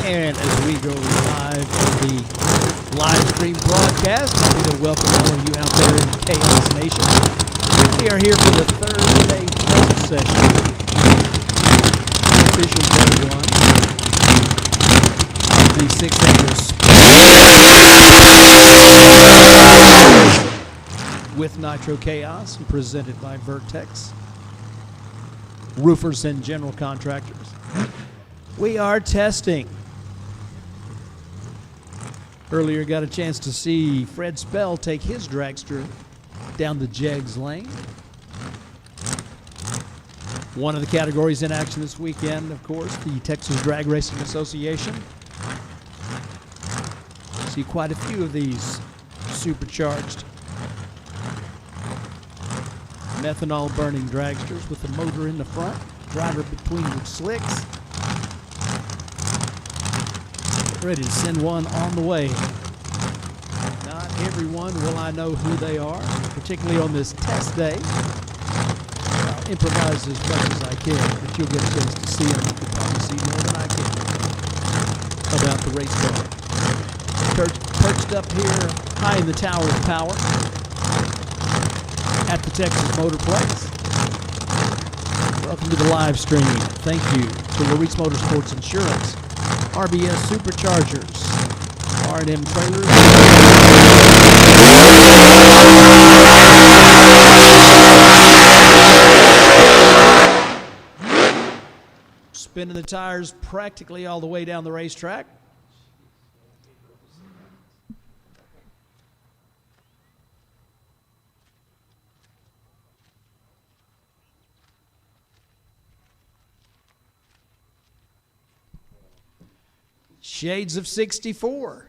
And as we go live on the live stream broadcast, happy to welcome all of you out there in Chaos Nation. We are here for the Thursday film session, official day one of the 6th annual with Nitro Chaos, presented by Vertex Roofers and General Contractors. We are testing. Earlier got a chance to see Fred Spell take his dragster down the Jegs lane. One of the categories in action this weekend, of course, the Texas Drag Racing Association. See quite a few of these supercharged methanol burning dragsters with the motor in the front, driver between the slicks. Ready to send one on the way. Not everyone will I know who they are, particularly on this test day. I'll improvise as much as I can, but you'll get a chance to see them. You can probably see more than I can about the race car. Perched up here high in the tower of power at the Texas Motorplex. Welcome to the live stream. Thank you to Luis Motorsports Insurance, RBS Superchargers, R&M Trailers, spinning the tires practically all the way down the racetrack. Shades of 64.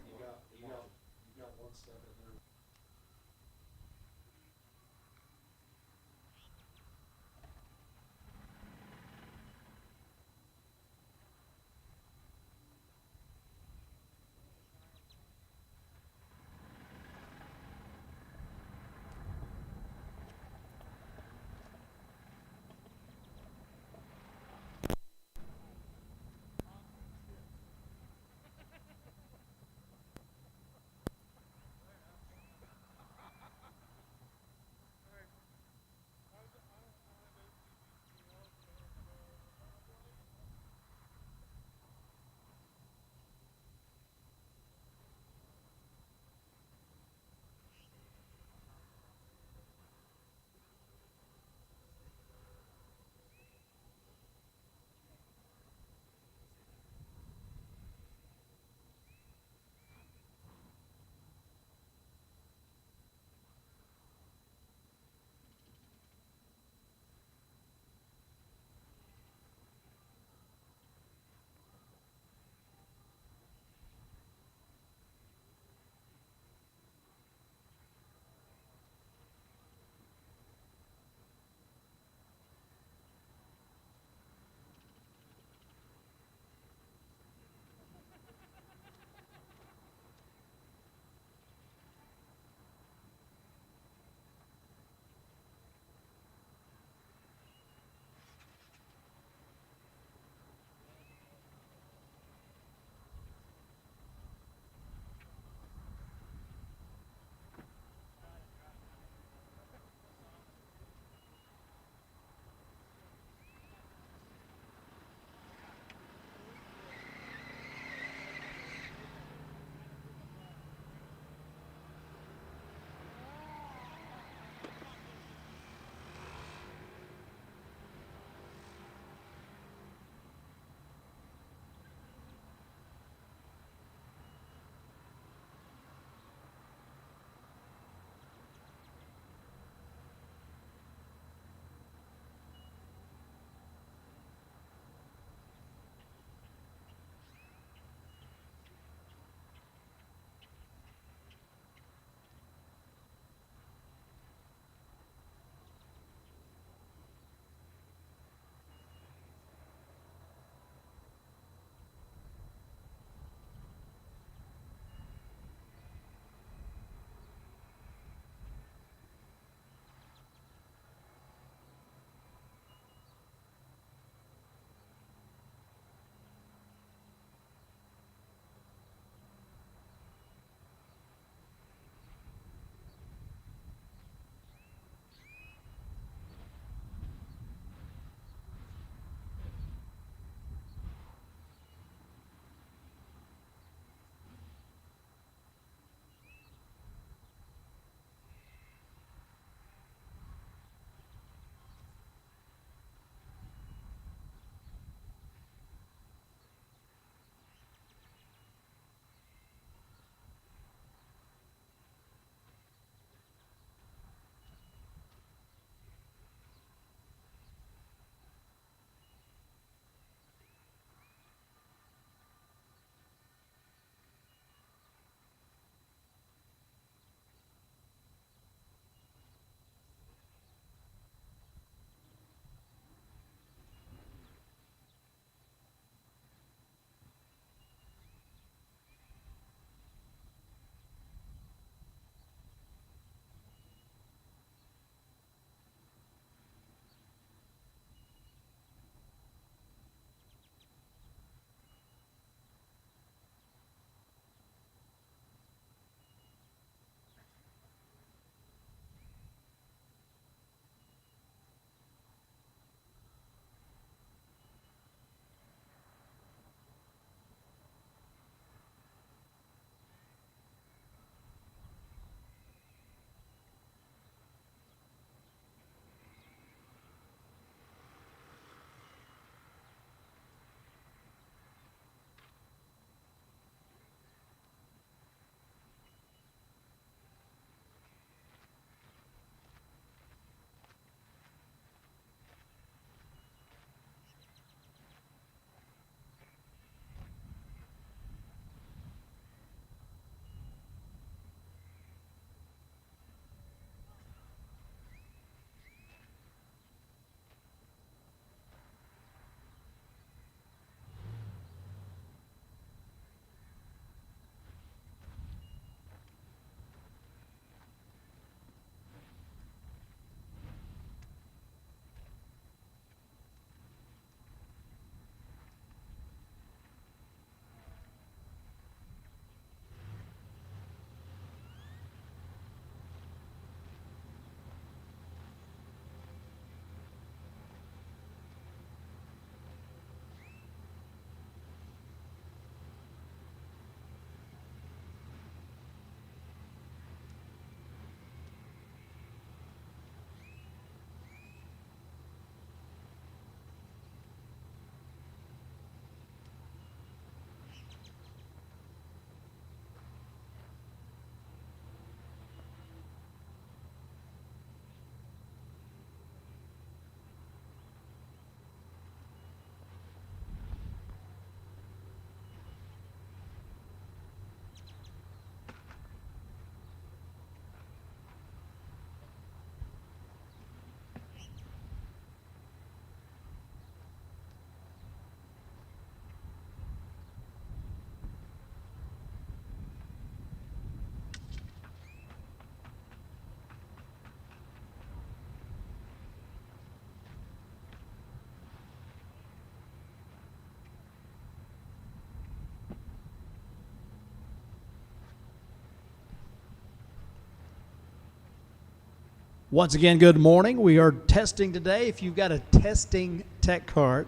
Once again, good morning. We are testing today. If you've got a testing tech card,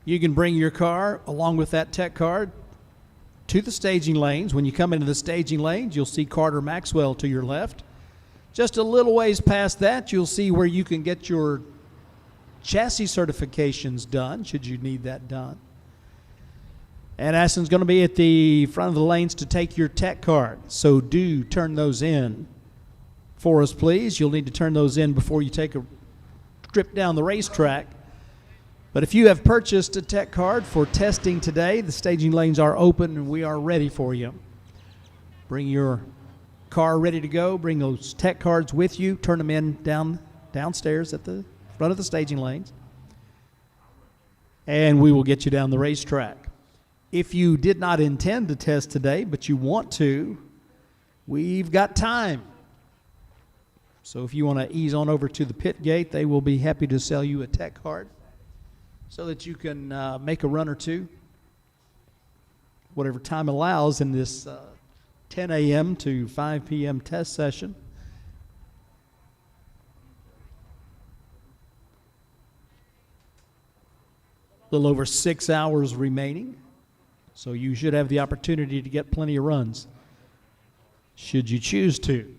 you can bring your car along with that tech card to the staging lanes. When you come into the staging lanes, you'll see Carter Maxwell to your left. Just a little ways past that, you'll see where you can get your chassis certifications done, should you need that done. And Aston's going to be at the front of the lanes to take your tech card. So do turn those in for us, please. You'll need to turn those in before you take a trip down the racetrack. But if you have purchased a tech card for testing today, the staging lanes are open and we are ready for you. Bring your car ready to go. Bring those tech cards with you. Turn them in downstairs at the front of the staging lanes. And we will get you down the racetrack. If you did not intend to test today, but you want to, we've got time. So if you want to ease on over to the pit gate, they will be happy to sell you a tech card so that you can make a run or two, whatever time allows in this 10 a.m. to 5 p.m. test session. A little over 6 hours remaining. So you should have the opportunity to get plenty of runs, should you choose to.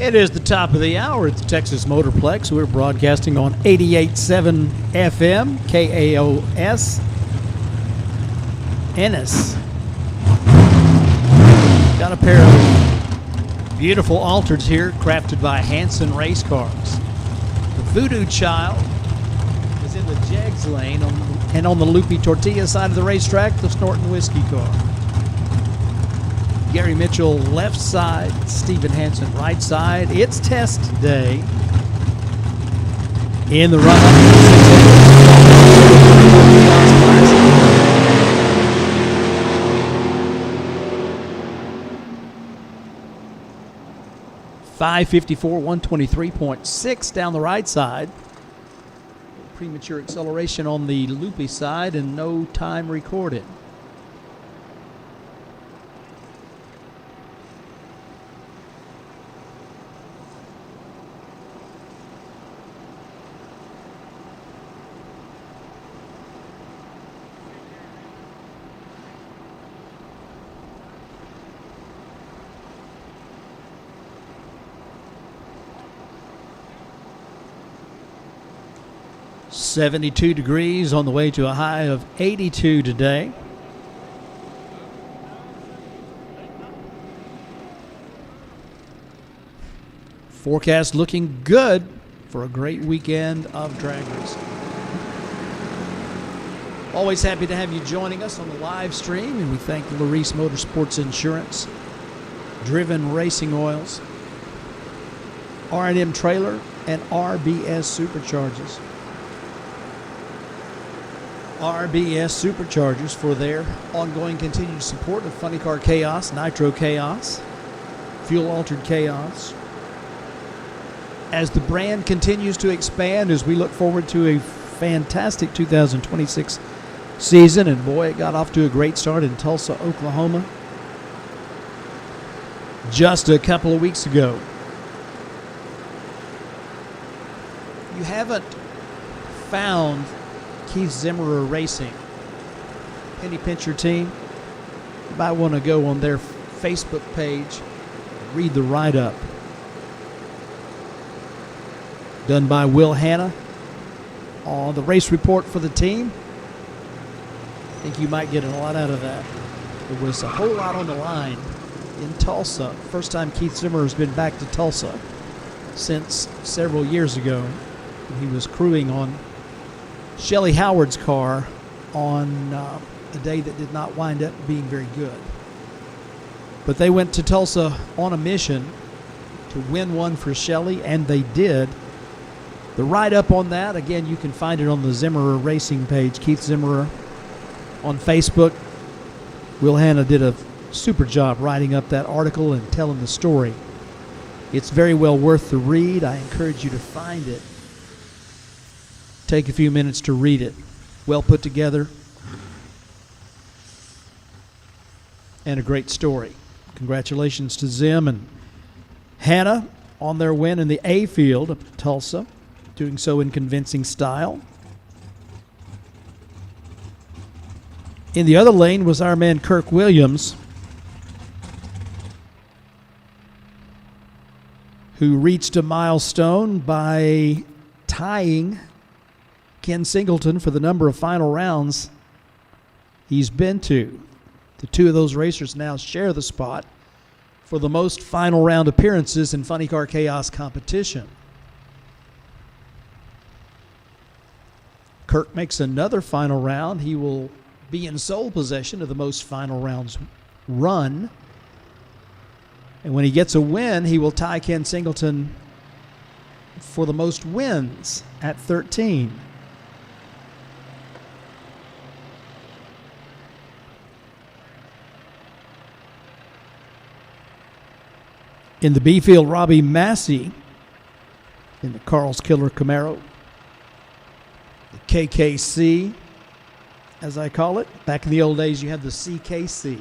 It is the top of the hour at the Texas Motorplex. We're broadcasting on 88.7 FM, KAOS, Ennis. Got a pair of beautiful Altereds here, crafted by Hanson Race Cars. The Voodoo Child is in the Jegs lane, and on the Loopy Tortilla side of the racetrack, the Snorton Whiskey car. Gary Mitchell left side, Stephen Hansen right side. It's test day in the run-up to the 554, 123.6 down the right side. Premature acceleration on the loopy side and no time recorded. .72 degrees on the way to a high of 82 today. Forecast looking good for a great weekend of drag racing. Always happy to have you joining us on the live stream, and we thank Larice Motorsports Insurance, Driven Racing Oils, R&M Trailer, and RBS Superchargers. RBS Superchargers for their ongoing continued support of Funny Car Chaos, Nitro Chaos, Fuel Altered Chaos. As the brand continues to expand, as we look forward to a fantastic 2026 season, and boy, it got off to a great start in Tulsa, Oklahoma, just a couple of weeks ago. You haven't found Keith Zimmerer Racing Penny Pincher team, you might want to go on their Facebook page, read the write-up done by Will Hanna on the race report for the team. I think you might get a lot out of that. There was a whole lot on the line in Tulsa. First time Keith Zimmerer has been back to Tulsa since several years ago. He was crewing on Shelley Howard's car on a day that did not wind up being very good. But they went to Tulsa on a mission to win one for Shelley, and they did. The write-up on that, again, you can find it on the Zimmerer Racing page, Keith Zimmerer on Facebook. Will Hanna did a super job writing up that article and telling the story. It's very well worth the read. I encourage you to find it. Take a few minutes to read it. Well put together and a great story. Congratulations to Zim and Hannah on their win in the A field of Tulsa, doing so in convincing style. In the other lane was our man Kirk Williams, who reached a milestone by tying Ken Singleton for the number of final rounds he's been to. The two of those racers now share the spot for the most final round appearances in Funny Car Chaos competition. Kirk makes another final round. He will be in sole possession of the most final rounds run. And when he gets a win, he will tie Ken Singleton for the most wins at 13. In the B field, Robbie Massey in the Carl's Killer Camaro. The KKC, as I call it. Back in the old days, you had the CKC.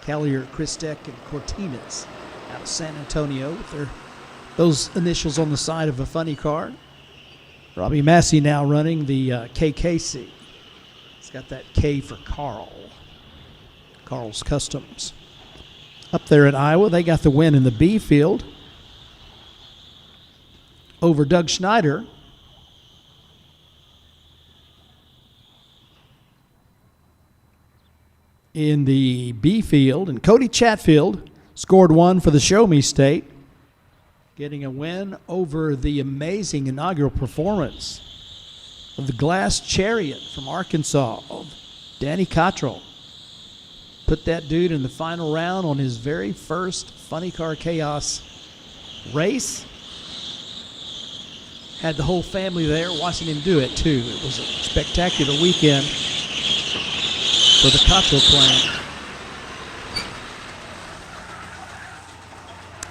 Callier, Christek, and Cortines out of San Antonio with those initials on the side of a funny car. Robbie Massey now running the KKC. It's got that K for Carl. Carl's Customs. Up there in Iowa, they got the win in the B field. over Doug Schneider. In the B field, and Cody Chatfield scored one for the Show Me State, getting a win over the amazing inaugural performance of the Glass Chariot from Arkansas, of Danny Cottrell. Put that dude in the final round on his very first Funny Car Chaos race. Had the whole family there watching him do it, too. It was a spectacular weekend for the Cottrell clan.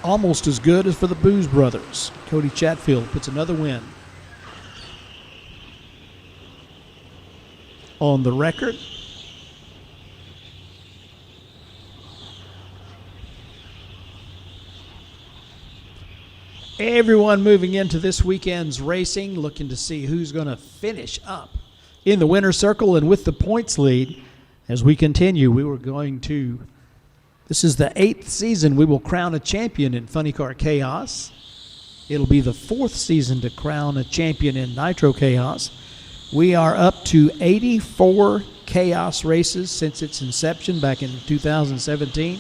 Almost as good as for the Booz brothers. Cody Chatfield puts another win on the record. Everyone moving into this weekend's racing, looking to see who's going to finish up in the winner's circle and with the points lead. As we continue, this is the 8th season we will crown a champion in Funny Car Chaos. It'll be the 4th season to crown a champion in Nitro Chaos. We are up to 84 Chaos races since its inception back in 2017.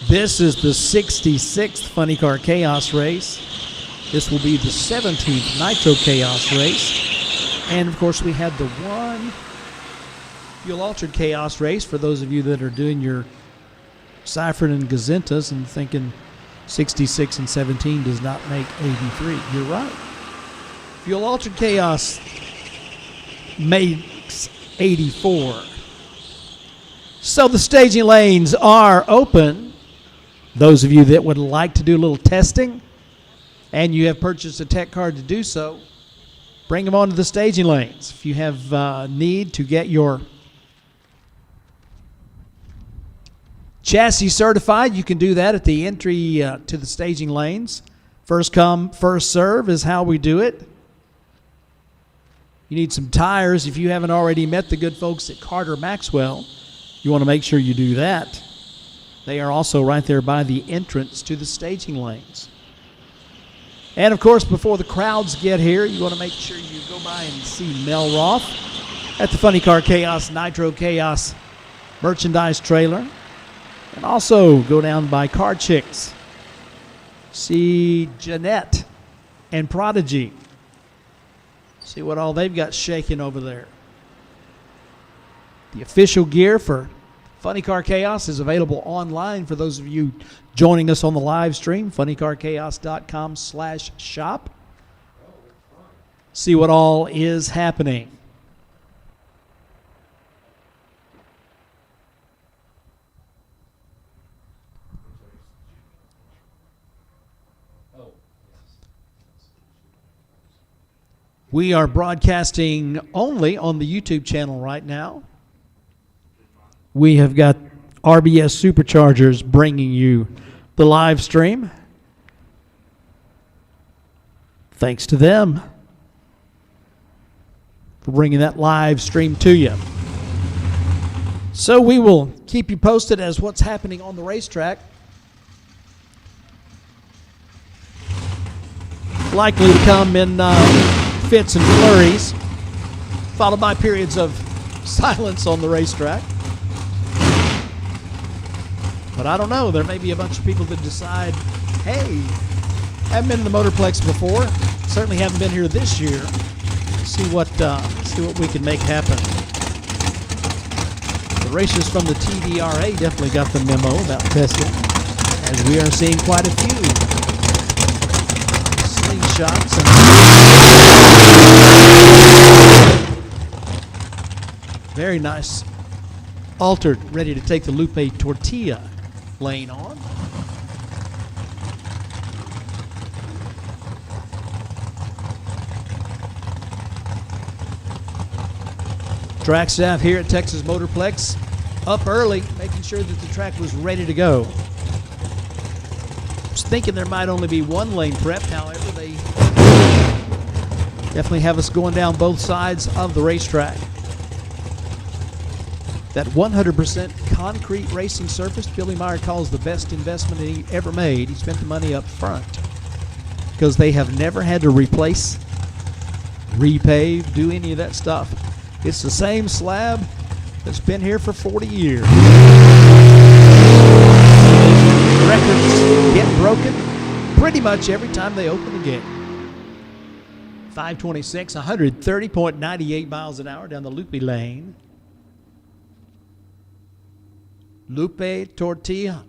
This is the 66th Funny Car Chaos race. This will be the 17th Nitro Chaos race. And, of course, we had the one Fuel Altered Chaos race for those of you that are doing your Seifert and Gazintas and thinking 66 and 17 does not make 83. You're right. Fuel Altered Chaos makes 84. So the staging lanes are open. Those of you that would like to do a little testing and you have purchased a tech card to do so, bring them onto the staging lanes. If you have need to get your chassis certified, you can do that at the entry to the staging lanes. First come, first serve is how we do it. You need some tires. If you haven't already met the good folks at Carter Maxwell, you want to make sure you do that. They are also right there by the entrance to the staging lanes. And, of course, before the crowds get here, you want to make sure you go by and see Mel Roth at the Funny Car Chaos, Nitro Chaos merchandise trailer. And also go down by Car Chicks. See Jeanette and Prodigy. See what all they've got shaking over there. The official gear for Funny Car Chaos is available online for those of you joining us on the live stream, funnycarchaos.com/shop. See what all is happening. We are broadcasting only on the YouTube channel right now. We have got RBS Superchargers bringing you the live stream. Thanks to them for bringing that live stream to you. So we will keep you posted as what's happening on the racetrack. Likely to come in fits and flurries, followed by periods of silence on the racetrack. But I don't know. There may be a bunch of people that decide, hey, haven't been in the Motorplex before. Certainly haven't been here this year. See what we can make happen. The racers from the TVRA definitely got the memo about testing, as we are seeing quite a few slingshots and very nice altered, ready to take the Lupe Tortilla lane on. Track staff here at Texas Motorplex up early, making sure that the track was ready to go. I was thinking there might only be one lane prep, however, they definitely have us going down both sides of the racetrack. That 100% concrete racing surface, Billy Meyer calls the best investment he ever made. He spent the money up front. because they have never had to replace, repave, do any of that stuff. It's the same slab that's been here for 40 years. Records get broken pretty much every time they open the gate. 526, 130.98 miles an hour down the loopy lane. Lupe Tortilla.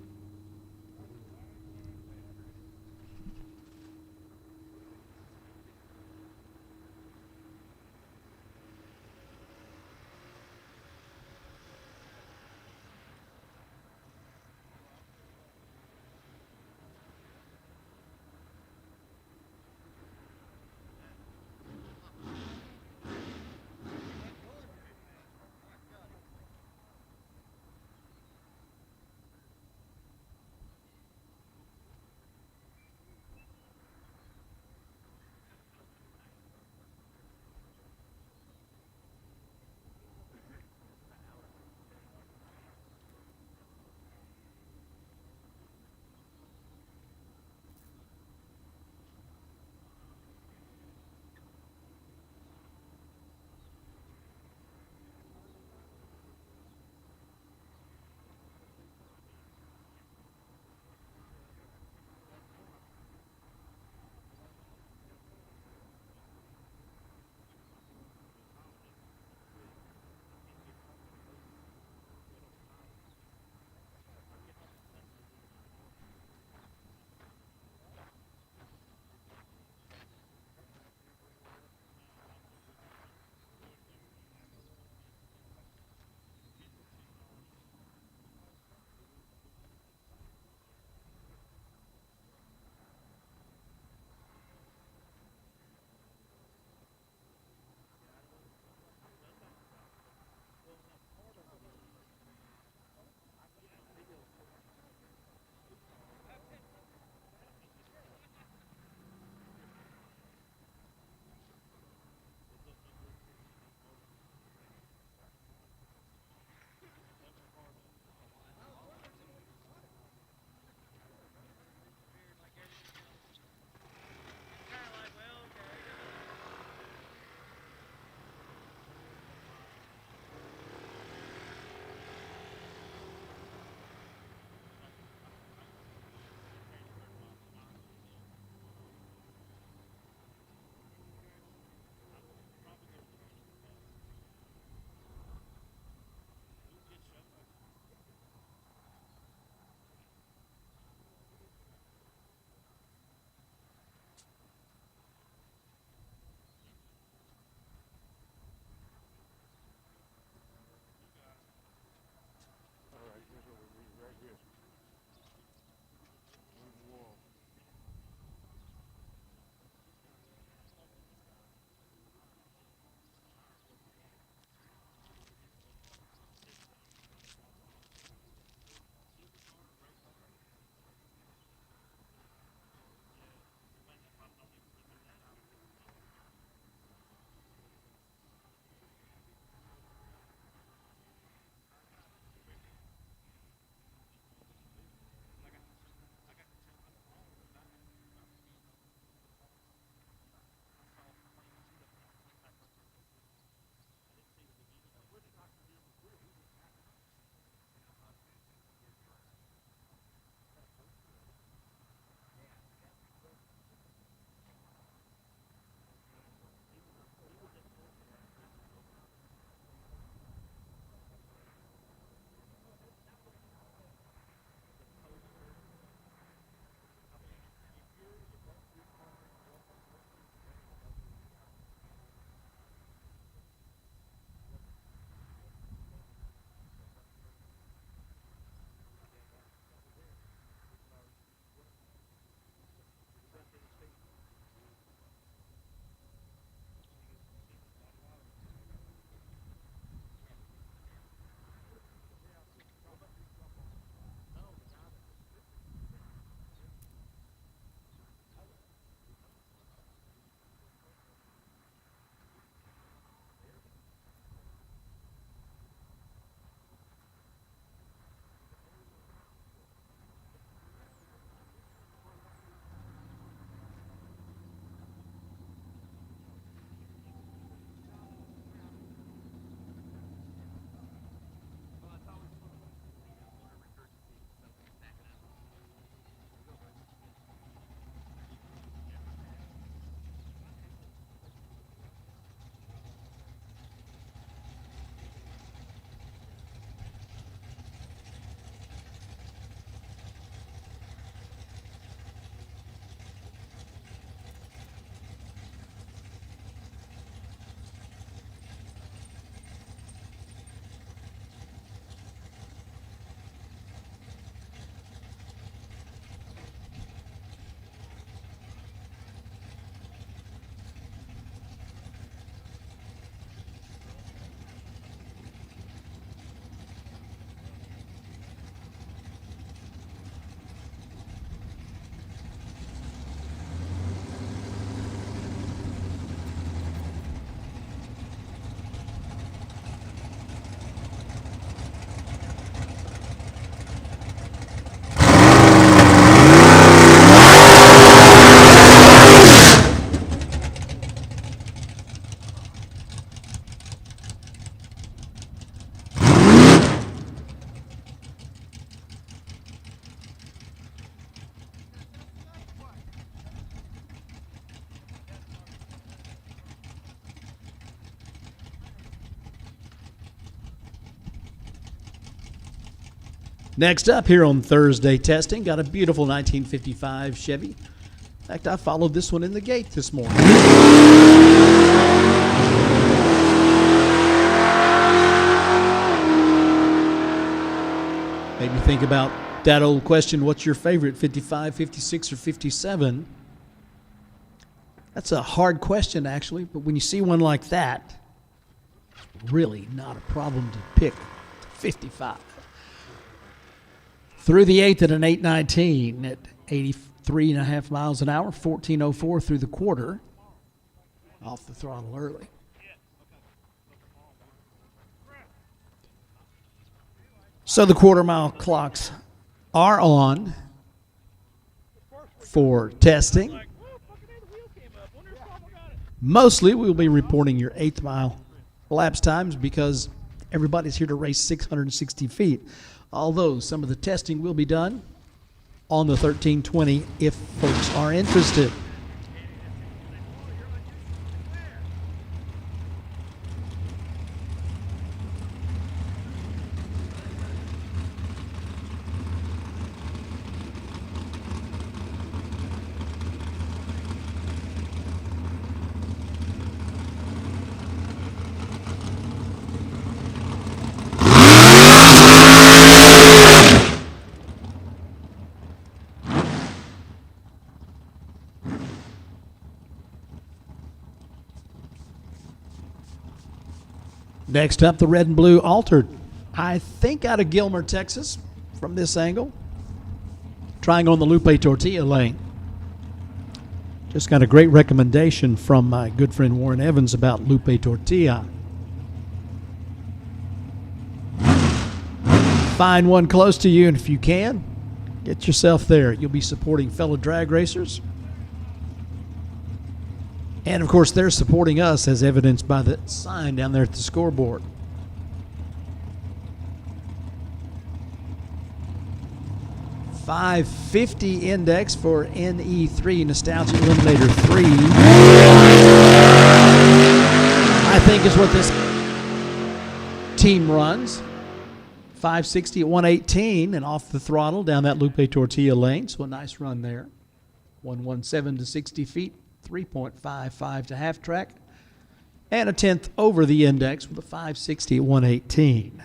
Next up here on Thursday testing, got a beautiful 1955 Chevy. In fact, I followed this one in the gate this morning. Made me think about that old question, what's your favorite, 55, 56, or 57? That's a hard question, actually, but when you see one like that, it's really not a problem to pick 55. Through the eighth at an 8:19 at 83.5 miles an hour, 14:04 through the quarter. Off the throttle early. So the quarter-mile clocks are on for testing. Mostly we'll be reporting your eighth mile elapsed times because everybody's here to race 660 feet. Although some of the testing will be done on the 1320 if folks are interested. Next up, the red and blue altered. I think out of Gilmer, Texas, from this angle. Trying on the Lupe Tortilla lane. Just got a great recommendation from my good friend Warren Evans about Lupe Tortilla. Find one close to you, and if you can, get yourself there. You'll be supporting fellow drag racers. And, of course, they're supporting us as evidenced by the sign down there at the scoreboard. .550 index for NE3, Nostalgia Eliminator 3. I think is what this team runs. .560 at 118 and off the throttle down that Lupe Tortilla lane. So a nice run there. 117 to 60 feet. 3.55 to half track, and a tenth over the index with a .560 at 118.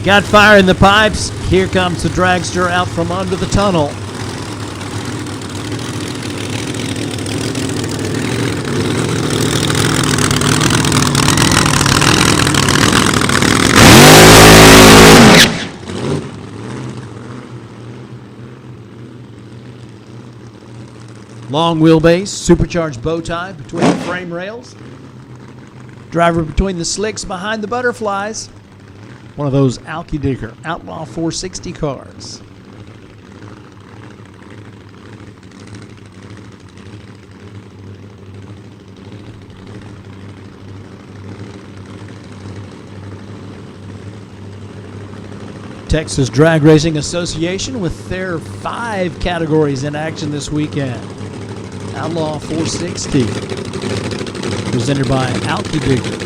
Got fire in the pipes. Here comes the dragster out from under the tunnel. Long wheelbase, supercharged bow tie between the frame rails. Driver between the slicks behind the butterflies. One of those Alky Digger Outlaw 460 cars. Texas Drag Racing Association with their 5 categories in action this weekend. Outlaw 460, presented by Alky Digger.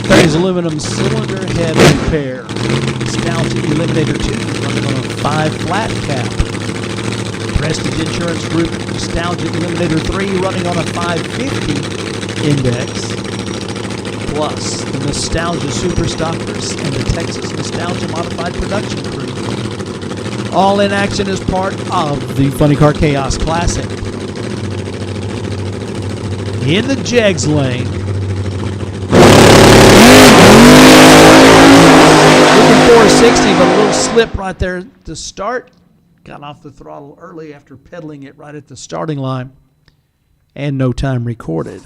Phase aluminum cylinder head repair. Nostalgia Eliminator 2 running on a 5 flat cap. Prestige Insurance Group Nostalgia Eliminator 3 running on a 550 index. Plus the Nostalgia Superstockers and the Texas Nostalgia Modified Production Crew. All in action as part of the Funny Car Chaos Classic. In the Jegs lane, 460, but a little slip right there to start. Got off the throttle early after pedaling it right at the starting line. And no time recorded.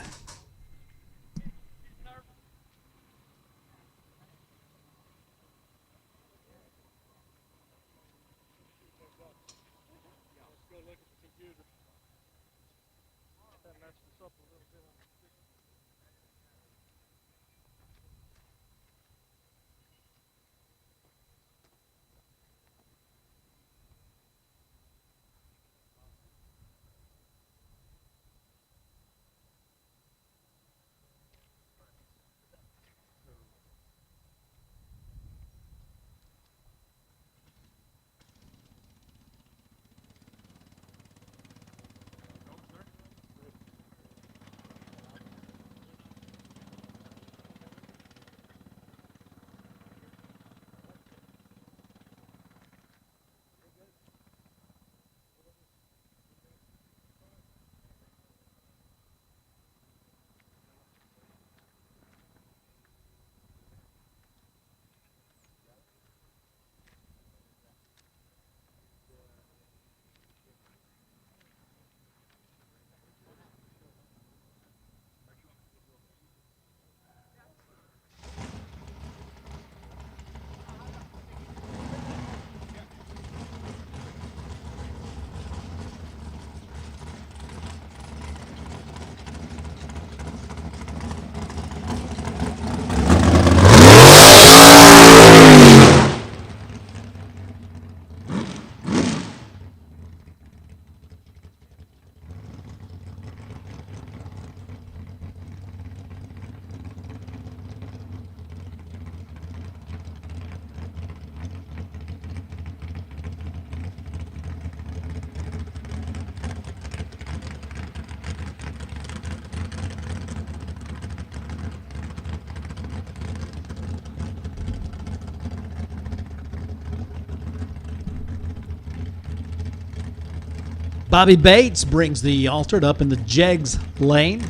Bobby Bates brings the altered up in the Jegs lane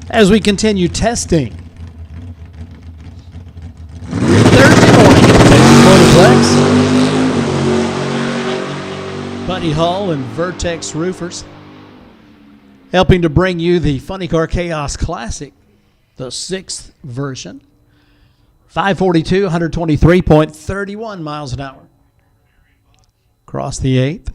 as we continue testing. Thursday morning at the Texas Motorplex. Buddy Hall and Vertex Roofers helping to bring you the Funny Car Chaos Classic, the 6th version. 542, 123.31 miles an hour. Across the 8th.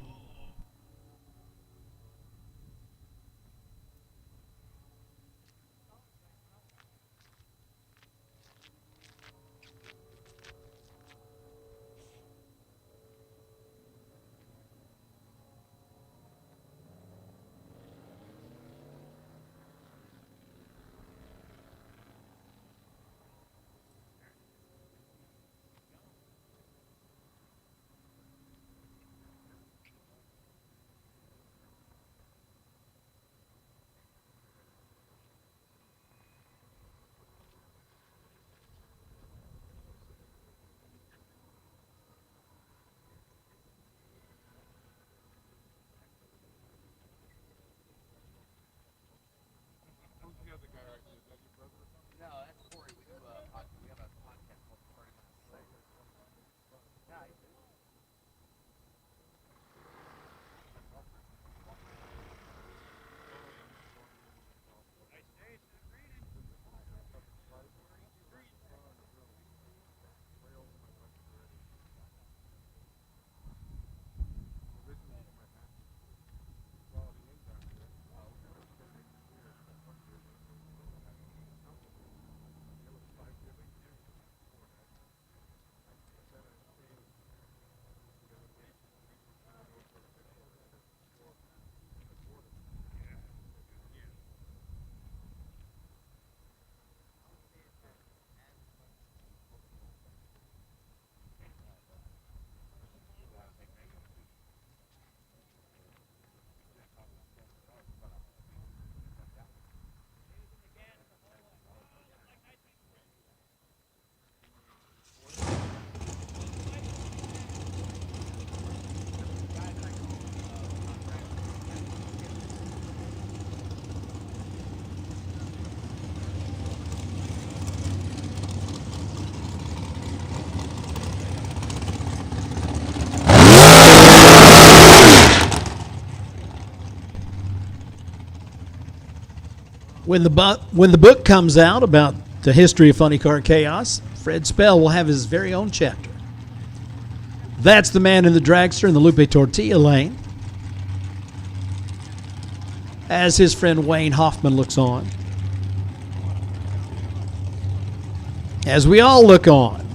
When the book comes out about the history of Funny Car Chaos, Fred Spell will have his very own chapter. That's the man in the dragster in the Lupe Tortilla lane, as his friend Wayne Hoffman looks on. As we all look on.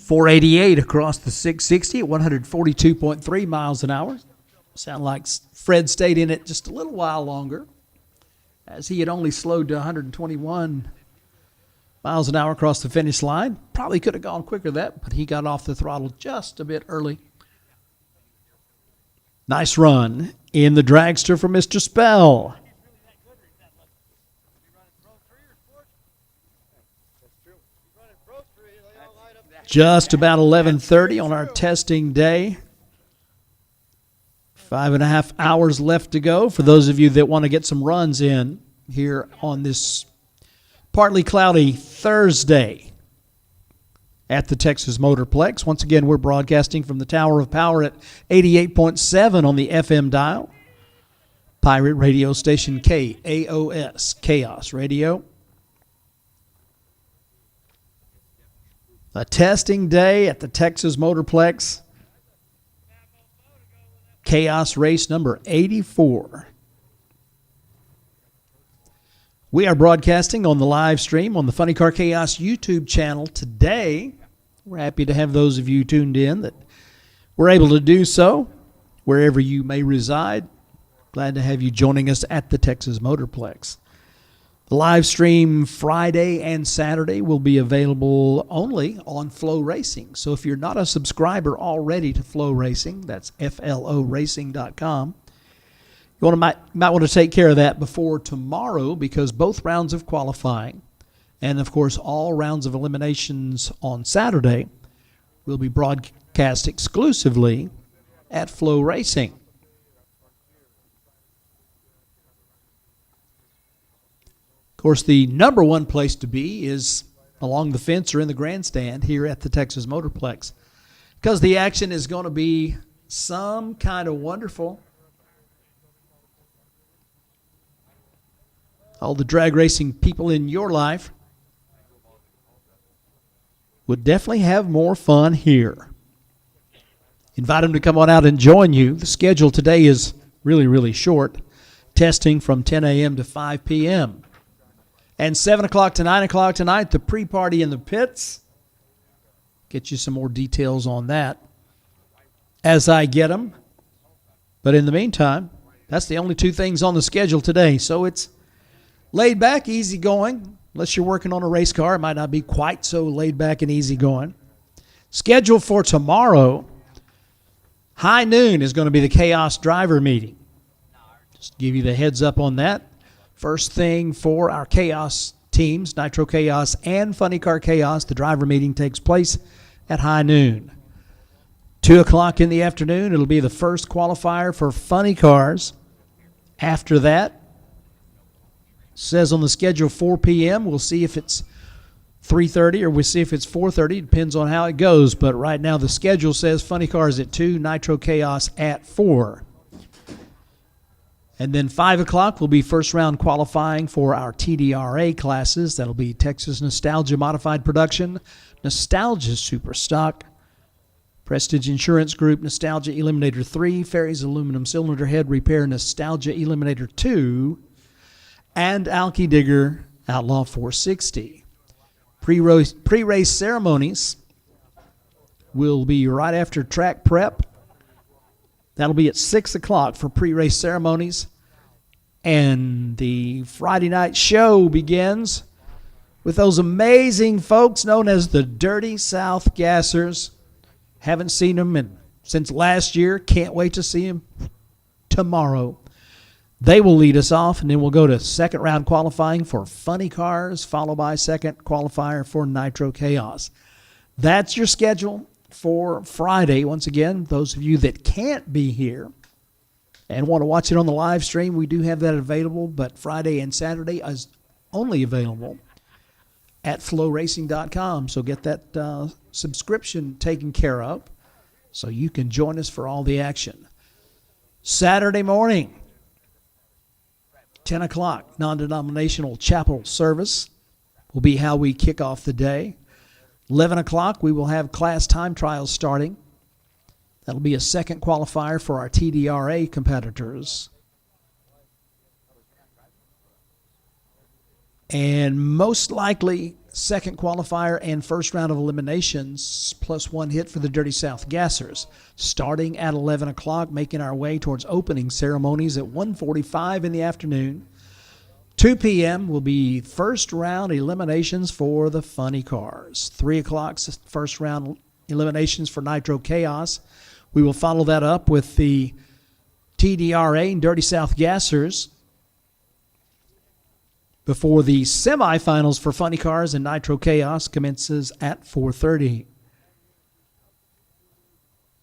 .488 across the 660 at 142.3 miles an hour. Sound like Fred stayed in it just a little while longer, as he had only slowed to 121 miles an hour across the finish line. Probably could have gone quicker than that, but he got off the throttle just a bit early. Nice run in the dragster for Mr. Spell. Just about 11:30 on our testing day. 5.5 hours left to go for those of you that want to get some runs in here on this partly cloudy Thursday at the Texas Motorplex. Once again, we're broadcasting from the Tower of Power at 88.7 on the FM dial. Pirate radio station KAOS, Chaos Radio. A testing day at the Texas Motorplex. Chaos race number 84. We are broadcasting on the live stream on the Funny Car Chaos YouTube channel today. We're happy to have those of you tuned in that were able to do so wherever you may reside. Glad to have you joining us at the Texas Motorplex. The live stream Friday and Saturday will be available only on Flow Racing. So if you're not a subscriber already to Flow Racing, that's floracing.com, you might want to take care of that before tomorrow, because both rounds of qualifying and, of course, all rounds of eliminations on Saturday will be broadcast exclusively at Flow Racing. Of course, the number one place to be is along the fence or in the grandstand here at the Texas Motorplex, because the action is going to be some kind of wonderful. All the drag racing people in your life would definitely have more fun here. Invite them to come on out and join you. The schedule today is really, really short. Testing from 10 a.m. to 5 p.m. And 7 o'clock to 9 o'clock tonight, the pre-party in the pits. Get you some more details on that as I get them. But in the meantime, that's the only two things on the schedule today. So it's laid back, easy going. Unless you're working on a race car, it might not be quite so laid back and easy going. Scheduled for tomorrow, high noon is going to be the Chaos driver meeting. Just to give you the heads up on that. First thing for our Chaos teams, Nitro Chaos and Funny Car Chaos, the driver meeting takes place at high noon. 2 o'clock in the afternoon, it'll be the first qualifier for Funny Cars. After that, says on the schedule 4 p.m. We'll see if it's 3:30 or we'll see if it's 4:30. Depends on how it goes. But right now the schedule says Funny Cars at 2, Nitro Chaos at 4. And then 5 o'clock will be first round qualifying for our TDRA classes. That'll be Texas Nostalgia Modified Production, Nostalgia Superstock, Prestige Insurance Group, Nostalgia Eliminator 3, Ferry's Aluminum Cylinder Head Repair, Nostalgia Eliminator 2, and Alky Digger Outlaw 460. Pre-race ceremonies will be right after track prep. That'll be at 6 o'clock for pre-race ceremonies. And the Friday night show begins with those amazing folks known as the Dirty South Gassers Haven't seen them since last year. Can't wait to see them tomorrow. They will lead us off, and then we'll go to second round qualifying for funny cars, followed by second qualifier for Nitro Chaos. That's your schedule for Friday. Once again, those of you that can't be here and want to watch it on the live stream, we do have that available, but Friday and Saturday is only available at flowracing.com. So get that subscription taken care of so you can join us for all the action. Saturday morning, 10 o'clock, non-denominational chapel service will be how we kick off the day. 11 o'clock, we will have class time trials starting. That'll be a second qualifier for our TDRA competitors. And most likely, second qualifier and first round of eliminations, plus one hit for the Dirty South Gassers. Starting at 11 o'clock, making our way towards opening ceremonies at 1:45 in the afternoon. 2 p.m. will be first round eliminations for the funny cars. 3 o'clock, first round eliminations for Nitro Chaos. We will follow that up with the TDRA and Dirty South Gassers before the semifinals for funny cars and Nitro Chaos commences at 4:30.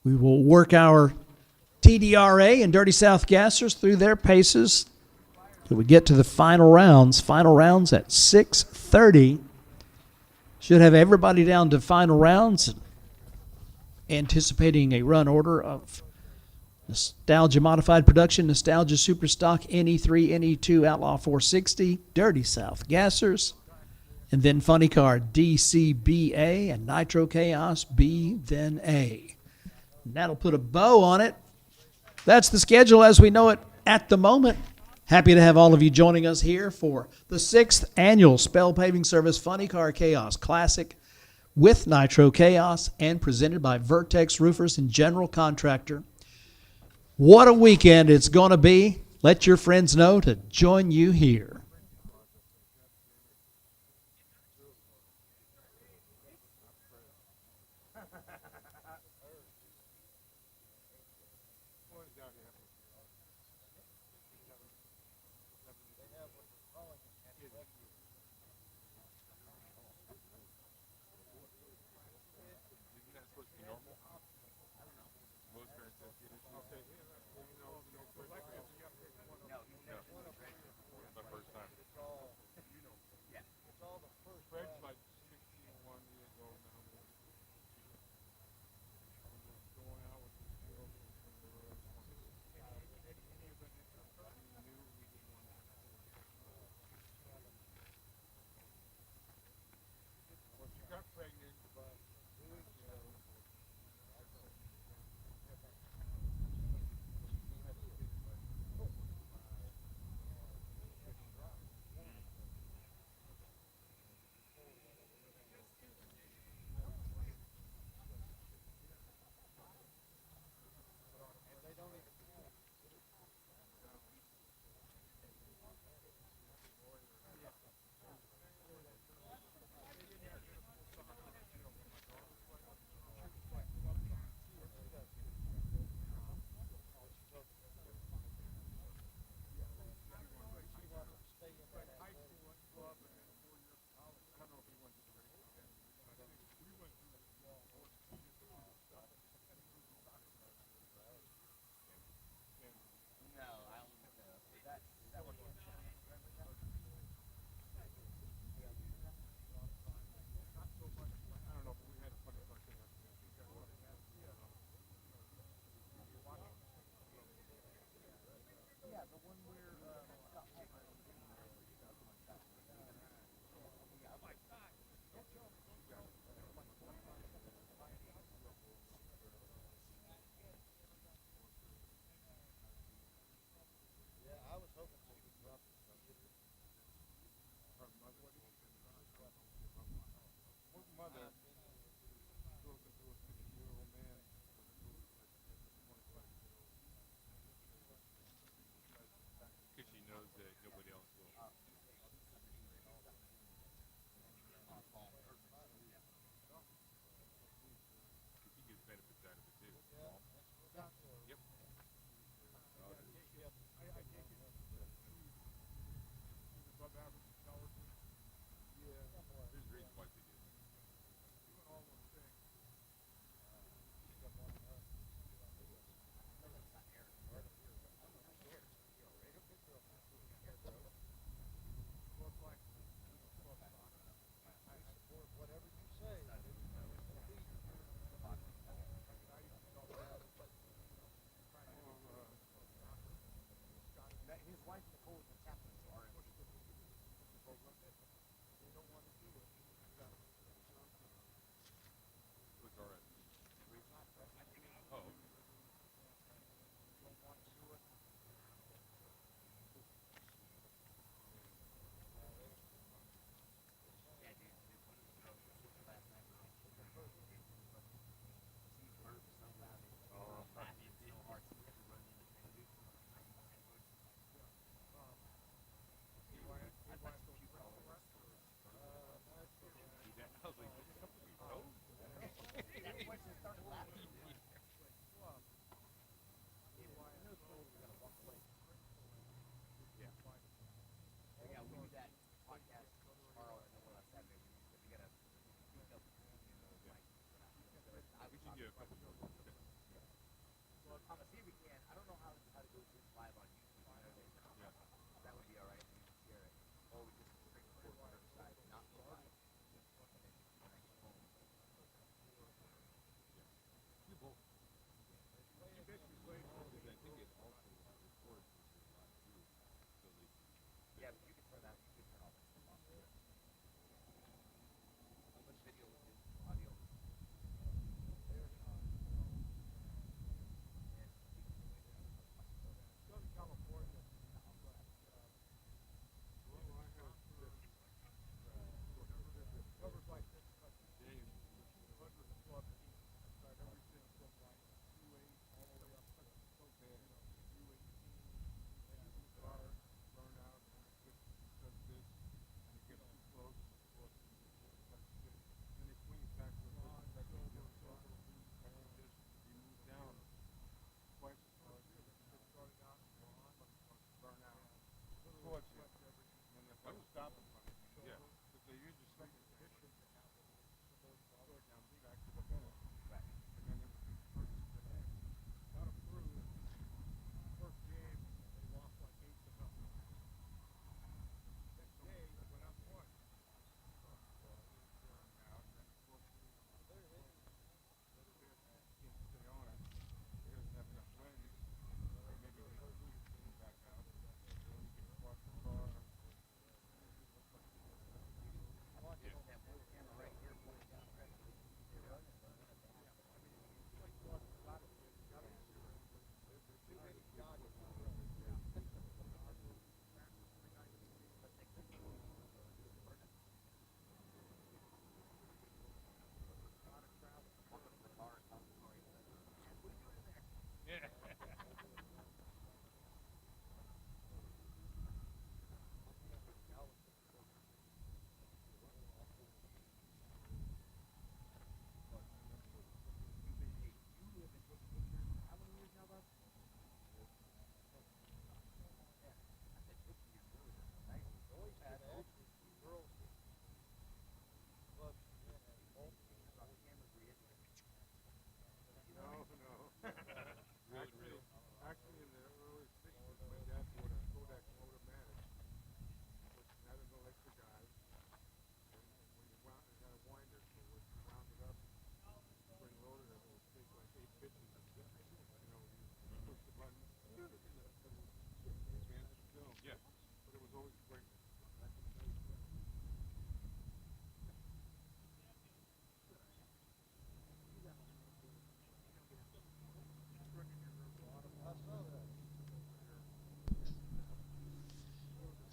We will work our TDRA and Dirty South Gassers through their paces till we get to the final rounds. Final rounds at 6:30. Should have everybody down to final rounds. Anticipating a run order of Nostalgia Modified Production, Nostalgia Superstock, NE3, NE2, Outlaw 460, Dirty South Gassers, and then Funny Car DCBA and Nitro Chaos B, then A. And that'll put a bow on it. That's the schedule as we know it at the moment. Happy to have all of you joining us here for the 6th annual Spell Paving Service Funny Car Chaos Classic with Nitro Chaos and presented by Vertex Roofers and General Contractor. What a weekend it's going to be. Let your friends know to join you here.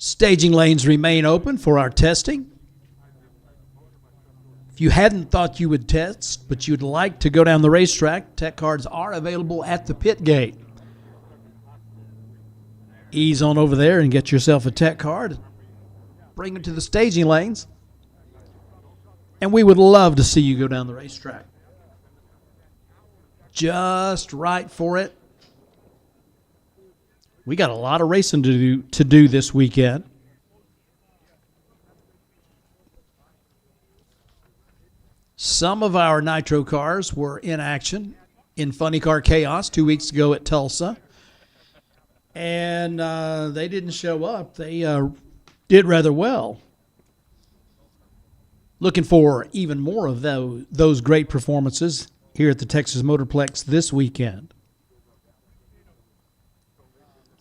Staging lanes remain open for our testing. If you hadn't thought you would test, but you'd like to go down the racetrack, tech cards are available at the pit gate. Ease on over there and get yourself a tech card. Bring it to the staging lanes. And we would love to see you go down the racetrack. Just right for it. We got a lot of racing to do this weekend. Some of our nitro cars were in action in Funny Car Chaos 2 weeks ago at Tulsa. And they didn't show up. They did rather well. Looking for even more of those great performances here at the Texas Motorplex this weekend.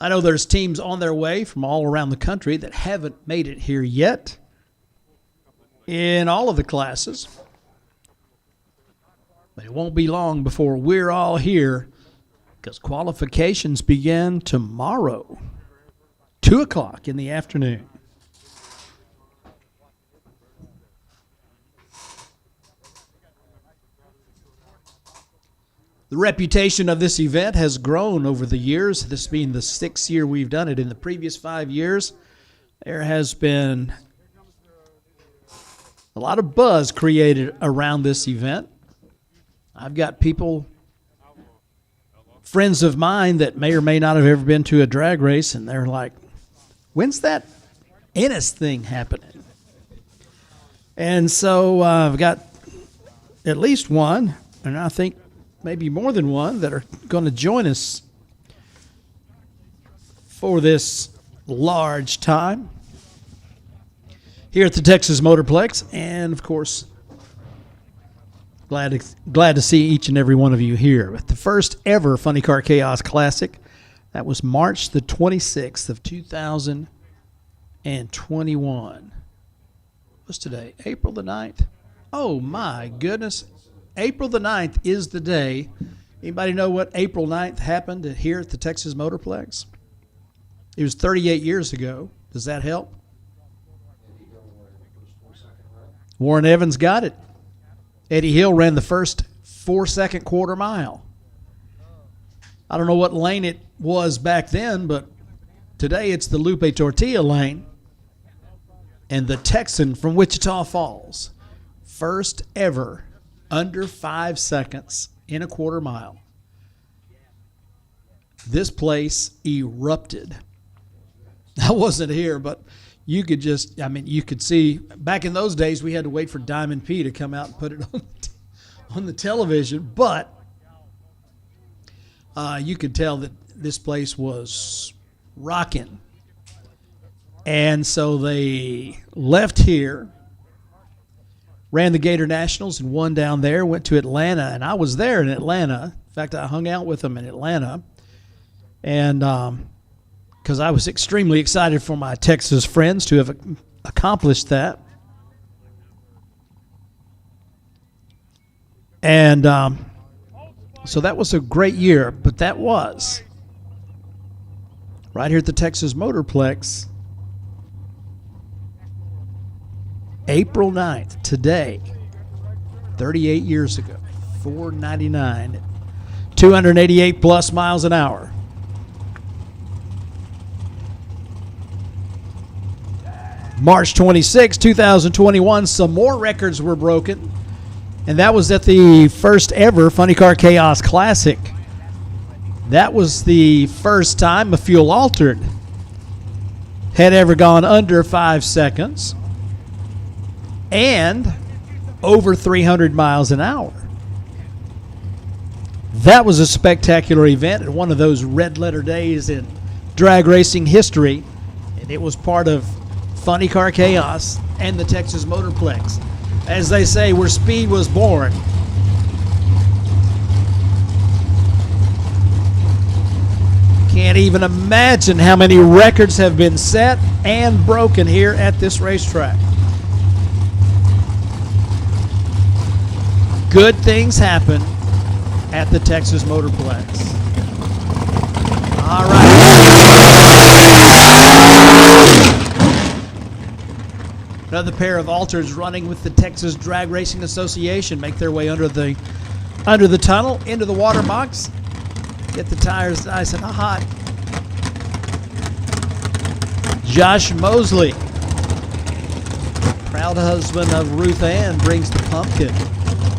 I know there's teams on their way from all around the country that haven't made it here yet in all of the classes. But it won't be long before we're all here because qualifications begin tomorrow, 2 o'clock in the afternoon. The reputation of this event has grown over the years, this being the 6th year we've done it. In the previous 5 years, there has been a lot of buzz created around this event. I've got people, friends of mine that may or may not have ever been to a drag race, and they're like, when's that Ennis thing happening? And so I've got at least one, and I think maybe more than one, that are going to join us for this large time here at the Texas Motorplex. And, of course, glad to see each and every one of you here. At the first ever Funny Car Chaos Classic, that was March the 26th of 2021. What's today? April the 9th? Oh, my goodness. April the 9th is the day. Anybody know what April 9th happened here at the Texas Motorplex? It was 38 years ago. Does that help? Warren Evans got it. Eddie Hill ran the first 4-second quarter mile. I don't know what lane it was back then, but today it's the Lupe Tortilla lane. And the Texan from Wichita Falls, first ever under 5 seconds in a quarter mile. This place erupted. I wasn't here, but you could you could see, back in those days, we had to wait for Diamond P to come out and put it on the television, but you could tell that this place was rocking. And so they left here, ran the Gator Nationals and won down there, went to Atlanta, and I was there in Atlanta. In fact, I hung out with them in Atlanta, and because I was extremely excited for my Texas friends to have accomplished that. And so that was a great year, but that was right here at the Texas Motorplex, April 9th, today, 38 years ago, 499, 288 plus miles an hour. March 26, 2021, some more records were broken, and that was at the first ever Funny Car Chaos Classic. That was the first time a fuel altered had ever gone under 5 seconds and over 300 miles an hour. That was a spectacular event and one of those red letter days in drag racing history, and it was part of Funny Car Chaos and the Texas Motorplex. As they say, where speed was born. Can't even imagine how many records have been set and broken here at this racetrack. Good things happen at the Texas Motorplex. All right. Another pair of Alters running with the Texas Drag Racing Association make their way under the tunnel into the water box. Get the tires nice and hot. Josh Mosley, proud husband of Ruth Ann, brings the pumpkin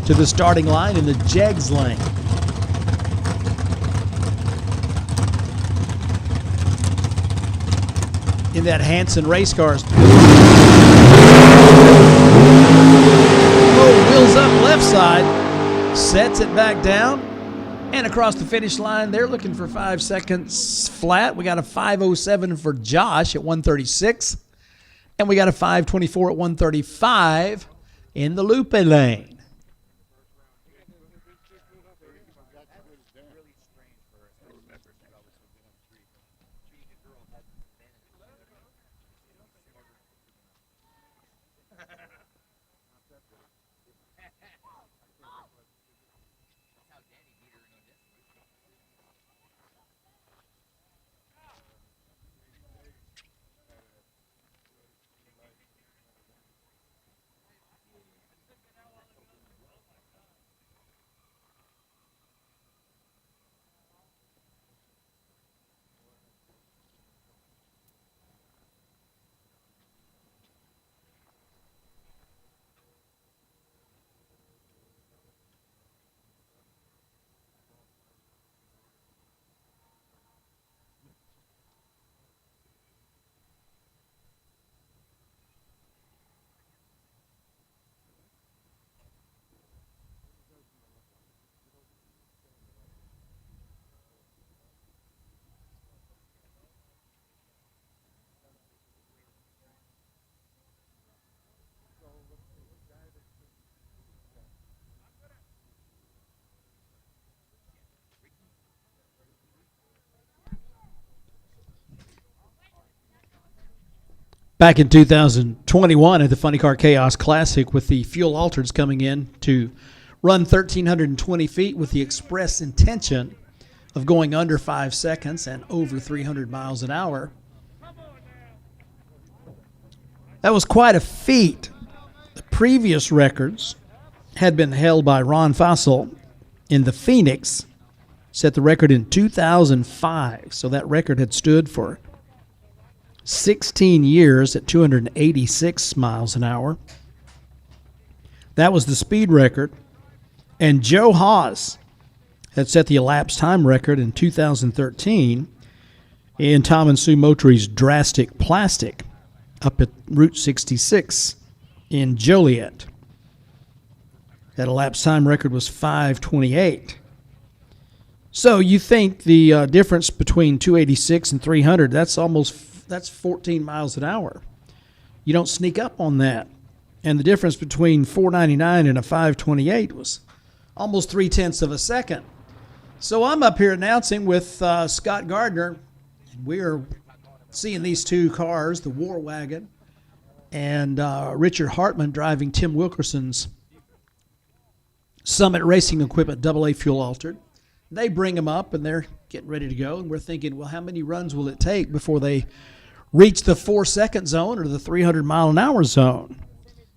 to the starting line in the Jegs lane. In that Hanson race cars. Oh, wheels up left side, sets it back down, and across the finish line, they're looking for 5 seconds flat. We got a 5:07 for Josh at 1:36, and we got a 5:24 at 1:35 in the Lupe lane. Back in 2021 at the Funny Car Chaos Classic, with the fuel altereds coming in to run 1,320 feet with the express intention of going under 5 seconds and over 300 miles an hour. That was quite a feat. The previous records had been held by Ron Fassel in the Phoenix, set the record in 2005. So that record had stood for 16 years at 286 miles an hour. That was the speed record. And Joe Haas had set the elapsed time record in 2013 in Tom and Sue Motrey's Drastic Plastic up at Route 66 in Joliet. That elapsed time record was 5:28. So you think the difference between 286 and 300, that's 14 miles an hour. You don't sneak up on that. And the difference between 499 and a 528 was almost 0.3 of a second. So I'm up here announcing with Scott Gardner. We're seeing these two cars, the War Wagon and Richard Hartman driving Tim Wilkerson's Summit Racing Equipment AA fuel altered. They bring them up and they're getting ready to go. And we're thinking, well, how many runs will it take before they reach the 4-second zone or the 300 mile an hour zone?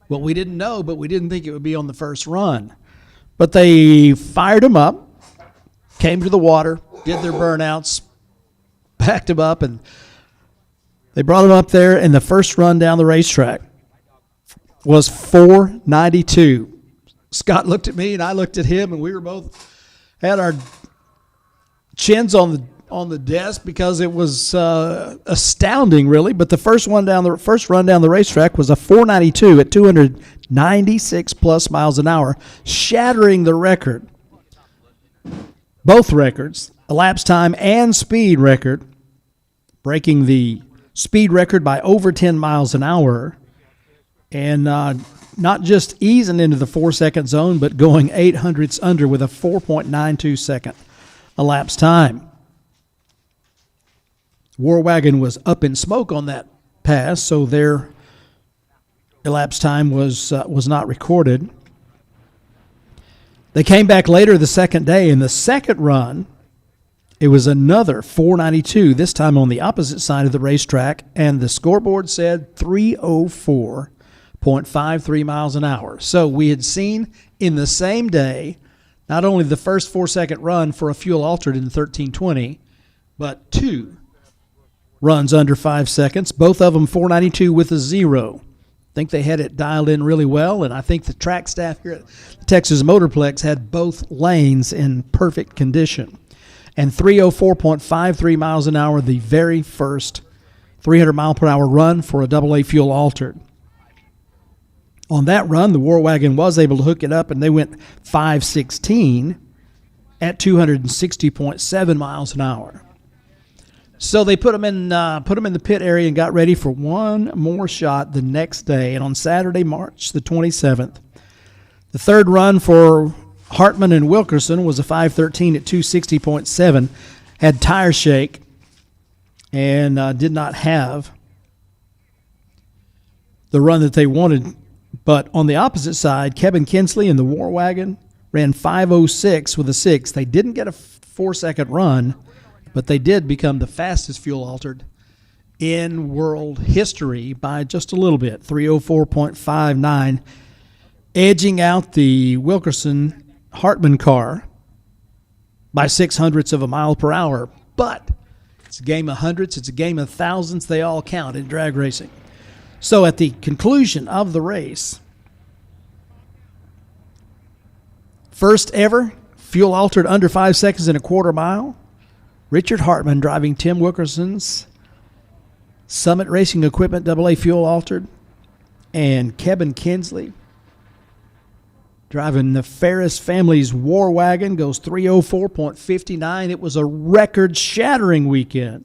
Well, we didn't know, but we didn't think it would be on the first run. But they fired them up, came to the water, did their burnouts, backed them up, and they brought them up there, and the first run down the racetrack was 4:92. Scott looked at me, and I looked at him, and we were both had our chins on the desk because it was astounding, really. But the first run down the racetrack was a 4:92 at 296 plus miles an hour, shattering the record. Both records, elapsed time and speed record, breaking the speed record by over 10 miles an hour, and not just easing into the 4-second zone, but going 0.08 under with a 4.92 second elapsed time. War Wagon was up in smoke on that pass, so their elapsed time was not recorded. They came back later the second day. In the second run, it was another 4:92, this time on the opposite side of the racetrack, and the scoreboard said 3:04 0.53 miles an hour. So we had seen in the same day not only the first 4-second run for a fuel altered in 1320, but 2 runs under 5 seconds, both of them 492 with a 0. I think they had it dialed in really well, and I think the track staff here at the Texas Motorplex had both lanes in perfect condition. And 304.53 miles an hour, the very first 300-mile-per-hour run for a AA fuel altered. On that run, the War Wagon was able to hook it up, and they went 516 at 260.7 miles an hour. So they put them in the pit area and got ready for one more shot the next day. And on Saturday, March the 27th, the third run for Hartman and Wilkerson was a 513 at 260.7. Had tire shake and did not have the run that they wanted. But on the opposite side, Kevin Kinsley and the War Wagon ran 506 with a 6. They didn't get a 4-second run, but they did become the fastest fuel altered in world history by just a little bit, 304.59, edging out the Wilkerson Hartman car by 0.06 of a mile per hour. But it's a game of hundreds, it's a game of thousands. They all count in drag racing. So at the conclusion of the race, first ever fuel altered under 5 seconds in a quarter mile, Richard Hartman driving Tim Wilkerson's Summit Racing Equipment AA fuel altered, and Kevin Kinsley driving the Ferris family's War Wagon goes 304.59. It was a record-shattering weekend.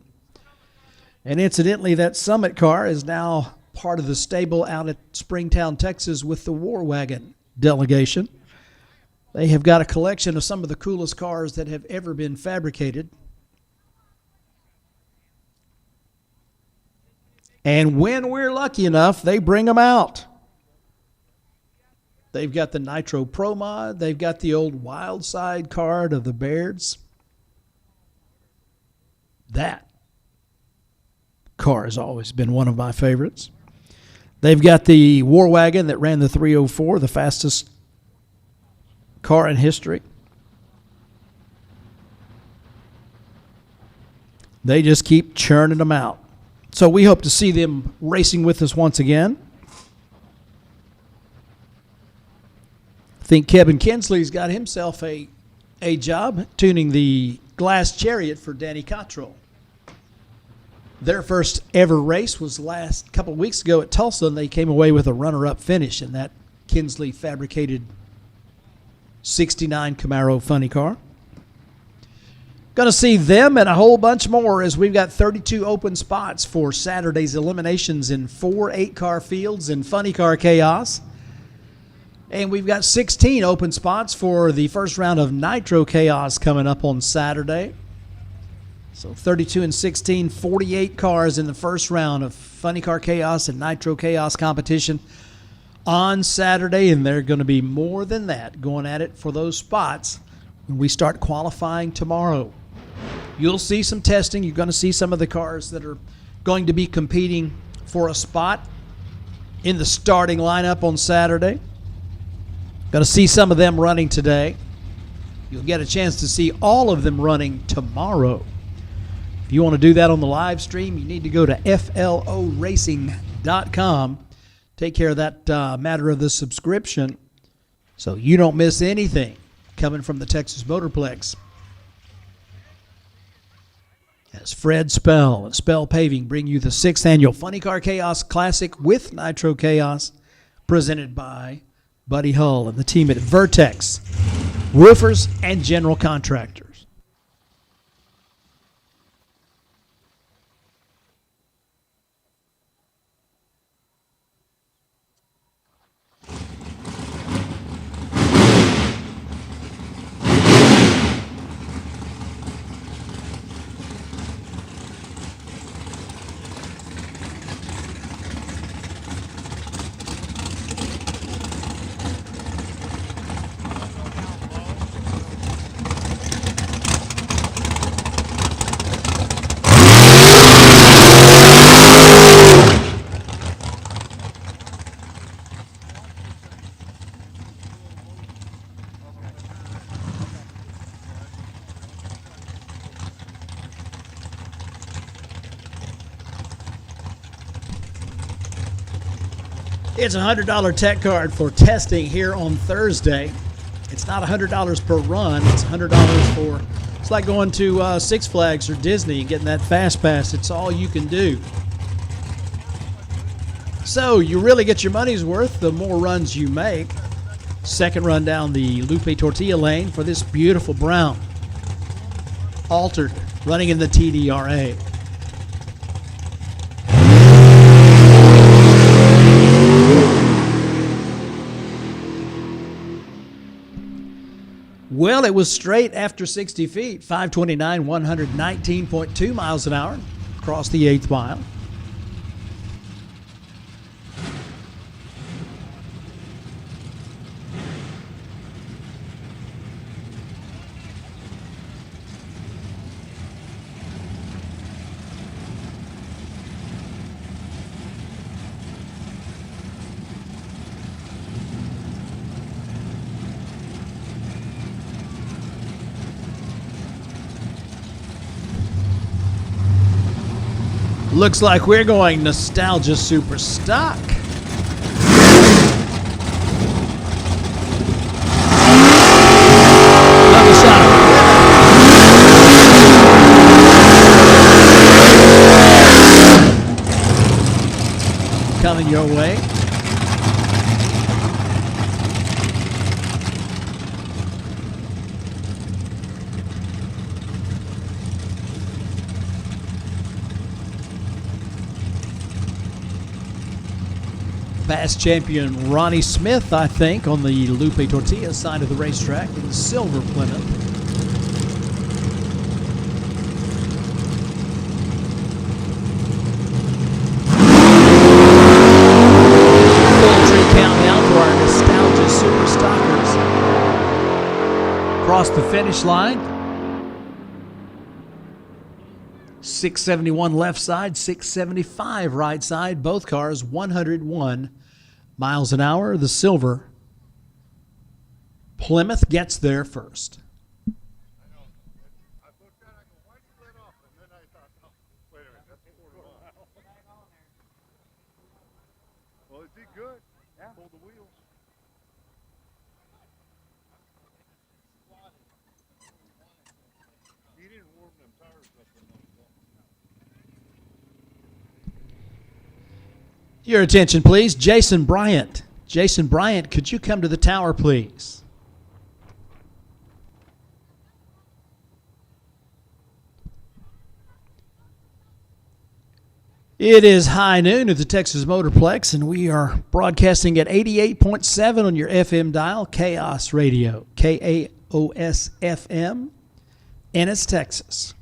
And incidentally, that Summit car is now part of the stable out at Springtown, Texas with the War Wagon delegation. They have got a collection of some of the coolest cars that have ever been fabricated. And when we're lucky enough, they bring them out. They've got the Nitro Pro Mod. They've got the old Wild Side card of the Bairds. That car has always been one of my favorites. They've got the War Wagon that ran the 304, the fastest car in history. They just keep churning them out. So we hope to see them racing with us once again. I think Kevin Kinsley's got himself a job tuning the Glass Chariot for Danny Cottrell. Their first ever race was last couple of weeks ago at Tulsa, and they came away with a runner-up finish in that Kinsley fabricated 69 Camaro funny car. Going to see them and a whole bunch more as we've got 32 open spots for Saturday's eliminations in 4 8-car fields in Funny Car Chaos. And we've got 16 open spots for the first round of Nitro Chaos coming up on Saturday. So 32 and 16, 48 cars in the first round of Funny Car Chaos and Nitro Chaos competition on Saturday. And there are going to be more than that going at it for those spots when we start qualifying tomorrow. You'll see some testing. You're going to see some of the cars that are going to be competing for a spot in the starting lineup on Saturday. Going to see some of them running today. You'll get a chance to see all of them running tomorrow. If you want to do that on the live stream, you need to go to floracing.com. Take care of that matter of the subscription so you don't miss anything coming from the Texas Motorplex. As Fred Spell and Spell Paving bring you the 6th annual Funny Car Chaos Classic with Nitro Chaos, presented by Buddy Hull and the team at Vertex Roofers and General Contractors. It's a $100 tech card for testing here on Thursday. It's not $100 per run. It's $100 for, it's like going to Six Flags or Disney and getting that fast pass. It's all you can do. So you really get your money's worth the more runs you make. Second run down the Lupe Tortilla lane for this beautiful brown. Altered, running in the TDRA. Well, it was straight after 60 feet, 529, 119.2 miles an hour across the 8th mile. Looks like we're going Nostalgia Super Stock. Another shot. Coming your way. Past champion Ronnie Smith, I think, on the Lupe Tortilla side of the racetrack in the silver Plymouth. Full tree countdown for our Nostalgia Super Stockers. Across the finish line. 671 left side, 675 right side. Both cars 101 miles an hour. The silver Plymouth gets there first. Well, it did good. Yeah. Pulled the wheels. He didn't warm them tires up enough. Your attention, please. Jason Bryant. Jason Bryant, could you come to the tower, please? It is high noon at the Texas Motorplex, and we are broadcasting at 88.7 on your FM dial, Chaos Radio, KAOS FM, Ennis, Texas.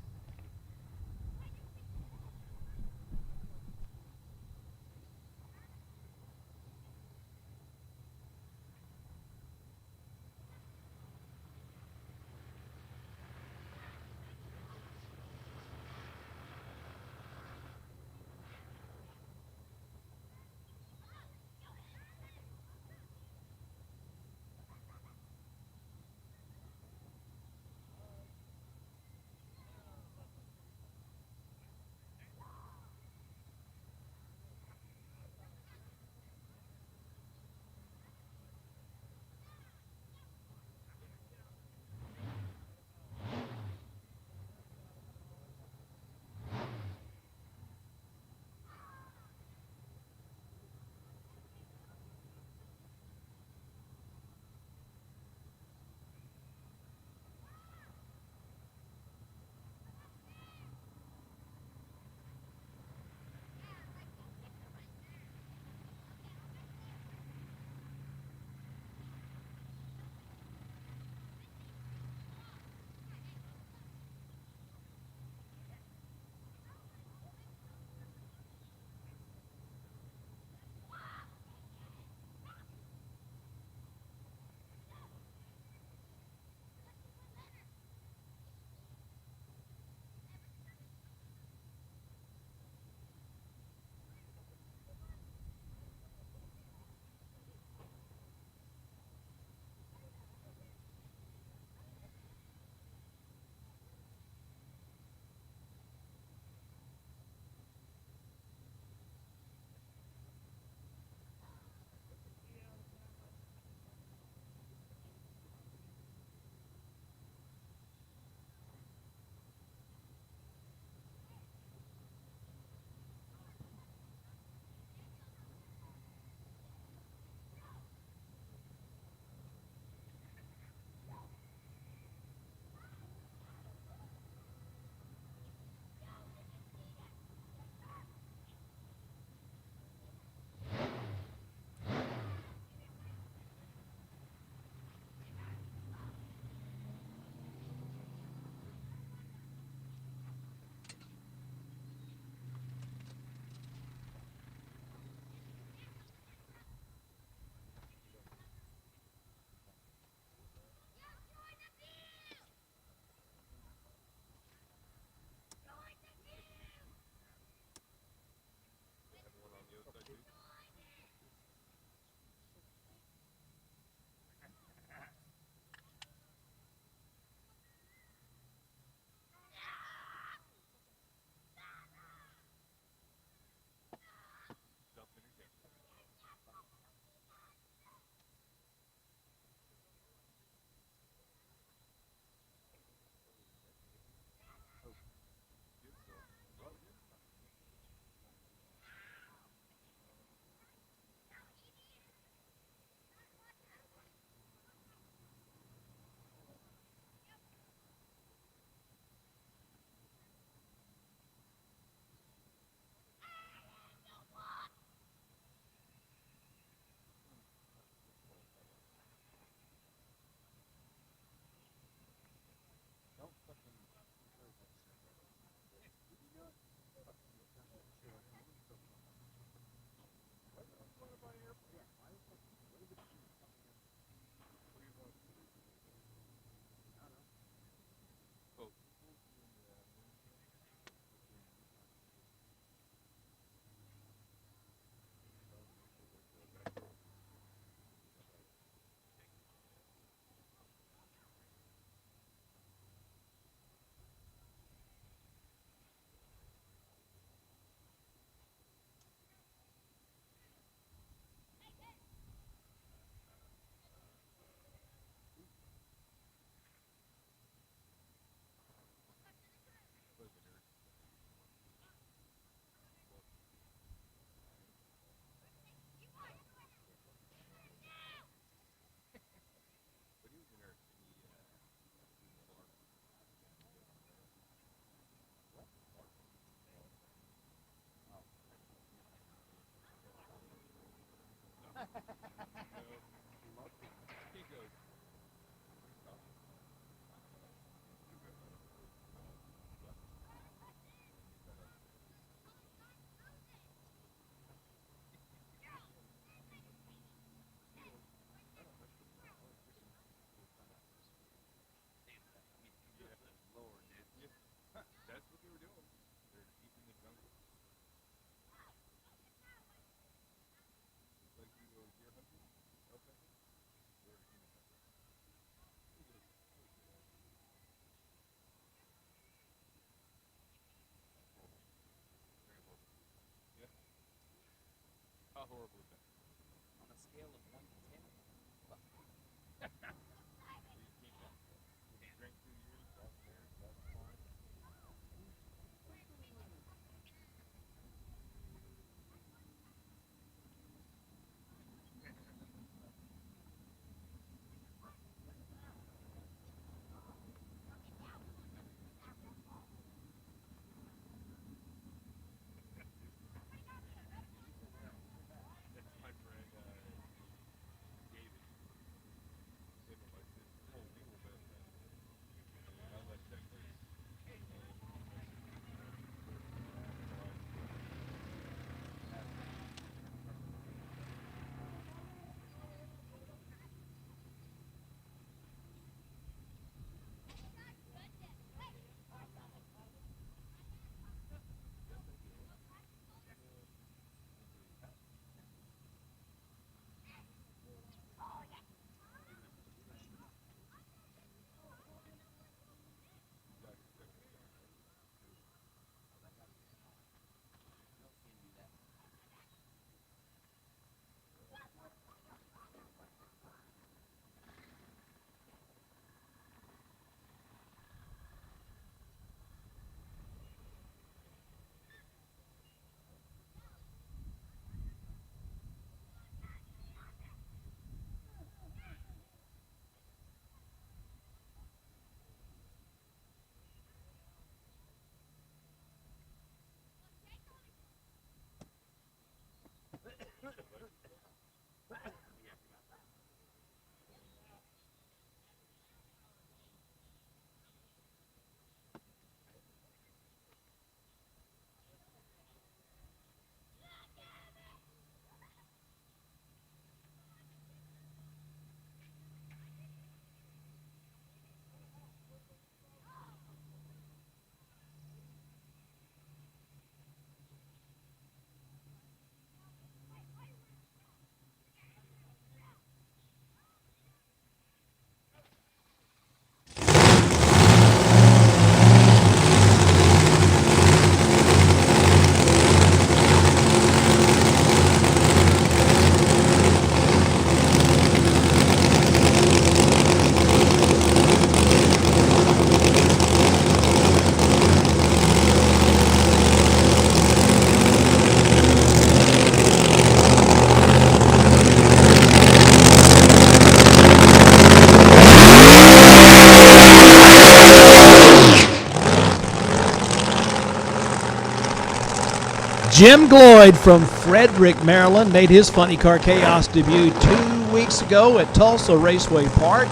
Jim Gloyd from Frederick, Maryland, made his Funny Car Chaos debut 2 weeks ago at Tulsa Raceway Park.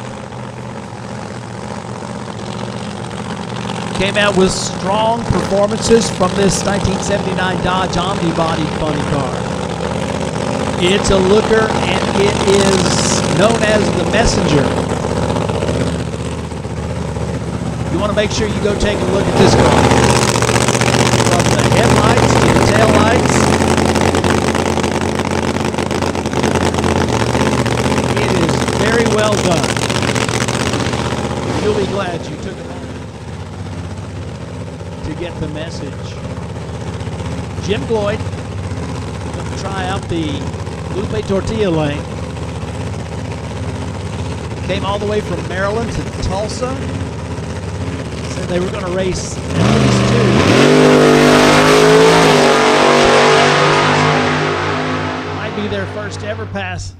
Came out with strong performances from this 1979 Dodge Omni-bodied funny car. It's a looker, and it is known as the Messenger. You want to make sure you go take a look at this car. From the headlights to the taillights. It is very well done. You'll be glad you took a moment to get the message. Jim Gloyd going to try out the Lupe Tortilla lane. Came all the way from Maryland to Tulsa. Said they were going to race at least 2. Might be their first ever pass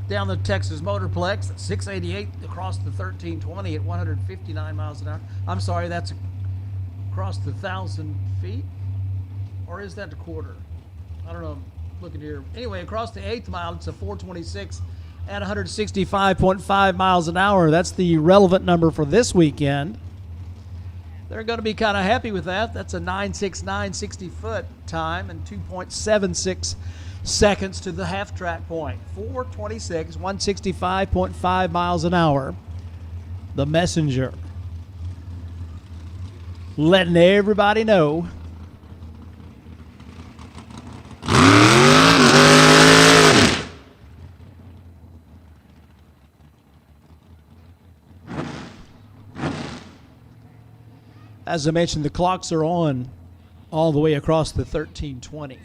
down the Texas Motorplex at 688 across the 1320 at 159 miles an hour. I'm sorry, that's across the 1,000 feet? Or is that the quarter? I don't know. I'm looking here. Anyway, across the 8th mile, it's a 426 at 165.5 miles an hour. That's the relevant number for this weekend. They're going to be kind of happy with that. That's a 9.69 60-foot time and 2.76 seconds to the half-track point. 426, 165.5 miles an hour. The Messenger. Letting everybody know. As I mentioned, the clocks are on all the way across the 1320.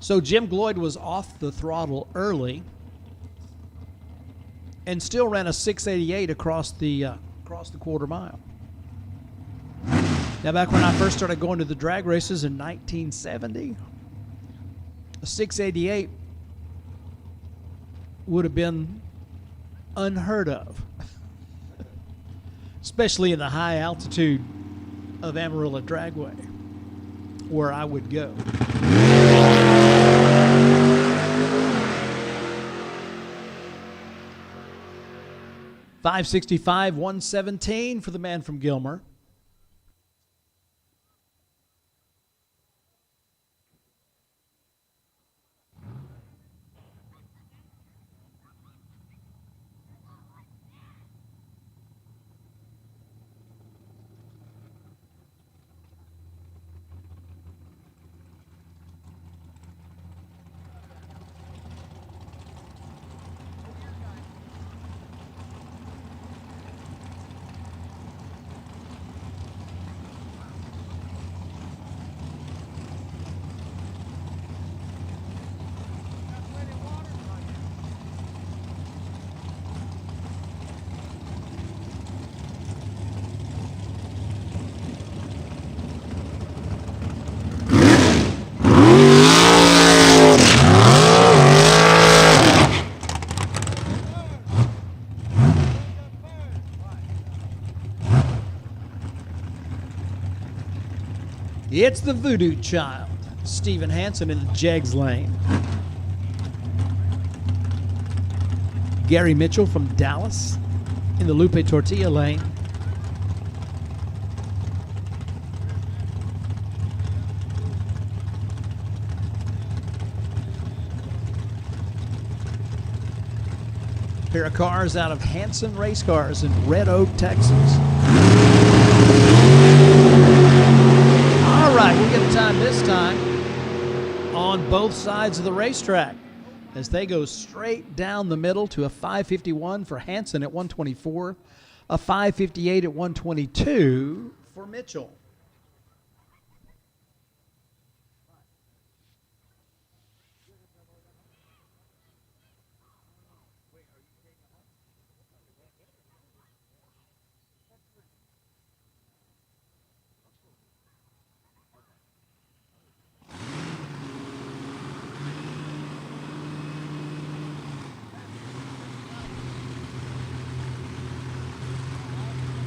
So Jim Gloyd was off the throttle early and still ran a 688 across the quarter mile. Now, back when I first started going to the drag races in 1970, a 688 would have been unheard of, especially in the high altitude of Amarillo Dragway, where I would go. .565, 117 for the man from Gilmer. It's the Voodoo Child, Stephen Hansen in the Jegs lane. Gary Mitchell from Dallas in the Lupe Tortilla lane. Pair of cars out of Hansen Race Cars in Red Oak, Texas. All right, we'll get time this time on both sides of the racetrack as they go straight down the middle to a 551 for Hansen at 124, a 558 at 122 for Mitchell.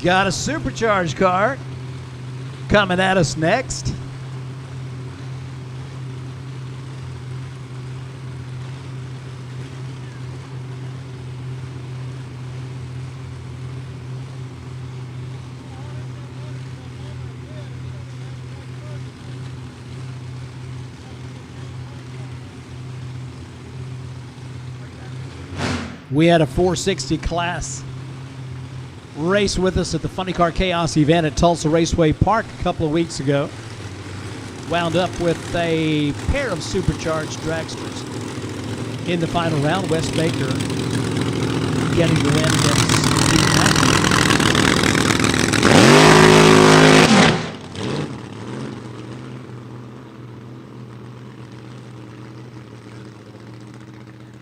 Got a supercharged car coming at us next. We had a 460 class race with us at the Funny Car Chaos event at Tulsa Raceway Park a couple of weeks ago. Wound up with a pair of supercharged dragsters. In the final round, Wes Baker getting the win against Steve Matthews.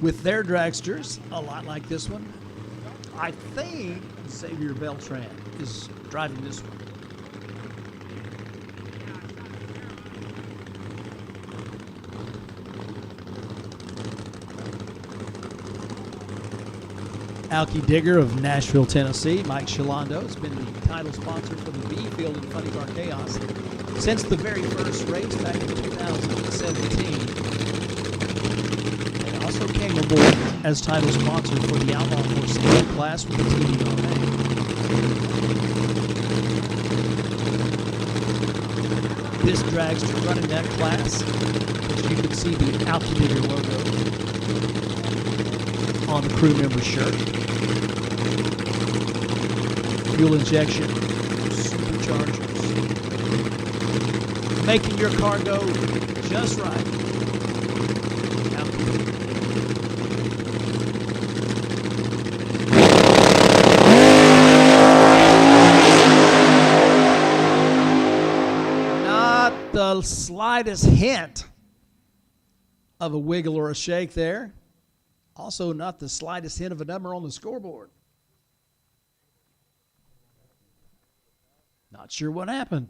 With their dragsters, a lot like this one. I think Xavier Beltran is driving this one. Alki Digger of Nashville, Tennessee. Mike Shalando has been the title sponsor for the B field in Funny Car Chaos since the very first race back in 2017. And also came aboard as title sponsor for the Outlaw 460 class with the TDRA. This dragster running that class, as you can see the Alki Digger logo on the crew member shirt. Fuel injection, superchargers, making your car go just right. Not the slightest hint of a wiggle or a shake there. Also, not the slightest hint of a number on the scoreboard. Not sure what happened.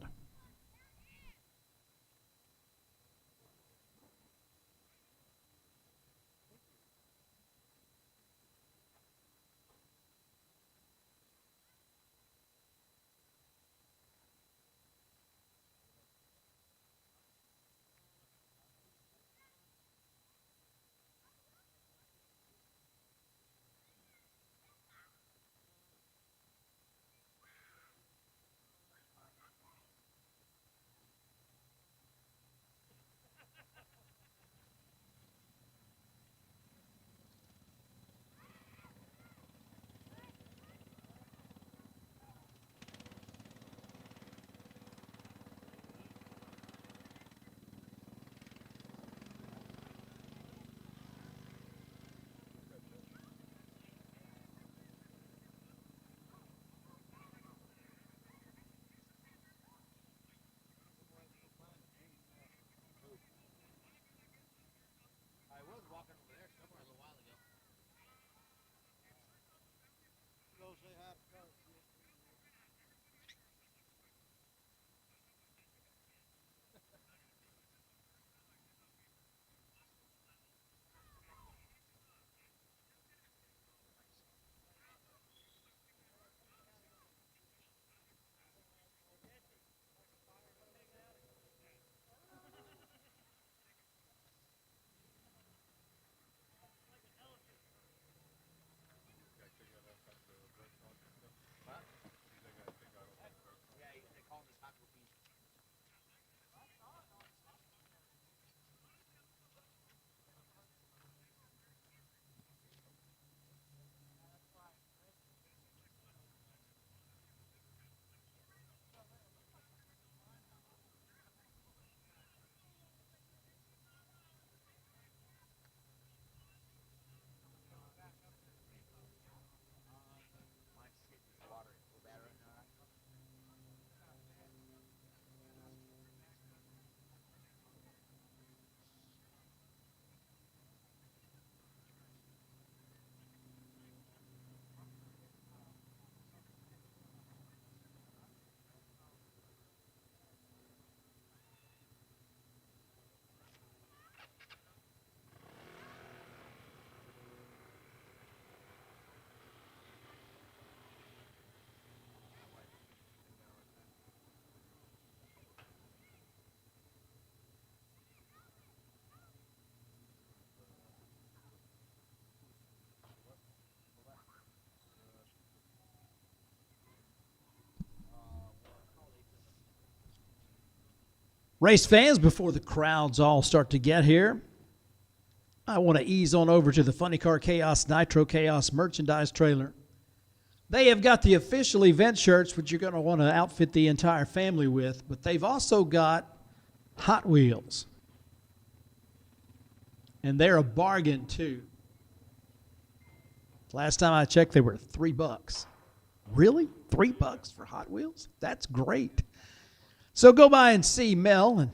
Race fans, before the crowds all start to get here, I want to ease on over to the Funny Car Chaos Nitro Chaos merchandise trailer. They have got the official event shirts, which you're going to want to outfit the entire family with, but they've also got Hot Wheels. And they're a bargain, too. Last time I checked, they were $3. Really? $3 for Hot Wheels? That's great. So go by and see Mel and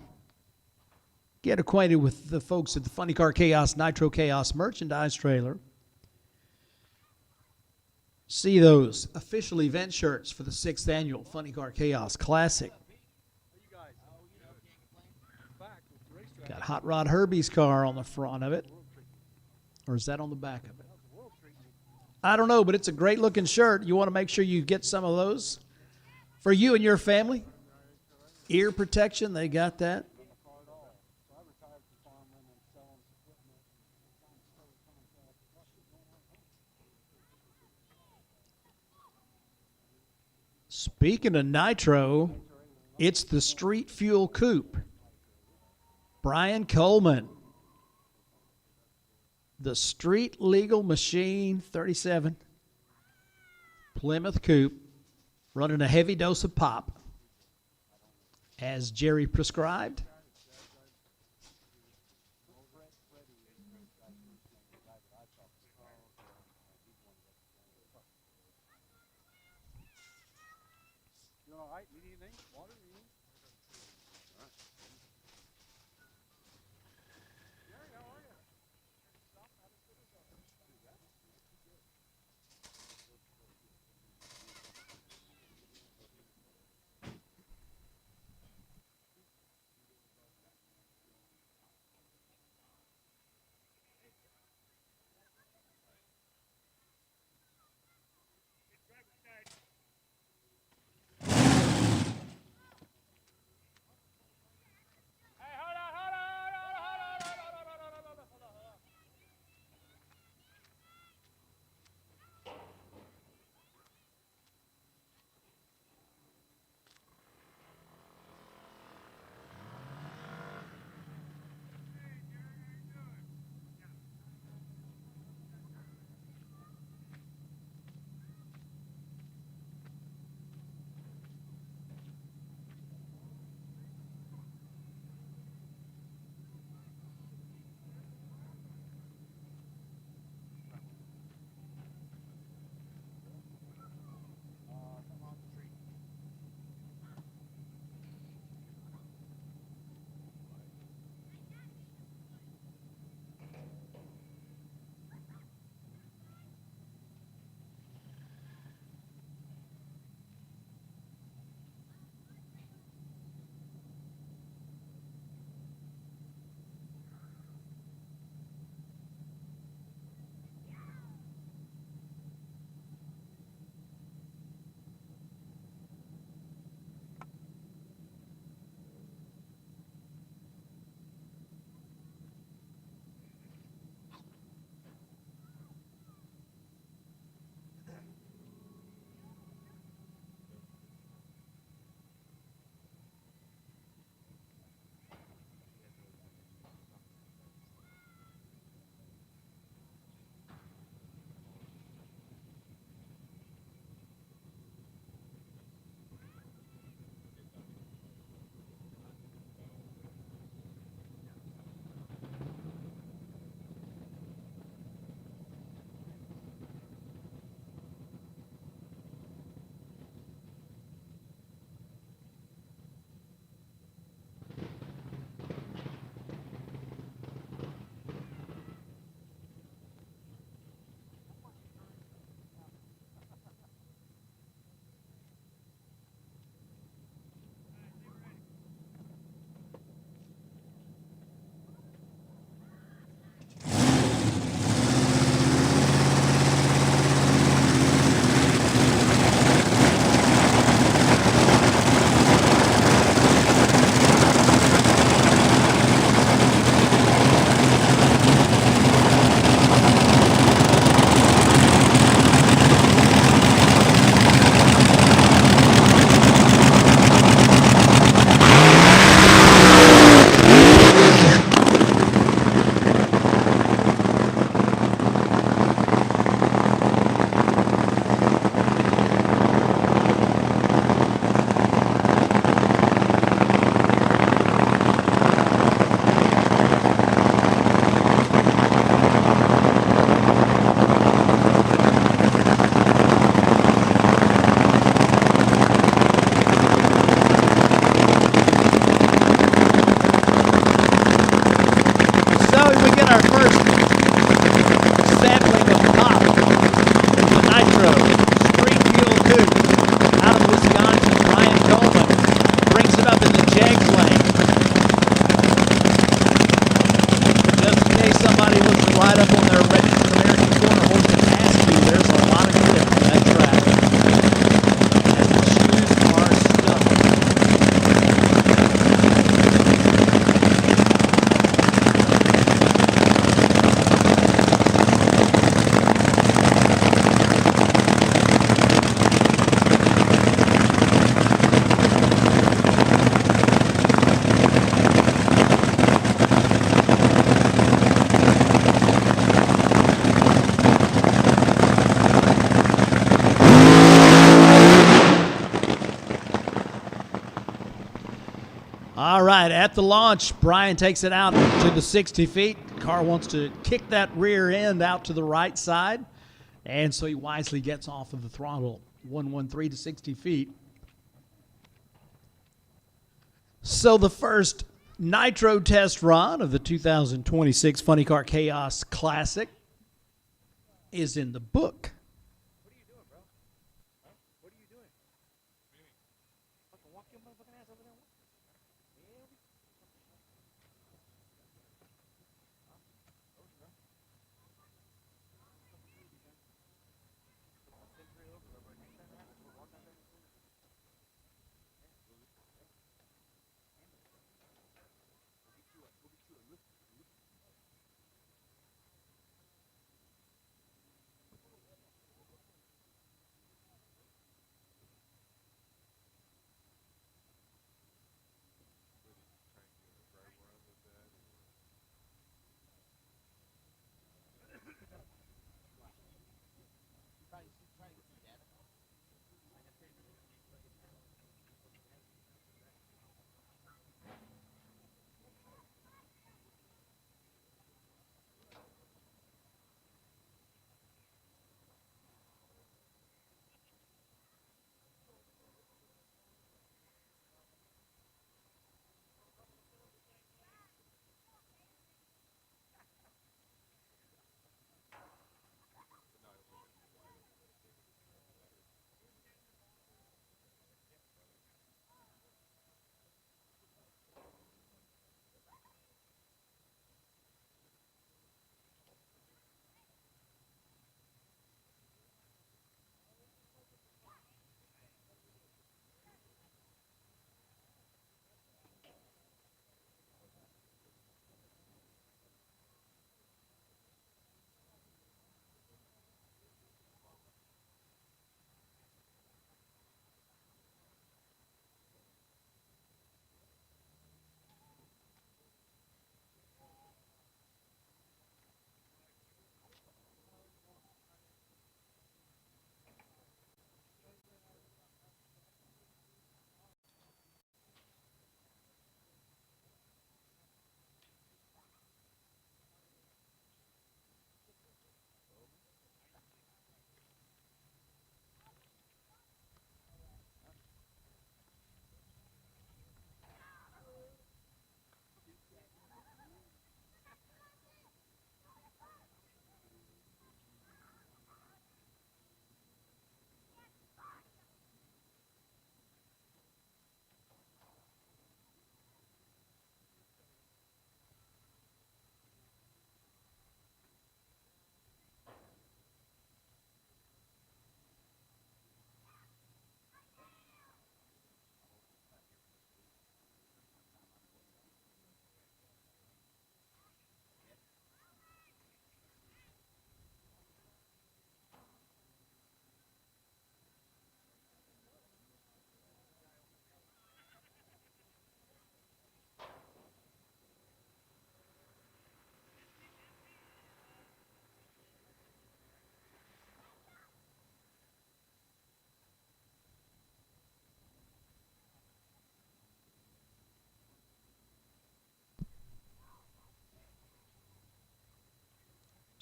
get acquainted with the folks at the Funny Car Chaos Nitro Chaos merchandise trailer. See those official event shirts for the 6th annual Funny Car Chaos Classic. Got Hot Rod Herbie's car on the front of it. Or is that on the back of it? I don't know, but it's a great looking shirt. You want to make sure you get some of those for you and your family. Ear protection, they got that. Speaking of nitro, it's the Street Fuel Coupe. Brian Coleman. The Street Legal Machine 37 Plymouth Coupe, running a heavy dose of pop, as Jerry prescribed. You all right? Need anything? Water? Anything? All right. Jerry, how are you? right, at the launch, Brian takes it out to the 60 feet. Car wants to kick that rear end out to the right side, and so he wisely gets off of the throttle. 113 to 60 feet. So the first nitro test run of the 2026 Funny Car Chaos Classic is in the book. What are you doing, bro? Huh? What are you doing? Fucking walk your motherfucking ass over there.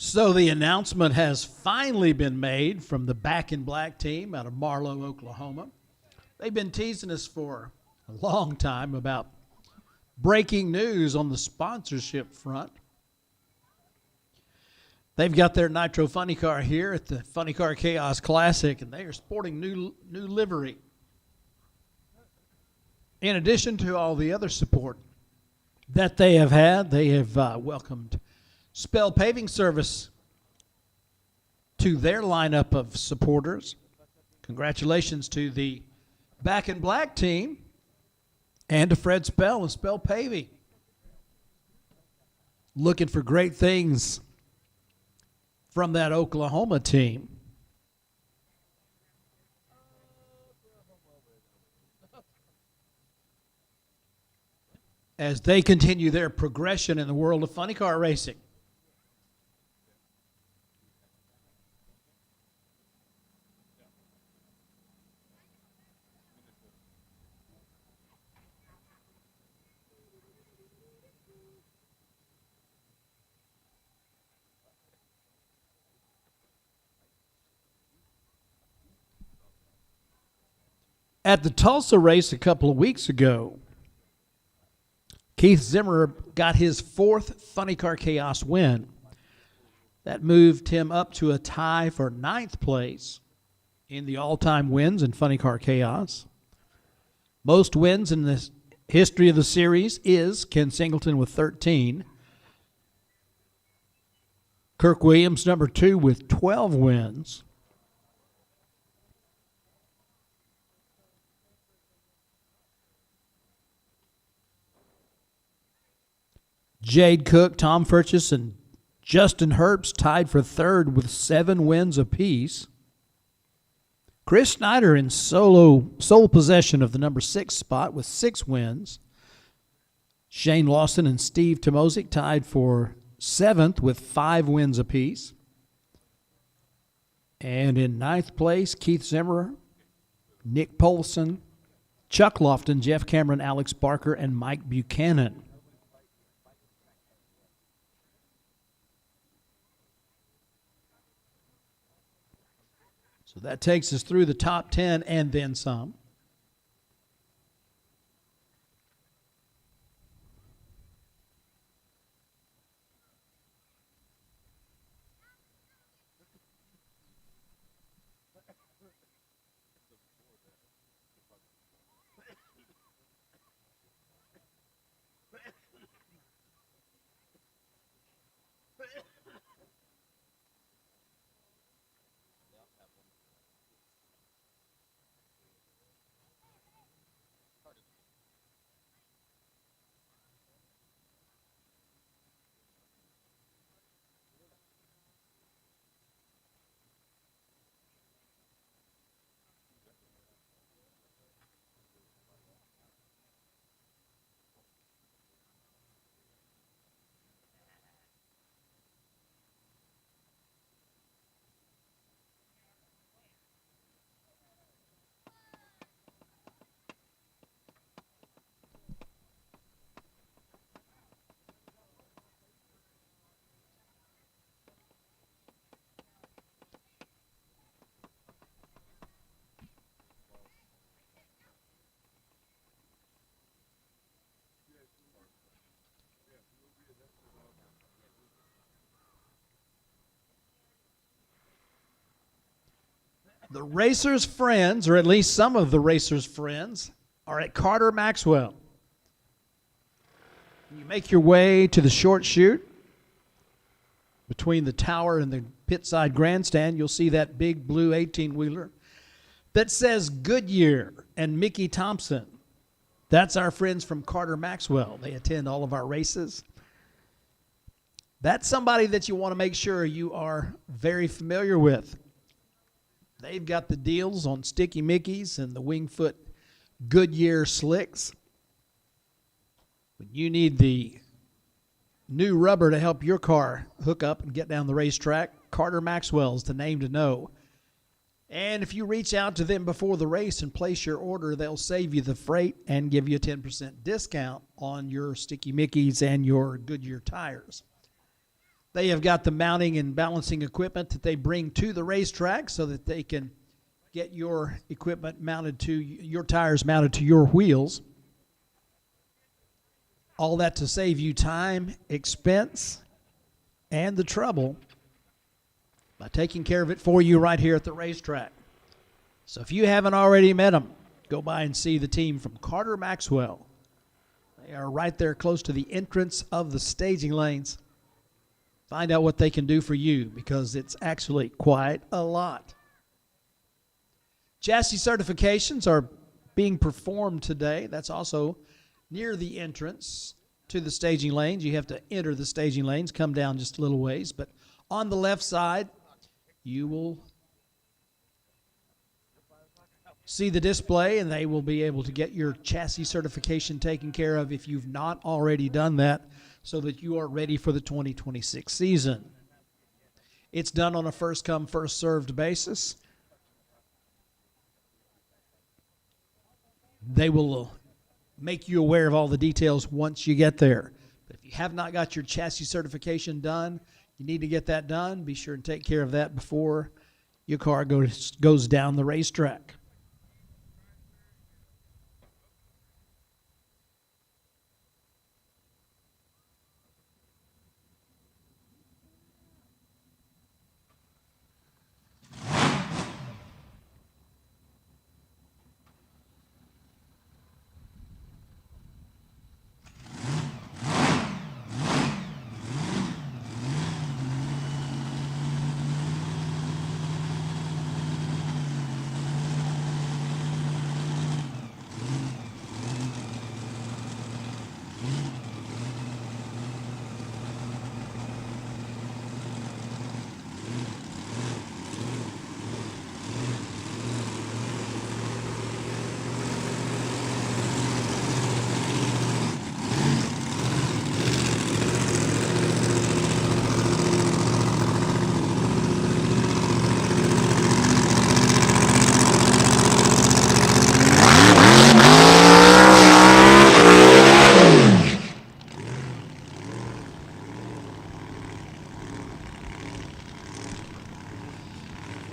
So the announcement has finally been made from the Back in Black team out of Marlow, Oklahoma. They've been teasing us for a long time about breaking news on the sponsorship front. They've got their Nitro Funny Car here at the Funny Car Chaos Classic, and they are sporting new livery. In addition to all the other support that they have had, they have welcomed Spell Paving Service to their lineup of supporters. Congratulations to the Back in Black team and to Fred Spell and Spell Paving. Looking for great things from that Oklahoma team. As they continue their progression in the world of funny car racing. At the Tulsa race a couple of weeks ago, Keith Zimmer got his 4th Funny Car Chaos win. That moved him up to a tie for 9th place in the all-time wins in Funny Car Chaos. Most wins in the history of the series is Ken Singleton with 13. Kirk Williams, number 2, with 12 wins. Jade Cook, Tom Furchess, and Justin Herbst tied for 3rd with 7 wins apiece. Chris Snyder in sole possession of the number 6 spot with 6 wins. Shane Lawson and Steve Tomosic tied for 7th with 5 wins apiece. And in 9th place, Keith Zimmer, Nick Polson, Chuck Lofton, Jeff Cameron, Alex Barker, and Mike Buchanan. So that takes us through the top 10 and then some. The racers' friends, or at least some of the racers' friends, are at Carter Maxwell. You make your way to the short chute between the tower and the pit-side grandstand. You'll see that big blue 18-wheeler that says Goodyear and Mickey Thompson. That's our friends from Carter Maxwell. They attend all of our races. That's somebody that you want to make sure you are very familiar with. They've got the deals on Sticky Mickeys and the Wingfoot Goodyear slicks. When you need the new rubber to help your car hook up and get down the racetrack, Carter Maxwell's the name to know. And if you reach out to them before the race and place your order, they'll save you the freight and give you a 10% discount on your Sticky Mickeys and your Goodyear tires. They have got the mounting and balancing equipment that they bring to the racetrack so that they can get your equipment mounted to your tires mounted to your wheels. All that to save you time, expense, and the trouble by taking care of it for you right here at the racetrack. So if you haven't already met them, go by and see the team from Carter Maxwell. They are right there close to the entrance of the staging lanes. Find out what they can do for you, because it's actually quite a lot. Chassis certifications are being performed today. That's also near the entrance to the staging lanes. You have to enter the staging lanes, come down just a little ways. But on the left side, you will see the display, and they will be able to get your chassis certification taken care of if you've not already done that, so that you are ready for the 2026 season. It's done on a first-come, first-served basis. They will make you aware of all the details once you get there. But if you have not got your chassis certification done, you need to get that done. Be sure and take care of that before your car goes down the racetrack.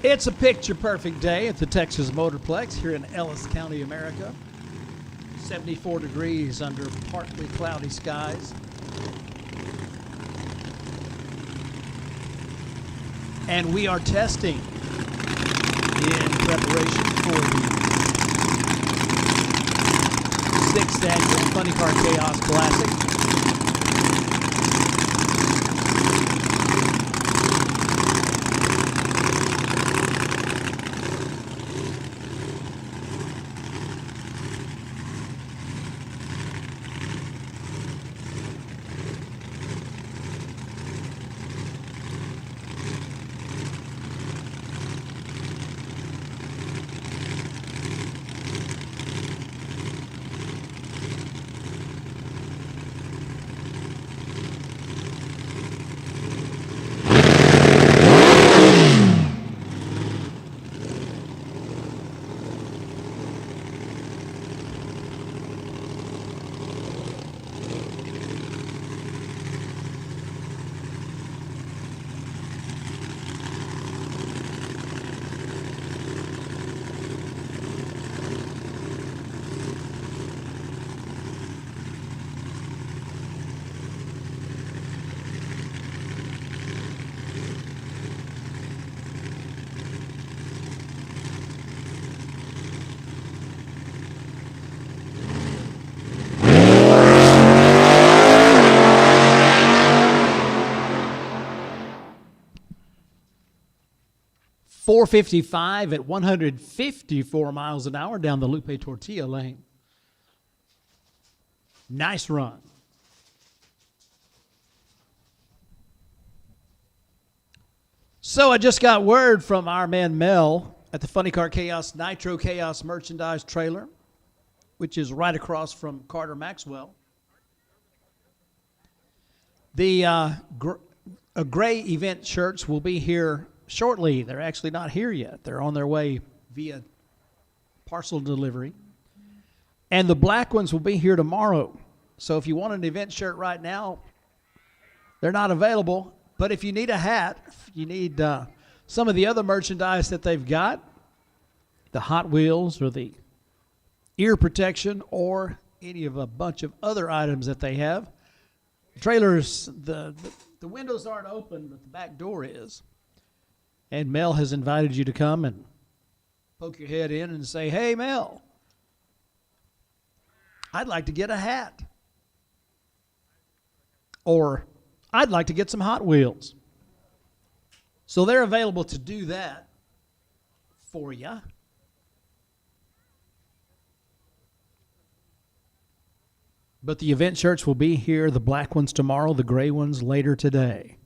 It's a picture-perfect day at the Texas Motorplex here in Ellis County, America. 74 degrees under partly cloudy skies. And we are testing in preparation for the 6th annual Funny Car Chaos Classic. .455 at 154 miles an hour down the Lupe Tortilla lane. Nice run. So I just got word from our man Mel at the Funny Car Chaos Nitro Chaos merchandise trailer, which is right across from Carter Maxwell. The gray event shirts will be here shortly. They're actually not here yet. They're on their way via parcel delivery. And the black ones will be here tomorrow. So if you want an event shirt right now, they're not available. But if you need a hat, if you need some of the other merchandise that they've got, the Hot Wheels or the ear protection or any of a bunch of other items that they have, trailers, the windows aren't open, but the back door is. And Mel has invited you to come and poke your head in and say, hey, Mel, I'd like to get a hat. Or I'd like to get some Hot Wheels. So they're available to do that for you. But the event shirts will be here, the black ones tomorrow, the gray ones later today.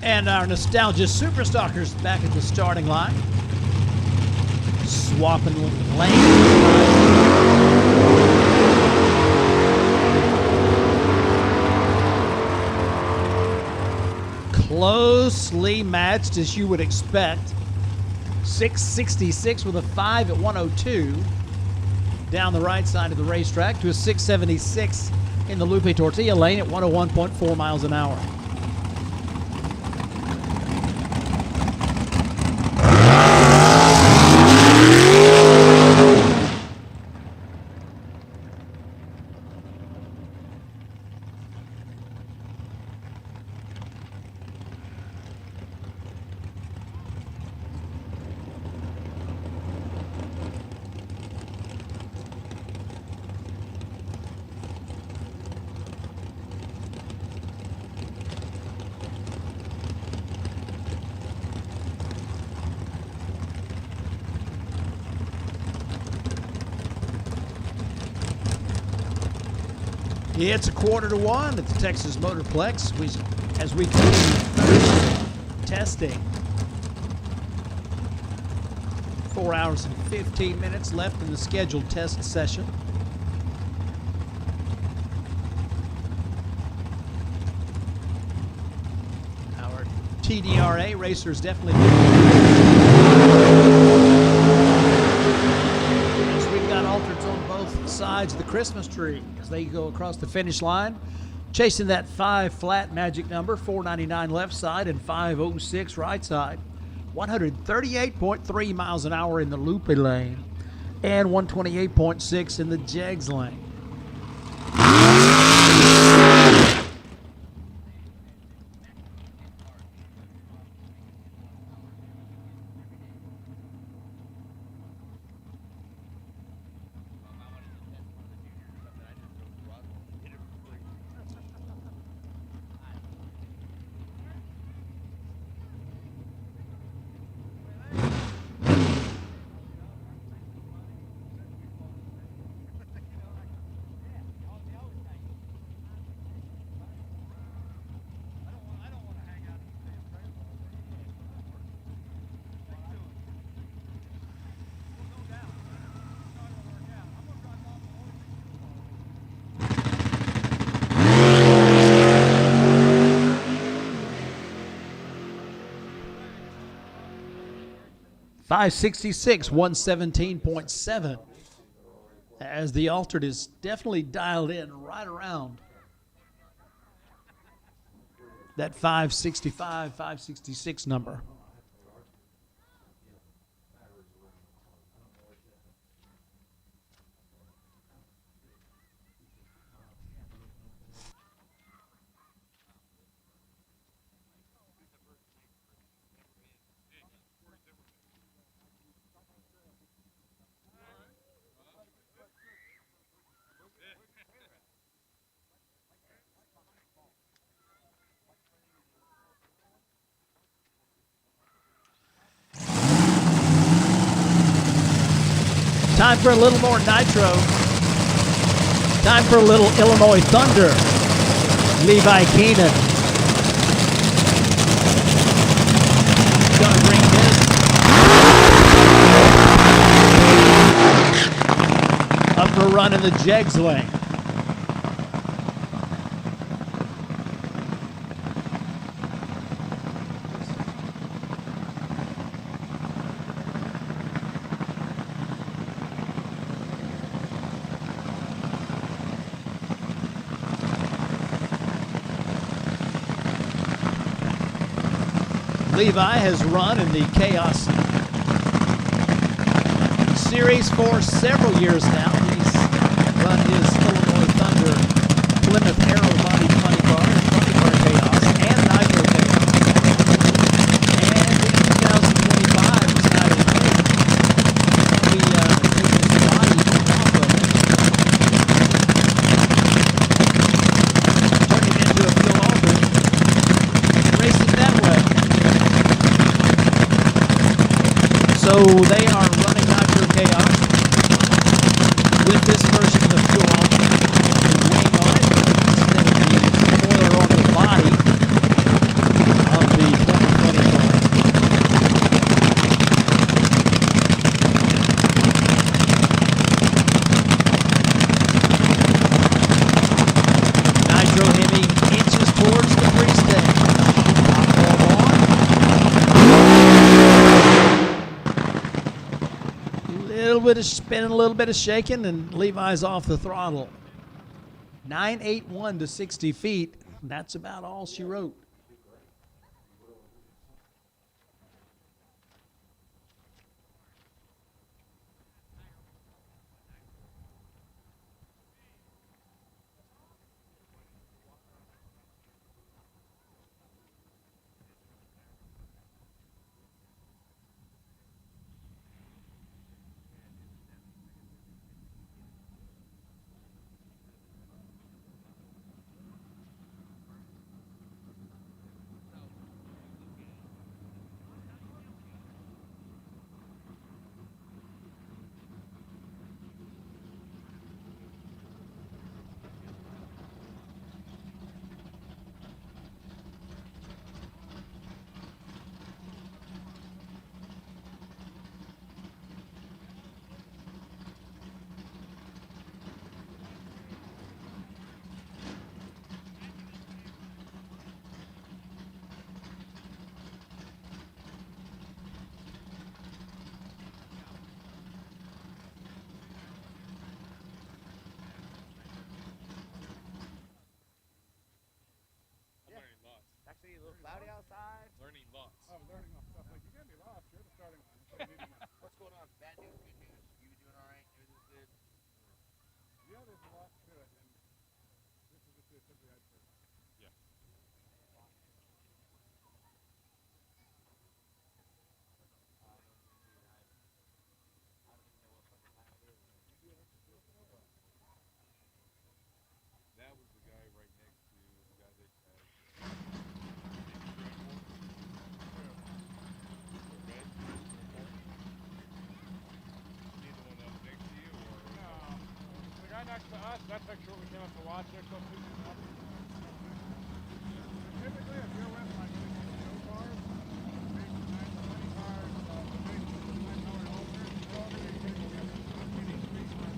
And our nostalgia superstalkers back at the starting line. Swapping lanes. Closely matched as you would expect. 666 with a 5 at 102 down the right side of the racetrack to a 676 in the Lupe Tortilla lane at 101.4 miles an hour. It's a 1:15 at the Texas Motorplex as we continue Thursday testing. 4 hours and 15 minutes left in the scheduled test session. Our TDRA racers definitely we've got altereds on both sides of the Christmas tree as they go across the finish line, chasing that 5 flat magic number, 499 left side and 506 right side. 138.3 miles an hour in the Lupe lane and 128.6 in the Jegs lane. .566, 117.7 as the altered is definitely dialed in right around that 565, 566 number. Time for a little more nitro. Time for a little Illinois Thunder. Levi Keenan. Gonna bring this up for a run in the Jegs lane. Levi has run in the Chaos Series for several years now. He's run his Illinois Thunder Plymouth Arrow Body Funny Car and Funny Car Chaos and Nitro Chaos. And in 2025 decided to take his body off of it. Turn it into a fuel alter. Race it that way. So they are running Nitro Chaos with this version of the fuel alter. bit of spinning, a little bit of shaking, and Levi's off the throttle. 981 to 60 feet. That's about all she wrote. Actually, a little cloudy outside. Learning lots. Oh, learning off stuff. Like, you can't be lost. You're the starting line. So you need to know. What's going on? Bad news, good news? You doing all right? Everything's good? Yeah, there's a lot to it, and this is just the tip of the iceberg. Yeah. That was the guy right next to the guy that The guy next to us, that picture we came up to watch, they're still shooting up. Typically, if you're with like no cars, big 920 cars, the big 9-hour holders, they're all going to be together. Skinny street cars.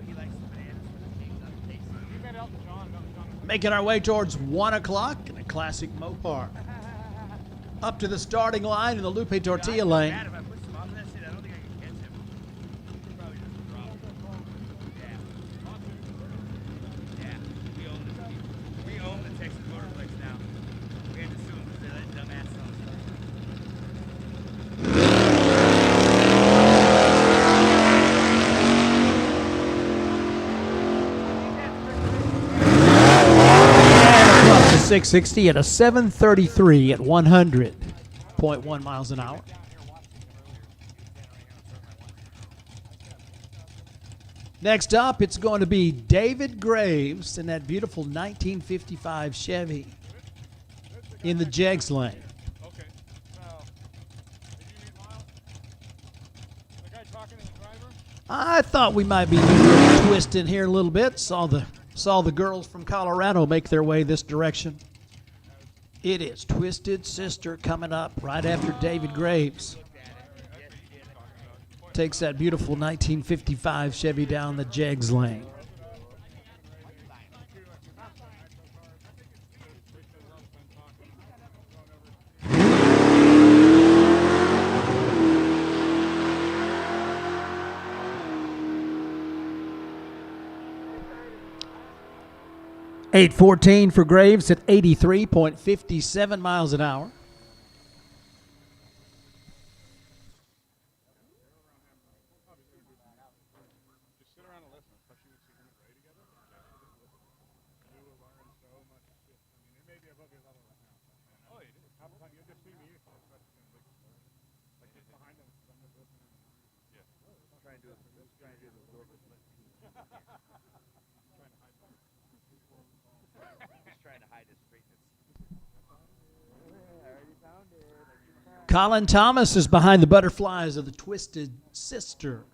He likes the bananas with the cake on the taste. You met Elton John. Making our way towards 1 o'clock in a classic Mopar. Up to the starting line in the Lupe Tortilla lane. If I put some on that shit, I don't think I can catch him. He'll probably just drop it. Yeah. Yeah. We own the Texas Motorplex now. We had to sue them because they let dumbasses on us. 660 at a 733 at 100.1 miles an hour. Next up, it's going to be David Graves in that beautiful 1955 Chevy in the Jegs lane. Okay. So, did you meet Miles? The guy talking to the driver? I thought we might be twisting here a little bit. Saw the girls from Colorado make their way this direction. It is Twisted Sister coming up right after David Graves takes that beautiful 1955 Chevy down the Jegs lane. .814 for Graves at 83.57 miles an hour. Just sit around and listen, especially when you see him and Ray together. You will learn so much shit. I mean, it may be above your level right now. Oh, it is. Half the time you'll just see me, especially in the big store. Colin Thomas is behind the butterflies of the Twisted Sister.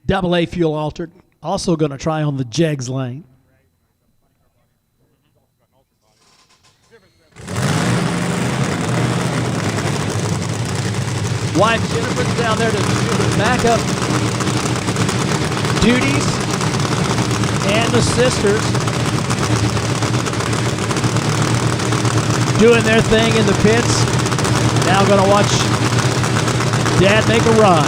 Double A fuel altered. Also going to try on the Jegs lane. Wife Jennifer's down there to do the backup duties, and the sisters doing their thing in the pits. Now going to watch Dad make a run.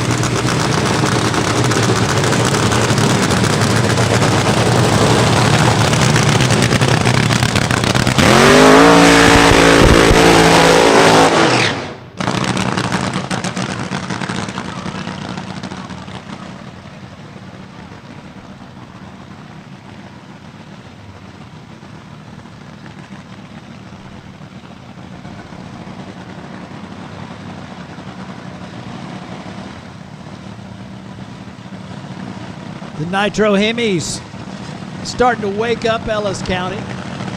The Nitro Hemis starting to wake up Ellis County,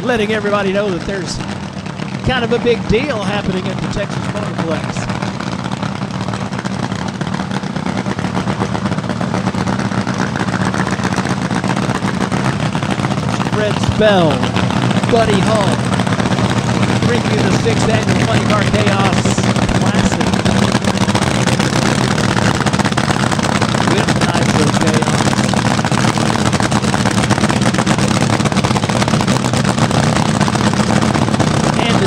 letting everybody know that there's kind of a big deal happening at the Texas Motorplex. Fred Spell, Buddy Hull, bring you the 6th annual Funny Car Chaos Classic with Nitro Chaos.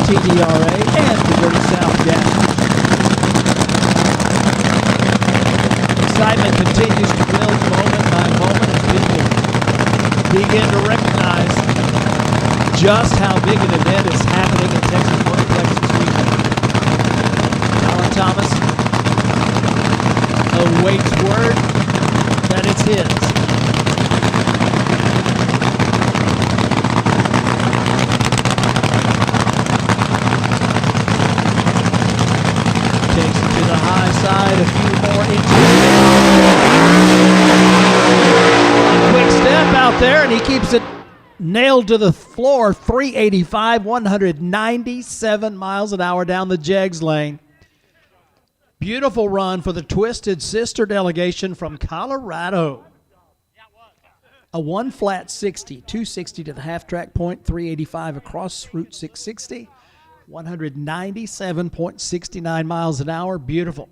TDRA and the Dirty South Gas. Excitement continues to build moment by moment as people begin to recognize just how big an event is happening at Texas Motorplex this weekend. Colin Thomas awaits word that it's his. High side, a few more inches. Quick step out there, and he keeps it nailed to the floor. 385, 197 miles an hour down the Jegs lane. Beautiful run for the Twisted Sister delegation from Colorado. A 1 flat 60, 260 to the half track point, 385 across Route 660. 197.69 miles an hour. Beautiful.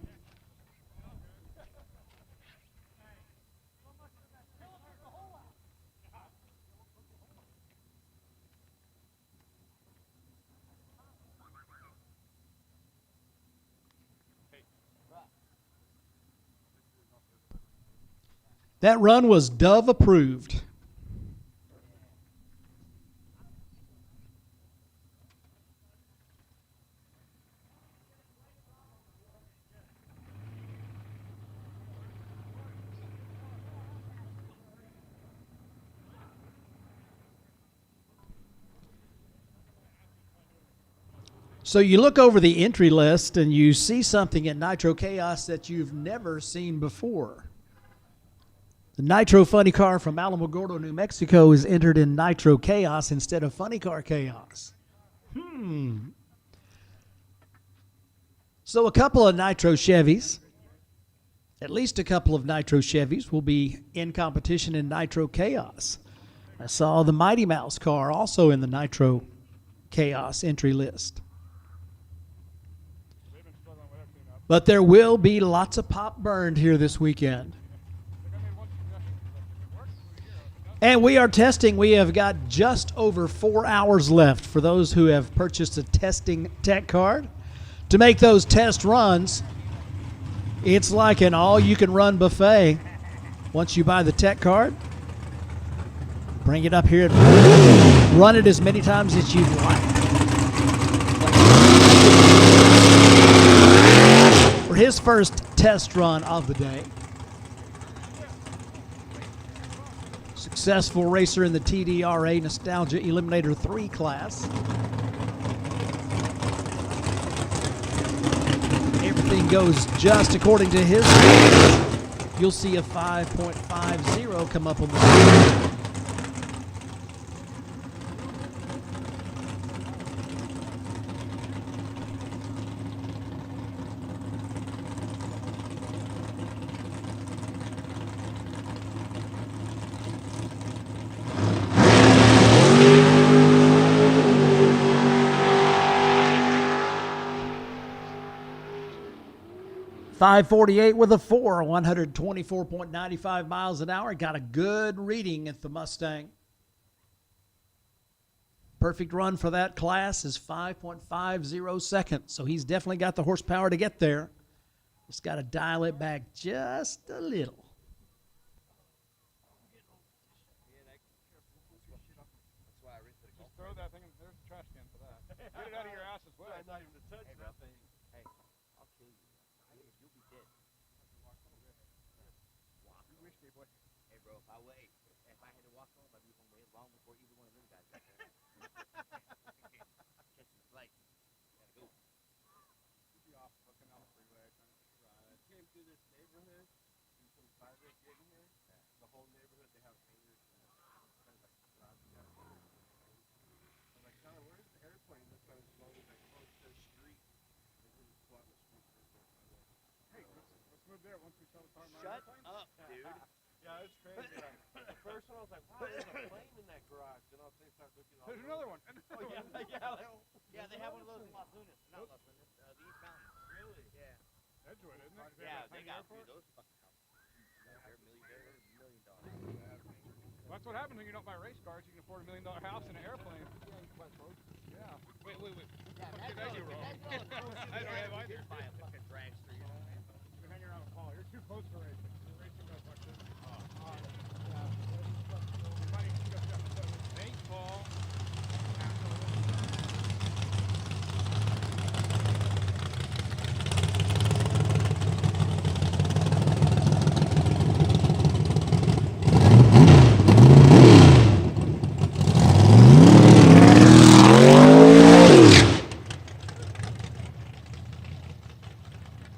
That run was Dove approved. So you look over the entry list and you see something in Nitro Chaos that you've never seen before. The Nitro Funny Car from Alamogordo, New Mexico is entered in Nitro Chaos instead of Funny Car Chaos. So a couple of Nitro Chevys, at least a couple of Nitro Chevys will be in competition in Nitro Chaos. I saw the Mighty Mouse car also in the Nitro Chaos entry list. But there will be lots of pop burned here this weekend. And we are testing. We have got just over 4 hours left for those who have purchased a testing tech card. To make those test runs, it's like an all-you-can-run buffet. Once you buy the tech card, bring it up here and run it as many times as you'd like. For his first test run of the day, successful racer in the TDRA Nostalgia Eliminator 3 class. Everything goes just according to his rules, you'll see a 5.50 come up on the screen. .548 with a 4, 124.95 miles an hour. Got a good reading at the Mustang. Perfect run for that class is 5.50 seconds. So he's definitely got the horsepower to get there. Just got to dial it back just a little. Just throw that thing in. There's a trash can for that. Get it out of your ass as well. Not even to touch that thing. Hey, I'll kill you. You'll be dead. You wish, boy. Hey, bro, if I had to walk home, I'd be home way long before either one of them guys got there. Catching the flight. Gotta go. You'd be off fucking on the freeway trying to ride. Came through this neighborhood, and some private getting here. The whole neighborhood, they have hangars and kind of like garage down here. I was like, Tyler, where's the airplane? That's kind of slow. He's like, oh, it's the street. There's a spot in the street right there. Hey, let's move there once we sell the car. Shut up, dude. Yeah, it's crazy. The first one, I was like, wow, there's a plane in that garage. Then all of a sudden, I started looking all There's another one. Another one. Yeah, they have one of those in Las Lunas. Not Las Lunas, the East Mountains. Really? Yeah. Edgewood, isn't it? Yeah, they got airport. those fucking houses. They're $1 million. Well, that's what happens when you don't buy race cars. You can afford $1 million house and an airplane. Yeah. Wait. Yeah, Fucking egg you roll. I don't have either. Buy a fucking dragster, you know what I mean? You're hanging around with Paul. You're too close for racing. Racing goes like this. Thanks, Paul.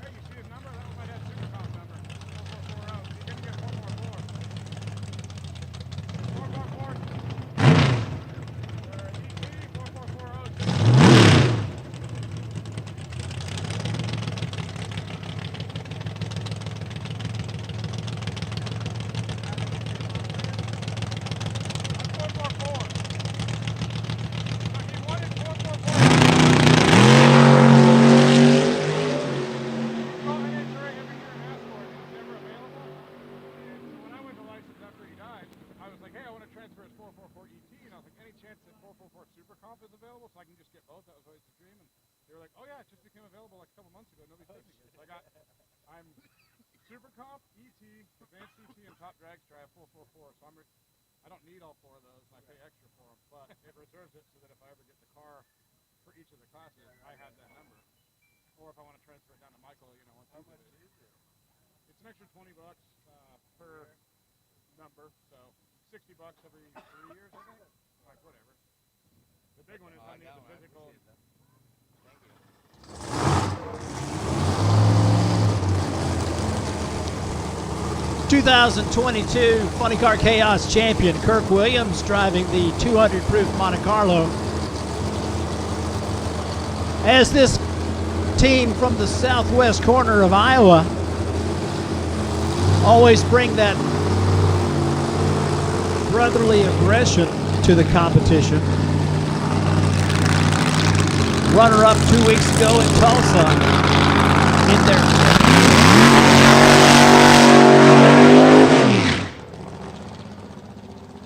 Hey, you see his number? That was my dad's super comp number. 4440. You can get 444 Super Comp is available, so I can just get both. That was always the dream. And they were like, oh yeah, it just became available like a couple months ago. Nobody's taking it. So I'm Super Comp, ET, Advanced ET, and Top Drag Strive 444. So I don't need all four of those, and I pay extra for them. But it reserves it so that if I ever get the car for each of the classes, I have that number. Or if I want to transfer it down to Michael, you know, once how much is it? It's an extra $20 per number, so $60 every 3 years, I think. Like whatever. The big one is I need the physical. Thank you. 2022 Funny Car Chaos champion Kirk Williams driving the 200 proof Monte Carlo. As this team from the southwest corner of Iowa always bring that brotherly aggression to the competition. Runner-up 2 weeks ago in Tulsa in their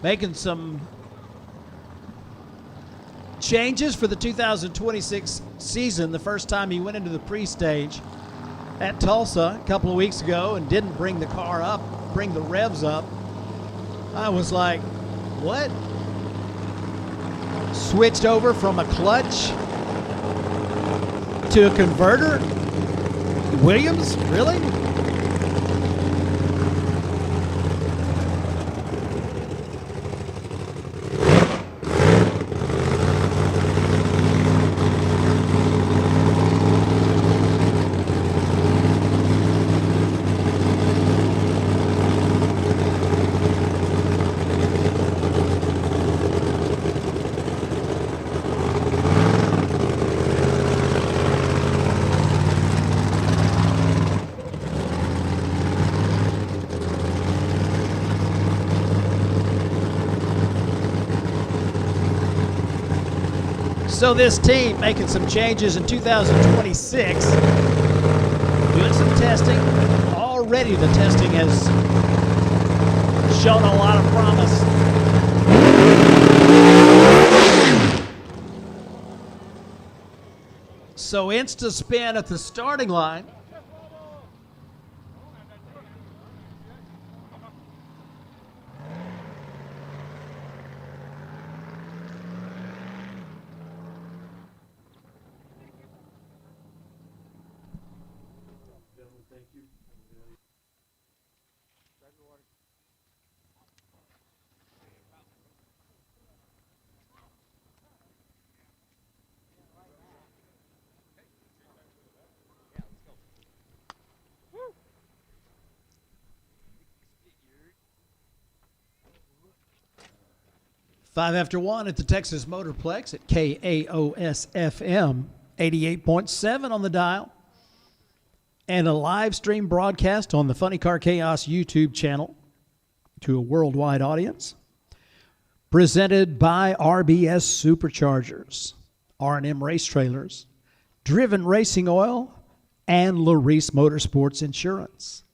making some changes for the 2026 season. The first time he went into the pre-stage at Tulsa a couple of weeks ago and didn't bring the car up, bring the revs up. I was like, what? Switched over from a clutch to a converter? Williams? Really? So this team making some changes in 2026, doing some testing. Already the testing has shown a lot of promise. So insta spin at the starting line. Five after one at the Texas Motorplex at KAOS-FM 88.7 on the dial. And a live stream broadcast on the Funny Car Chaos YouTube channel to a worldwide audience. Presented by RBS Superchargers, R&M Race Trailers, Driven Racing Oil, and Larice Motorsports Insurance.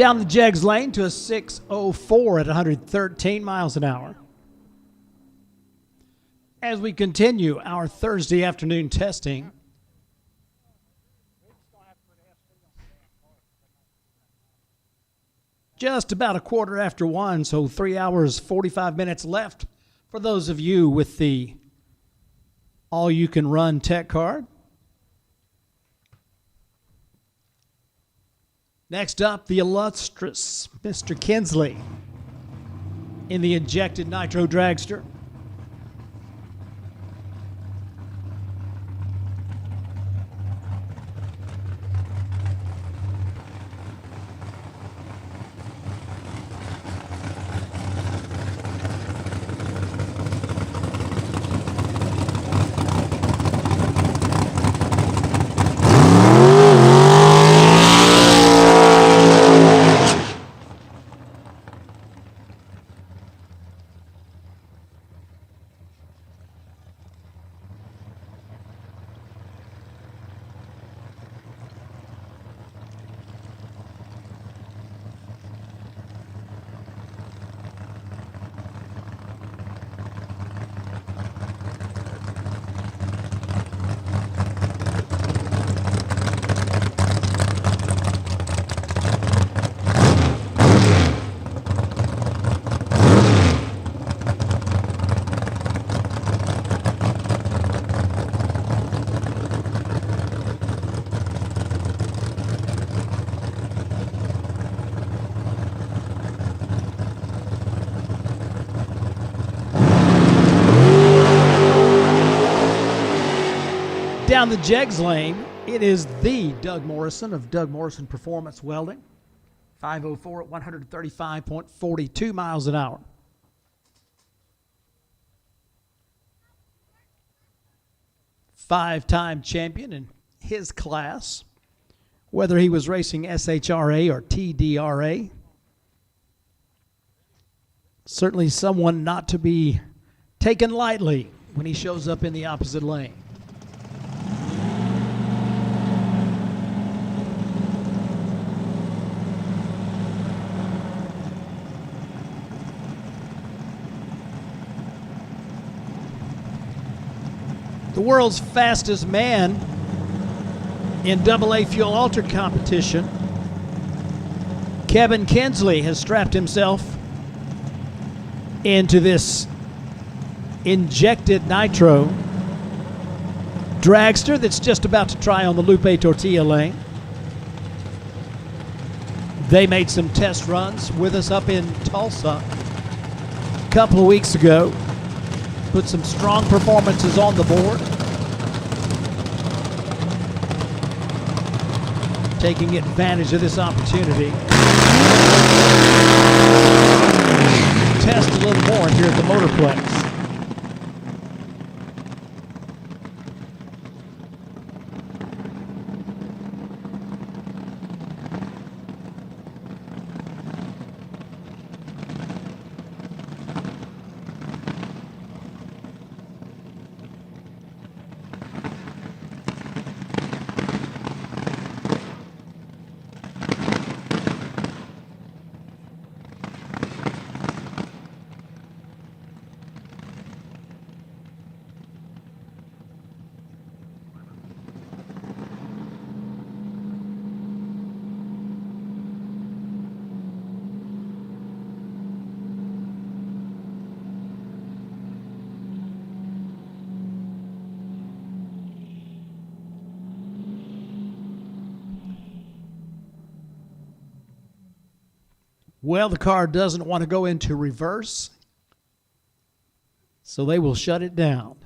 Down the Jegs lane to a 6:04 at 113 miles an hour. As we continue our Thursday afternoon testing, just about a quarter after 1, so 3 hours, 45 minutes left for those of you with the all-you-can-run tech card. Next up, the illustrious Mr. Kinsley in the injected nitro dragster. Down the Jegs lane, it is the Doug Morrison of Doug Morrison Performance Welding. 504 at 135.42 miles an hour. Five-time champion in his class, whether he was racing SHRA or TDRA. Certainly someone not to be taken lightly when he shows up in the opposite lane. The world's fastest man in AA Fuel Ultra competition, Kevin Kinsley, has strapped himself into this injected nitro dragster that's just about to try on the Lupe Tortilla lane. They made some test runs with us up in Tulsa a couple of weeks ago. Put some strong performances on the board. Taking advantage of this opportunity. Test a little more here at the Motorplex. Well, the car doesn't want to go into reverse, so they will shut it down.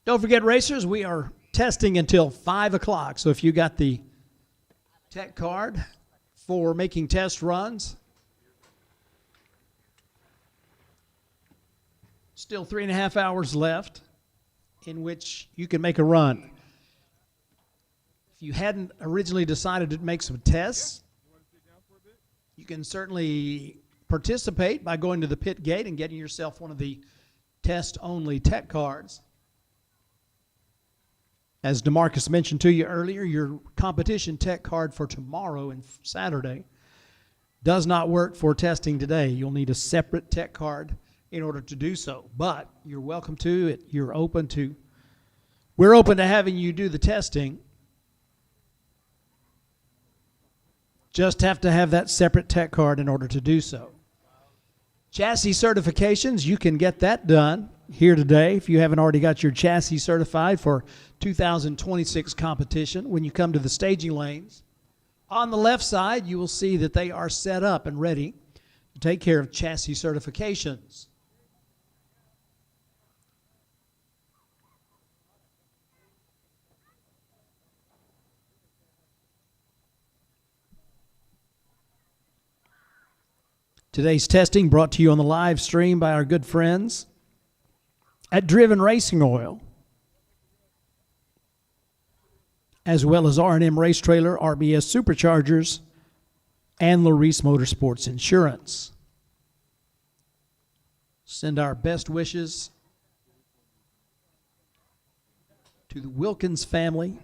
Don't forget, racers, we are testing until 5 o'clock. So if you got the tech card for making test runs, still 3.5 hours left in which you can make a run. If you hadn't originally decided to make some tests, you can certainly participate by going to the pit gate and getting yourself one of the test-only tech cards. As DeMarcus mentioned to you earlier, your competition tech card for tomorrow and Saturday does not work for testing today. You'll need a separate tech card in order to do so. But you're welcome to it. We're open to having you do the testing. Just have to have that separate tech card in order to do so. Chassis certifications, you can get that done here today if you haven't already got your chassis certified for 2026 competition. When you come to the staging lanes, on the left side, you will see that they are set up and ready to take care of chassis certifications. Today's testing brought to you on the live stream by our good friends at Driven Racing Oil, as well as R&M Race Trailer, RBS Superchargers, and Larice Motorsports Insurance. Send our best wishes to the Wilkins family.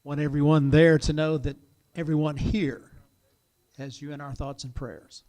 Want everyone there to know that everyone here has you in our thoughts and prayers.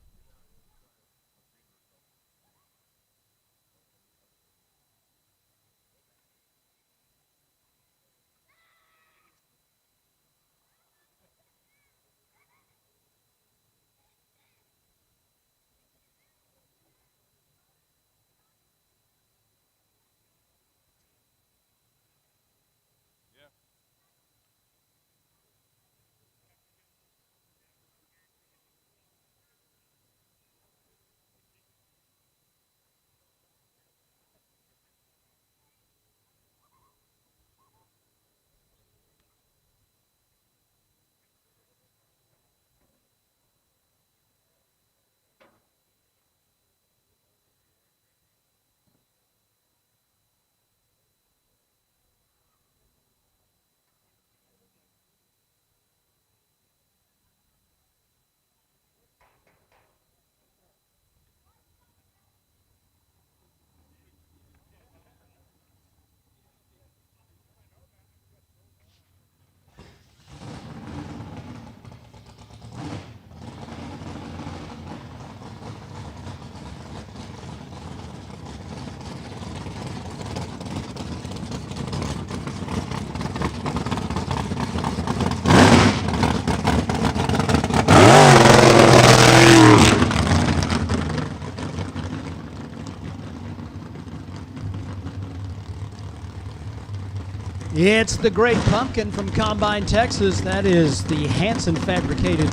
It's the Great Pumpkin from Combine, Texas. That is the Hanson fabricated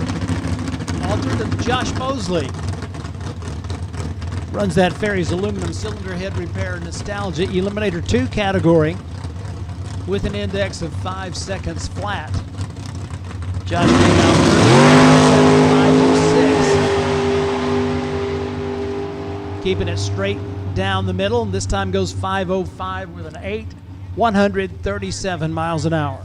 altered of Josh Mosley. Runs that Ferry's aluminum cylinder head repair nostalgia Eliminator 2 category with an index of 5 seconds flat. Josh came out 506. Keeping it straight down the middle, and this time goes 505 with an 8. 137 miles an hour.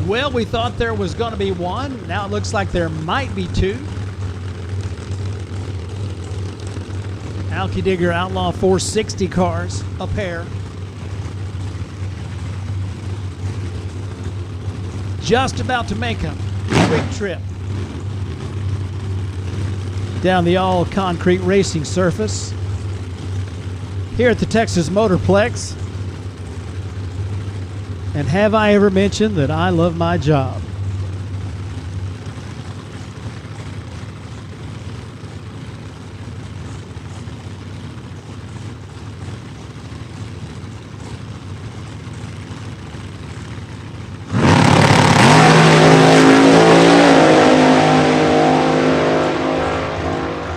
Well, we thought there was going to be one. Now it looks like there might be two. Alky Digger Outlaw 460 cars, a pair. Just about to make a quick trip down the all-concrete racing surface here at the Texas Motorplex. And have I ever mentioned that I love my job?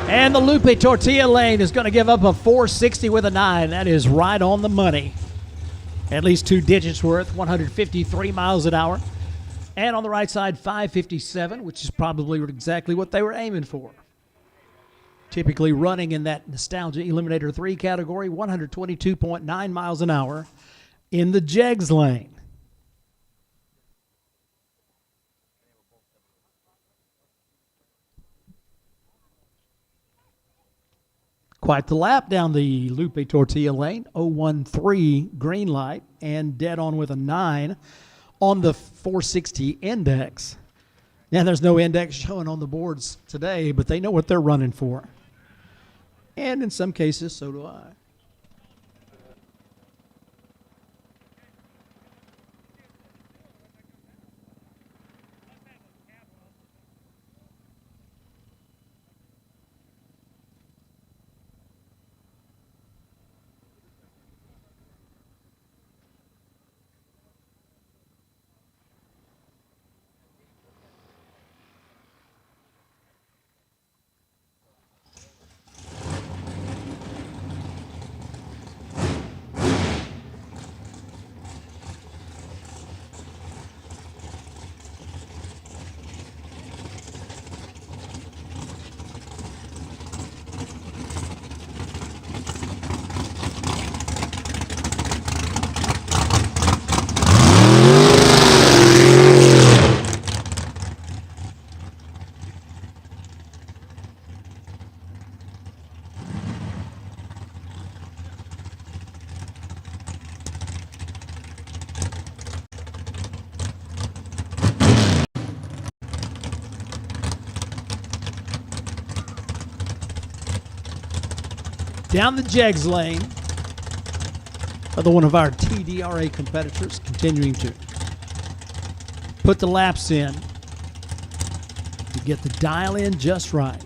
And the Lupe Tortilla lane is going to give up a 460 with a 9. That is right on the money. At least 2 digits worth, 153 miles an hour. And on the right side, 557, which is probably exactly what they were aiming for. Typically running in that Nostalgia Eliminator 3 category, 122.9 miles an hour in the Jegs lane. Quite the lap down the Lupe Tortilla lane. 013 green light and dead on with a 9 on the 460 index. Now there's no index showing on the boards today, but they know what they're running for. And in some cases, so do I. Down the Jegs lane, another one of our TDRA competitors continuing to put the laps in to get the dial in just right.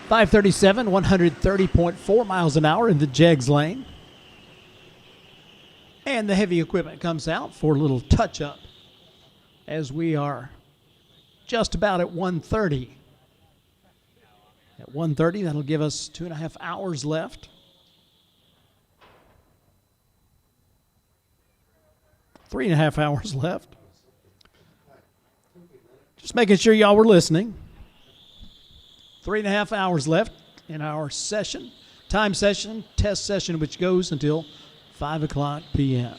.537, 130.4 miles an hour in the Jegs lane. And the heavy equipment comes out for a little touch-up as we are just about at 130. At 130, that'll give us 2.5 hours left. 3.5 hours left. Just making sure y'all were listening. 3.5 hours left in our session, test session, which goes until 5 o'clock p.m.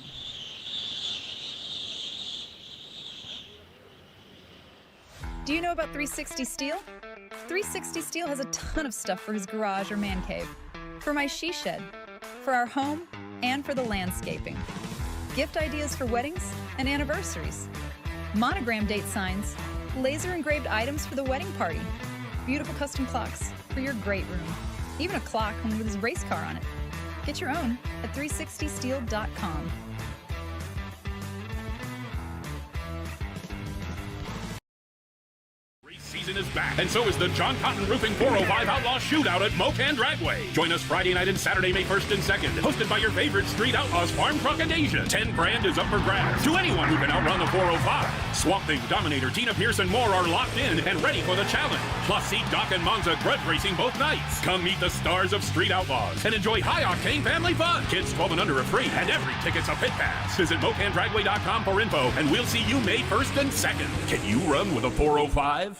Do you know about 360 Steel? 360 Steel has a ton of stuff for his garage or man cave, for my she shed, for our home, and for the landscaping. Gift ideas for weddings and anniversaries. Monogram date signs, laser engraved items for the wedding party. Beautiful custom clocks for your great room. Even a clock with his race car on it. Get your own at 360steel.com. season is back, and so is the John Cotton Roofing 405 Outlaw Shootout at Mocan Dragway. Join us Friday night and Saturday, May 1st and 2nd, hosted by your favorite street outlaws, Farm Truck and Asia. 10 grand is up for grabs to anyone who can outrun the 405. Swamp Thing, Dominator, Tina Pierce, and more are locked in and ready for the challenge. Plus, see Doc and Monza grudge racing both nights. Come meet the stars of street outlaws and enjoy high-octane family fun. Kids 12 and under are free, and every ticket's a pit pass. Visit MocanDragway.com for info, and we'll see you May 1st and 2nd. Can you run with a 405?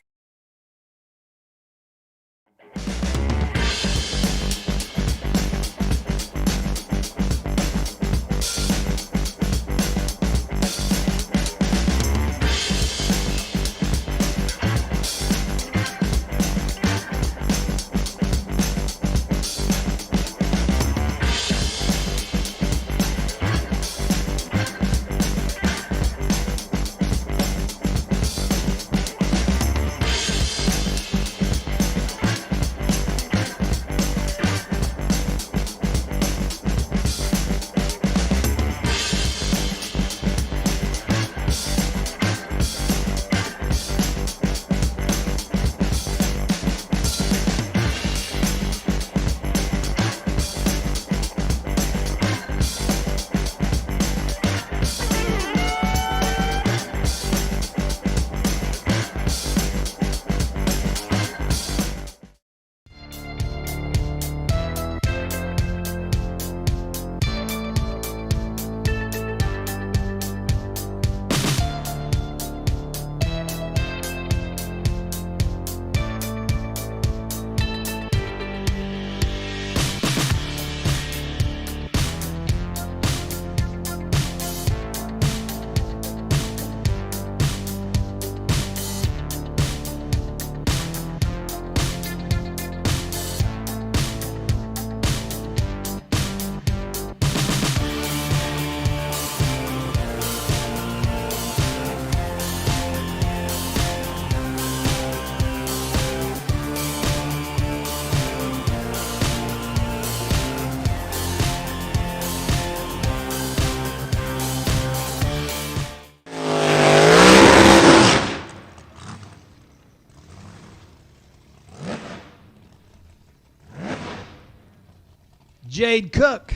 Jade Cook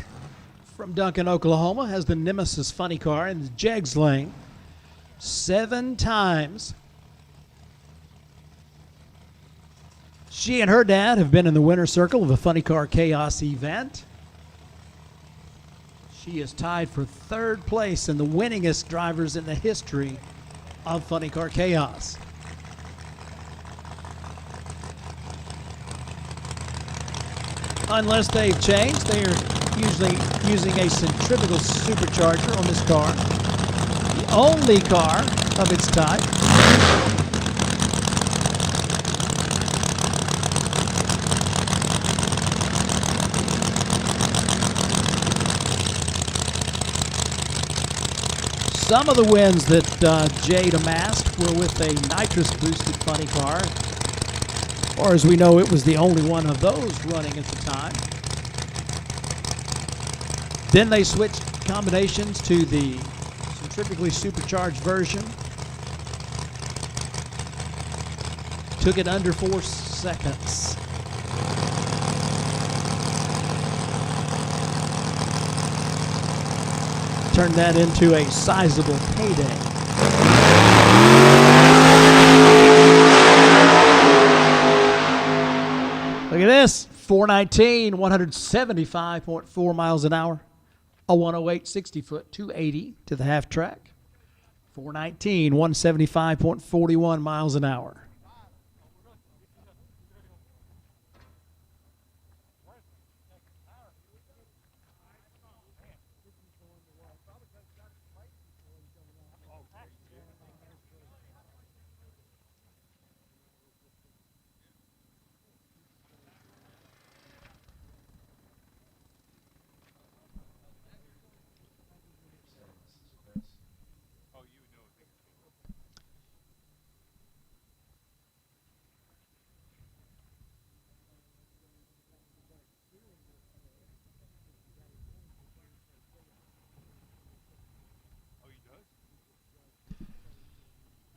from Duncan, Oklahoma, has the Nemesis funny car in the Jegs lane 7 times. She and her dad have been in the winner's circle of the Funny Car Chaos event. She is tied for 3rd place in the winningest drivers in the history of Funny Car Chaos. Unless they've changed, they are usually using a centrifugal supercharger on this car. The only car of its type. Some of the wins that Jade amassed were with a nitrous-boosted funny car. Or as we know, it was the only one of those running at the time. Then they switched combinations to the centrifugally supercharged version. Took it under 4 seconds. Turned that into a sizable payday. Look at this, 419, 175.4 miles an hour. A 108 60-foot, 280 to the half track. 419, 175.41 miles an hour.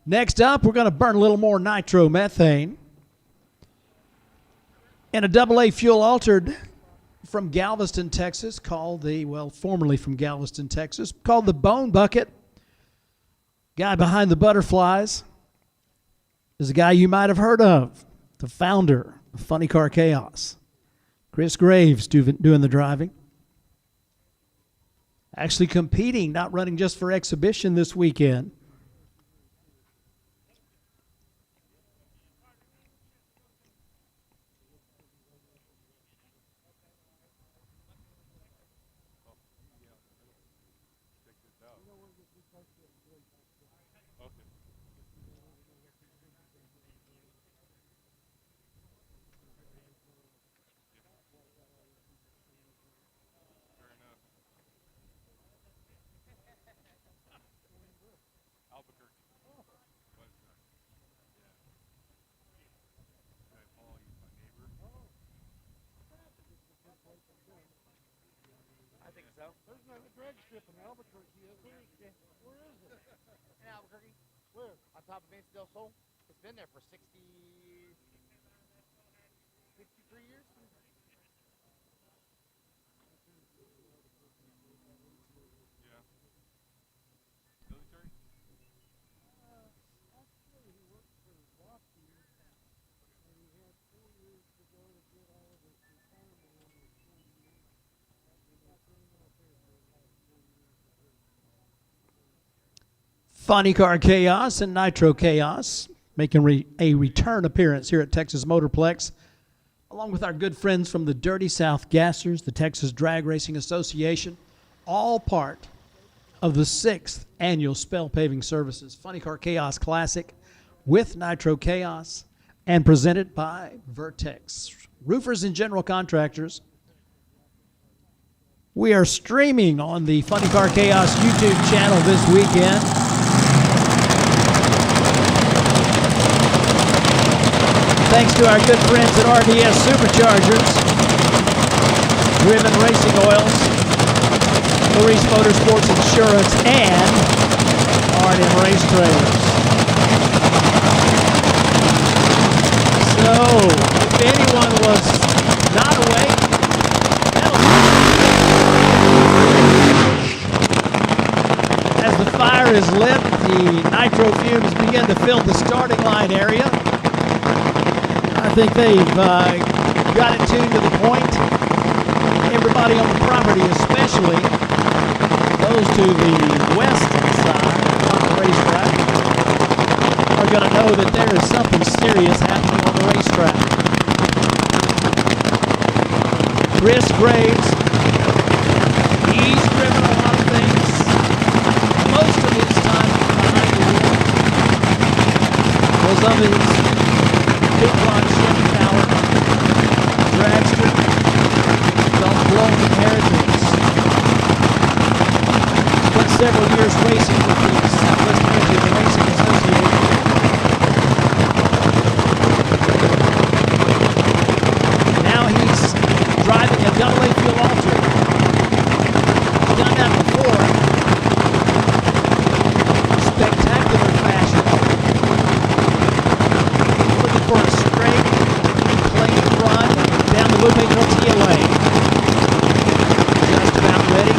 Next up, we're going to burn a little more nitromethane in a AA fuel altered from Galveston, Texas, formerly from Galveston, Texas, called the Bone Bucket. Guy behind the butterflies is a guy you might have heard of, the founder of Funny Car Chaos. Chris Graves doing the driving. Actually competing, not running just for exhibition this weekend. I think so. There's no drag strip in Albuquerque, is there? Where is it? In Albuquerque. Where? On top of Vance Del Sol. It's been there for 63 years. Military? Actually, he worked for Lockheed, and he had 4 years to go to get all of his retirement on his 20 years. And he's been out there for the last 4 years of his. Funny Car Chaos and Nitro Chaos making a return appearance here at Texas Motorplex, along with our good friends from the Dirty South Gassers, the Texas Drag Racing Association, all part of the 6th annual Spell Paving Services Funny Car Chaos Classic with Nitro Chaos and presented by Vertex Roofers and General Contractors. We are streaming on the Funny Car Chaos YouTube channel this weekend. Thanks to our good friends at RDS Superchargers, Driven Racing Oils, Maurice Motorsports Insurance, and R&M Race Trailers. So, if anyone was not awake, as the fire is lit, the nitro fumes begin to fill the starting line area. I think they've got it tuned to the point. Everybody on the property, especially those to the west side on the racetrack, are going to know that there is something serious happening on the racetrack. Chris Graves, he's driven a lot of things. Most of his time behind the wheel was of his big block Chevy Tower, dragster, Don Blown Inheritance. Spent several years racing with the Southwest Michigan Racing Association. Now he's driving a AA fuel alter. He's done that before. Spectacular fashion. Looking for a straight, clean run down the Lupe Tortilla lane. Just about ready.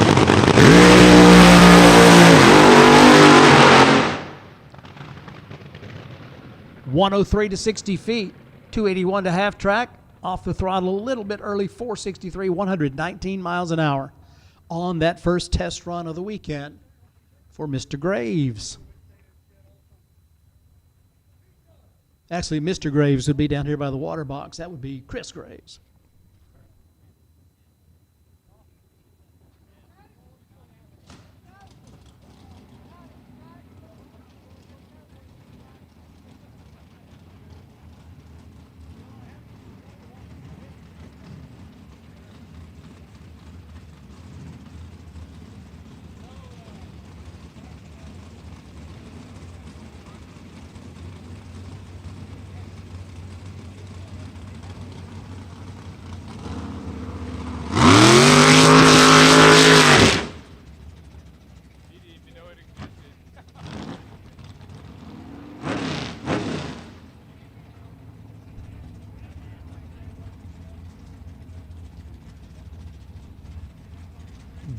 103 to 60 feet, 281 to half track, off the throttle a little bit early, 463, 119 miles an hour on that first test run of the weekend for Mr. Graves. Actually, Mr. Graves would be down here by the water box. That would be Chris Graves.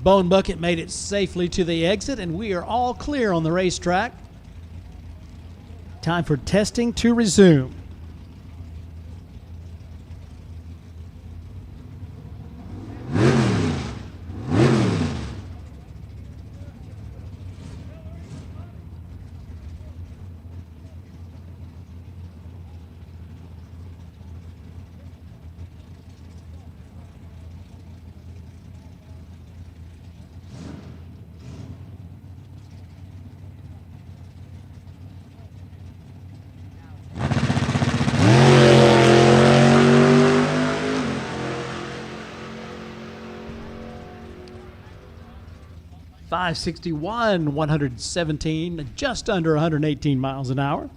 Bone Bucket made it safely to the exit, and we are all clear on the racetrack. Time for testing to resume. .561, 117, just under 118 miles an hour.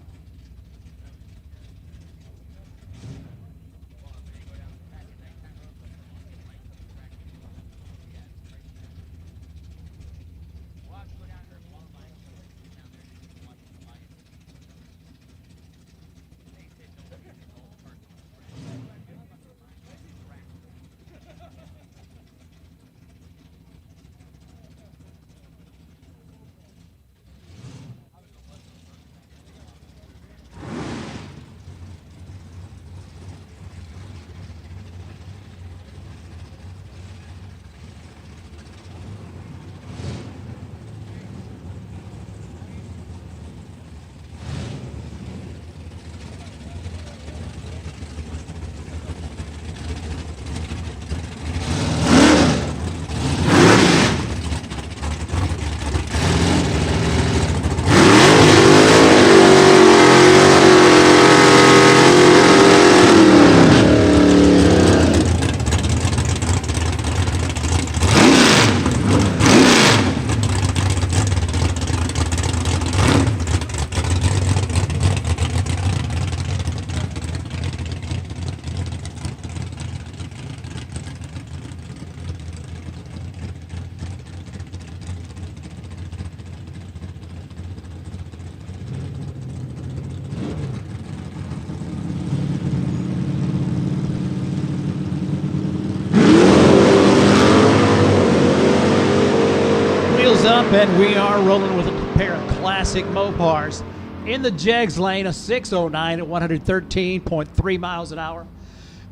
Up, and we are rolling with a pair of classic Mopars. In the Jegs lane, a 609 at 113.3 miles an hour.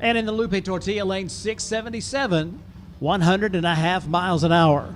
And in the Lupe Tortilla lane, 677, 100.5 miles an hour.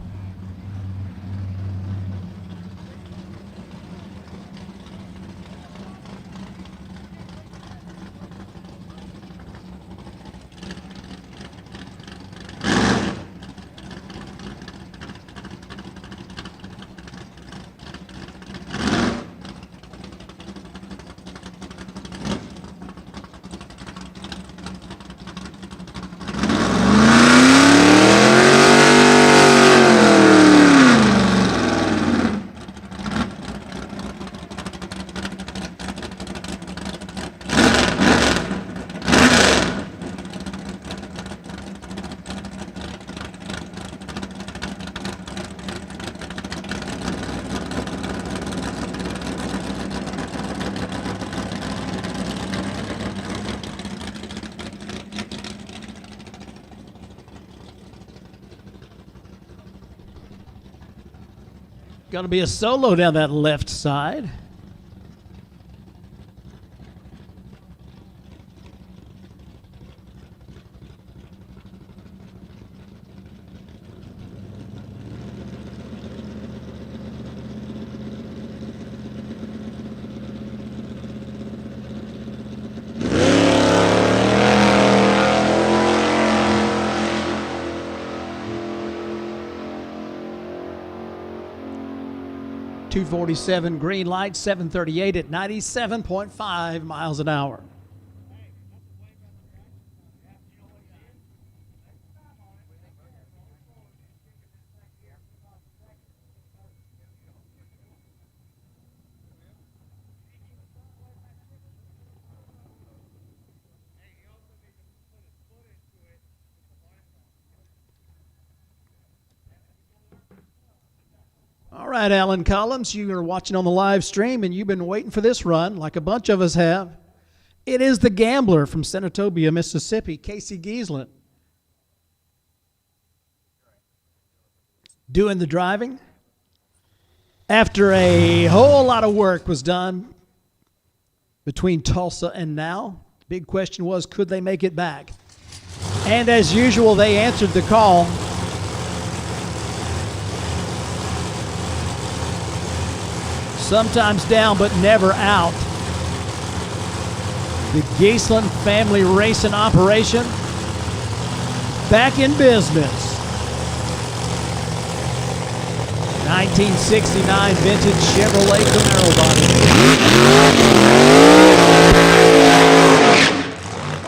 Going to be a solo down that left side. .247 green light, 738 at 97.5 miles an hour. All right, Alan Collins, you are watching on the live stream, and you've been waiting for this run like a bunch of us have. It is the Gambler from Senatobia, Mississippi, Casey Giesland. doing the driving. After a whole lot of work was done between Tulsa and now, the big question was, could they make it back? And as usual, they answered the call. Sometimes down, but never out. The Geesland family racing operation back in business. 1969 vintage Chevrolet Camaro body.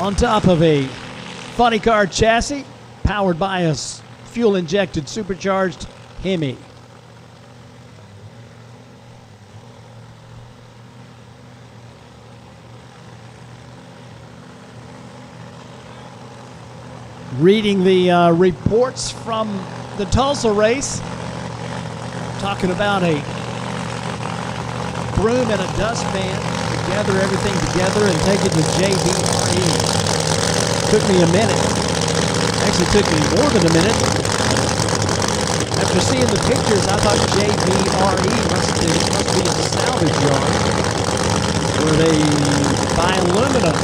On top of a funny car chassis, powered by a fuel-injected supercharged Hemi. Reading the reports from the Tulsa race, talking about a broom and a dustpan to gather everything together and take it to JBRE. Took me a minute. Actually took me more than a minute. After seeing the pictures, I thought JBRE must be a salvage yard where they buy aluminum.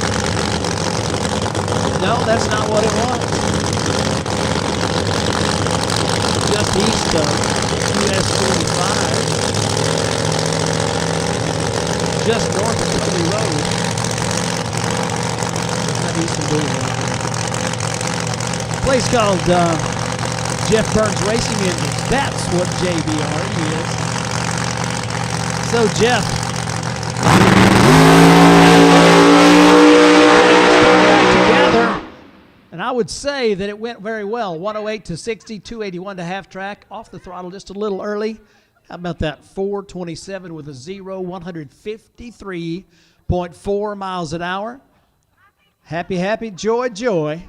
No, that's not what it was. Just east of US 45, just north of Cody Road, not east of Boulevard. A place called Jeff Burns Racing Engines. That's what JBRE is. So Jeff, together. And I would say that it went very well. 108 to 60, 281 to half track. Off the throttle just a little early. How about that 427 with a 153.4 miles an hour. Happy, happy, joy, joy.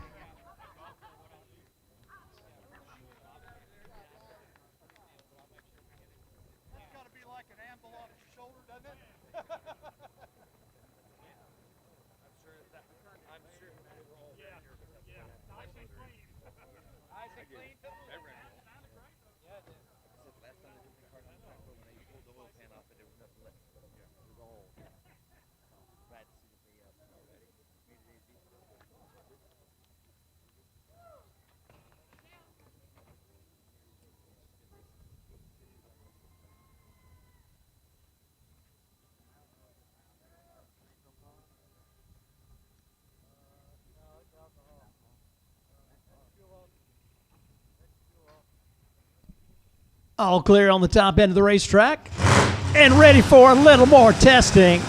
All clear on the top end of the racetrack and ready for a little more testing.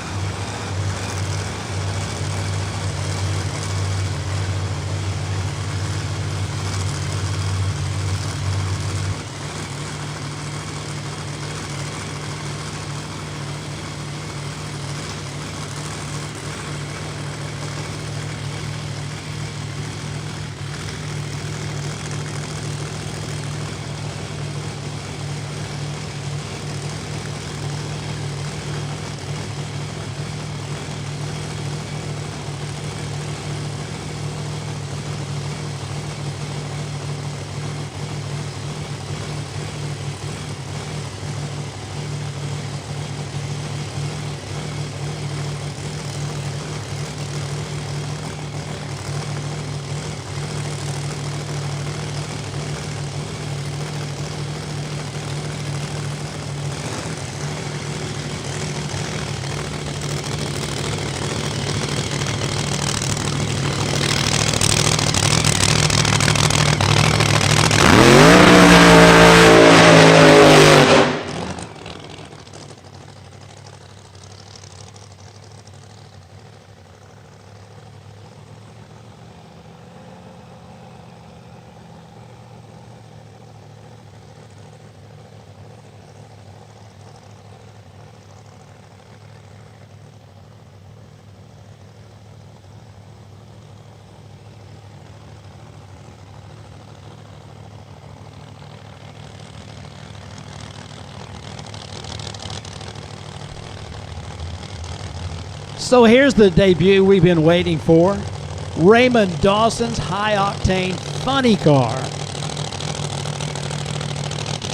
So here's the debut we've been waiting for. Raymond Dawson's high-octane funny car.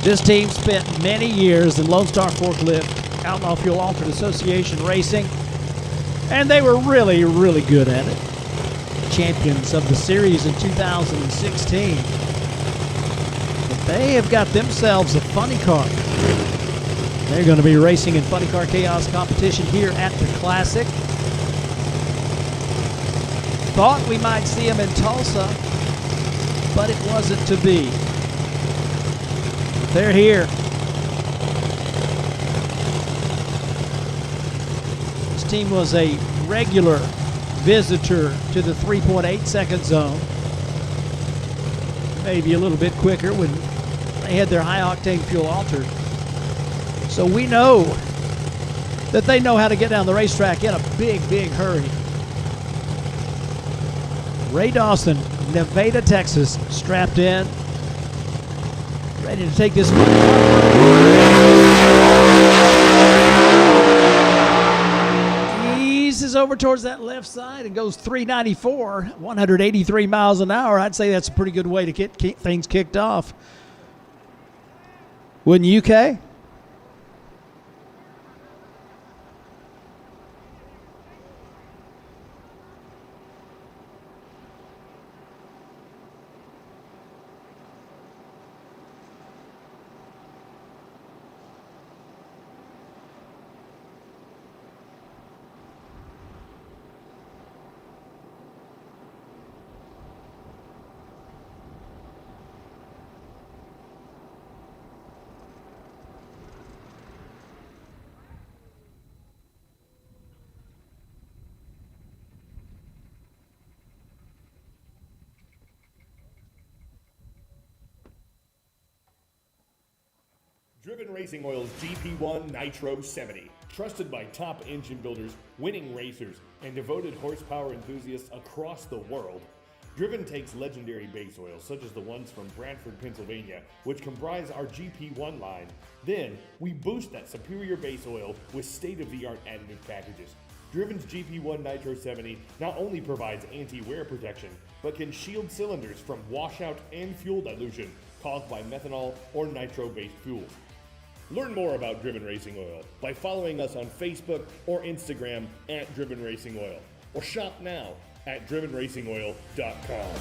This team spent many years in Lone Star Forklift Outlaw Fuel Altered Association racing, and they were really, really good at it. Champions of the series in 2016. But they have got themselves a funny car. They're going to be racing in Funny Car Chaos competition here at the Classic. Thought we might see them in Tulsa, but it wasn't to be. They're here. This team was a regular visitor to the 3.8 second zone. Maybe a little bit quicker when they had their high octane fuel altered. So we know that they know how to get down the racetrack in a big, big hurry. Ray Dawson, Nevada, Texas, strapped in. Ready to take this one. Eases over towards that left side and goes 394, 183 miles an hour. I'd say that's a pretty good way to get things kicked off. Wouldn't you, Kay? Driven Racing Oil's GP1 Nitro 70. Trusted by top engine builders, winning racers, and devoted horsepower enthusiasts across the world. Driven takes legendary base oils, such as the ones from Brantford, Pennsylvania, which comprise our GP1 line. Then, we boost that superior base oil with state-of-the-art additive packages. Driven's GP1 Nitro 70 not only provides anti-wear protection, but can shield cylinders from washout and fuel dilution caused by methanol or nitro-based fuels. Learn more about Driven Racing Oil by following us on Facebook or Instagram at Driven Racing Oil, or shop now at drivenracingoil.com.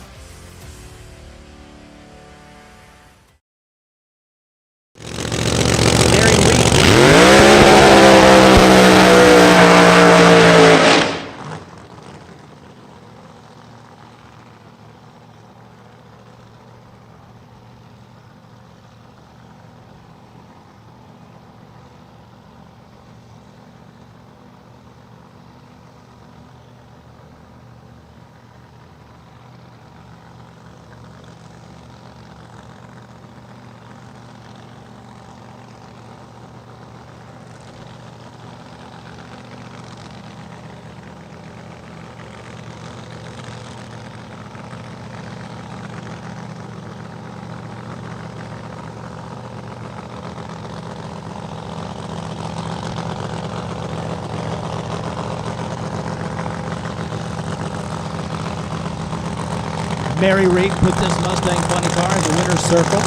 Mary Reed put this Mustang funny car in the winner's circle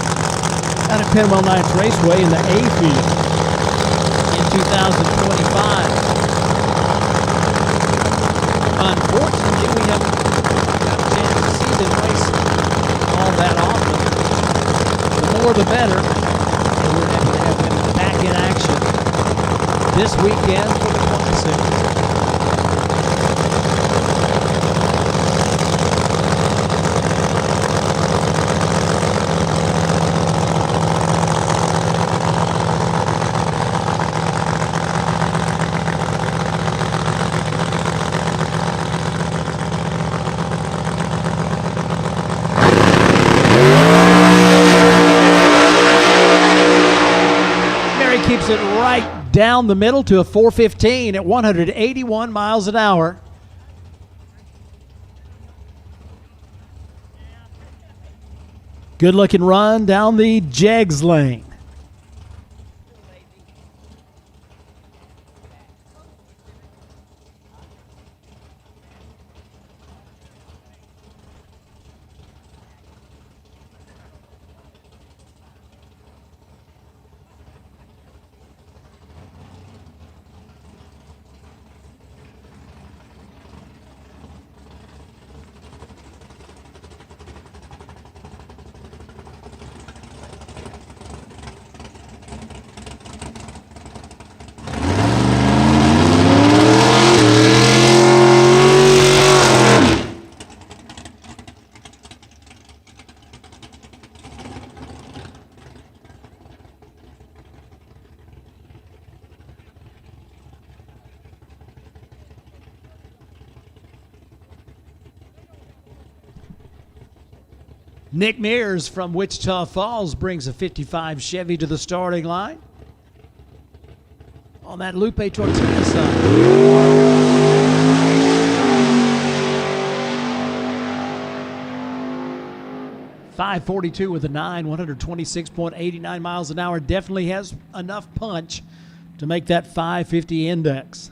out at Penwell Knights Raceway in the A field in 2025. Unfortunately, we haven't got a chance to see them race all that often. The more the better. So we're happy to have them back in action this weekend for the Classic. Keeps it right down the middle to a 415 at 181 miles an hour. Good looking run down the Jegs lane. Nick Mears from Wichita Falls brings a 55 Chevy to the starting line. On that Lupe Tortilla side. 542 with a 9, 126.89 miles an hour. Definitely has enough punch to make that 550 index.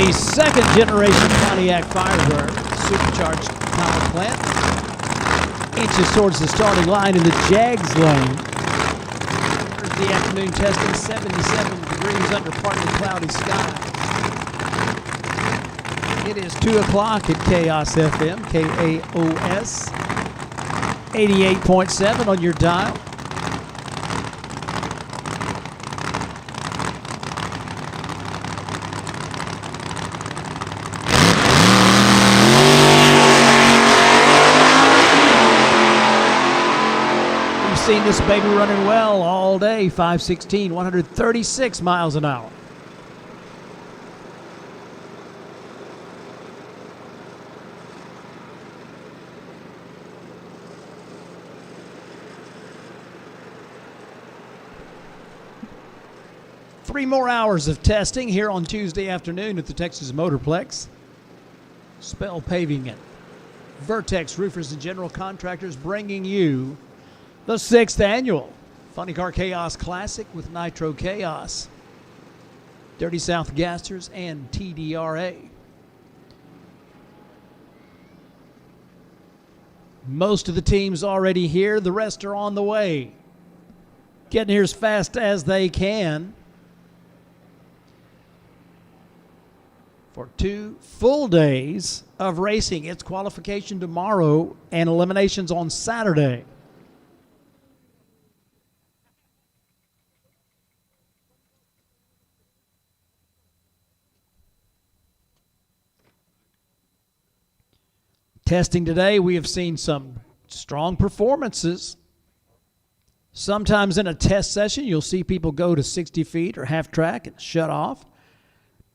A second generation Pontiac Firebird supercharged power plant. Inches towards the starting line in the Jags lane. The afternoon testing, 77 degrees under partly cloudy sky. It is 2 o'clock at Chaos FM, KAOS 88.7 on your dial. Seen this baby running well all day. 516, 136 miles an hour. 3 more hours of testing here on Tuesday afternoon at the Texas Motorplex. Spell Paving and Vertex Roofers and General Contractors bringing you the 6th annual Funny Car Chaos Classic with Nitro Chaos, Dirty South Gassers, and TDRA. Most of the teams already here. The rest are on the way, getting here as fast as they can for 2 full days of racing. It's qualification tomorrow and eliminations on Saturday. Testing today, we have seen some strong performances. Sometimes in a test session, you'll see people go to 60 feet or half track and shut off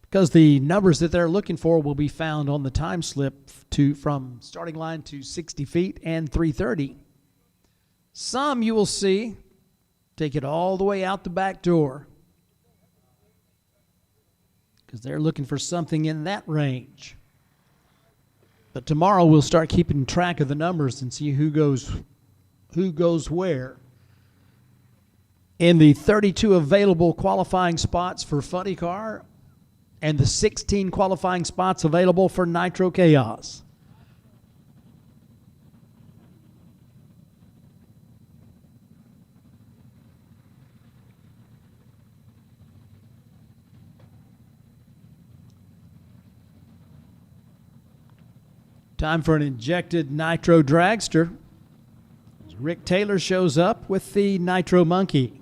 because the numbers that they're looking for will be found on the time slip from starting line to 60 feet and 330. Some you will see take it all the way out the back door because they're looking for something in that range. But tomorrow we'll start keeping track of the numbers and see who goes where. In the 32 available qualifying spots for Funny Car and the 16 qualifying spots available for Nitro Chaos. Time for an injected Nitro Dragster. Rick Taylor shows up with the Nitro Monkey.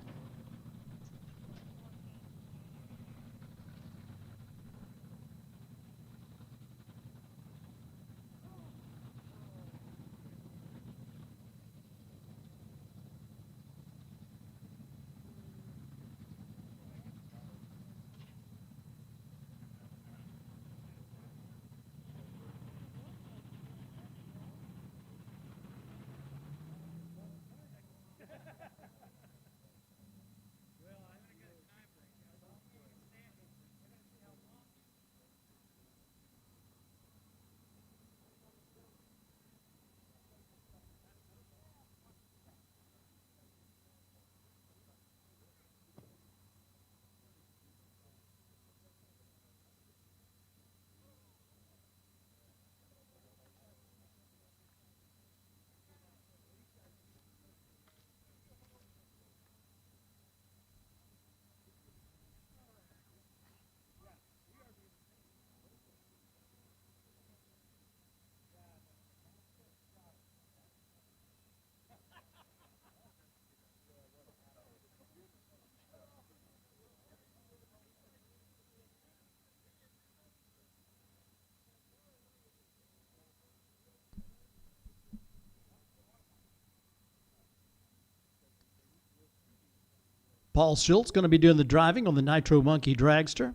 Paul Schultz going to be doing the driving on the Nitro Monkey Dragster.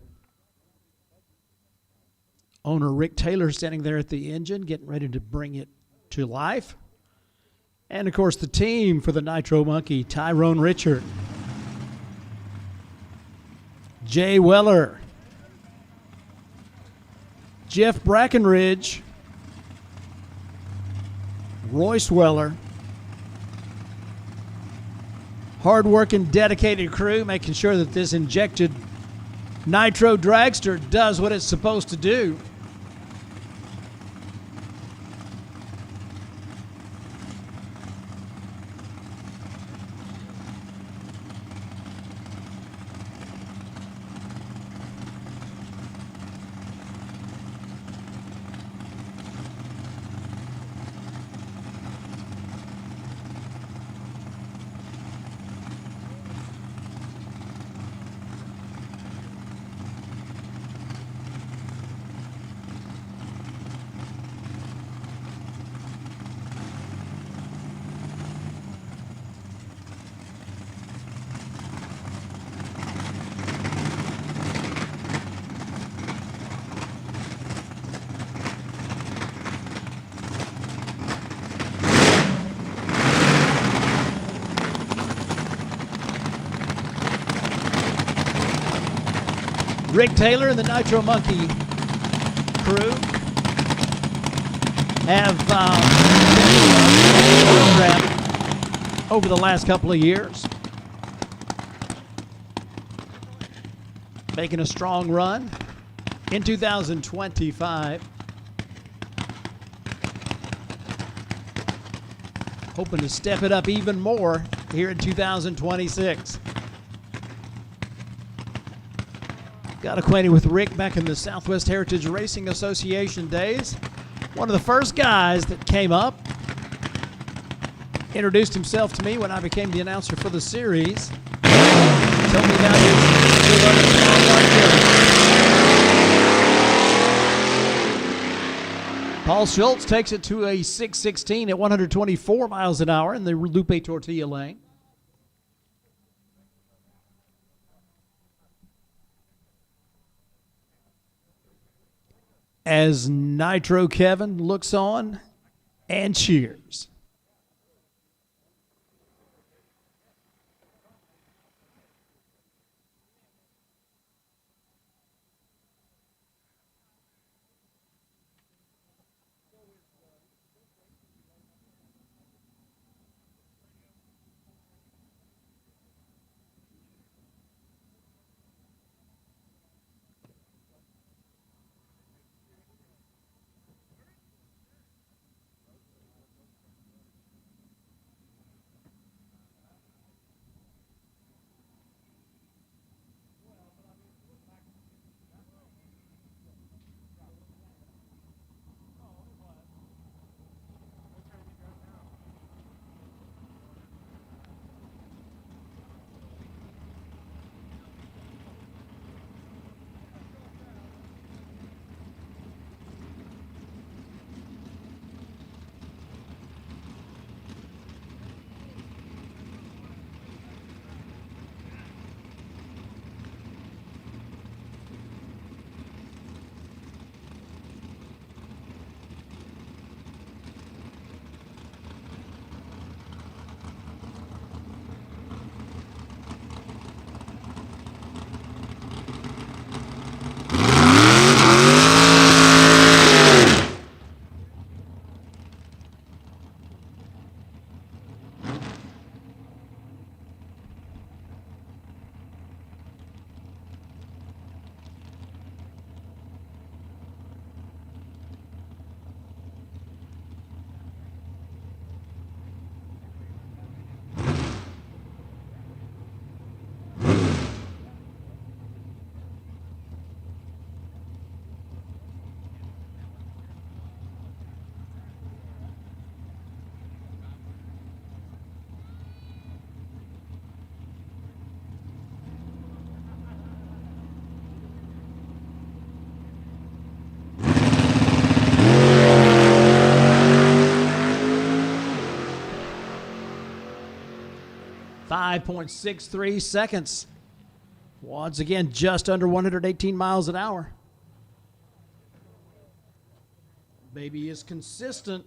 Owner Rick Taylor standing there at the engine, getting ready to bring it to life. And, of course, the team for the Nitro Monkey, Tyrone Richard, Jay Weller, Jeff Brackenridge, Royce Weller. Hard-working, dedicated crew making sure that this injected Nitro Dragster does what it's supposed to do. Rick Taylor and the Nitro Monkey crew have program over the last couple of years, making a strong run in 2025. Hoping to step it up even more here in 2026. Got acquainted with Rick back in the Southwest Heritage Racing Association days. One of the first guys that came up, introduced himself to me when I became the announcer for the series. Told me about his Paul Schultz takes it to a 6:16 at 124 miles an hour in the Lupe Tortilla lane. As Nitro Kevin looks on and cheers. .63 seconds. Once again, just under 118 miles an hour. Baby is consistent.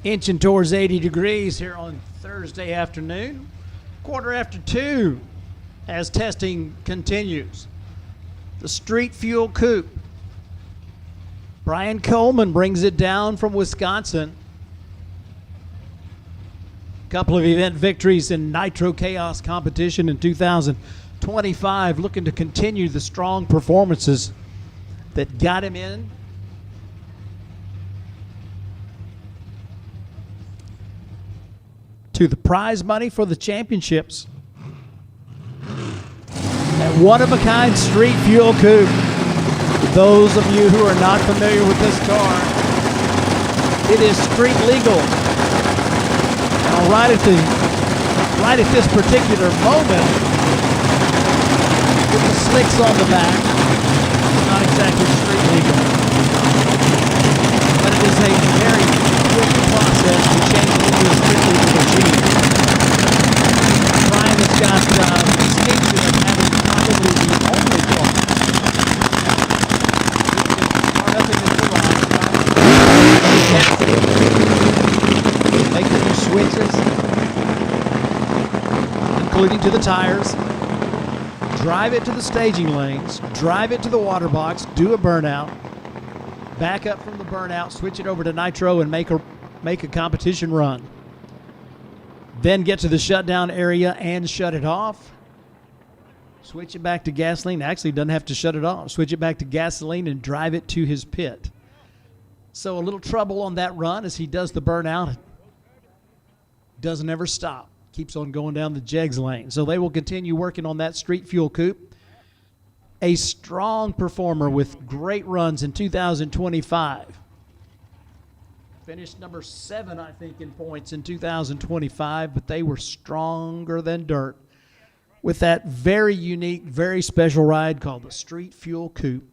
Inching towards 80 degrees here on Thursday afternoon. 2:15 as testing continues. The Street Fuel Coupe. Brian Coleman brings it down from Wisconsin. Couple of event victories in Nitro Chaos competition in 2025, looking to continue the strong performances that got him in to the prize money for the championships. That one-of-a-kind Street Fuel Coupe. Those of you who are not familiar with this car, it is street legal. Now, right at this particular moment, with the slicks on the back, it's not exactly street legal, but it is a very quick process to change it into a street legal machine. Brian has got the distinction of having probably the only car up in the garage, make a few switches, including to the tires, drive it to the staging lanes, drive it to the water box, do a burnout, back up from the burnout, switch it over to nitro, and make a competition run. Then get to the shutdown area and shut it off. Switch it back to gasoline. Actually, doesn't have to shut it off. Switch it back to gasoline and drive it to his pit. So a little trouble on that run as he does the burnout. Doesn't ever stop. Keeps on going down the jegs lane. So they will continue working on that Street Fuel Coupe. A strong performer with great runs in 2025. Finished number 7, I think, in points in 2025, but they were stronger than dirt with that very unique, very special ride called the Street Fuel Coupe.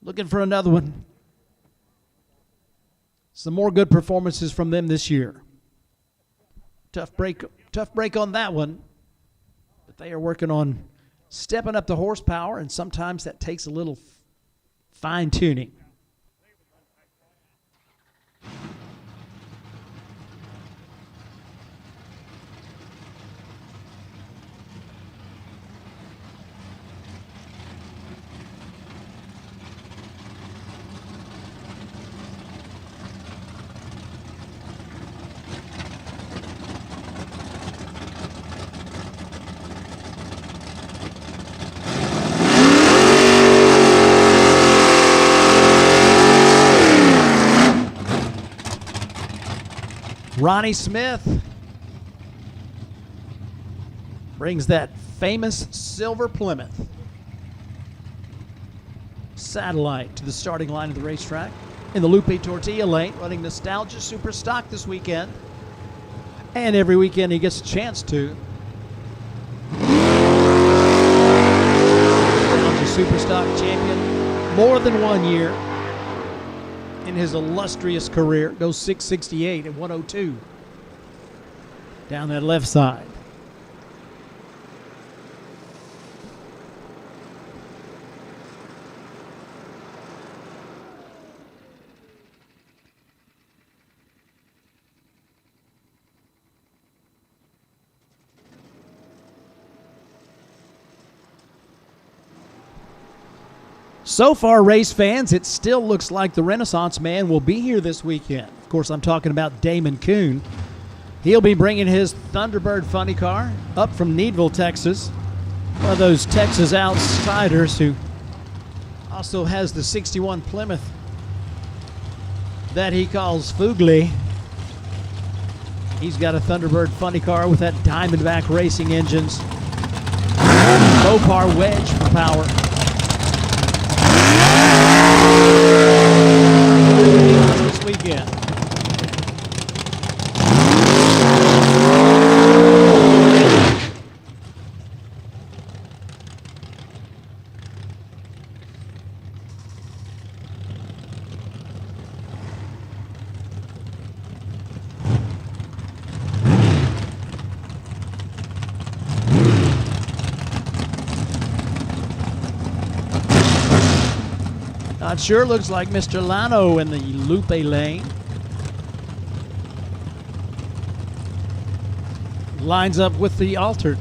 Looking for another one. Some more good performances from them this year. Tough break on that one. But they are working on stepping up the horsepower, and sometimes that takes a little fine-tuning. Ronnie Smith brings that famous silver Plymouth Satellite to the starting line of the racetrack in the Lupe Tortilla lane, running Nostalgia Super Stock this weekend. And every weekend he gets a chance to. Nostalgia Super Stock champion more than 1 year. In his illustrious career, goes 668 and 102 down that left side. So far, race fans, it still looks like the Renaissance Man will be here this weekend. Of course, I'm talking about Damon Kuhn. He'll be bringing his Thunderbird funny car up from Needville, Texas. One of those Texas outsiders who also has the 61 Plymouth that he calls Fugly. He's got a Thunderbird funny car with that Diamondback Racing engines. Mopar wedge for power. This weekend. Not sure. Looks like Mr. Lano in the Lupe lane. Lines up with the altered.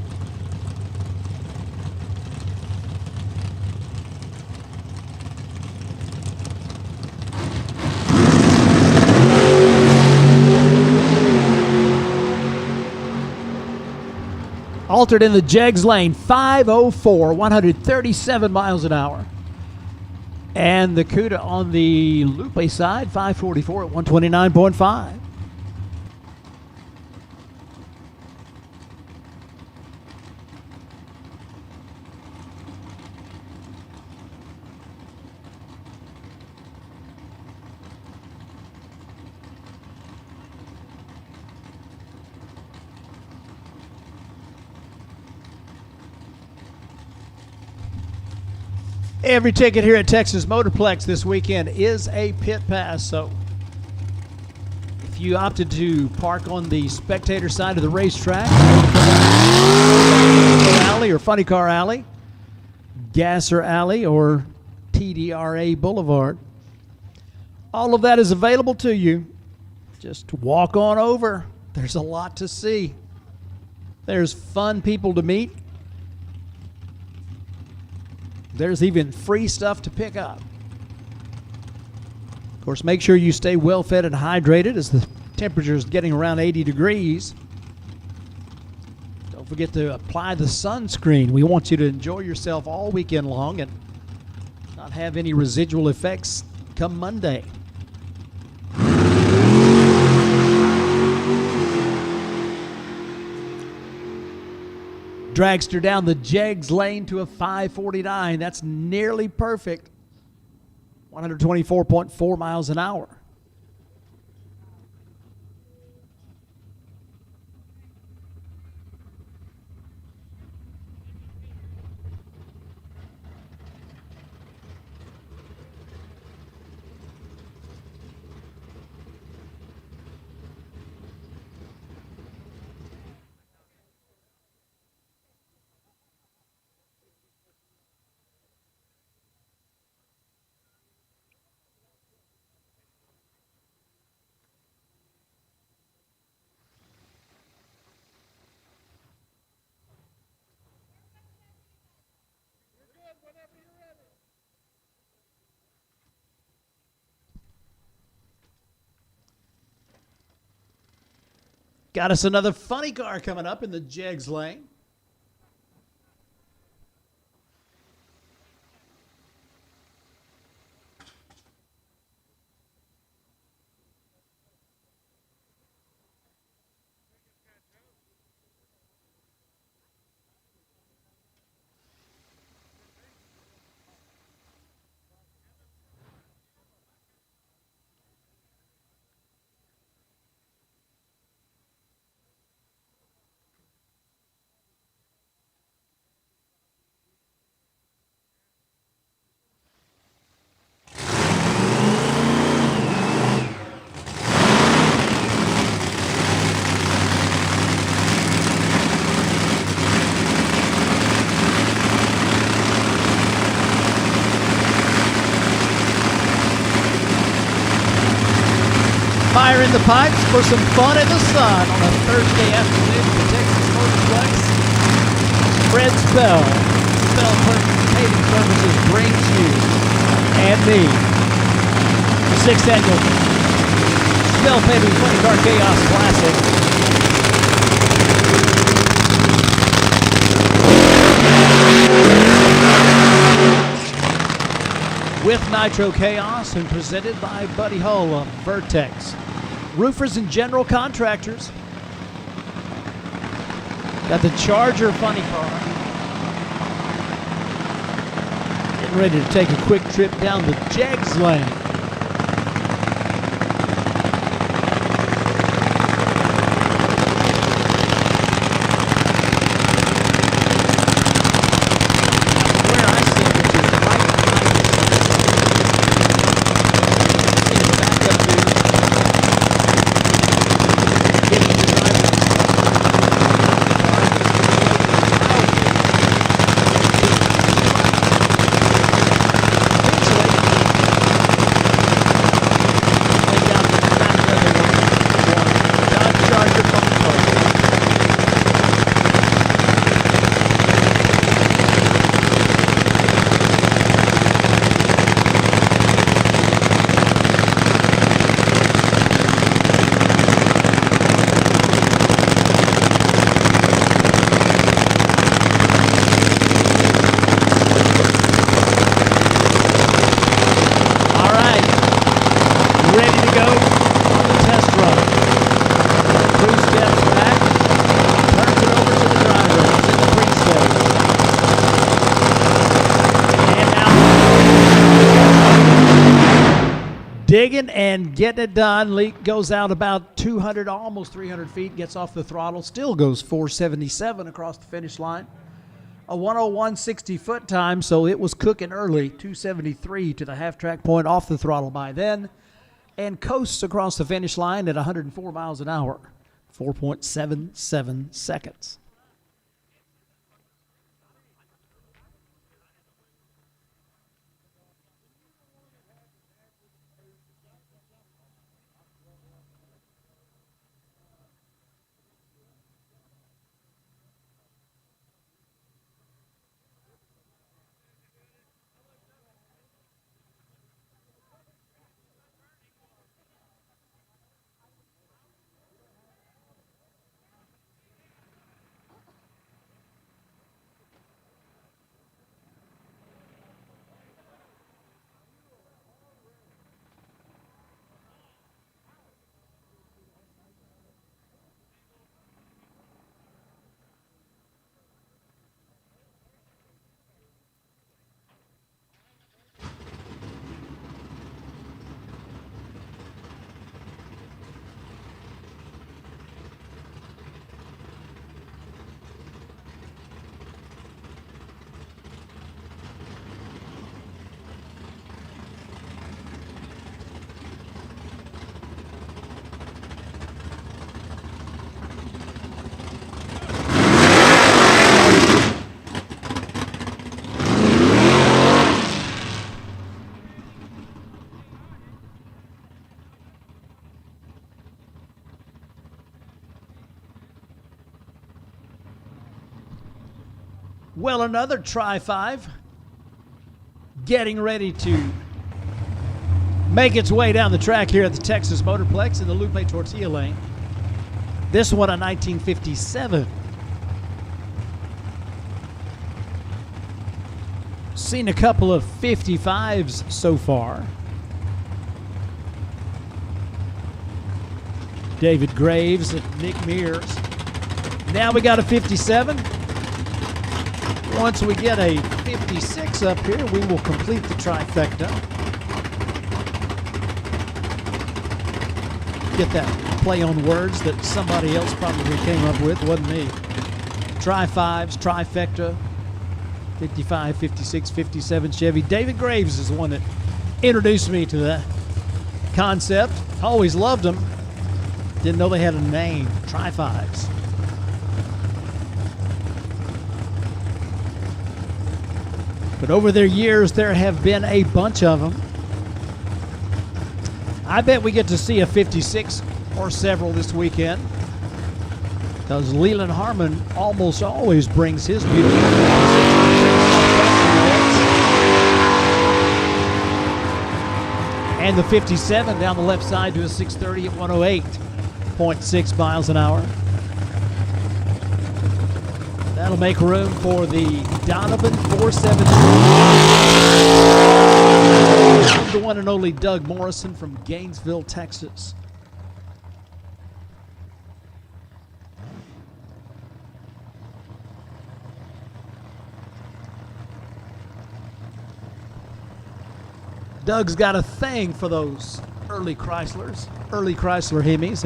Altered in the Jegs lane, 504, 137 miles an hour. And the CUDA on the Lupe side, 544 at 129.5. Every ticket here at Texas Motorplex this weekend is a pit pass. So if you opted to park on the spectator side of the racetrack, alley or funny car alley, gasser alley, or TDRA Boulevard, all of that is available to you. Just walk on over. There's a lot to see. There's fun people to meet. There's even free stuff to pick up. Of course, make sure you stay well fed and hydrated as the temperature is getting around 80 degrees. Don't forget to apply the sunscreen. We want you to enjoy yourself all weekend long and not have any residual effects come Monday. Dragster down the Jegs lane to a 549. That's nearly perfect. 124.4 miles an hour. Got us another funny car coming up in the Jegs lane. Fire in the pipes for some fun in the sun on a Thursday afternoon at Texas Motorplex. Fred Spell, Paving Services brings you and me the 6th annual Spell Paving 20 Car Chaos Classic. With Nitro Chaos and presented by Buddy Hull of Vertex. Roofers and general contractors. Got the Charger funny car. Getting ready to take a quick trip down the Jegs lane. digging and getting it done. Leak goes out about 200, almost 300 feet, gets off the throttle, still goes 477 across the finish line. A 101.60 foot time, so it was cooking early. 273 to the half-track point, off the throttle by then, and coasts across the finish line at 104 miles an hour, 4.77 seconds. Well, another Tri-5 getting ready to make its way down the track here at the Texas Motorplex in the Lupe Tortilla lane. This one a 1957. Seen a couple of 55s so far. David Graves and Nick Mears. Now we got a 57. Once we get a 56 up here, we will complete the trifecta. Get that play on words that somebody else probably came up with, wasn't me. Tri-5s, trifecta, 55, 56, 57 Chevy. David Graves is the one that introduced me to that concept. Always loved them. Didn't know they had a name, Tri-5s. But over their years, there have been a bunch of them. I bet we get to see a 56 or several this weekend, because Leland Harmon almost always brings his beautiful and the 57 down the left side to a 630 at 108.6 miles an hour. That'll make room for the Donovan 473. The one and only Doug Morrison from Gainesville, Texas. Doug's got a thing for those early Chryslers, early Chrysler Hemis,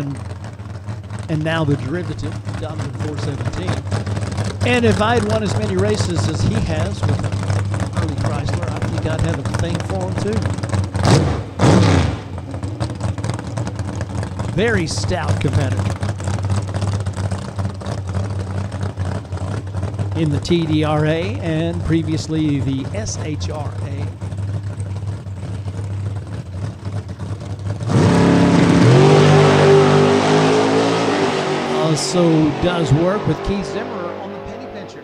and now the derivative, Donovan 417. And if I'd won as many races as he has with early Chrysler, I think I'd have a thing for him too. Very stout competitor. In the TDRA and previously the SHRA. Also does work with Keith Zimmer on the penny pincher.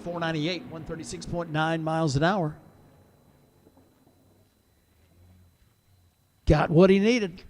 498, 136.9 miles an hour. Got what he needed.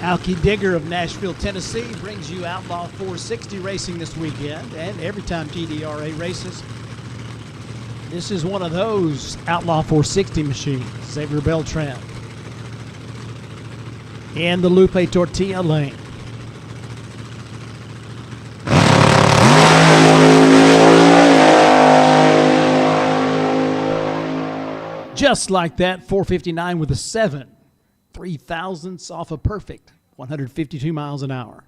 Alki Digger of Nashville, Tennessee brings you Outlaw 460 racing this weekend, and every time TDRA races, this is one of those Outlaw 460 machines. Xavier Beltran in the Lupe Tortilla lane. Just like that, 459 with a 7. 3 thousandths off a perfect 152 miles an hour.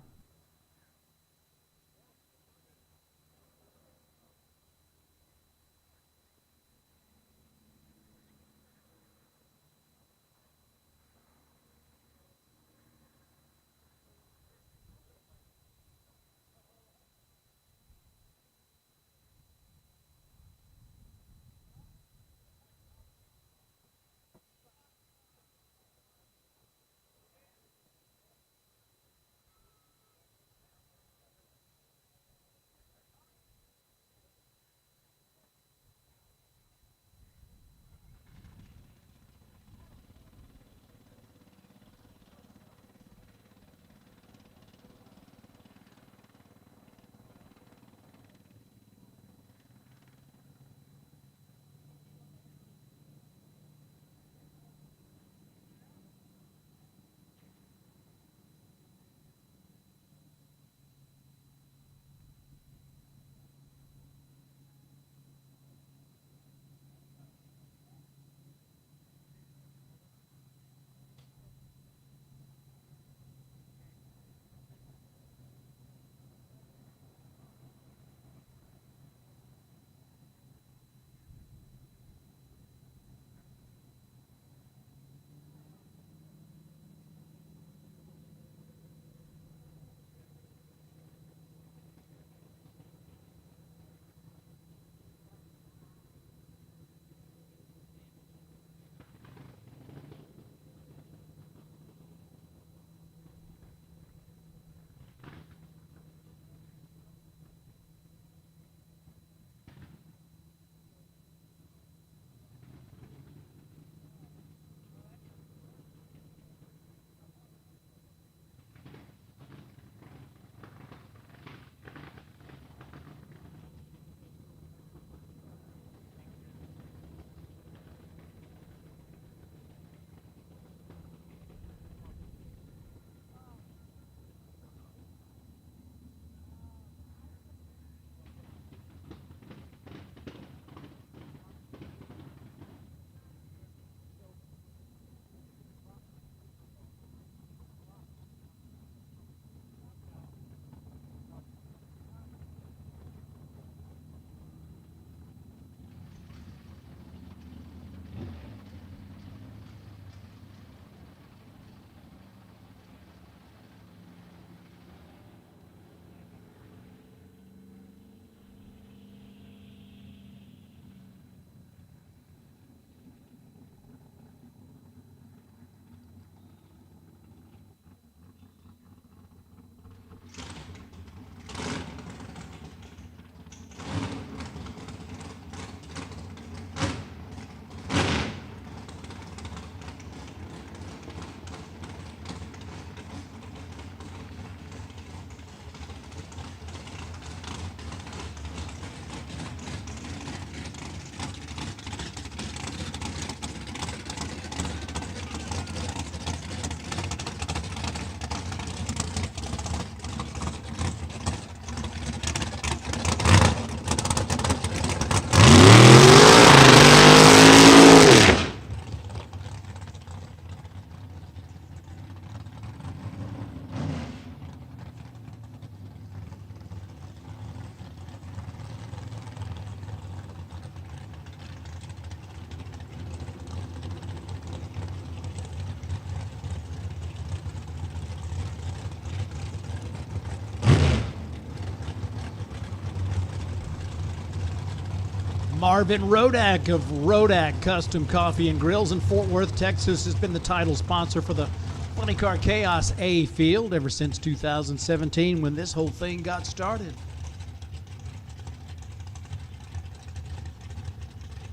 Marvin Rodak of Rodak Custom Coffee and Grills in Fort Worth, Texas, has been the title sponsor for the Funny Car Chaos A field ever since 2017 when this whole thing got started.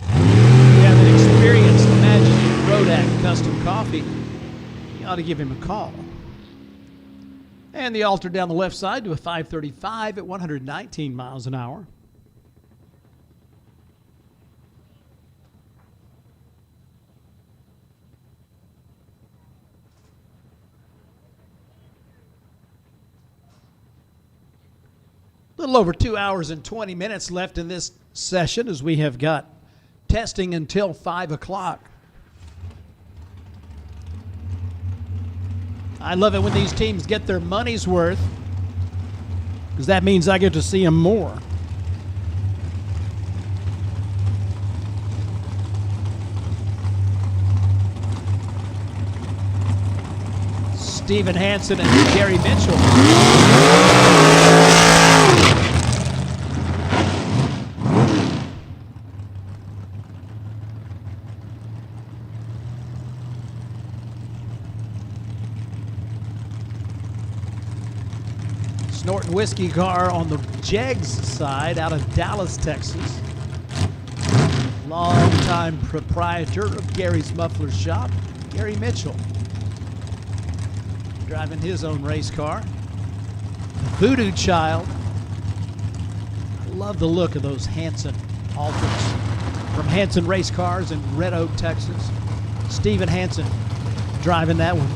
If you have an experienced imagining Rodak Custom Coffee, you ought to give him a call. And the altered down the left side to a 535 at 119 miles an hour. A little over 2 hours and 20 minutes left in this session as we have got testing until 5 o'clock. I love it when these teams get their money's worth because that means I get to see them more. Steven Hansen and Gary Mitchell. Norton Whiskey car on the Jegs side out of Dallas, Texas. Longtime proprietor of Gary's Muffler Shop, Gary Mitchell. Driving his own race car. Voodoo Child. I love the look of those Hansen Alters from Hansen Race Cars in Red Oak, Texas. Steven Hansen driving that one.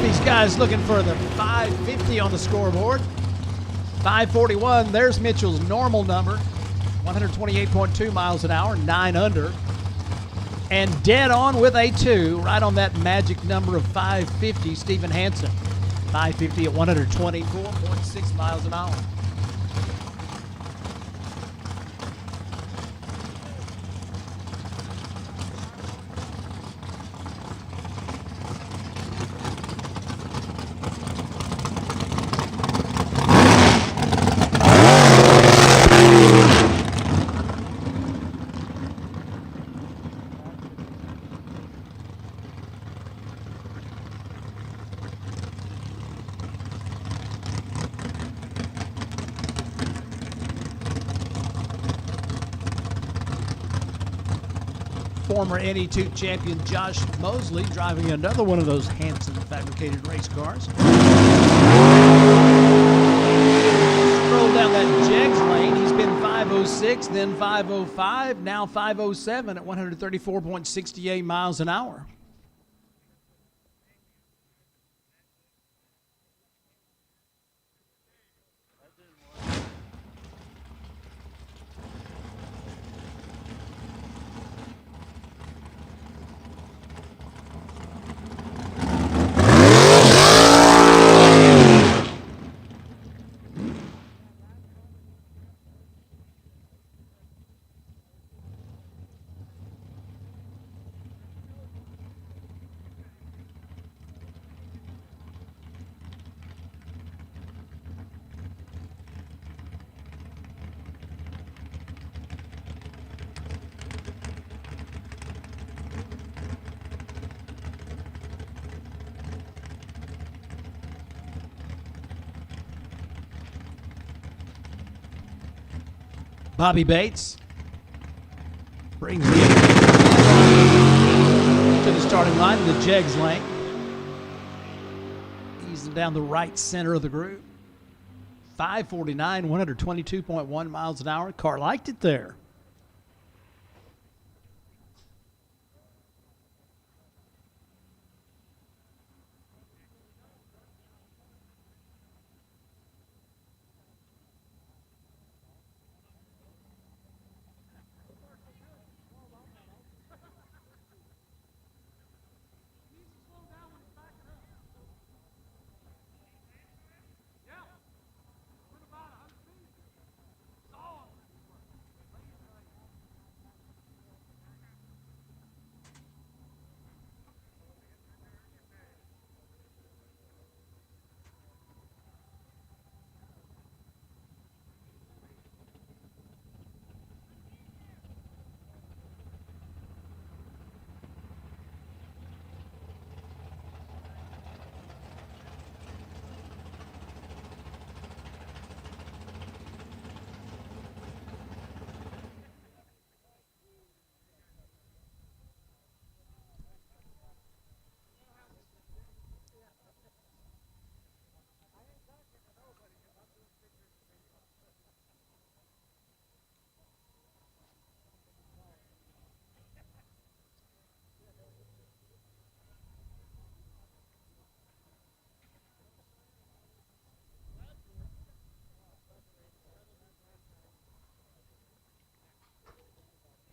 These guys looking for the 550 on the scoreboard. 541, there's Mitchell's normal number. 128.2 miles an hour, 9 under. And dead on with a 2, right on that magic number of 550, Steven Hansen. 550 at 124.6 miles an hour. Former NE2 champion Josh Mosley driving another one of those Hansen fabricated race cars. Stroll down that Jegs lane. He's been 506, then 505, now 507 at 134.68 miles an hour. Bobby Bates brings the to the starting line in the Jegs lane. Easing down the right center of the group. 549, 122.1 miles an hour. Car liked it there.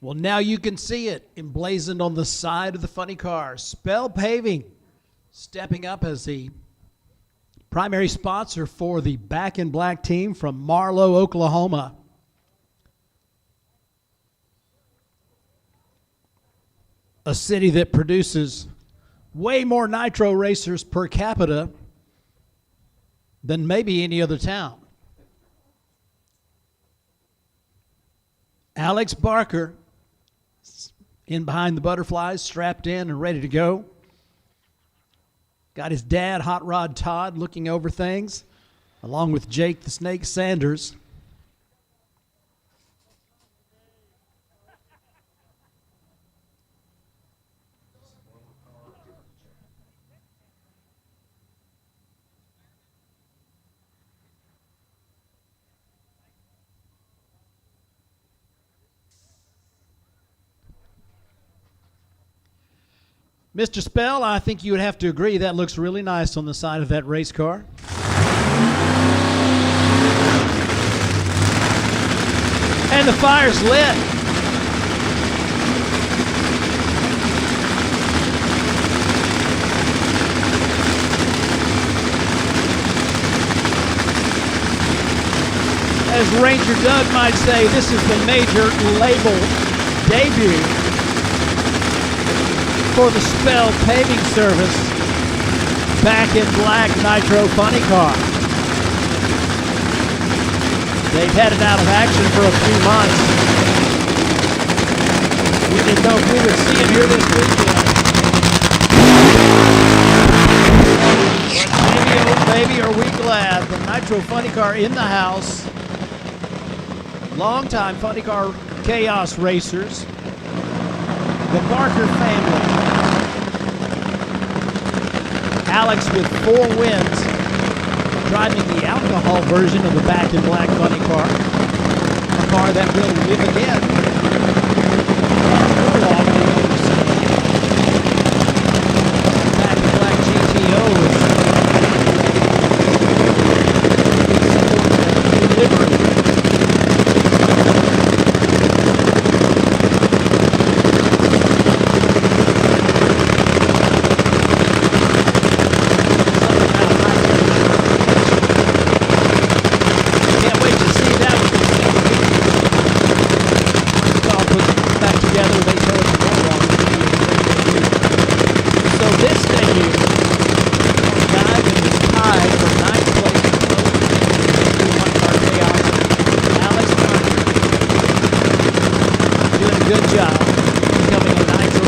Well, now you can see it emblazoned on the side of the funny car. Spell Paving stepping up as the primary sponsor for the Back in Black team from Marlow, Oklahoma. A city that produces way more nitro racers per capita than maybe any other town. Alex Barker in behind the butterflies, strapped in and ready to go. Got his dad, Hot Rod Todd, looking over things, along with Jake the Snake Sanders. Mr. Spell, I think you would have to agree that looks really nice on the side of that race car. And the fire's lit. As Ranger Doug might say, this is the major label debut for the Spell Paving Service Back in Black Nitro Funny Car. They've had it out of action for a few months. We didn't know if we would see it here this weekend. But baby, oh baby, are we glad. The Nitro Funny Car in the house. Longtime Funny Car Chaos racers. The Barker family. Alex with 4 wins, driving the alcohol version of the Back in Black Funny Car. A car that will live again. Back in Black GTO is delivered. Good job becoming a nitro.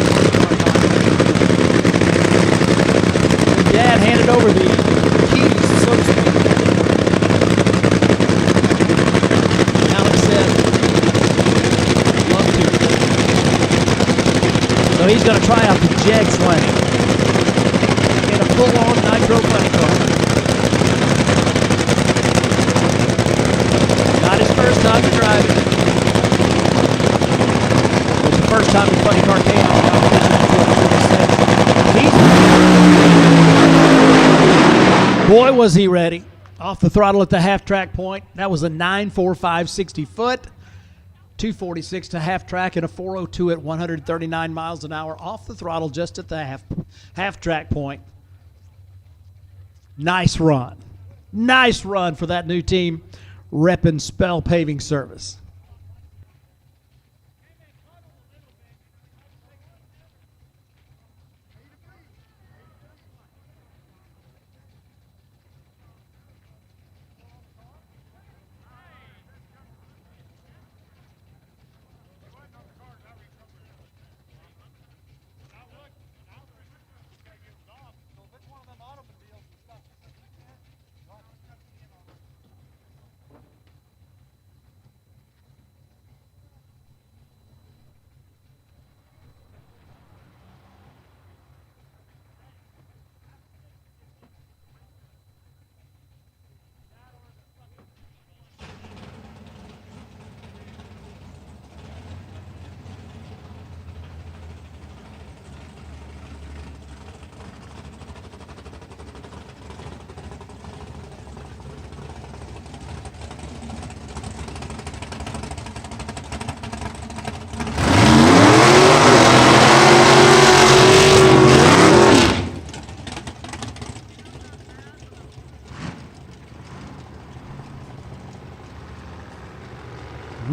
Your dad handed over the keys, so to speak. Alex said, love to. So he's going to try out the Jegs lane in a full-on nitro funny car. Not his first time to drive it. First time the funny car came out. Boy, was he ready. Off the throttle at the half track point. That was a 9.45 60 foot, 246 to half track, and a 402 at 139 miles an hour. Off the throttle just at the half track point. Nice run. Nice run for that new team repping Spell Paving Service.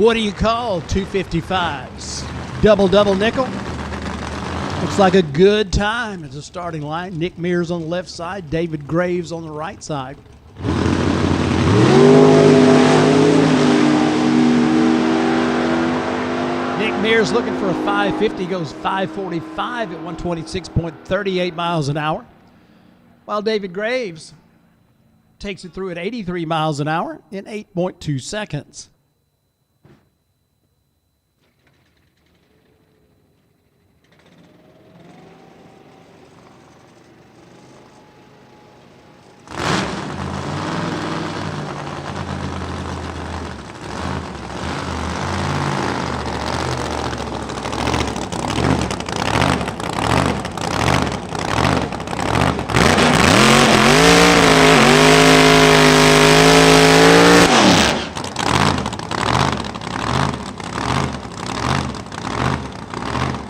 What do you call 255s? Double nickel? Looks like a good time as a starting line. Nick Mears on the left side, David Graves on the right side. Nick Mears looking for a 550, goes 545 at 126.38 miles an hour. While David Graves takes it through at 83 miles an hour in 8.2 seconds.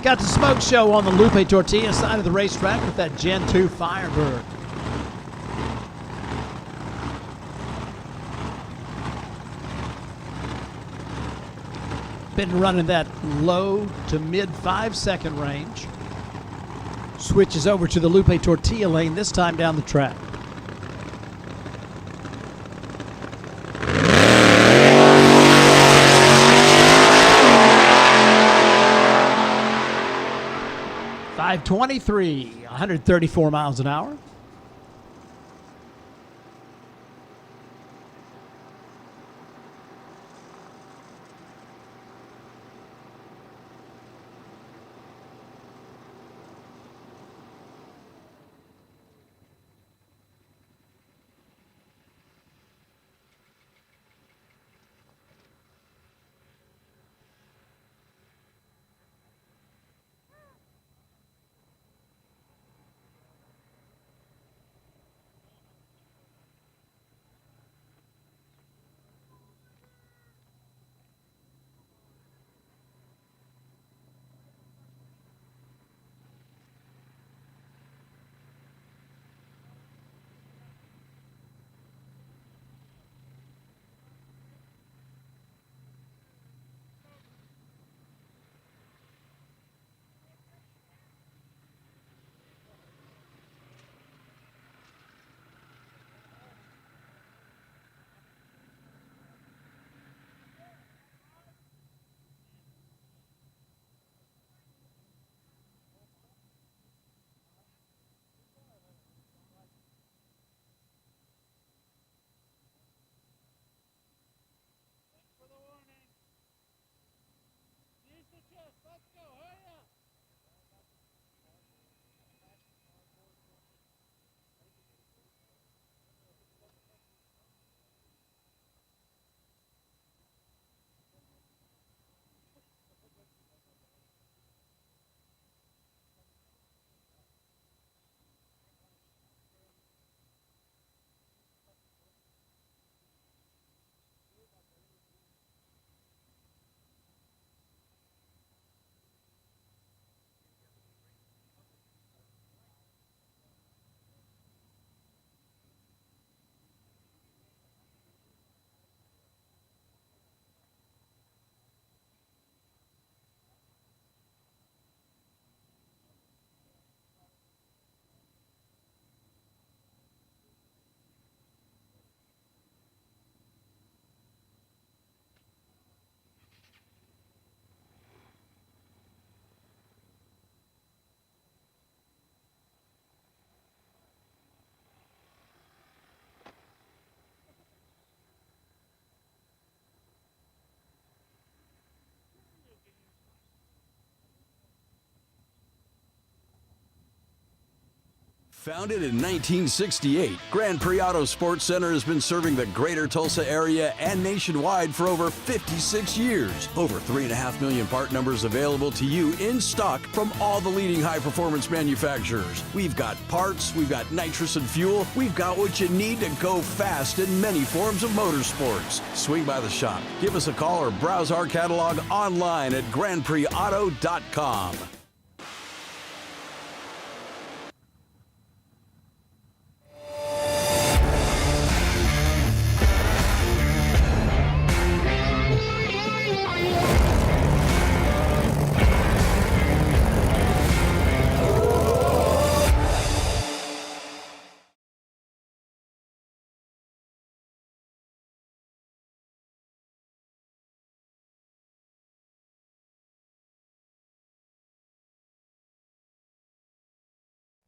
Got the smoke show on the Lupe Tortilla side of the racetrack with that Gen 2 Firebird. Been running that low to mid 5-second range. Switches over to the Lupe Tortilla lane, this time down the track. .523, 134 miles an hour. Founded in 1968, Grand Prix Auto Sports Center has been serving the greater Tulsa area and nationwide for over 56 years. Over 3.5 million part numbers available to you in stock from all the leading high-performance manufacturers. We've got parts, we've got nitrous and fuel, we've got what you need to go fast in many forms of motorsports. Swing by the shop, give us a call, or browse our catalog online at GrandPrixAuto.com.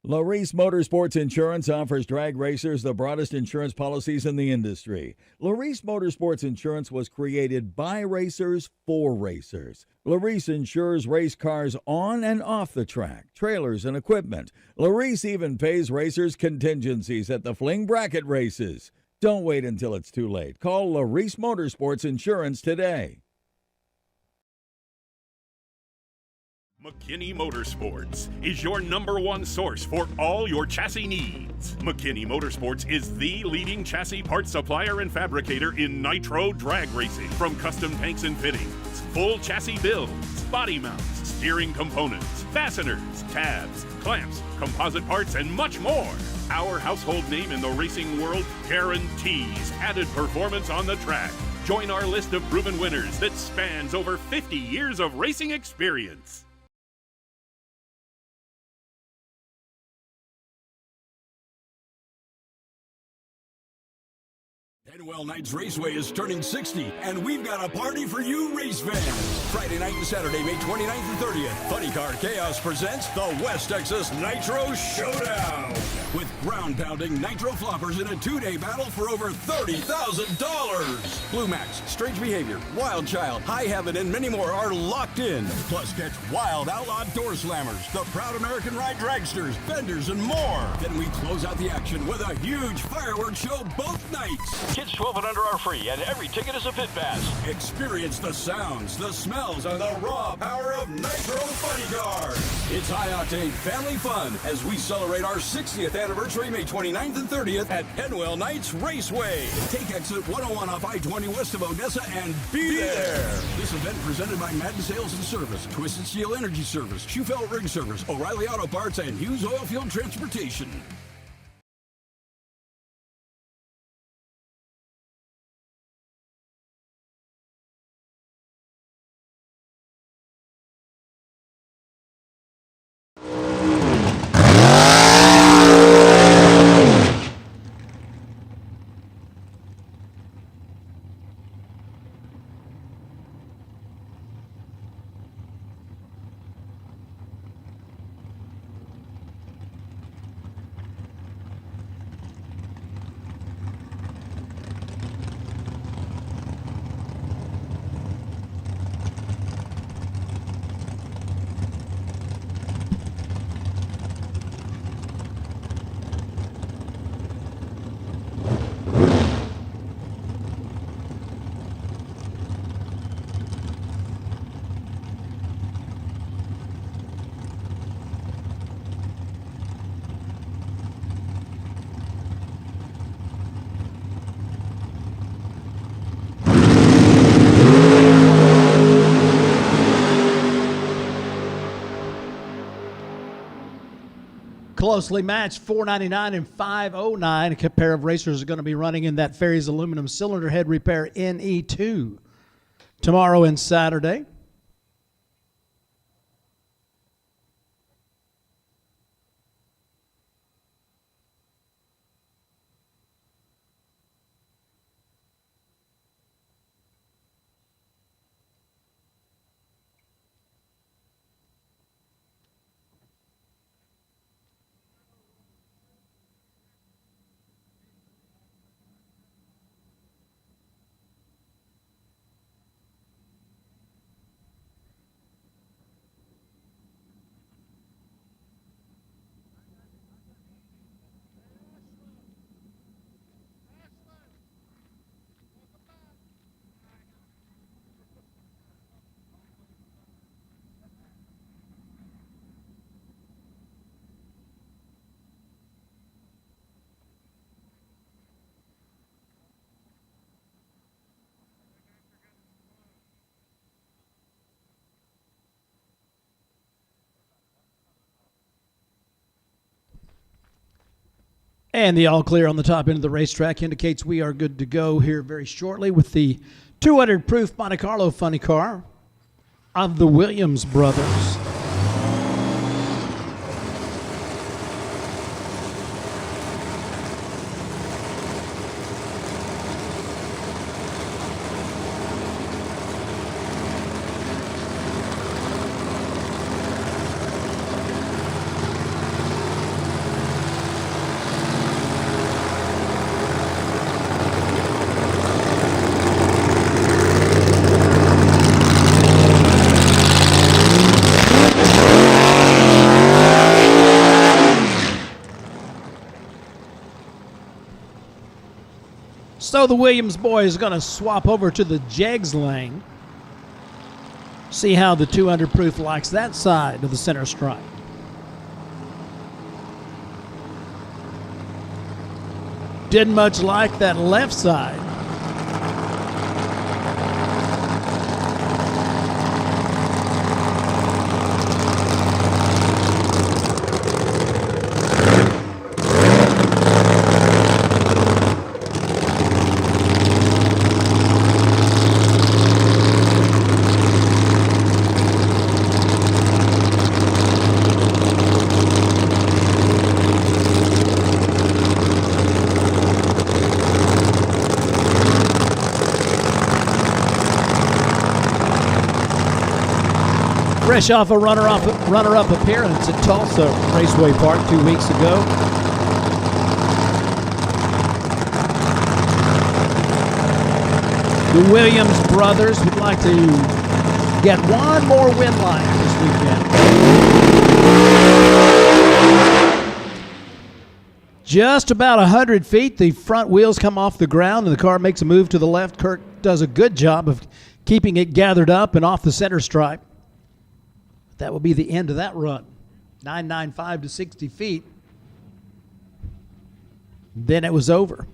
Larice Motorsports Insurance offers drag racers the broadest insurance policies in the industry. Larice Motorsports Insurance was created by racers for racers. Larice insures race cars on and off the track, trailers and equipment. Larice even pays racers contingencies at the fling bracket races. Don't wait until it's too late. Call Larice Motorsports Insurance today. McKinney Motorsports is your #1 source for all your chassis needs. McKinney Motorsports is the leading chassis parts supplier and fabricator in nitro drag racing. From custom tanks and fittings, full chassis builds, body mounts, steering components, fasteners, tabs, clamps, composite parts, and much more. Our household name in the racing world guarantees added performance on the track. Join our list of proven winners that spans over 50 years of racing experience. Penwell Knights Raceway is turning 60, and we've got a party for you race fans. Friday night and Saturday, May 29th and 30th, Funny Car Chaos presents the West Texas Nitro Showdown. With ground-pounding nitro floppers in a 2-day battle for over $30,000. Blue Max, Strange Behavior, Wild Child, High Heaven, and many more are locked in. Plus, catch Wild Outlaw Door Slammers, the Proud American Ride Dragsters, vendors, and more. Then we close out the action with a huge fireworks show both nights. Kids 12 and under are free, and every ticket is a pit pass. Experience the sounds, the smells, and the raw power of Nitro Funny Car. It's high-octane family fun as we celebrate our 60th anniversary May 29th and 30th at Penwell Knights Raceway. Take exit 101 off I-20 west of Odessa and be there. This event presented by Madden Sales and Service, Twisted Steel Energy Service, Schufelt Rig Service, O'Reilly Auto Parts, and Hughes Oilfield Transportation. Closely matched, 499 and 509. A pair of racers are going to be running in that Ferry's aluminum cylinder head repair NE2 tomorrow and Saturday. And the all clear on the top end of the racetrack indicates we are good to go here very shortly with the 200 proof Monte Carlo Funny Car of the Williams brothers. So the Williams boy is going to swap over to the Jegs lane. See how the 200 proof likes that side of the center stripe. Didn't much like that left side. Fresh off a runner-up appearance at Tulsa Raceway Park 2 weeks ago. The Williams brothers would like to get one more win line this weekend. Just about 100 feet, the front wheels come off the ground and the car makes a move to the left. Kirk does a good job of keeping it gathered up and off the center stripe. That will be the end of that run. 995 to 60 feet. Then it was over.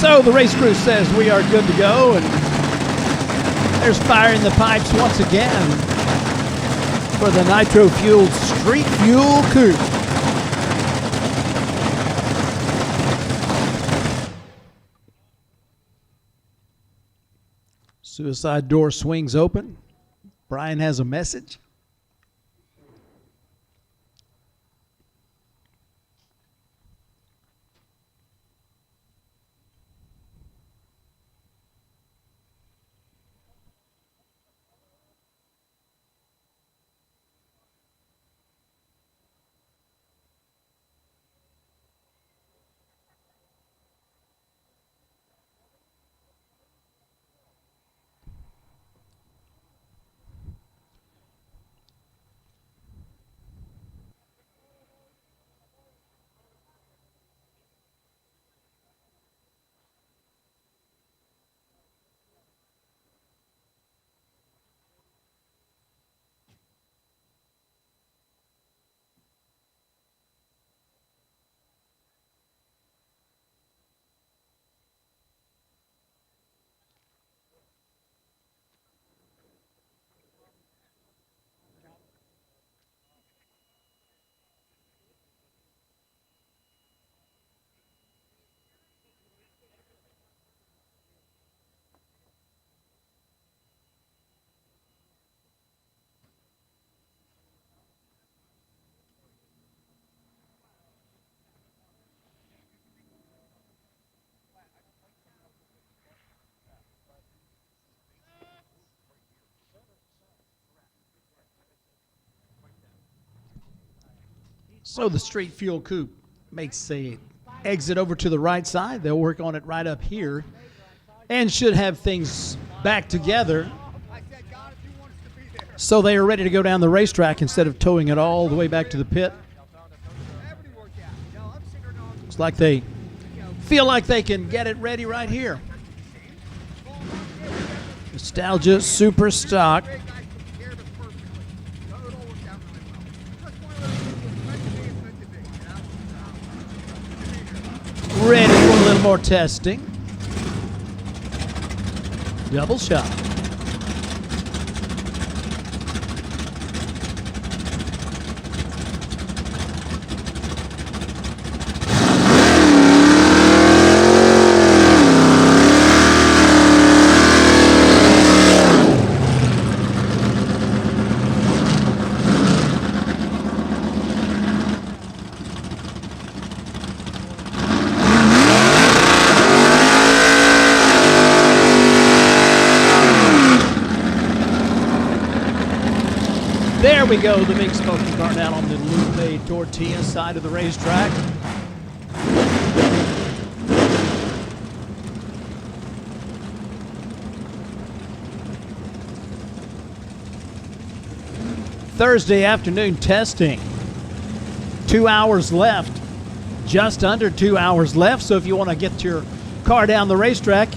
So the race crew says we are good to go, and there's fire in the pipes once again for the nitro-fueled Street Fuel Coupe. Suicide door swings open. Brian has a message. So the Street Fuel Coupe makes a exit over to the right side. They'll work on it right up here and should have things back together so they are ready to go down the racetrack instead of towing it all the way back to the pit. Looks like they feel like they can get it ready right here. Nostalgia Super Stock. Ready for a little more testing. Double shot. There we go, the big smoking car down on the Lupe Tortilla side of the racetrack. Thursday afternoon testing. 2 hours left. Just under 2 hours left, so if you want to get your car down the racetrack,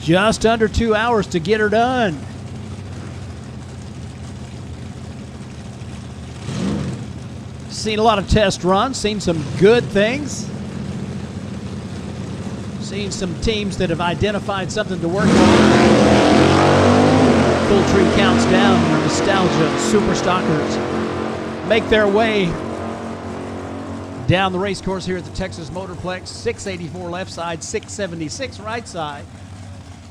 just under 2 hours to get her done. Seen a lot of test runs, seen some good things. Seen some teams that have identified something to work on. Full tree counts down. Nostalgia Super Stockers make their way down the race course here at the Texas Motorplex. 684 left side, 676 right side.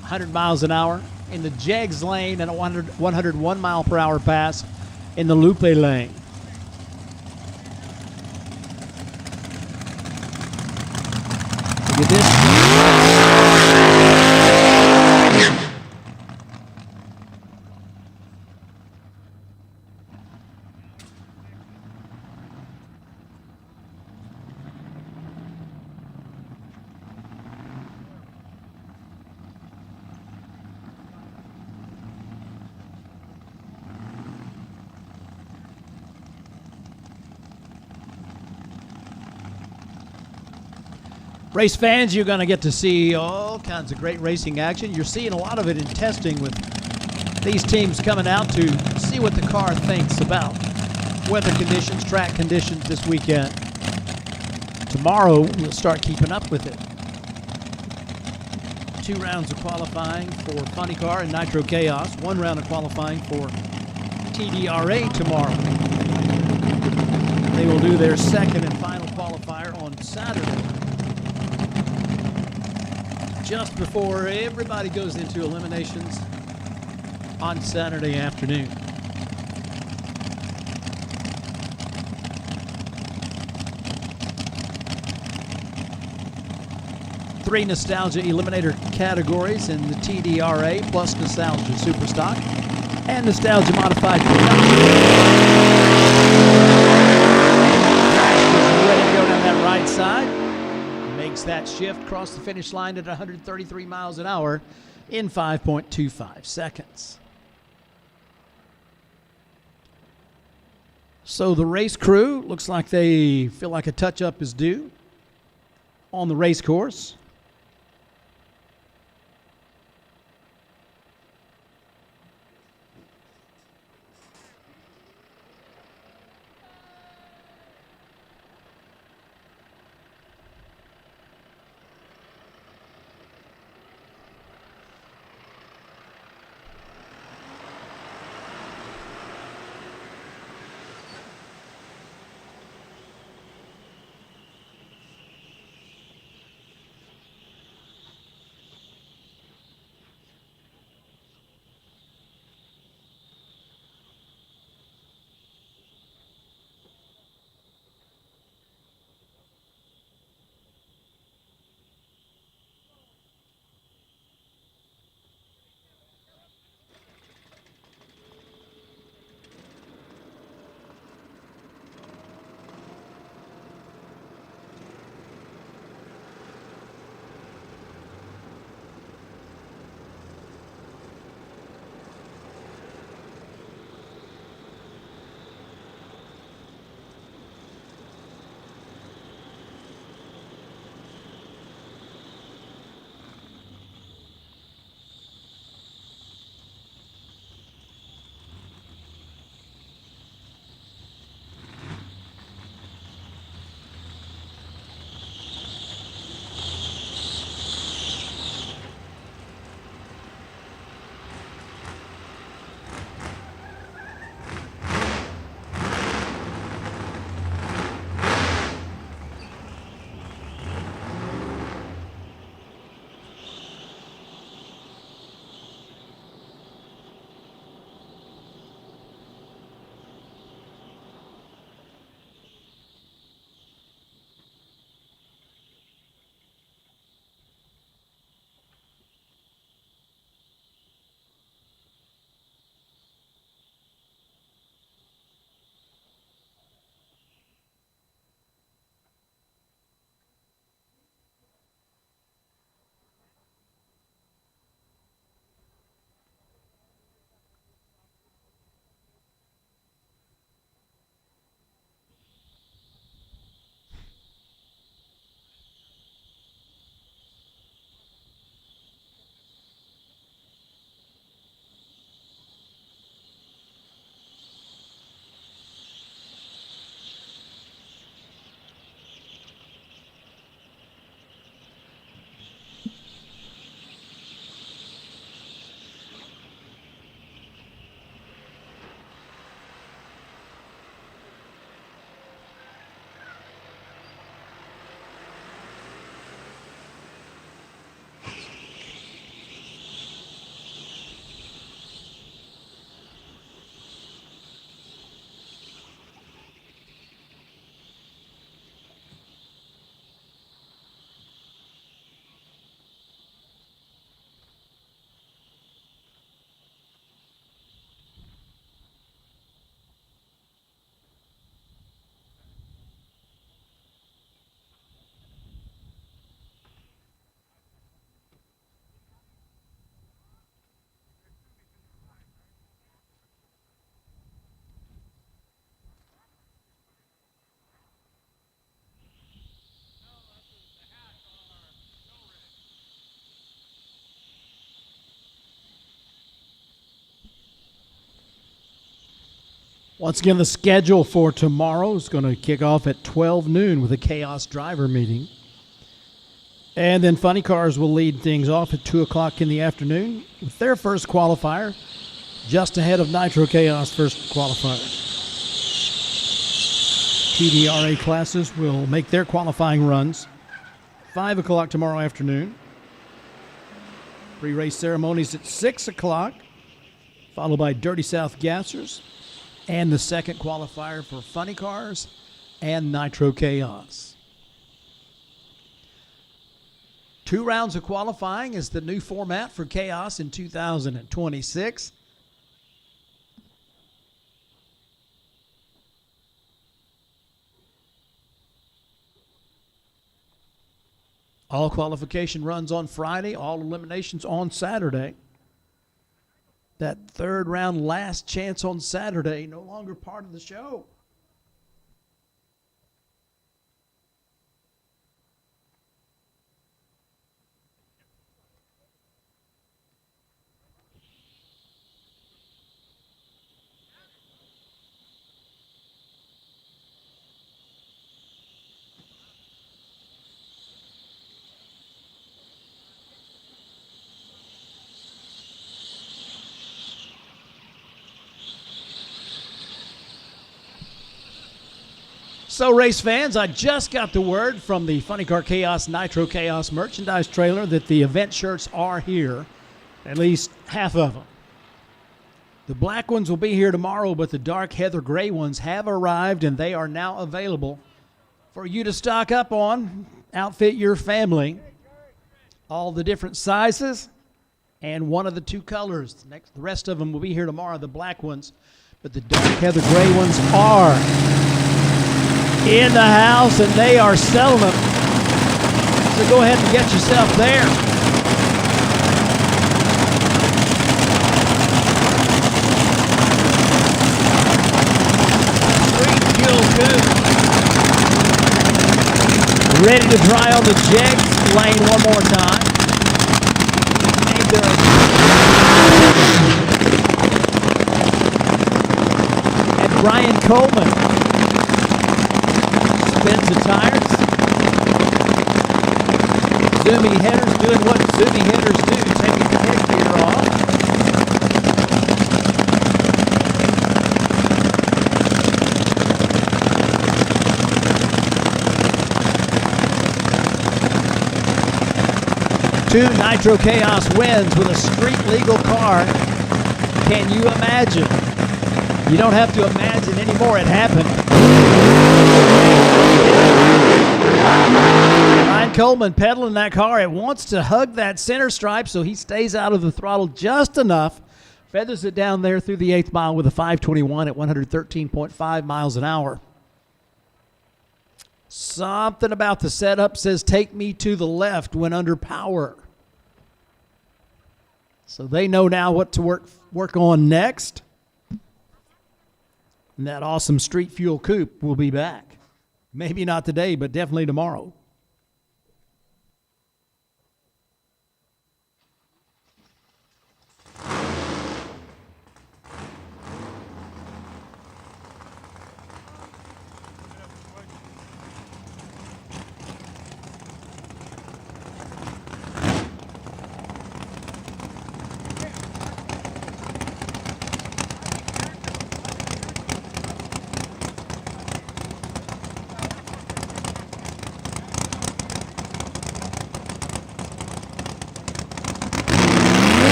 100 miles an hour in the Jegs lane and a 101 mile per hour pass in the Lupe lane. Look at this. Race fans, you're going to get to see all kinds of great racing action. You're seeing a lot of it in testing with these teams coming out to see what the car thinks about weather conditions, track conditions this weekend. Tomorrow, we'll start keeping up with it. 2 rounds of qualifying for Funny Car and Nitro Chaos. 1 round of qualifying for TDRA tomorrow. They will do their second and final qualifier on Saturday, just before everybody goes into eliminations on Saturday afternoon. Three Nostalgia Eliminator categories in the TDRA, plus Nostalgia Superstock and Nostalgia Modified. Ready to go down that right side. Makes that shift, cross the finish line at 133 miles an hour in 5.25 seconds. So the race crew looks like they feel like a touch-up is due on the race course. Once again, the schedule for tomorrow is going to kick off at 12 noon with a Chaos driver meeting. And then Funny Cars will lead things off at 2 o'clock in the afternoon with their first qualifier, just ahead of Nitro Chaos' first qualifier. TDRA classes will make their qualifying runs 5 o'clock tomorrow afternoon. Pre-race ceremonies at 6 o'clock, followed by Dirty South Gassers and the second qualifier for Funny Cars and Nitro Chaos. 2 rounds of qualifying is the new format for Chaos in 2026. All qualification runs on Friday, all eliminations on Saturday. That third round last chance on Saturday, no longer part of the show. So, race fans, I just got the word from the Funny Car Chaos Nitro Chaos merchandise trailer that the event shirts are here, at least half of them. The black ones will be here tomorrow, but the dark heather gray ones have arrived, and they are now available for you to stock up on, outfit your family. All the different sizes and one of the 2 colors. The rest of them will be here tomorrow, the black ones, but the dark heather gray ones are in the house, and they are selling them. So go ahead and get yourself there. Street Fuel Coupe. Ready to try on the Jegs lane one more time. And Brian Coleman spins the tires. Zoomy headers doing what zoomy headers do, taking the head gear off. Two Nitro Chaos wins with a street legal car. Can you imagine? You don't have to imagine anymore, it happened. Ryan Coleman pedaling that car. It wants to hug that center stripe, so he stays out of the throttle just enough. Feathers it down there through the 8th mile with a 521 at 113.5 miles an hour. Something about the setup says take me to the left when under power. So they know now what to work on next. And that awesome Street Fuel Coupe will be back. Maybe not today, but definitely tomorrow.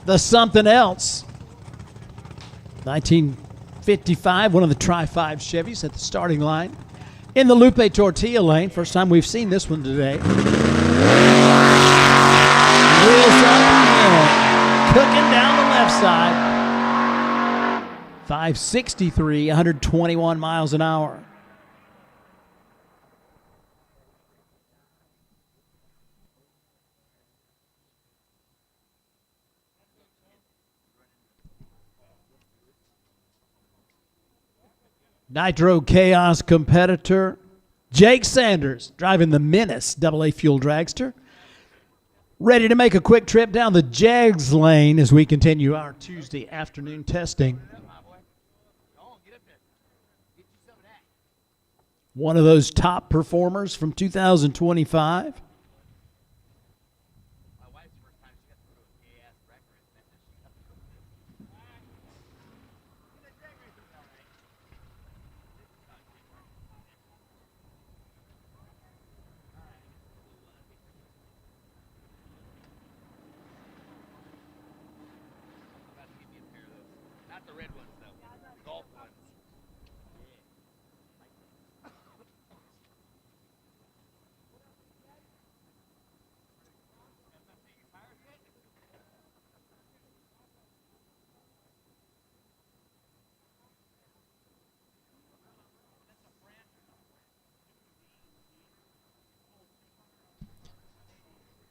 The something else. 1955, one of the Tri-5 Chevys at the starting line. In the Lupe Tortilla lane. First time we've seen this one today. Wheels up, cooking down the left side. 563, 121 miles an hour. Nitro Chaos competitor Jake Sanders driving the Menace AA Fuel Dragster. Ready to make a quick trip down the Jegs lane as we continue our Tuesday afternoon testing. One of those top performers from 2025.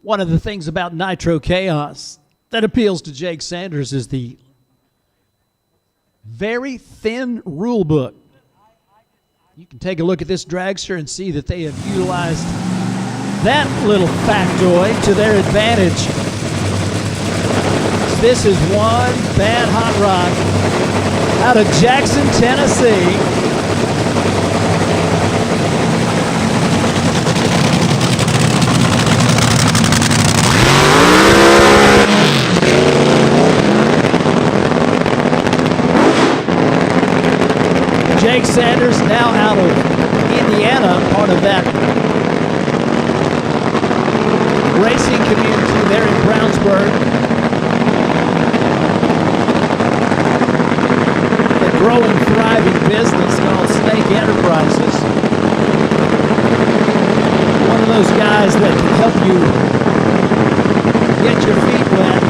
One of the things about Nitro Chaos that appeals to Jake Sanders is the very thin rule book. You can take a look at this dragster and see that they have utilized that little factoid to their advantage. This is one bad hot rod out of Jackson, Tennessee. Jake Sanders now out of Indiana, part of that racing community there in Brownsburg. A growing, thriving business called Snake Enterprises. One of those guys that can help you get your feet wet,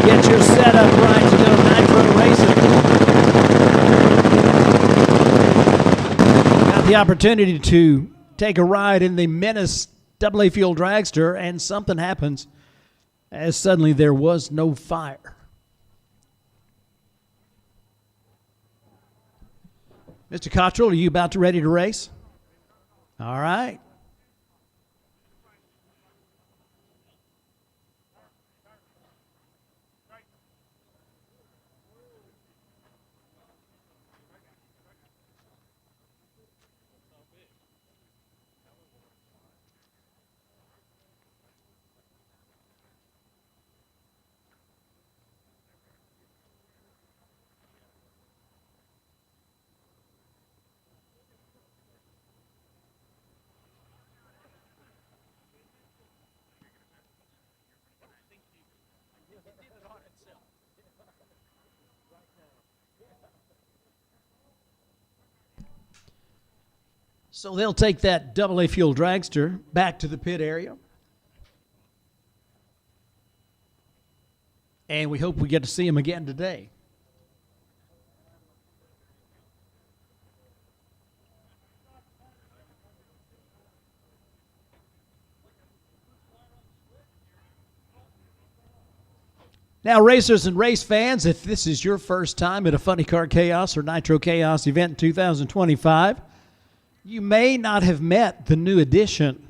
get your setup right to go nitro racing. Got the opportunity to take a ride in the Menace AA Fuel Dragster, and something happens as suddenly there was no fire. Mr. Cottrell, are you about to ready to race? All right. So they'll take that AA Fuel Dragster back to the pit area. And we hope we get to see him again today. Now, racers and race fans, if this is your first time at a Funny Car Chaos or Nitro Chaos event in 2025, you may not have met the new addition.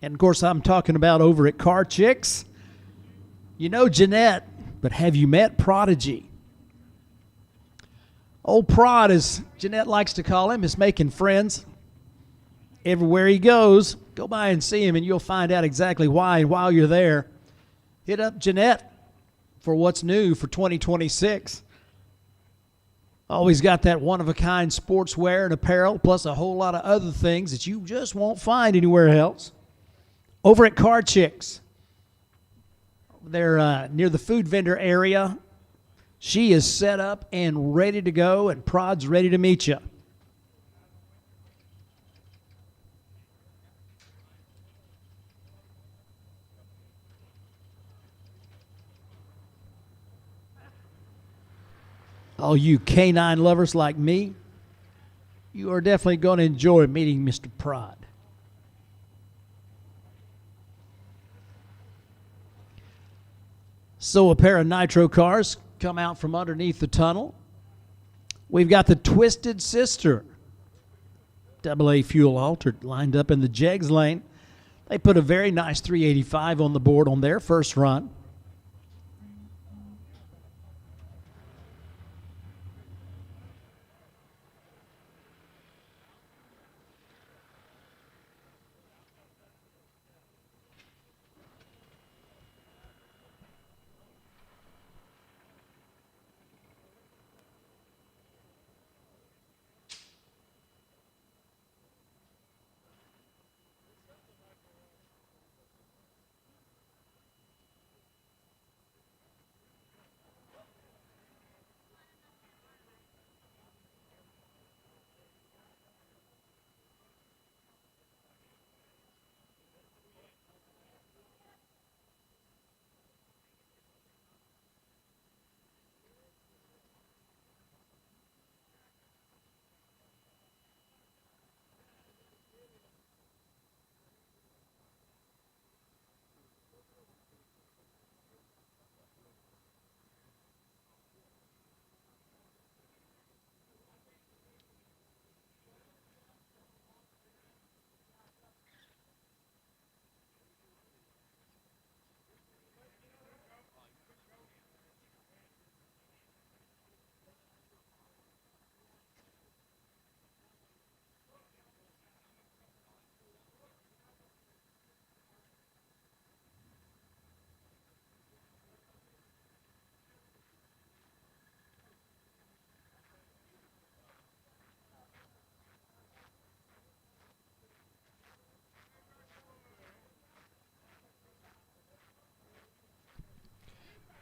And, of course, I'm talking about over at Car Chicks. You know Jeanette, but have you met Prodigy? Old Prod, as Jeanette likes to call him, is making friends. Everywhere he goes, go by and see him, and you'll find out exactly why. And while you're there, hit up Jeanette for what's new for 2026. Always got that one-of-a-kind sportswear and apparel, plus a whole lot of other things that you just won't find anywhere else. Over at Car Chicks, they're near the food vendor area. She is set up and ready to go, and Prod's ready to meet you. All you canine lovers like me, you are definitely going to enjoy meeting Mr. Prod. So a pair of nitro cars come out from underneath the tunnel. We've got the Twisted Sister, AA fuel altered, lined up in the Jegs lane. They put a very nice 385 on the board on their first run.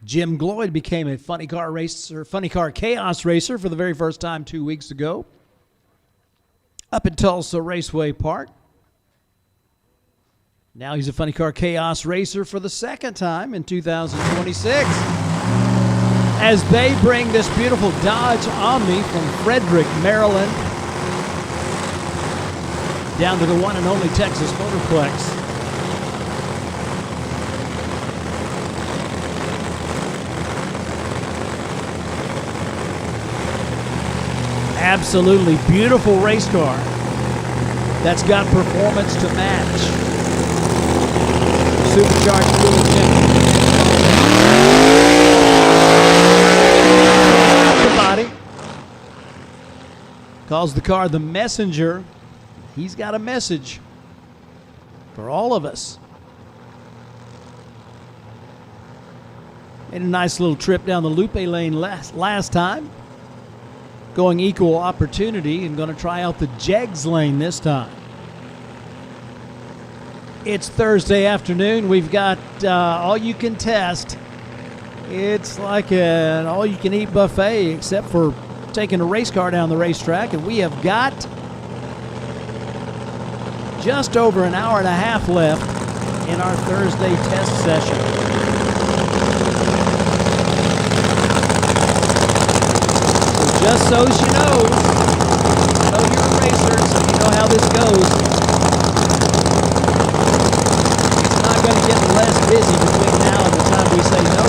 Jim Gloyd became a funny car chaos racer for the very first time 2 weeks ago up at Tulsa Raceway Park. Now he's a funny car chaos racer for the second time in 2026 as they bring this beautiful Dodge Omni from Frederick, Maryland down to the one and only Texas Motorplex. Absolutely beautiful race car that's got performance to match. Supercharged fuel injection. The body calls the car the Messenger. He's got a message for all of us. Made a nice little trip down the Lupe lane last time. Going equal opportunity and going to try out the Jegs lane this time. It's Thursday afternoon. We've got all you can test. It's like an all you can eat buffet except for taking a race car down the racetrack. And we have got just over an hour and a half left in our Thursday test session. Just so you know you're a racer, so you know how this goes. It's not going to get less busy between now and the time we say no.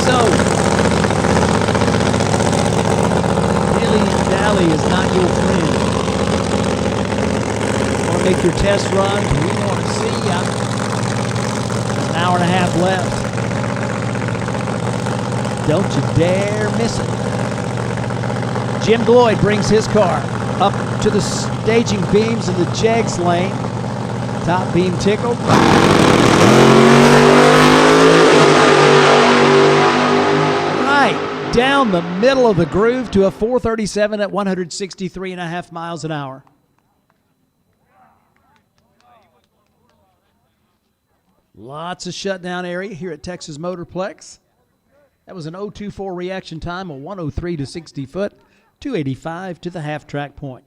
So, dilly-dally is not your friend. You want to make your test runs? We want to see you. An hour and a half left. Don't you dare miss it. Jim Gloyd brings his car up to the staging beams in the Jegs lane. Top beam tickled. Right down the middle of the groove to a 437 at 163.5 miles an hour. Lots of shutdown area here at Texas Motorplex. That was an 0.24 reaction time, a 103 to 60 foot, 285 to the half track point.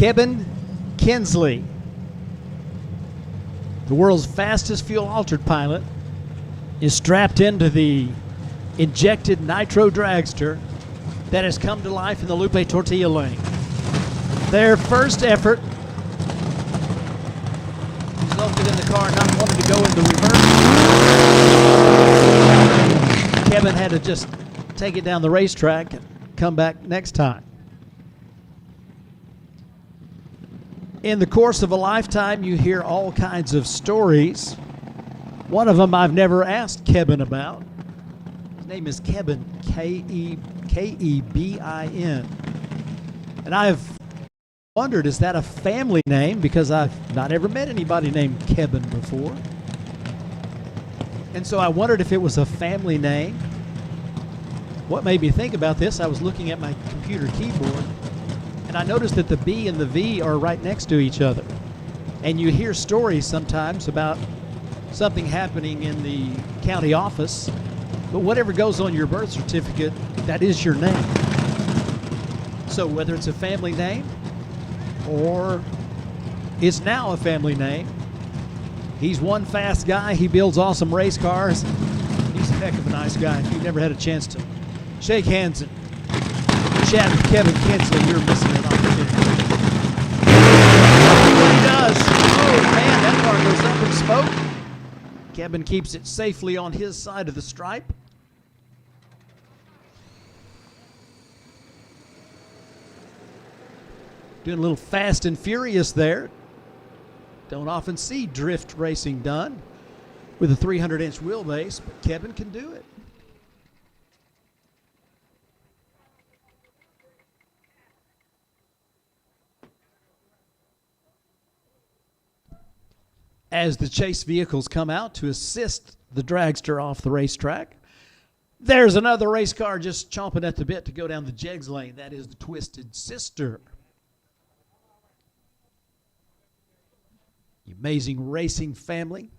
Kevin Kinsley, the world's fastest fuel-altered pilot, is strapped into the injected nitro dragster that has come to life in the Lupe Tortilla lane. Their first effort resulted in the car not wanting to go into reverse. Kevin had to just take it down the racetrack and come back next time. In the course of a lifetime, you hear all kinds of stories. One of them I've never asked Kevin about. His name is Kevin, K-E-B-I-N. And I've wondered, is that a family name? Because I've not ever met anybody named Kevin before. And so I wondered if it was a family name. What made me think about this, I was looking at my computer keyboard, and I noticed that the B and the V are right next to each other. And you hear stories sometimes about something happening in the county office, but whatever goes on your birth certificate, that is your name. So whether it's a family name or it's now a family name, he's one fast guy. He builds awesome race cars. He's a heck of a nice guy. If you've never had a chance to shake hands and chat with Kevin Kinsley, you're missing an opportunity. What he does, oh man, that car goes up in smoke. Kevin keeps it safely on his side of the stripe. Doing a little fast and furious there. Don't often see drift racing done with a 300-inch wheelbase, but Kevin can do it. As the chase vehicles come out to assist the dragster off the racetrack, there's another race car just chomping at the bit to go down the jegs lane. That is the Twisted Sister. The amazing racing family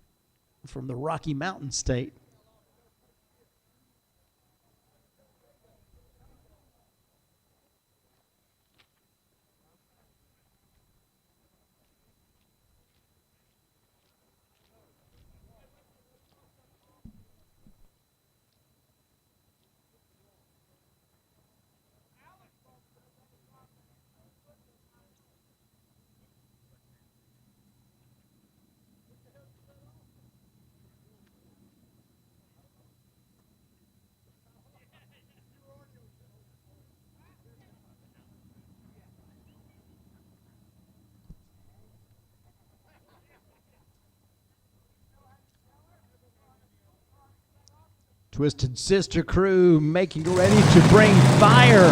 from the Rocky Mountain State. Twisted Sister crew making ready to bring fire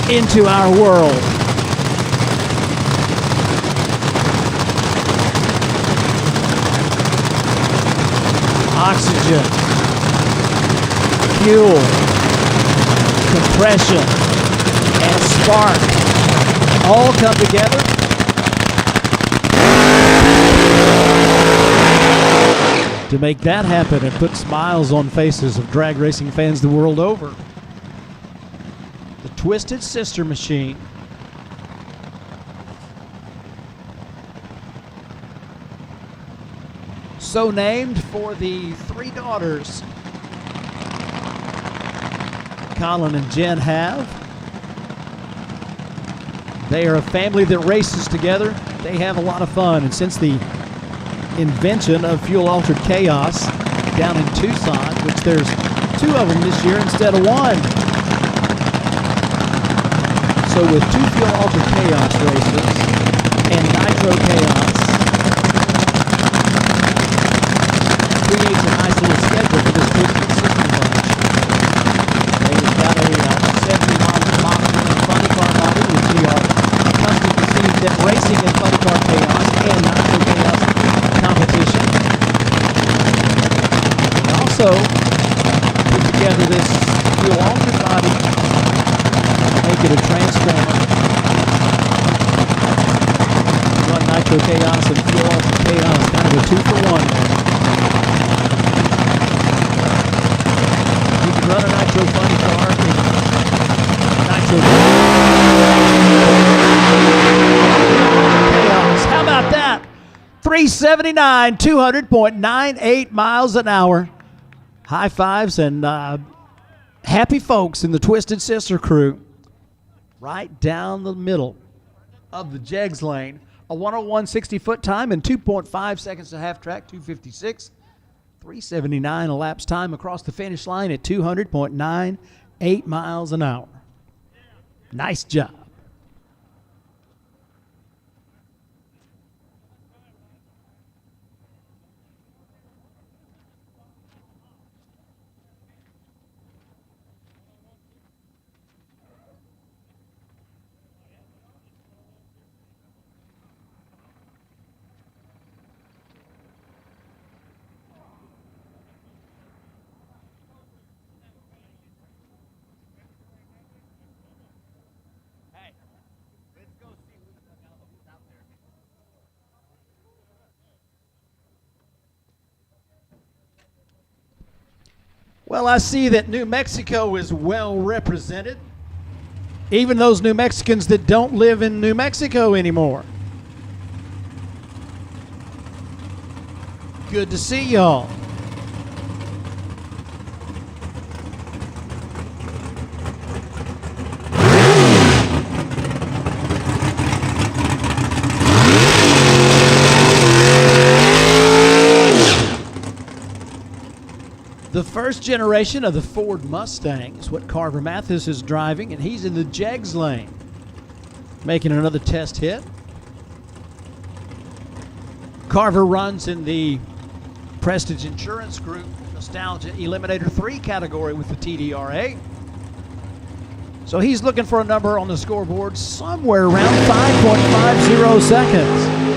into our world. Oxygen, fuel, compression, and spark all come together to make that happen and put smiles on faces of drag racing fans the world over. The Twisted Sister machine. So named for the three daughters Colin and Jen have. They are a family that races together. They have a lot of fun, and since the invention of fuel-altered chaos down in Tucson, which there's two of them this year instead of one. So with two fuel-altered chaos races and nitro chaos, creates a nice little schedule for this Twisted Sister bunch. They've got a 70-mile funny car model, which we are accustomed to seeing them racing in funny car chaos and nitro chaos competition. And also put together this fuel-altered body, make it a transformer, run nitro chaos and fuel-altered chaos, kind of a 2-for-1. You can run a nitro funny car, nitro 379, 200.98 miles an hour. High fives and happy folks in the Twisted Sister crew. Right down the middle of the Jegs lane. A 101 60-foot time in 2.5 seconds to half track, 256. 379 elapsed time across the finish line at 200.98 miles an hour. Nice job. Well, I see that New Mexico is well represented. Even those New Mexicans that don't live in New Mexico anymore. Good to see y'all. The first generation of the Ford Mustang is what Carver Mathis is driving, and he's in the Jegs lane, making another test hit. Carver runs in the Prestige Insurance Group Nostalgia Eliminator 3 category with the TDRA. So he's looking for a number on the scoreboard somewhere around 5.50 seconds.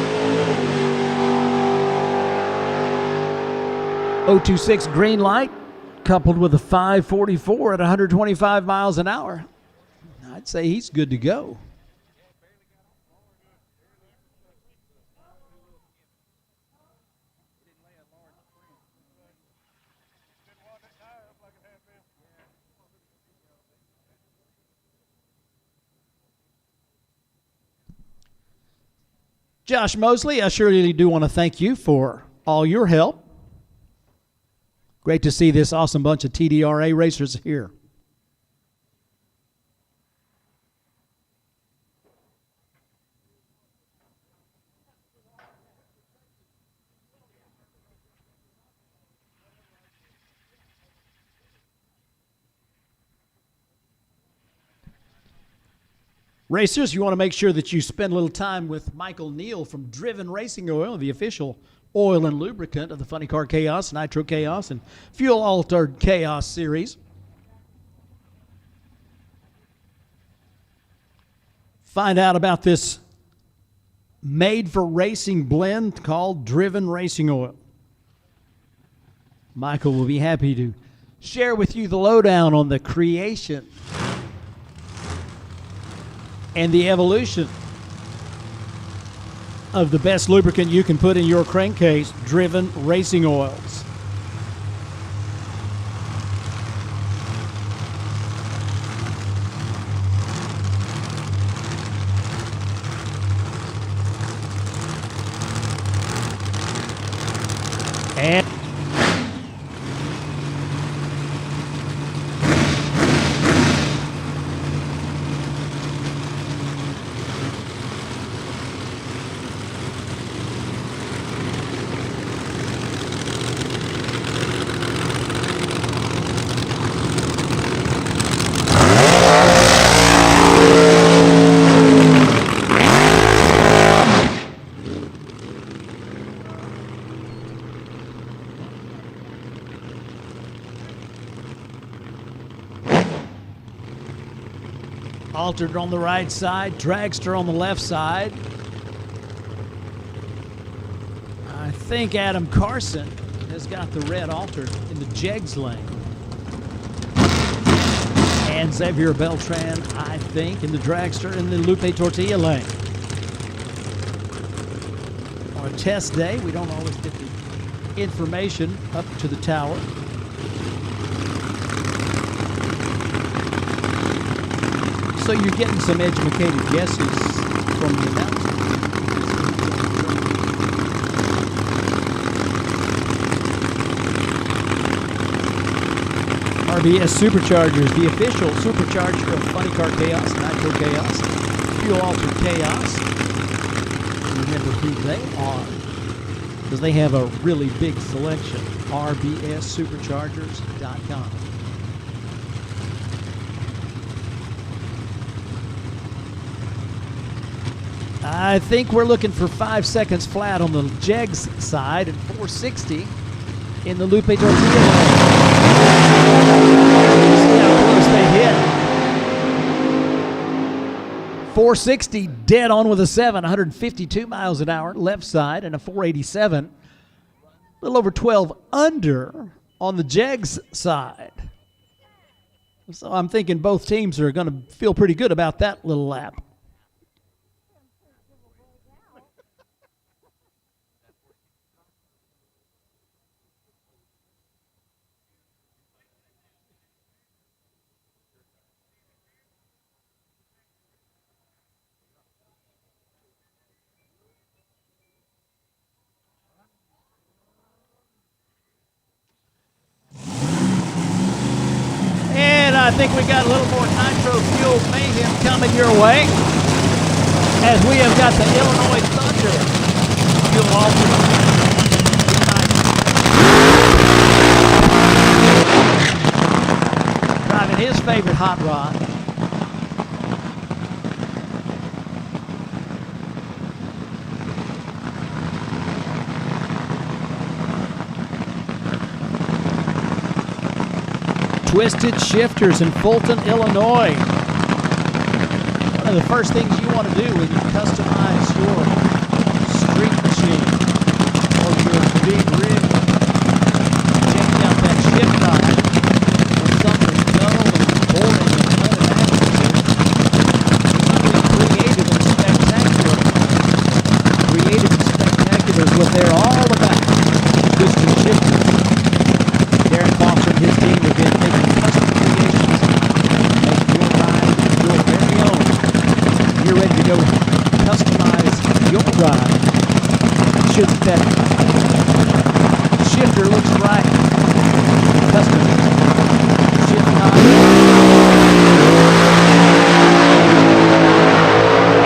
026 green light coupled with a 544 at 125 miles an hour. I'd say he's good to go. Josh Mosley, I surely do want to thank you for all your help. Great to see this awesome bunch of TDRA racers here. Racers, you want to make sure that you spend a little time with Michael Neal from Driven Racing Oil, the official oil and lubricant of the Funny Car Chaos, Nitro Chaos, and Fuel Altered Chaos series. Find out about this made-for-racing blend called Driven Racing Oil. Michael will be happy to share with you the lowdown on the creation and the evolution of the best lubricant you can put in your crankcase, Driven Racing Oils. And Altered on the right side, Dragster on the left side. I think Adam Carson has got the red Altered in the Jegs lane. And Xavier Beltran, I think, in the Dragster in the Lupe Tortilla lane. On a test day, we don't always get the information up to the tower. So you're getting some educated guesses from the announcement. RBS Superchargers, the official supercharger of Funny Car Chaos, Nitro Chaos, Fuel Altered Chaos. Remember who they are, because they have a really big selection. RBSSuperchargers.com. I think we're looking for 5 seconds flat on the Jegs side and 460 in the Lupe Tortilla. See how close they hit. 460 dead on with a 7, 152 miles an hour left side, and a 487. A little over 12 under on the Jegs side. So I'm thinking both teams are going to feel pretty good about that little lap. I think we got a little more nitro fuel mayhem coming your way, as we have got the Illinois Thunder fuel altered. Driving his favorite hot rod. Twisted Shifters in Fulton, Illinois. One of the first things you want to do when you customize your street machine or your big rig, check out that shift drive or something dull and boring and uninactive. Something creative and spectacular. Creative and spectacular is what they're all about. Twisted Shifters. Darren Foster and his team have been making custom creations, make your ride your very own. You're ready to go customize your ride. Should that shifter looks right. Custom shift knob.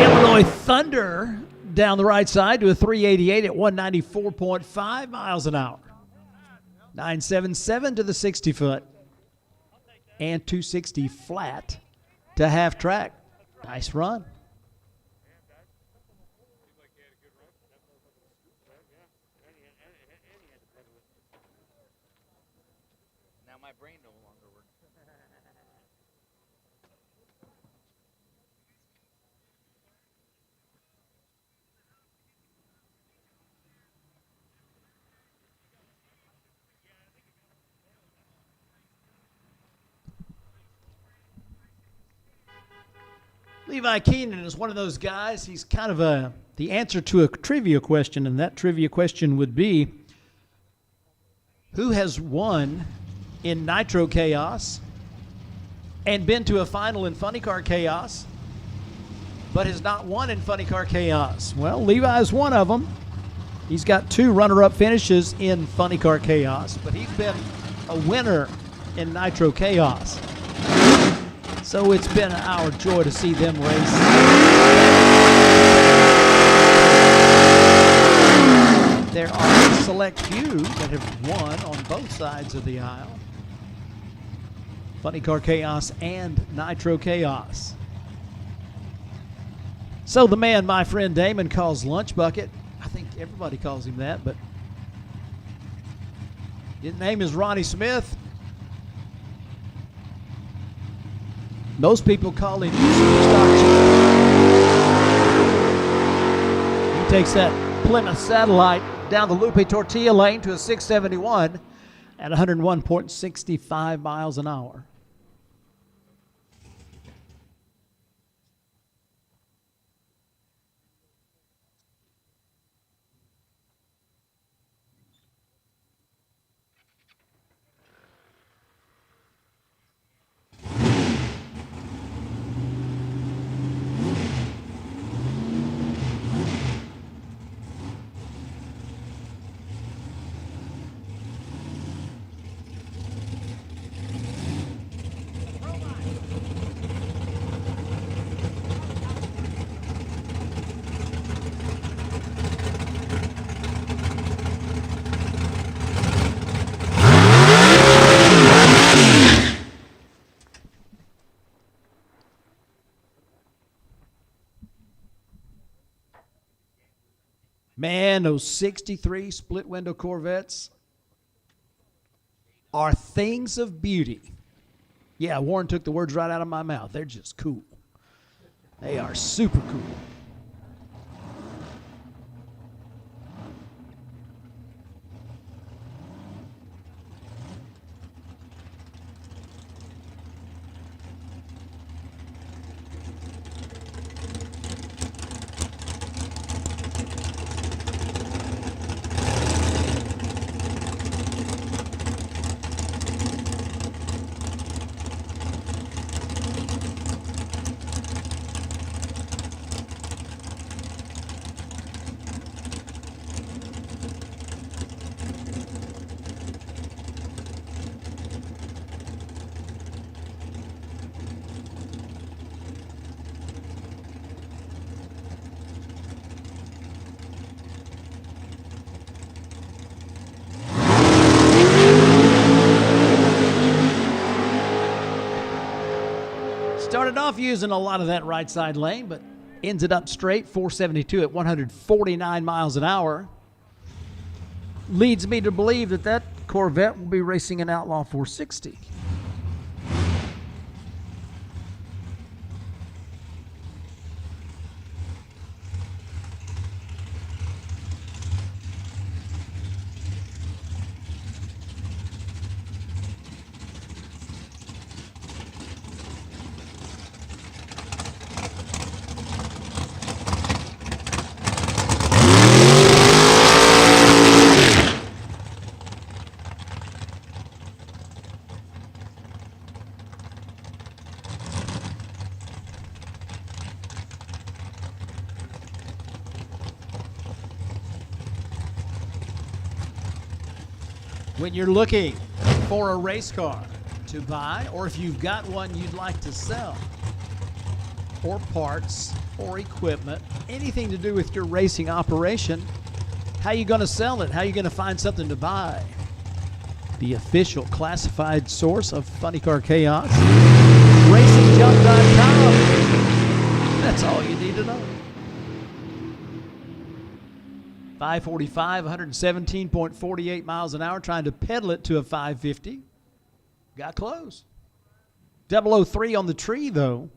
Illinois Thunder down the right side to a 388 at 194.5 miles an hour. 977 to the 60 foot and 260 flat to half track. Nice run. Now my brain no longer works. Levi Keenan is one of those guys. He's kind of the answer to a trivia question, and that trivia question would be, who has won in Nitro Chaos and been to a final in Funny Car Chaos, but has not won in Funny Car Chaos? Well, Levi is one of them. He's got 2 runner-up finishes in Funny Car Chaos, but he's been a winner in Nitro Chaos. So it's been our joy to see them race. There are a select few that have won on both sides of the aisle. Funny Car Chaos and Nitro Chaos. So the man my friend Damon calls Lunch Bucket. I think everybody calls him that, but his name is Ronnie Smith. Most people call him Superstar Chief. He takes that Plymouth Satellite down the Lupe Tortilla lane to a 671 at 101.65 miles an hour. Man, those 63 split window Corvettes are things of beauty. Yeah, Warren took the words right out of my mouth. They're just cool. They are super cool. Started off using a lot of that right side lane, but ends it up straight, 472 at 149 miles an hour. Leads me to believe that that Corvette will be racing an Outlaw 460. When you're looking for a race car to buy, or if you've got one you'd like to sell, or parts, or equipment, anything to do with your racing operation, how you going to sell it? How you going to find something to buy? The official classified source of Funny Car Chaos, RacingJunk.com. That's all you need to know. 545, 117.48 miles an hour, trying to pedal it to a 550. Got close. 003 on the tree, though.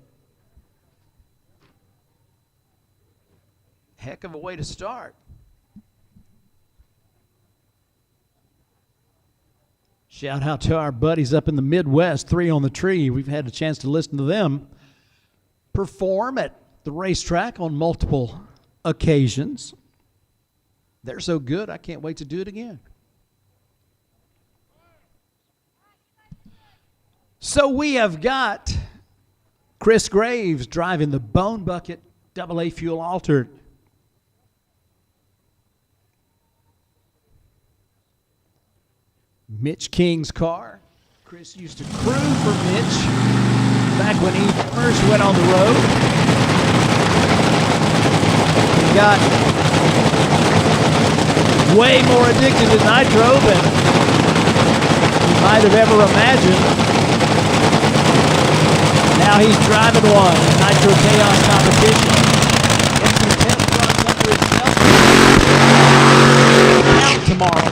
Heck of a way to start. Shout out to our buddies up in the Midwest, 3 on the tree. We've had a chance to listen to them perform at the racetrack on multiple occasions. They're so good, I can't wait to do it again. So we have got Chris Graves driving the Bone Bucket AA fuel altered. Mitch King's car. Chris used to crew for Mitch back when he first went on the road. He got way more addicted to nitro than you might have ever imagined. Now he's driving one in Nitro Chaos competition. Gets some 10 fronts under his belt. Out tomorrow.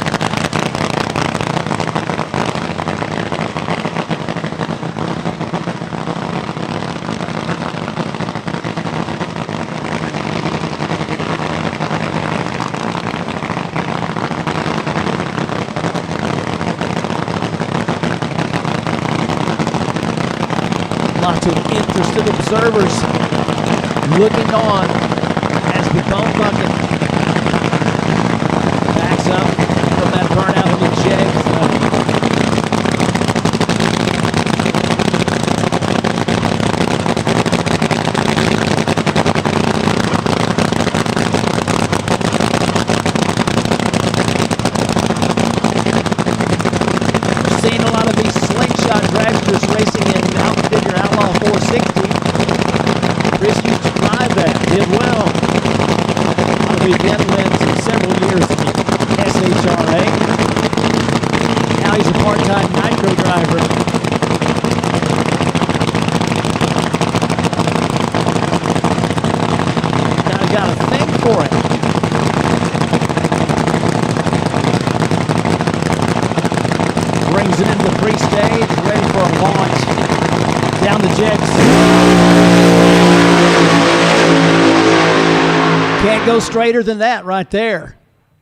Lots of interested observers looking on as the Bone Bucket backs up from that burnout in the Jegs. We're seeing a lot of these slingshot dragsters racing in Outlaw 460. Chris used to drive that, did well. Weekend wins in several years in the SHRA. Now he's a part-time nitro driver. Now he got a thing for it. pre-stage, ready for a launch down the Jegs. Can't go straighter than that right there.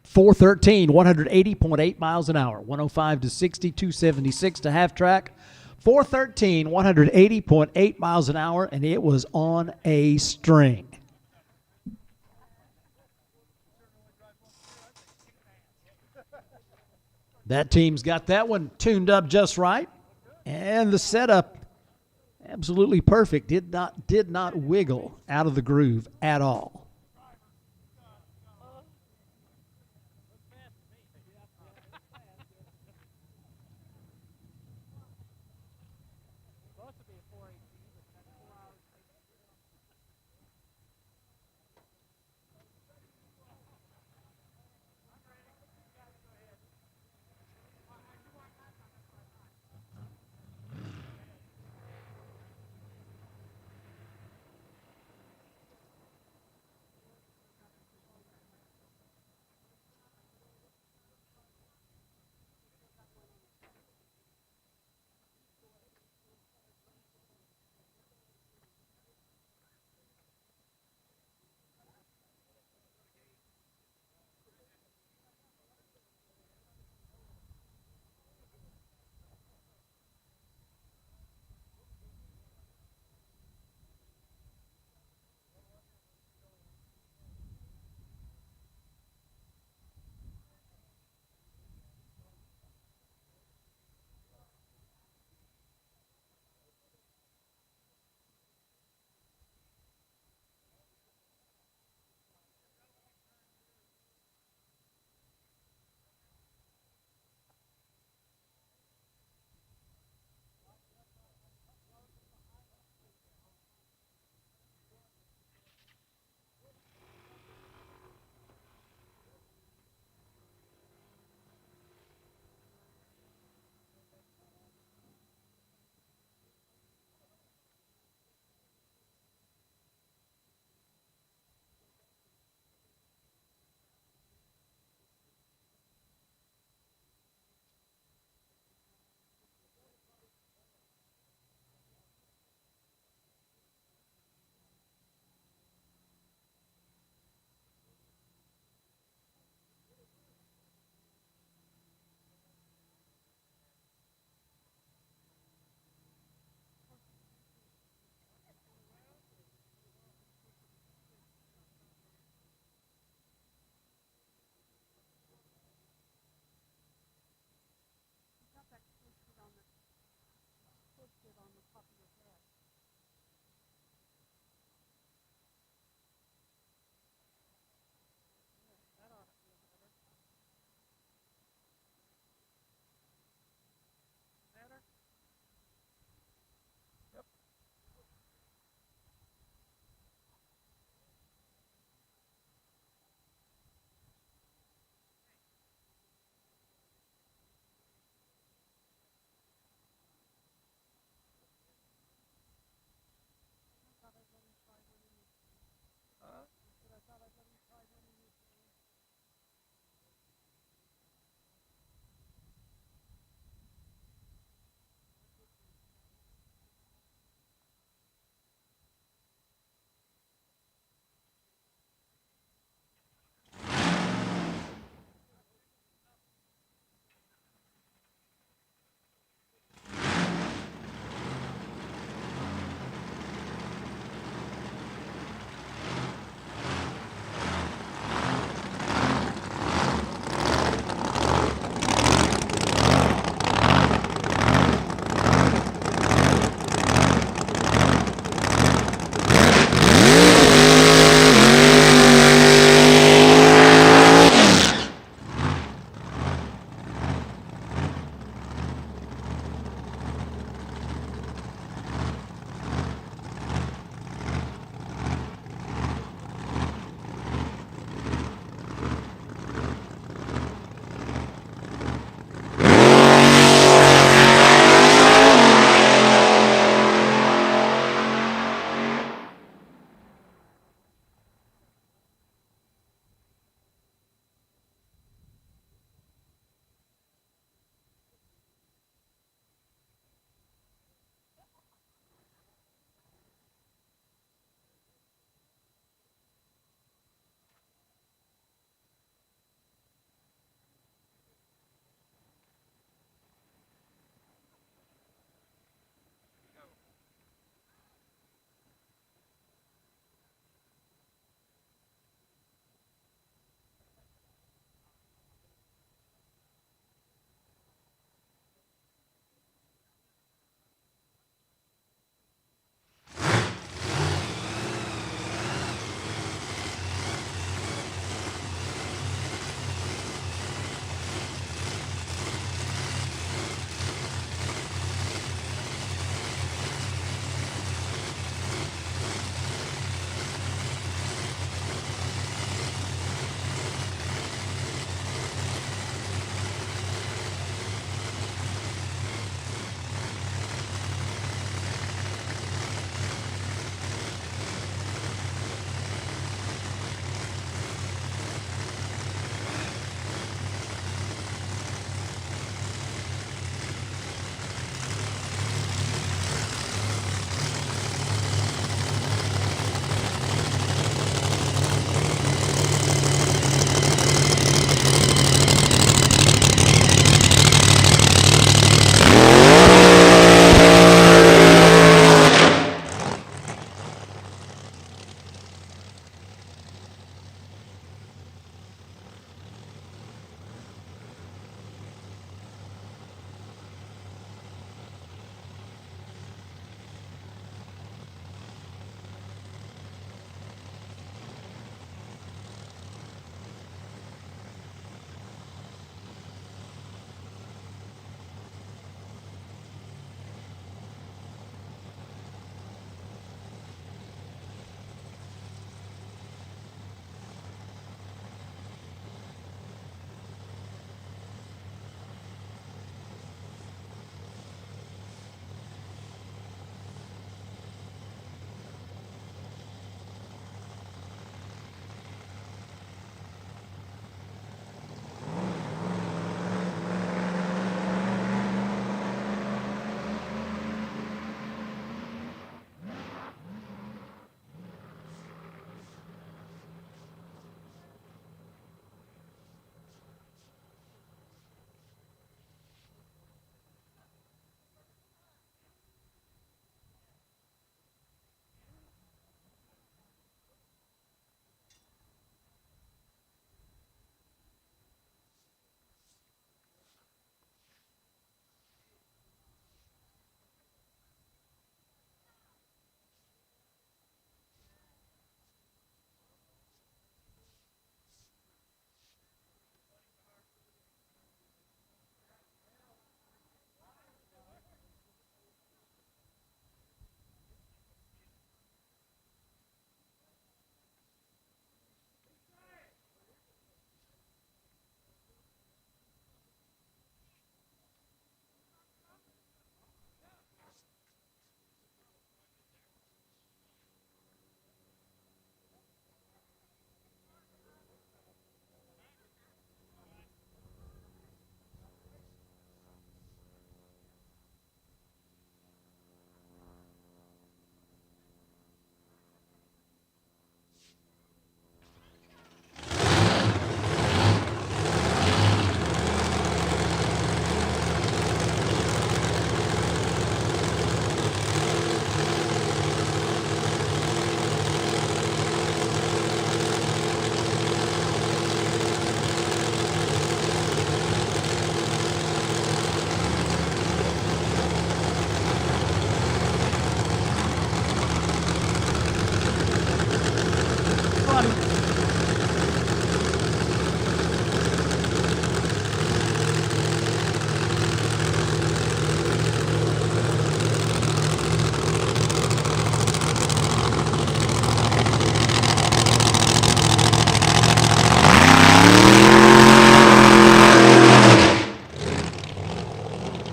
413, 180.8 miles an hour. 105 to 60, 276 to half track. 413, 180.8 miles an hour, and it was on a string. That team's got that one tuned up just right. And the setup, absolutely perfect. Did not wiggle out of the groove at all.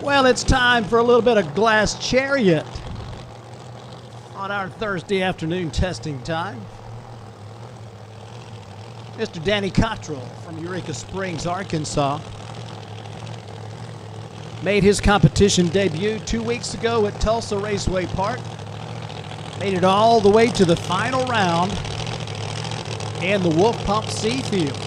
Well, it's time for a little bit of Glass Chariot on our Thursday afternoon testing time. Mr. Danny Cottrell from Eureka Springs, Arkansas, made his competition debut 2 weeks ago at Tulsa Raceway Park. Made it all the way to the final round in the Wolf Pump C field.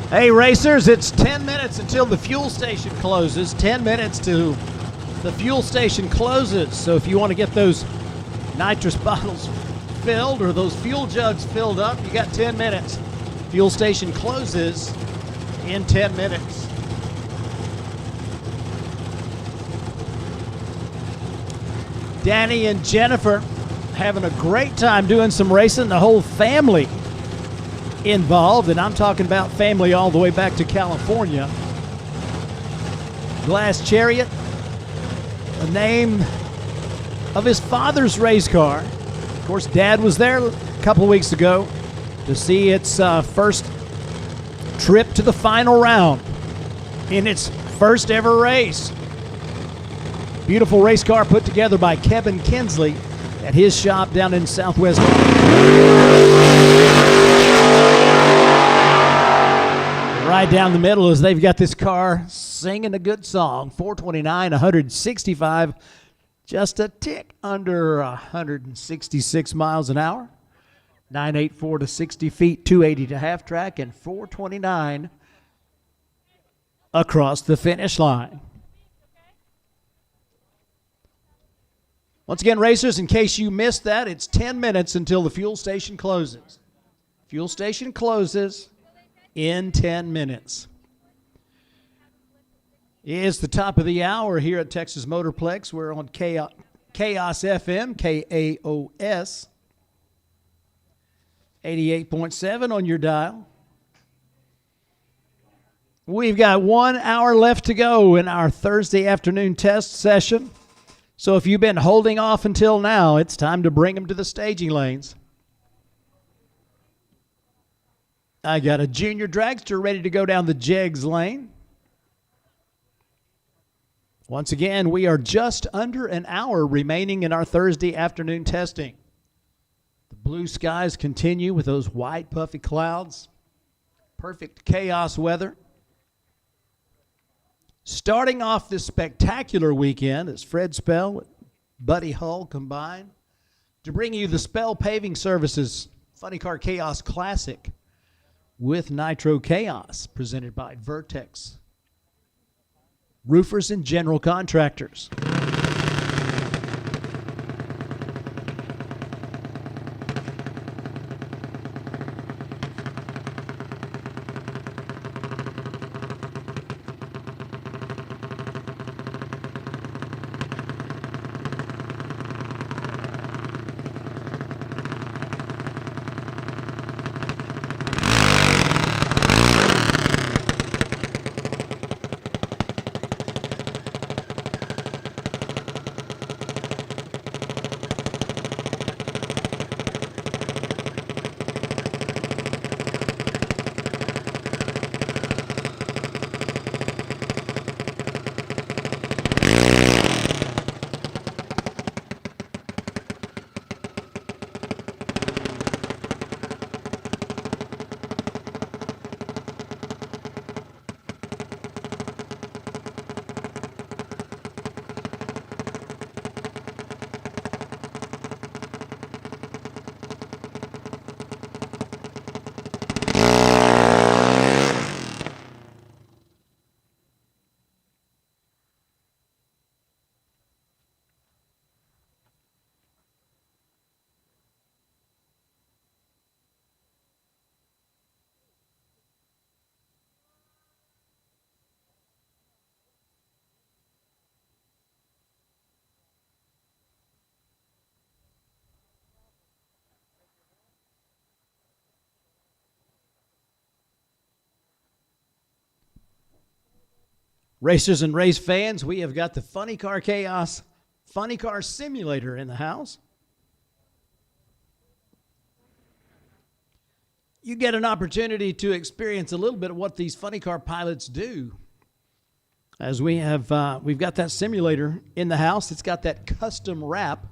Hey racers, it's 10 minutes until the fuel station closes. 10 minutes to the fuel station closes. So if you want to get those nitrous bottles filled or those fuel jugs filled up, you got 10 minutes. Fuel station closes in 10 minutes. Danny and Jennifer having a great time doing some racing. The whole family involved, and I'm talking about family all the way back to California. Glass Chariot, the name of his father's race car. Of course, Dad was there a couple of weeks ago to see its first trip to the final round in its first ever race. Beautiful race car put together by Kevin Kinsley at his shop down in Southwest. Right down the middle as they've got this car singing a good song. 429, 165, just a tick under 166 miles an hour. 984 to 60 feet, 280 to half track, and 429 across the finish line. Once again, racers, in case you missed that, it's 10 minutes until the fuel station closes. Fuel station closes in 10 minutes. It's the top of the hour here at Texas Motorplex. We're on Chaos FM, KAOS, 88.7 on your dial. We've got 1 hour left to go in our Thursday afternoon test session. So if you've been holding off until now, it's time to bring them to the staging lanes. I got a junior dragster ready to go down the Jegs lane. Once again, we are just under an hour remaining in our Thursday afternoon testing. The blue skies continue with those white puffy clouds. Perfect chaos weather. Starting off this spectacular weekend is Fred Spell with Buddy Hull combined to bring you the Spell Paving Services Funny Car Chaos Classic with Nitro Chaos, presented by Vertex Roofers and General Contractors. Racers and race fans, we have got the Funny Car Chaos Funny Car Simulator in the house. you get an opportunity to experience a little bit of what these funny car pilots do. As we've got that simulator in the house. It's got that custom wrap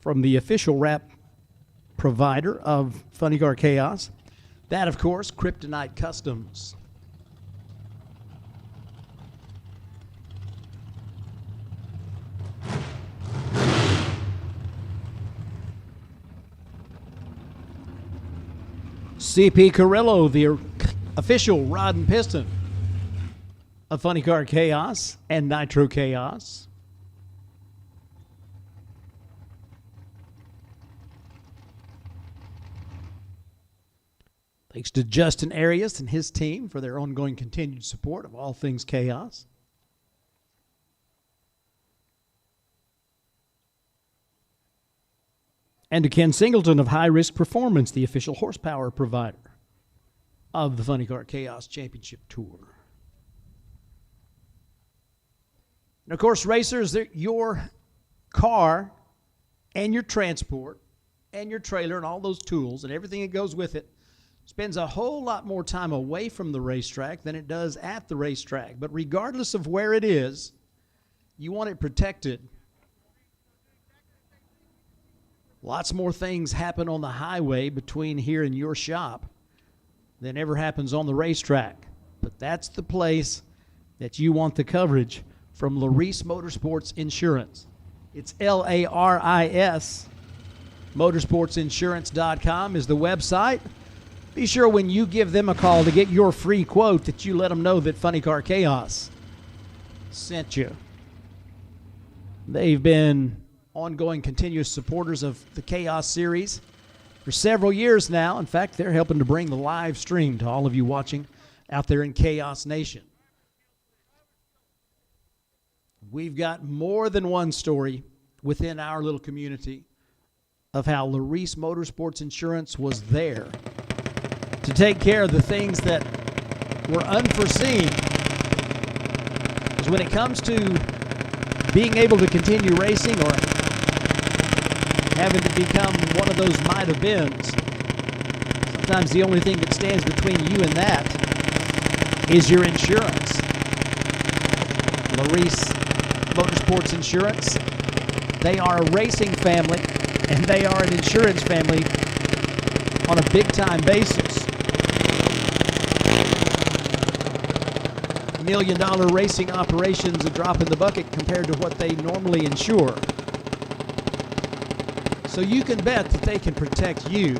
from the official wrap provider of Funny Car Chaos. That, of course, Kryptonite Customs. CP Carrillo, the official rod and piston of Funny Car Chaos and Nitro Chaos. Thanks to Justin Arias and his team for their ongoing continued support of all things Chaos. And to Ken Singleton of High Risk Performance, the official horsepower provider of the Funny Car Chaos Championship Tour. And of course, racers, your car and your transport and your trailer and all those tools and everything that goes with it spends a whole lot more time away from the racetrack than it does at the racetrack. But regardless of where it is, you want it protected. Lots more things happen on the highway between here and your shop than ever happens on the racetrack. But that's the place that you want the coverage from Laris Motorsports Insurance. It's LARIS. Motorsportsinsurance.com is the website. Be sure when you give them a call to get your free quote that you let them know that Funny Car Chaos sent you. They've been ongoing continuous supporters of the Chaos Series for several years now. In fact, they're helping to bring the live stream to all of you watching out there in Chaos Nation. We've got more than one story within our little community of how Laris Motorsports Insurance was there to take care of the things that were unforeseen. Because when it comes to being able to continue racing or having to become one of those might have beens, sometimes the only thing that stands between you and that is your insurance. Laris Motorsports Insurance, they are a racing family and they are an insurance family on a big time basis. $1 million racing operations a drop in the bucket compared to what they normally insure. So you can bet that they can protect you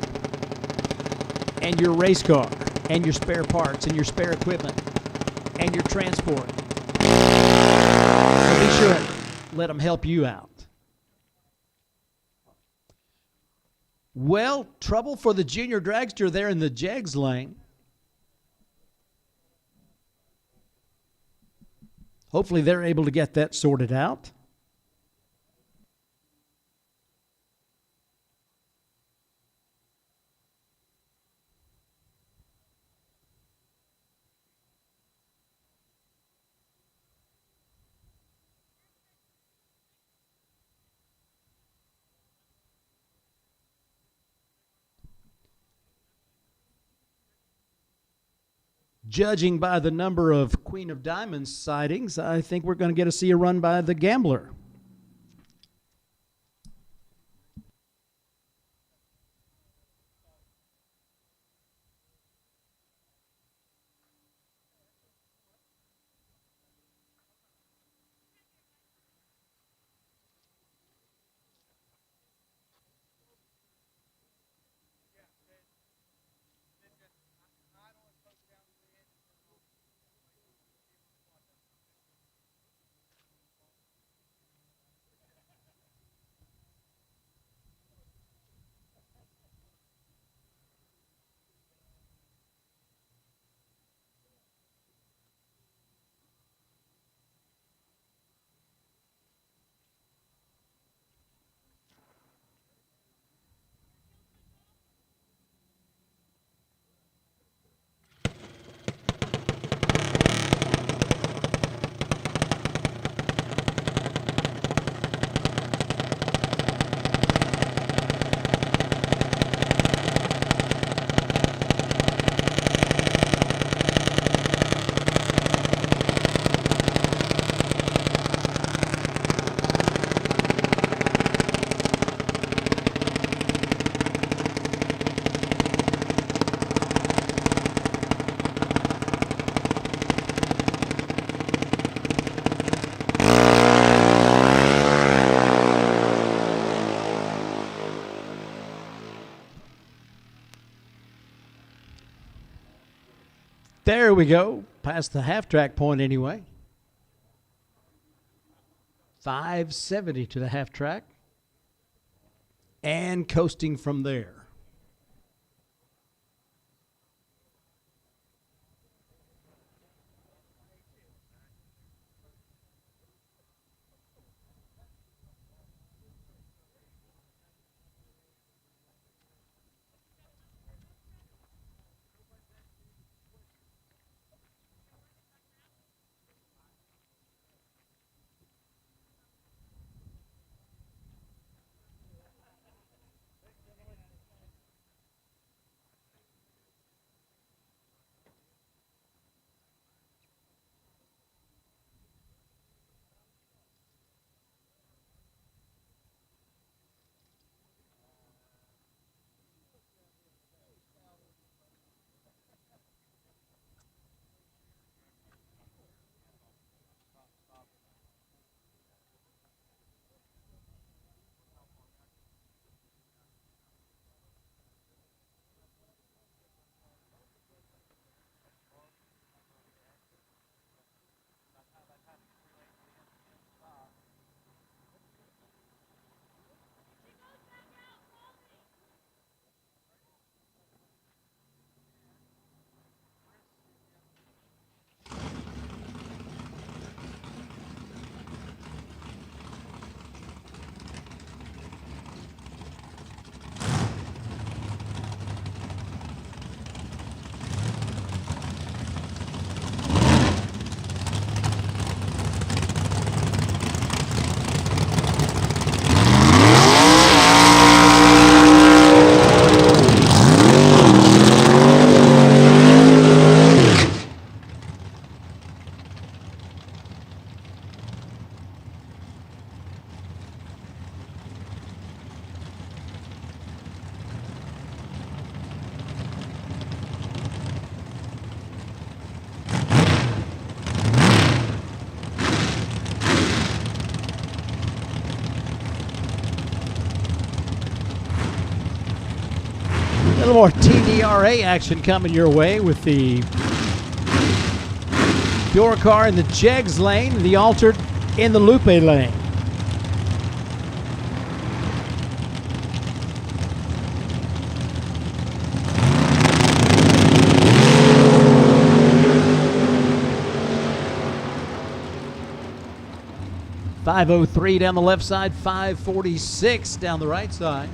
and your race car and your spare parts and your spare equipment and your transport. So be sure and let them help you out. Well, trouble for the junior dragster there in the Jegs lane. Hopefully they're able to get that sorted out. Judging by the number of Queen of Diamonds sightings, I think we're going to see a run by the Gambler. There we go. Past the half-track point anyway. 570 to the half-track. And coasting from there. A little more TDRA action coming your way with the Pure car in the Jegs lane, the Altered in the Lupe lane. .503 down the left side, 546 down the right side.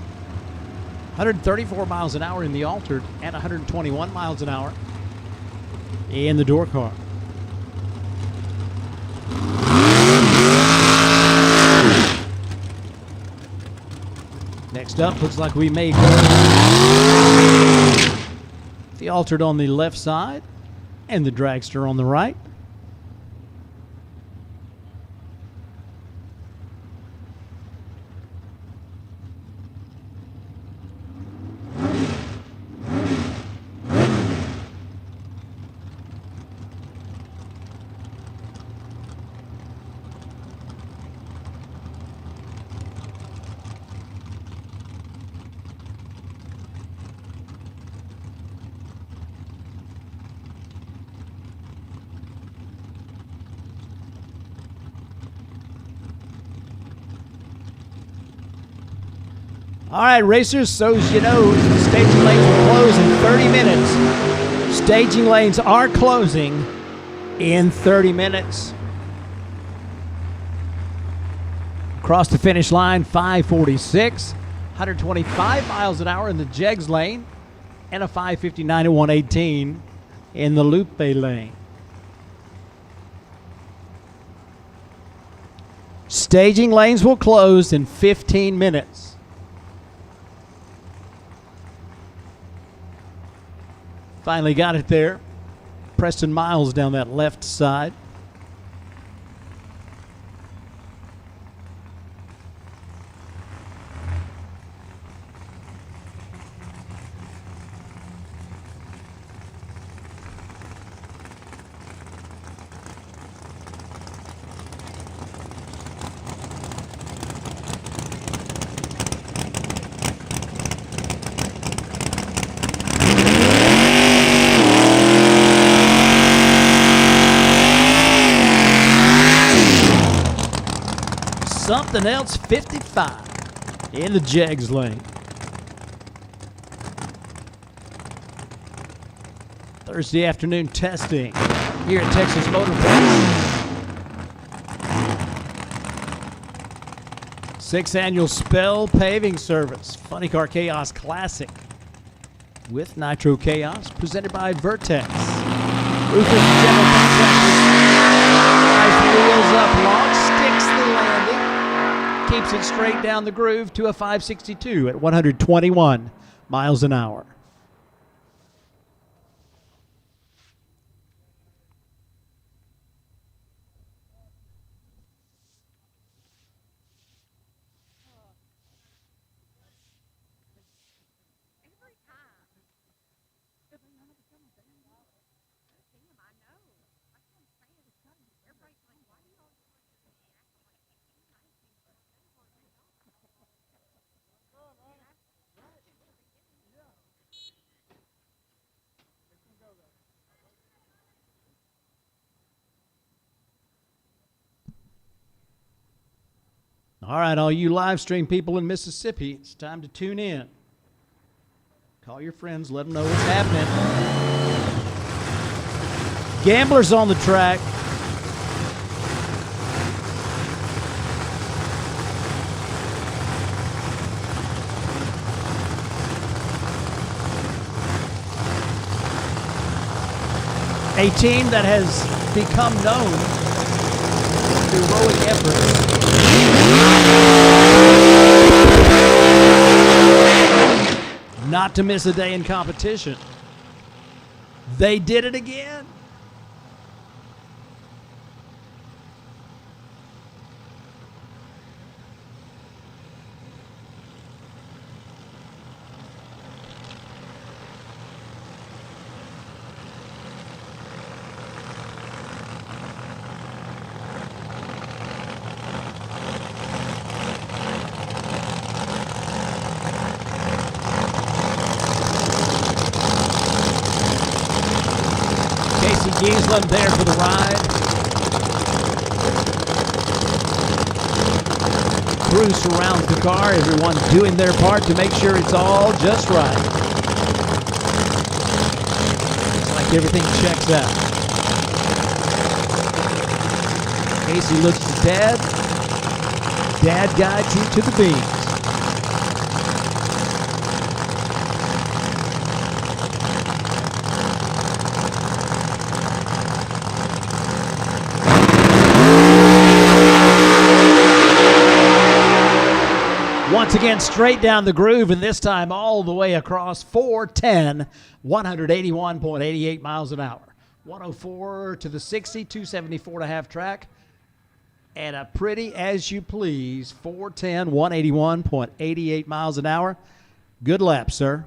134 miles an hour in the Altered and 121 miles an hour in the Door car. Next up, looks like we may go the Altered on the left side and the Dragster on the right. All right, racers, so as you know, staging lanes will close in 30 minutes. Staging lanes are closing in 30 minutes. Across the finish line, 546, 125 miles an hour in the Jegs lane, and a 559 at 118 in the Lupe lane. Staging lanes will close in 15 minutes. Finally got it there. Preston Miles down that left side. something else 55 in the Jegs lane. Thursday afternoon testing here at Texas Motorplex. 6th annual Spell Paving Service Funny Car Chaos Classic with Nitro Chaos, presented by Vertex. Roofing General Contractors. Nice wheels up long, sticks the landing, keeps it straight down the groove to a 562 at 121 miles an hour. All right, all you live stream people in Mississippi, it's time to tune in. Call your friends, let them know what's happening. Gamblers on the track. A team that has become known for heroic efforts. Not to miss a day in competition. They did it again. Giesland there for the ride. Crew surrounds the car, everyone doing their part to make sure it's all just right. Looks like everything checks out. Casey looks to Dad. Dad guides him to the beams. Once again, straight down the groove, and this time all the way across 410, 181.88 miles an hour. 104 to the 60, 274 to half track, and a pretty as you please 410, 181.88 miles an hour. Good lap, sir.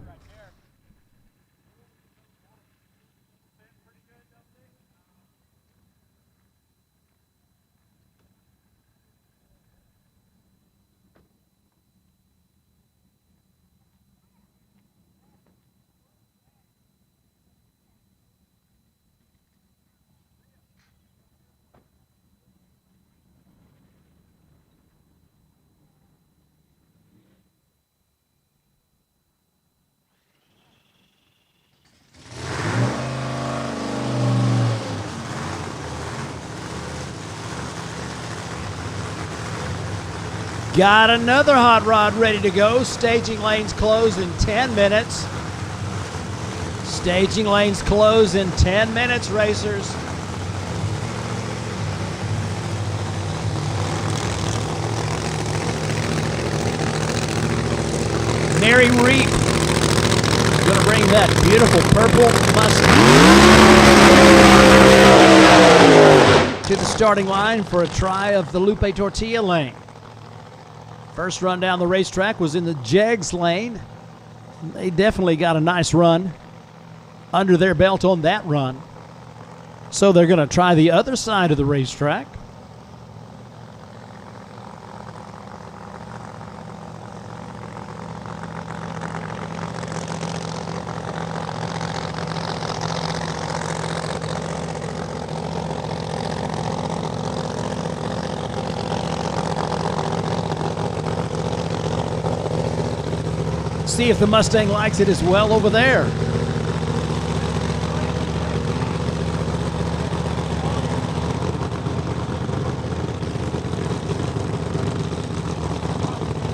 Got another hot rod ready to go. Staging lanes close in 10 minutes. Staging lanes close in 10 minutes, racers. Mary Reap going to bring that beautiful purple Mustang to the starting line for a try of the Lupe Tortilla lane. First run down the racetrack was in the Jegs lane. They definitely got a nice run under their belt on that run. So they're going to try the other side of the racetrack. See if the Mustang likes it as well over there.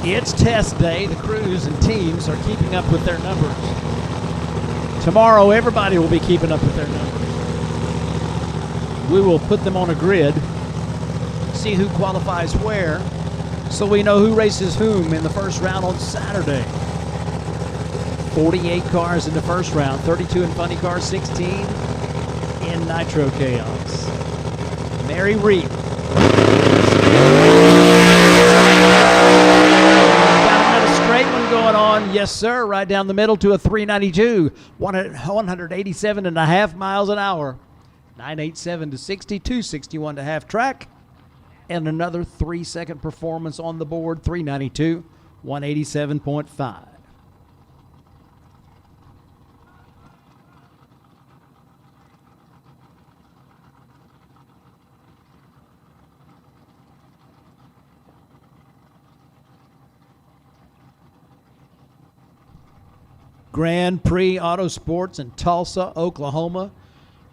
It's test day. The crews and teams are keeping up with their numbers. Tomorrow, everybody will be keeping up with their numbers. We will put them on a grid, see who qualifies where, so we know who races whom in the first round on Saturday. 48 cars in the first round, 32 in funny cars, 16 in Nitro Chaos. Mary Reed. Straight one going on, yes sir, right down the middle to a 392, 187 and a half miles an hour, 987 to 60, 261 to half track, and another 3-second performance on the board, 392, 187.5. Grand Prix Autosports in Tulsa, Oklahoma,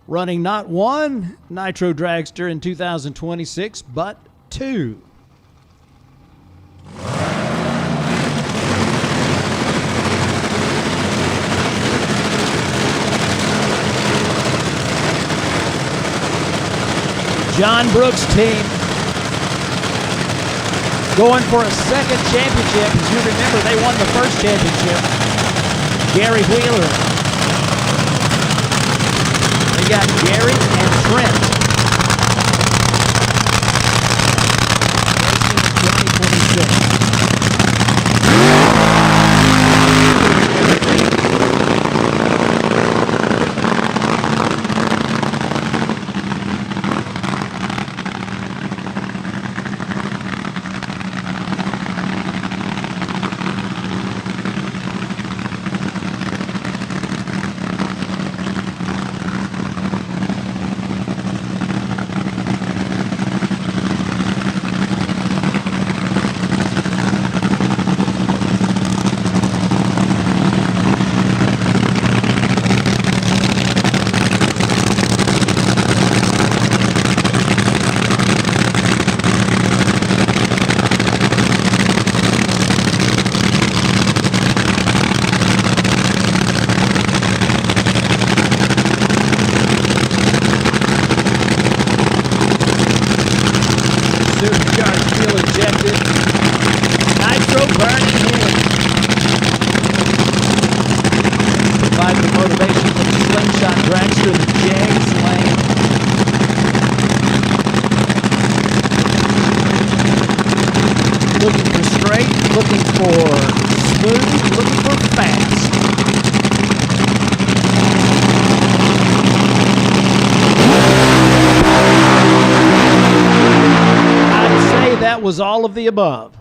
running not one Nitro Dragster in 2026, but two. John Brooks' team going for a second championship. As you remember, they won the first championship. Gary Wheeler. They got Gary and Trent. Racing in 2026. Was all of the above.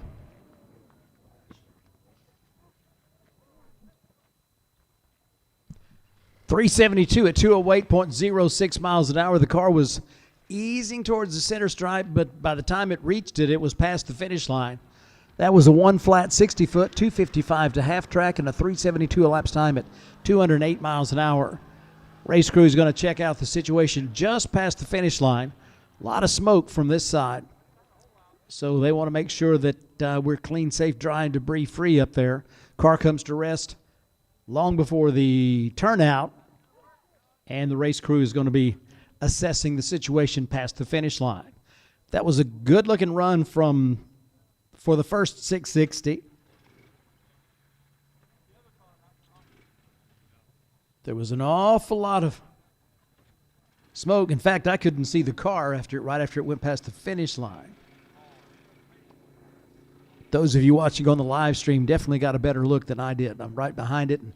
.372 at 208.06 miles an hour. The car was easing towards the center stripe, but by the time it reached it, it was past the finish line. That was a one flat 60-foot, 255 to half track, and a 372 elapsed time at 208 miles an hour. Race crew is going to check out the situation just past the finish line. A lot of smoke from this side. So they want to make sure that we're clean, safe, dry, and debris-free up there. Car comes to rest long before the turnout, and the race crew is going to be assessing the situation past the finish line. That was a good-looking run for the first 660. There was an awful lot of smoke. In fact, I couldn't see the car right after it went past the finish line. Those of you watching on the live stream definitely got a better look than I did. I'm right behind it, and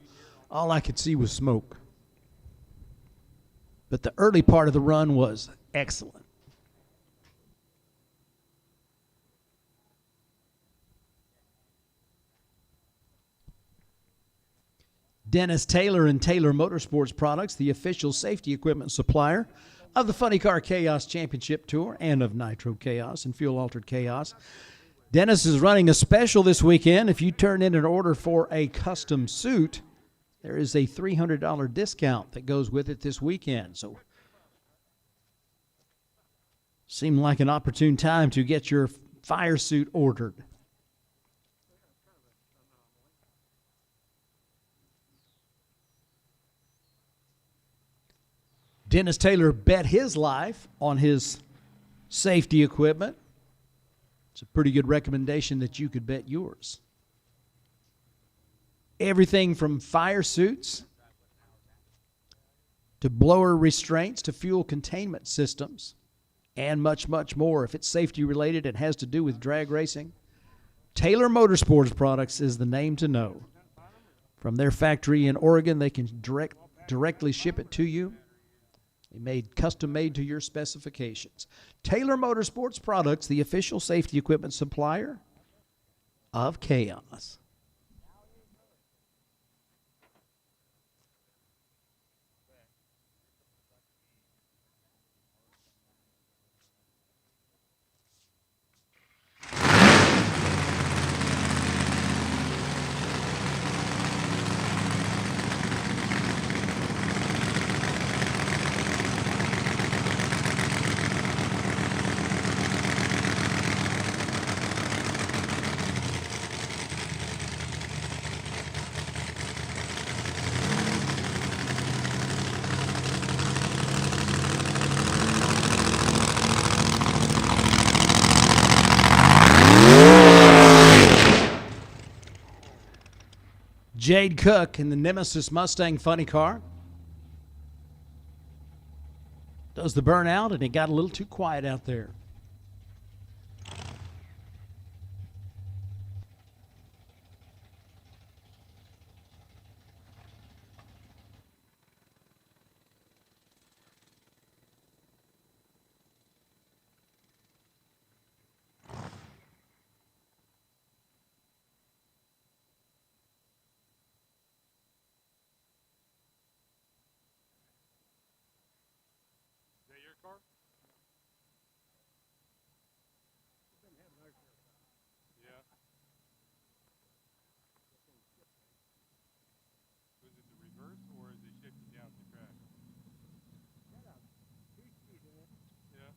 all I could see was smoke. But the early part of the run was excellent. Dennis Taylor and Taylor Motorsports Products, the official safety equipment supplier of the Funny Car Chaos Championship Tour and of Nitro Chaos and Fuel Altered Chaos. Dennis is running a special this weekend. If you turn in an order for a custom suit, there is a $300 discount that goes with it this weekend. So, seemed like an opportune time to get your fire suit ordered. Dennis Taylor bet his life on his safety equipment. It's a pretty good recommendation that you could bet yours. Everything from fire suits to blower restraints to fuel containment systems and much, much more. If it's safety related and has to do with drag racing, Taylor Motorsports Products is the name to know. From their factory in Oregon, they can directly ship it to you. They custom made to your specifications. Taylor Motorsports Products, the official safety equipment supplier of Chaos. Jade Cook in the Nemesis Mustang funny car does the burnout, and it got a little too quiet out there. Car? Yeah. Was it the reverse or is it shifting down the track? Yeah. Yeah.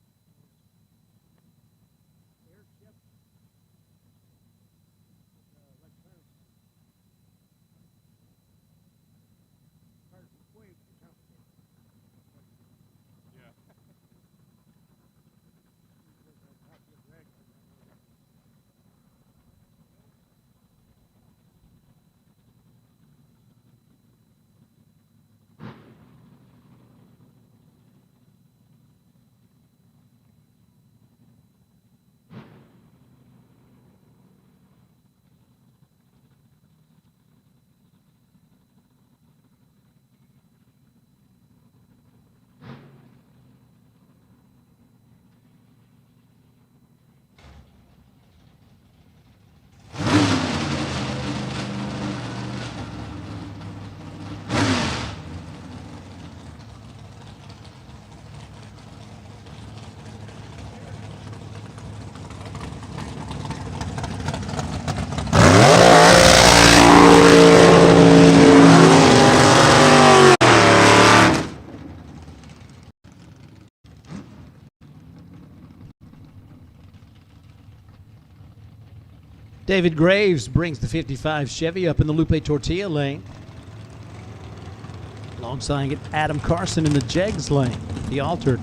David Graves brings the 55 Chevy up in the Lupe Tortilla lane. Alongside Adam Carson in the Jegs lane, the altered.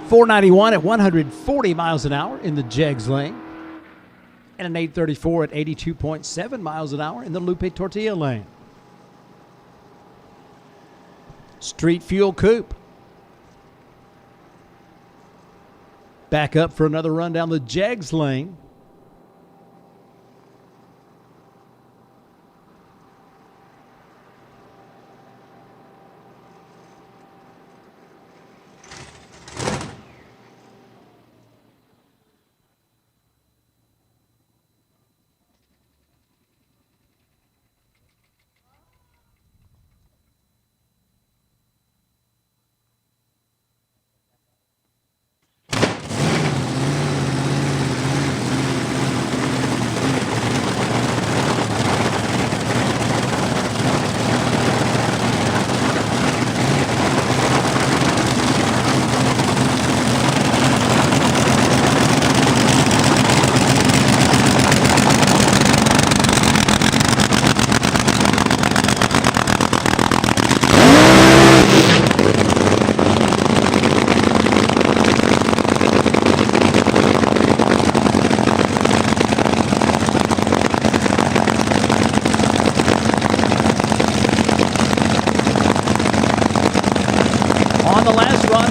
.491 at 140 miles an hour in the Jegs lane, and an 834 at 82.7 miles an hour in the Lupe Tortilla lane. Street Fuel Coupe back up for another run down the Jegs lane.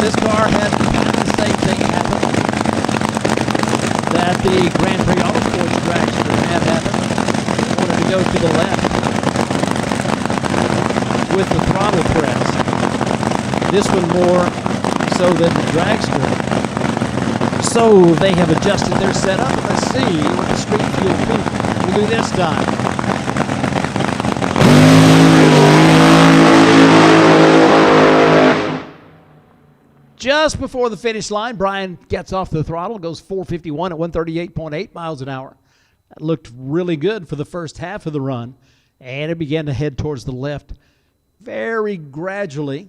this car had kind of the same thing happen that the Grand Prix Auto Sports dragster had happen. Wanted to go to the left with the throttle press. This one more so than the dragster. So they have adjusted their setup. Let's see what the Street Fuel Coupe will do this time. Just before the finish line, Brian gets off the throttle, goes 451 at 138.8 miles an hour. That looked really good for the first half of the run, and it began to head towards the left very gradually.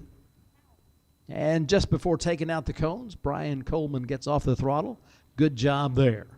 And just before taking out the cones, Brian Coleman gets off the throttle. Good job there.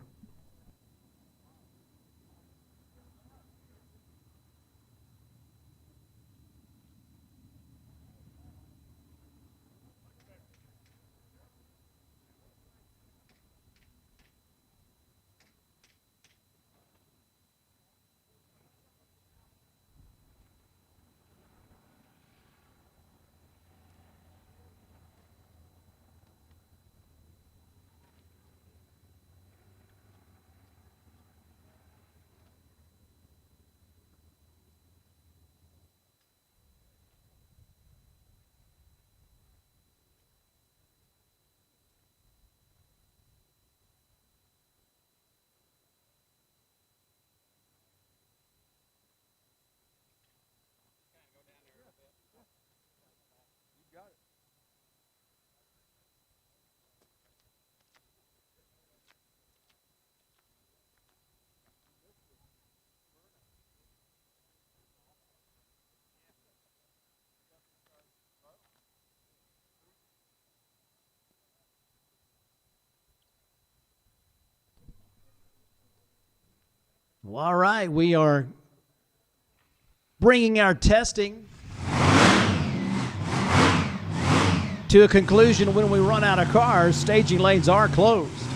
Well, all right, we are bringing our testing to a conclusion. When we run out of cars, staging lanes are closed.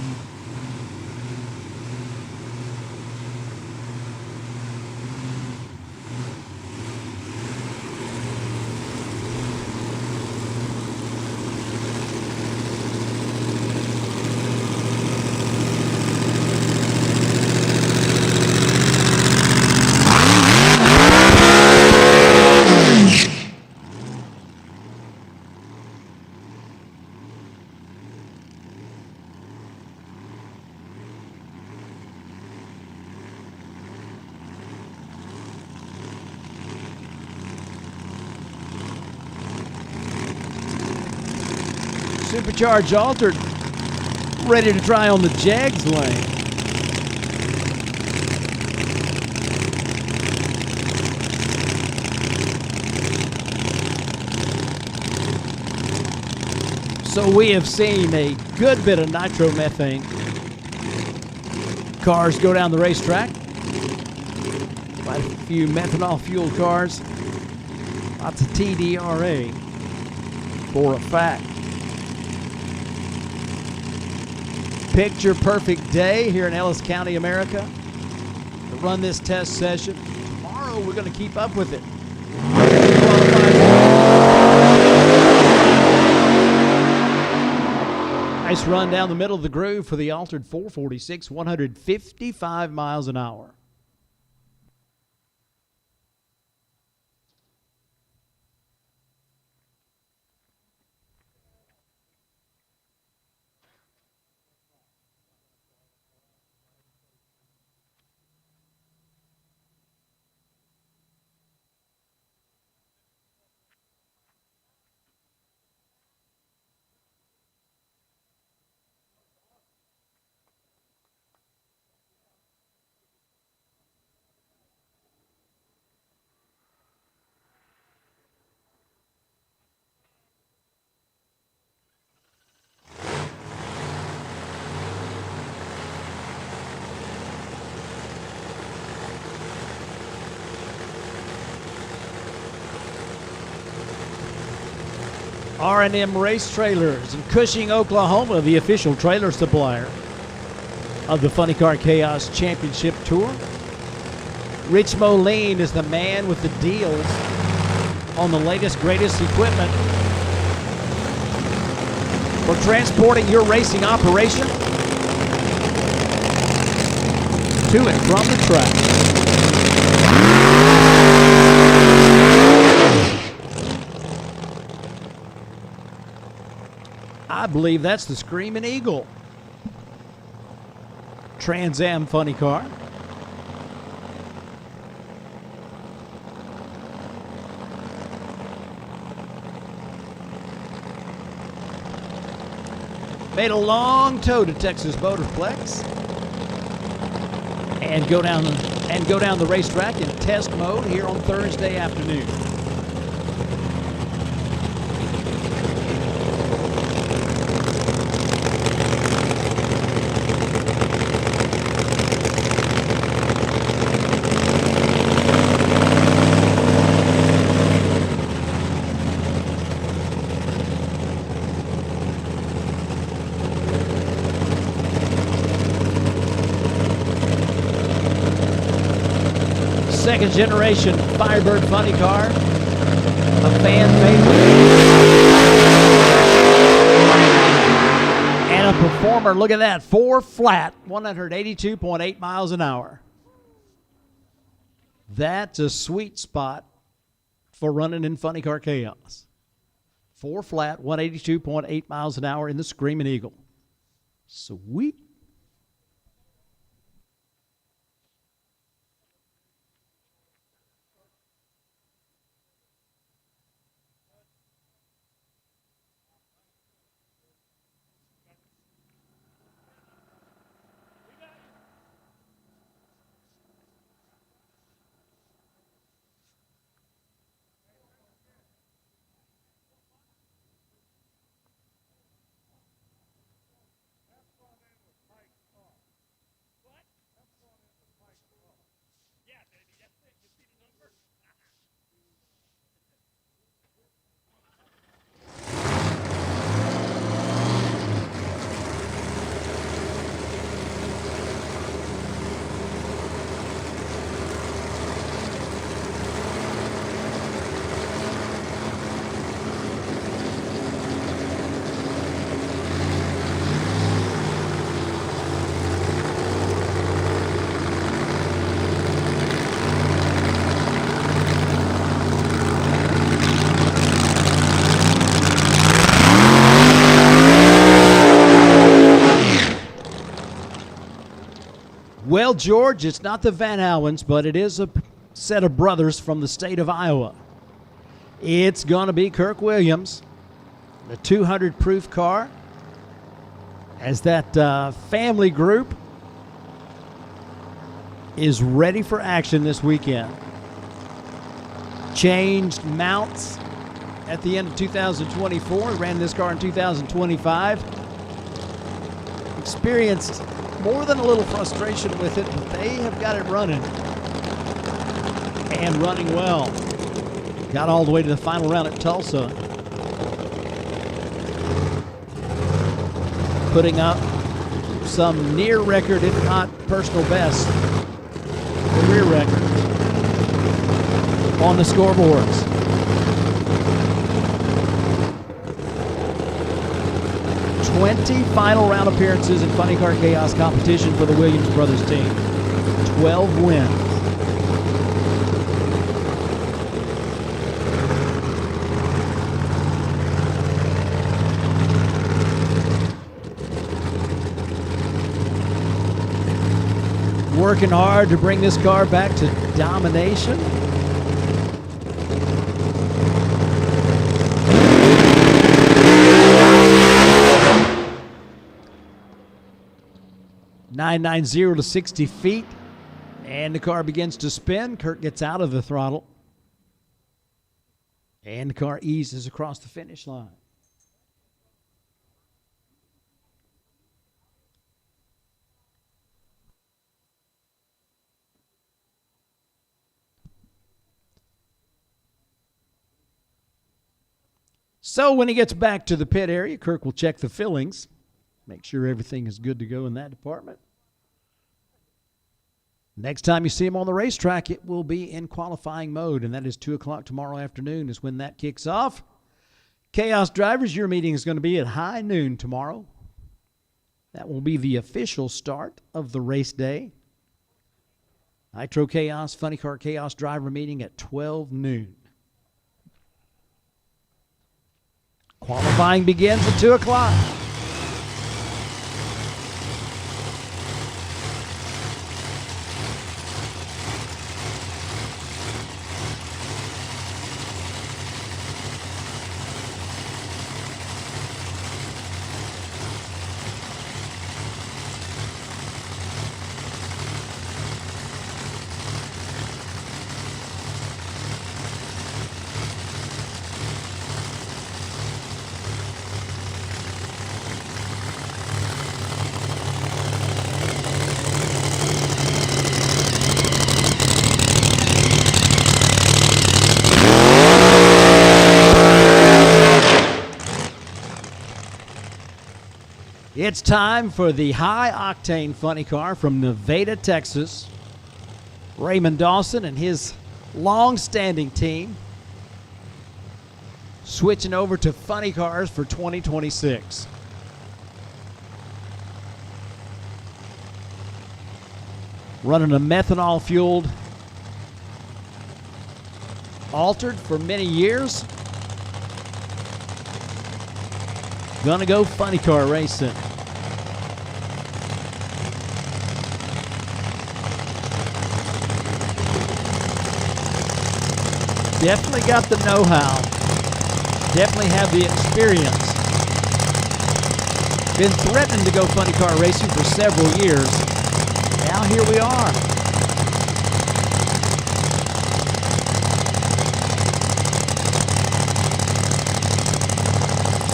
Supercharged altered, ready to try on the Jags lane. So we have seen a good bit of nitromethane cars go down the racetrack. Quite a few methanol fueled cars. Lots of TDRA for a fact. Picture perfect day here in Ellis County, America, to run this test session. Tomorrow we're going to keep up with it. Nice run down the middle of the groove for the altered 446, 155 miles an hour. R&M Race Trailers in Cushing, Oklahoma, the official trailer supplier of the Funny Car Chaos Championship Tour. Rich Moline is the man with the deals on the latest, greatest equipment. for transporting your racing operation to and from the track. I believe that's the Screaming Eagle Trans Am funny car. Made a long tow to Texas Motorplex and go down the racetrack in test mode here on Thursday afternoon. Second generation Firebird funny car, a fan favorite, and a performer. Look at that, 4 flat, 182.8 miles an hour. That's a sweet spot for running in funny car chaos. 4 flat, 182.8 miles an hour in the Screaming Eagle. Sweet. Well, George, it's not the Van Allens, but it is a set of brothers from the state of Iowa. It's going to be Kirk Williams, the 200 proof car, as that family group is ready for action this weekend. Changed mounts at the end of 2024, ran this car in 2025. Experienced more than a little frustration with it, but they have got it running and running well. Got all the way to the final round at Tulsa, putting up some near record, if not personal best, career record on the scoreboards. 20 final round appearances in Funny Car Chaos competition for the Williams Brothers team. 12 wins. Working hard to bring this car back to domination. .990 to 60 feet, and the car begins to spin. Kurt gets out of the throttle, and the car eases across the finish line. So when he gets back to the pit area, Kirk will check the fillings, make sure everything is good to go in that department. Next time you see him on the racetrack, it will be in qualifying mode, and that is 2 o'clock tomorrow afternoon is when that kicks off. Chaos drivers, your meeting is going to be at high noon tomorrow. That will be the official start of the race day. Nitro Chaos, Funny Car Chaos driver meeting at 12 noon. Qualifying begins at 2 o'clock. It's time for the high-octane funny car from Nevada, Texas. Raymond Dawson and his long-standing team switching over to funny cars for 2026. Running a methanol-fueled, altered for many years. Gonna go funny car racing. Definitely got the know-how. Definitely have the experience. Been threatening to go funny car racing for several years. Now here we are.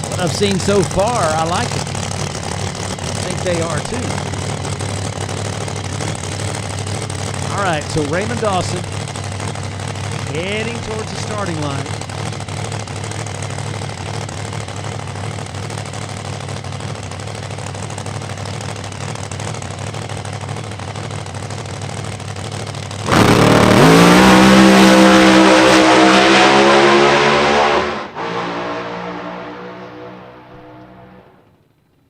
What I've seen so far, I like it. I think they are too. All right, so Raymond Dawson heading towards the starting line.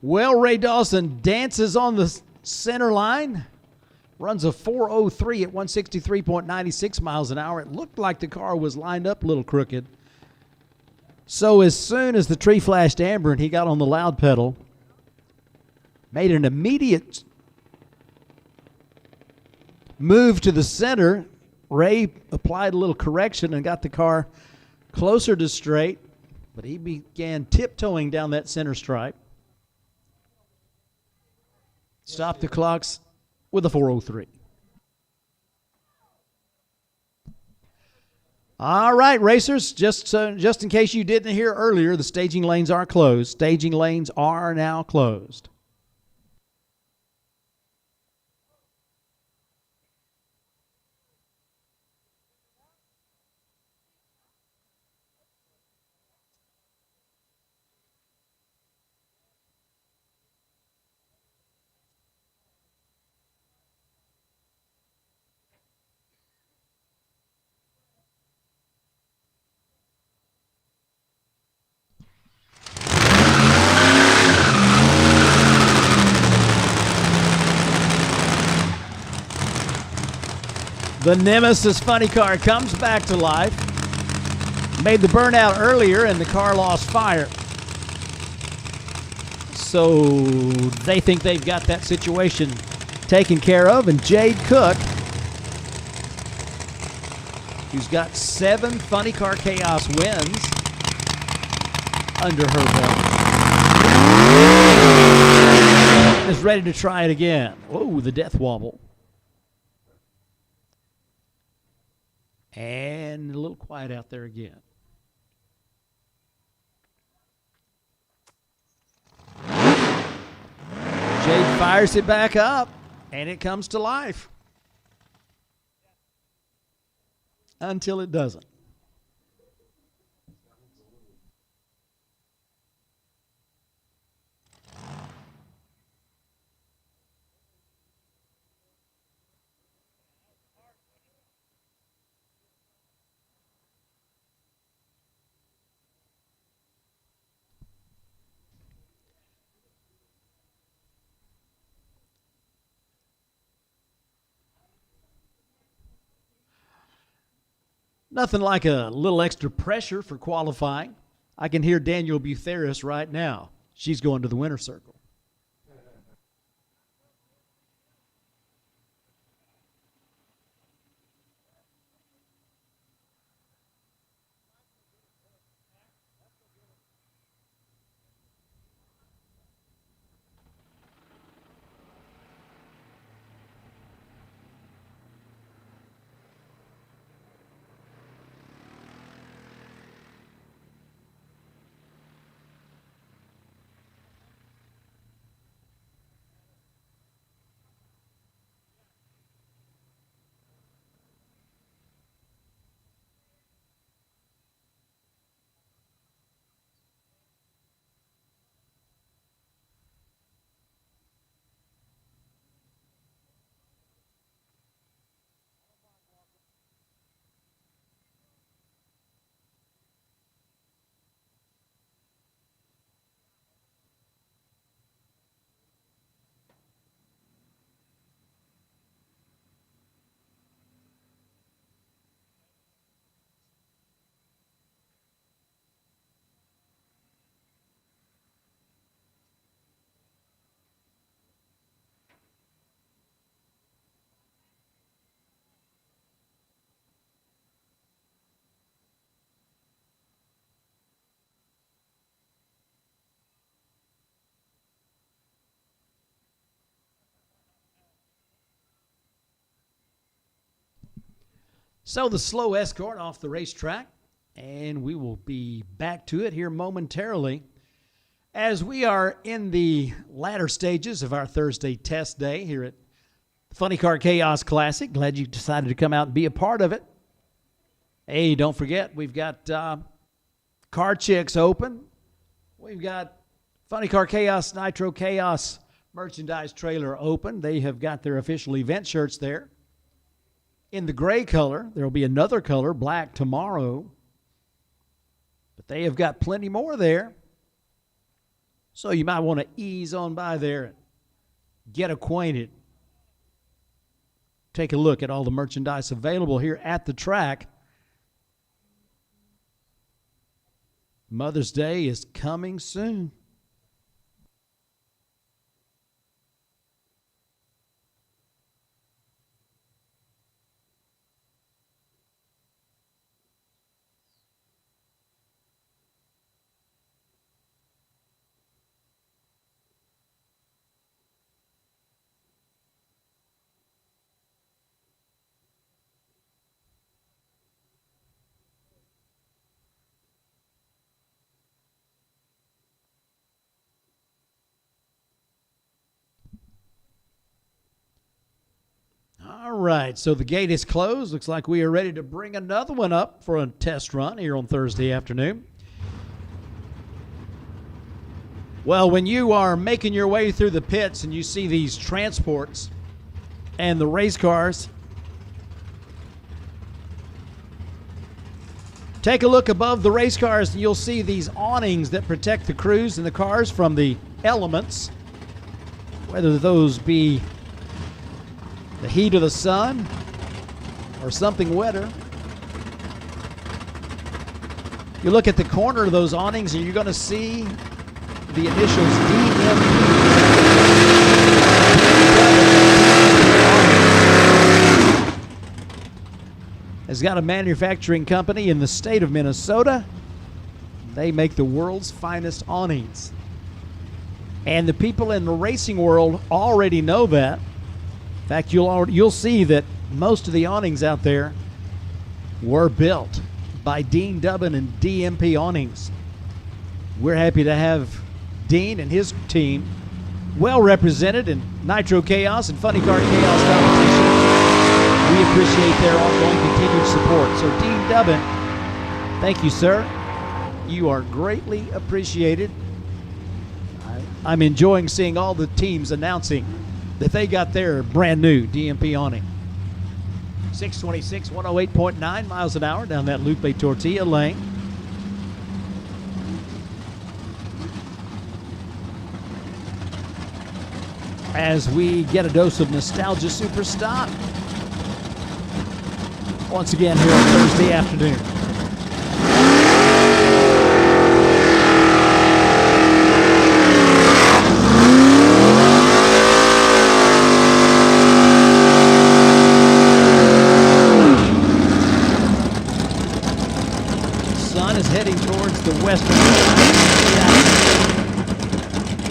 Well, Ray Dawson dances on the center line. Runs a 4:03 at 163.96 miles an hour. It looked like the car was lined up a little crooked. So as soon as the tree flashed amber and he got on the loud pedal, made an immediate move to the center. Ray applied a little correction and got the car closer to straight, but he began tiptoeing down that center stripe. Stopped the clocks with a 4:03. All right, racers, just in case you didn't hear earlier, the staging lanes are closed. Staging lanes are now closed. The Nemesis funny car comes back to life. Made the burnout earlier and the car lost fire. So they think they've got that situation taken care of. And Jade Cook, who's got 7 Funny Car Chaos wins under her belt, is ready to try it again. Oh, the death wobble. And a little quiet out there again. Jade fires it back up, and it comes to life. Until it doesn't. Nothing like a little extra pressure for qualifying. I can hear Daniel Butheris right now. She's going to the winner's circle. So the slow escort off the racetrack, and we will be back to it here momentarily as we are in the latter stages of our Thursday test day here at the Funny Car Chaos Classic. Glad you decided to come out and be a part of it. Hey, don't forget, we've got Car Chicks open. We've got Funny Car Chaos Nitro Chaos merchandise trailer open. They have got their official event shirts there. In the gray color, there will be another color, black, tomorrow. But they have got plenty more there. So you might want to ease on by there and get acquainted. Take a look at all the merchandise available here at the track. Mother's Day is coming soon. All right, so the gate is closed. Looks like we are ready to bring another one up for a test run here on Thursday afternoon. Well, when you are making your way through the pits and you see these transports and the race cars, take a look above the race cars and you'll see these awnings that protect the crews and the cars from the elements, whether those be the heat of the sun or something wetter. You look at the corner of those awnings and you're going to see the initials DMP. Has got a manufacturing company in the state of Minnesota. They make the world's finest awnings. And the people in the racing world already know that. In fact, you'll see that most of the awnings out there were built by Dean Dubbin and DMP Awnings. We're happy to have Dean and his team well represented in Nitro Chaos and Funny Car Chaos competition. We appreciate their ongoing continued support. So Dean Dubbin, thank you, sir. You are greatly appreciated. I'm enjoying seeing all the teams announcing that they got their brand new DMP awning. 626, 108.9 miles an hour down that Lupe Tortilla lane. As we get a dose of nostalgia super stop. once again here on Thursday afternoon. Sun is heading towards the western side,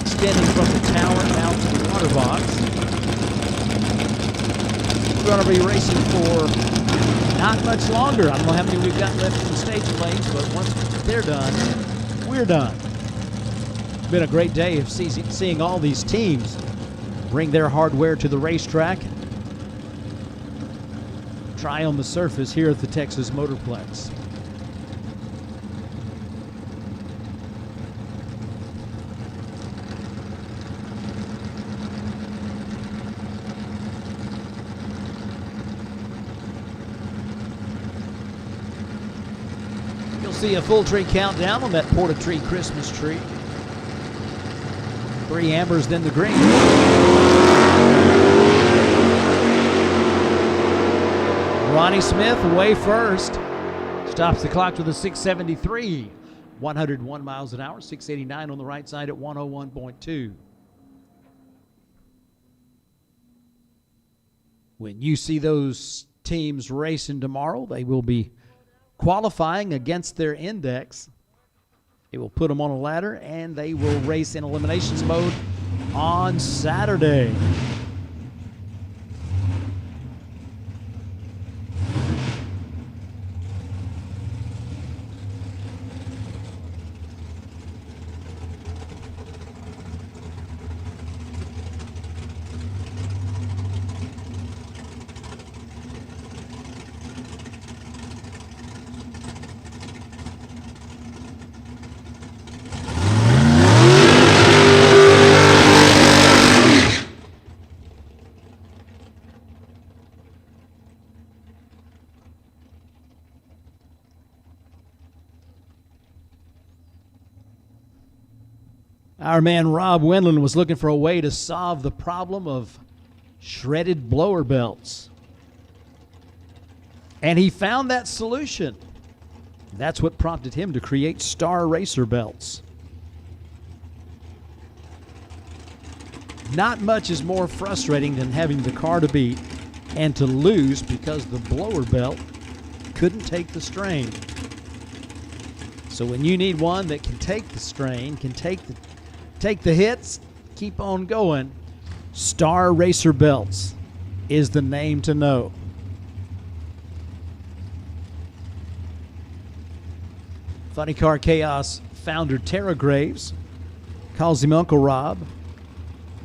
extending from the tower out to the water box. We're going to be racing for not much longer. I don't know how many we've got left in the staging lanes, but once they're done, we're done. It's been a great day of seeing all these teams bring their hardware to the racetrack, try on the surface here at the Texas Motorplex. See a full tree countdown on that Porta-Tree Christmas tree. 3 ambers, then the green. Ronnie Smith away first. Stops the clock with a 673. 101 miles an hour, 689 on the right side at 101.2. When you see those teams racing tomorrow, they will be qualifying against their index. It will put them on a ladder, and they will race in eliminations mode on Saturday. Our man Rob Wendland was looking for a way to solve the problem of shredded blower belts. And he found that solution. That's what prompted him to create Star Racer belts. Not much is more frustrating than having the car to beat and to lose because the blower belt couldn't take the strain. So when you need one that can take the strain, can take the hits, keep on going, Star Racer belts is the name to know. Funny Car Chaos founder Tara Graves calls him Uncle Rob.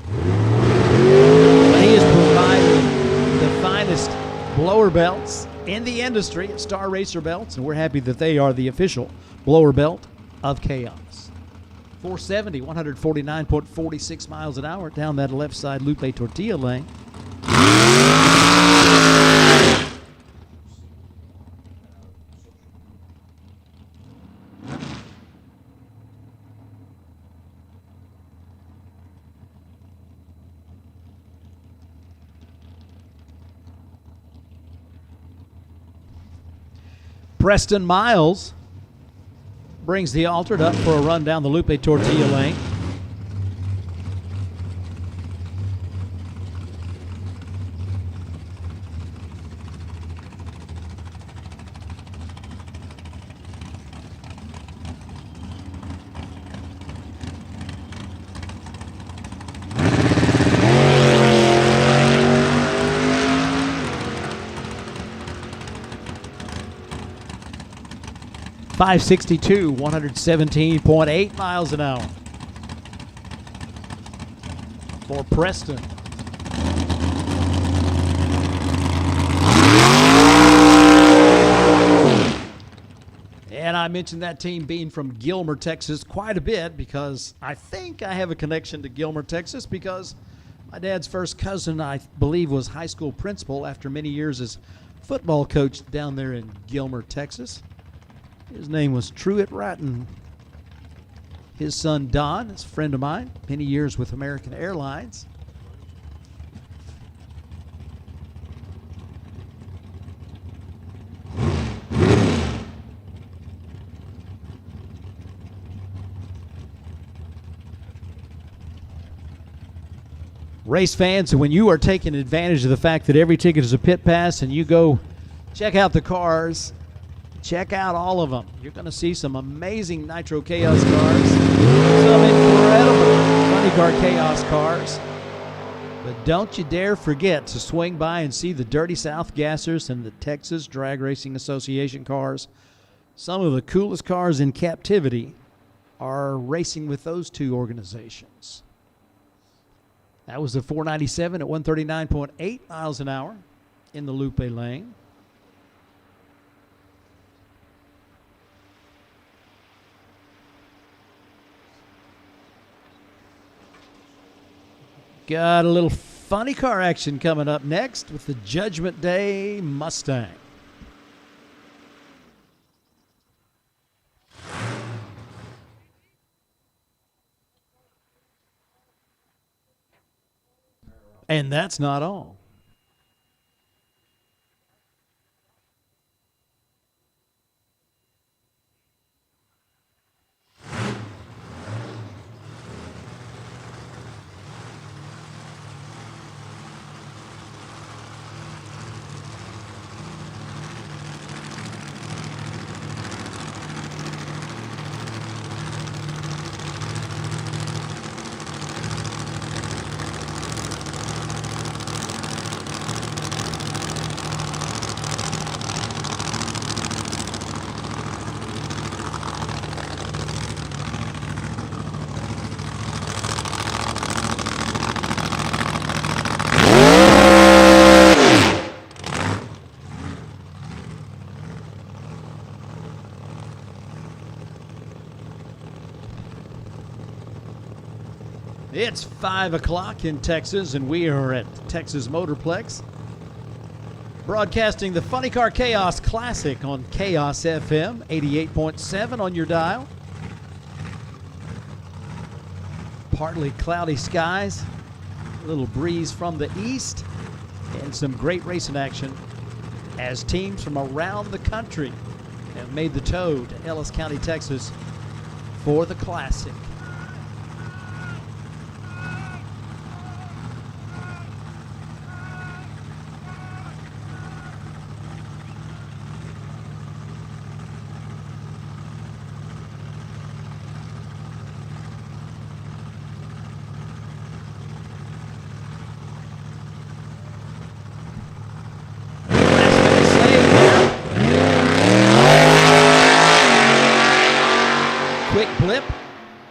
But he is providing the finest blower belts in the industry at Star Racer Belts, and we're happy that they are the official blower belt of Chaos. 470, 149.46 miles an hour down that left side Lupe Tortilla lane. Preston Miles brings the altered up for a run down the Lupe Tortilla lane. .562, 117.8 miles an hour for Preston. And I mentioned that team being from Gilmer, Texas quite a bit because I think I have a connection to Gilmer, Texas because my dad's first cousin, I believe, was high school principal after many years as football coach down there in Gilmer, Texas. His name was Truett Ratton. His son Don is a friend of mine, many years with American Airlines. Race fans, when you are taking advantage of the fact that every ticket is a pit pass and you go check out the cars, check out all of them. You're going to see some amazing Nitro Chaos cars, some incredible Funny Car Chaos cars. But don't you dare forget to swing by and see the Dirty South Gassers and the Texas Drag Racing Association cars. Some of the coolest cars in captivity are racing with those two organizations. That was the 497 at 139.8 miles an hour in the Lupe lane. Got a little funny car action coming up next with the Judgment Day Mustang. And that's not all. It's 5 o'clock in Texas, and we are at Texas Motorplex, broadcasting the Funny Car Chaos Classic on Chaos FM 88.7 on your dial. Partly cloudy skies, a little breeze from the east, and some great racing action as teams from around the country have made the tow to Ellis County, Texas for the Classic. Quick blip,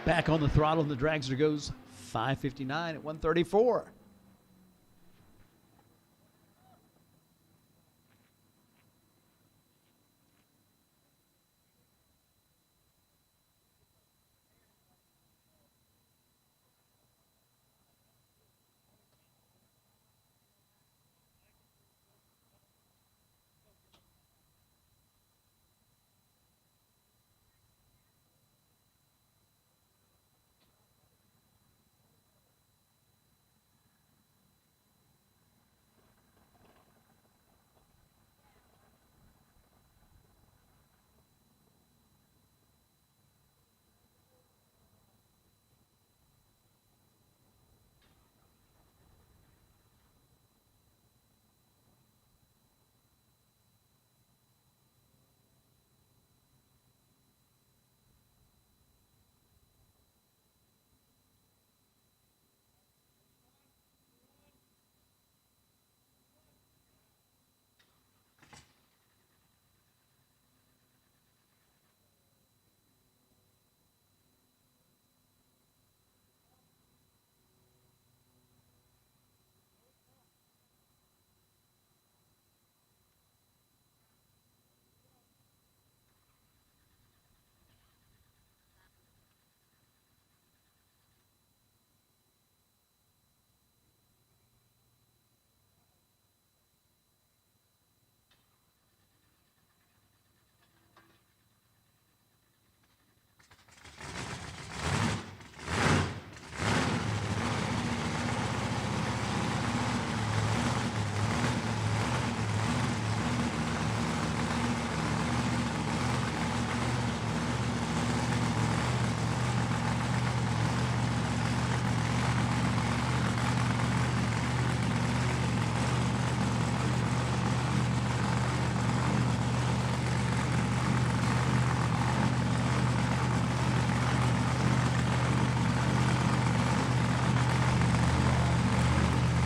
back on the throttle, and the dragster goes 559 at 134.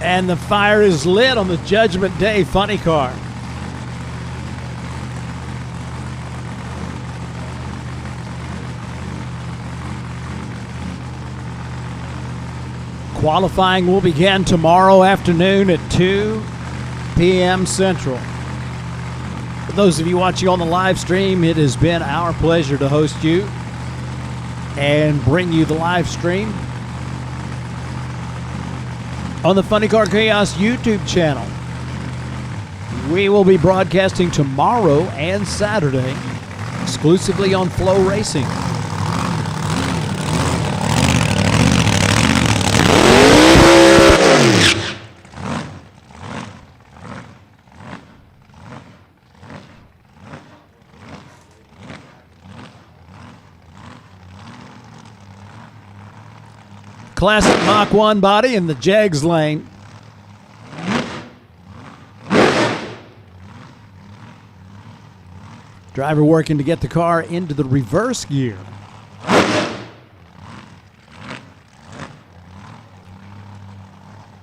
And the fire is lit on the Judgment Day funny car. Qualifying will begin tomorrow afternoon at 2 p.m. Central. For those of you watching on the live stream, it has been our pleasure to host you and bring you the live stream on the Funny Car Chaos YouTube channel. We will be broadcasting tomorrow and Saturday exclusively on Flow Racing. Classic Mach 1 body in the Jegs lane. Driver working to get the car into the reverse gear.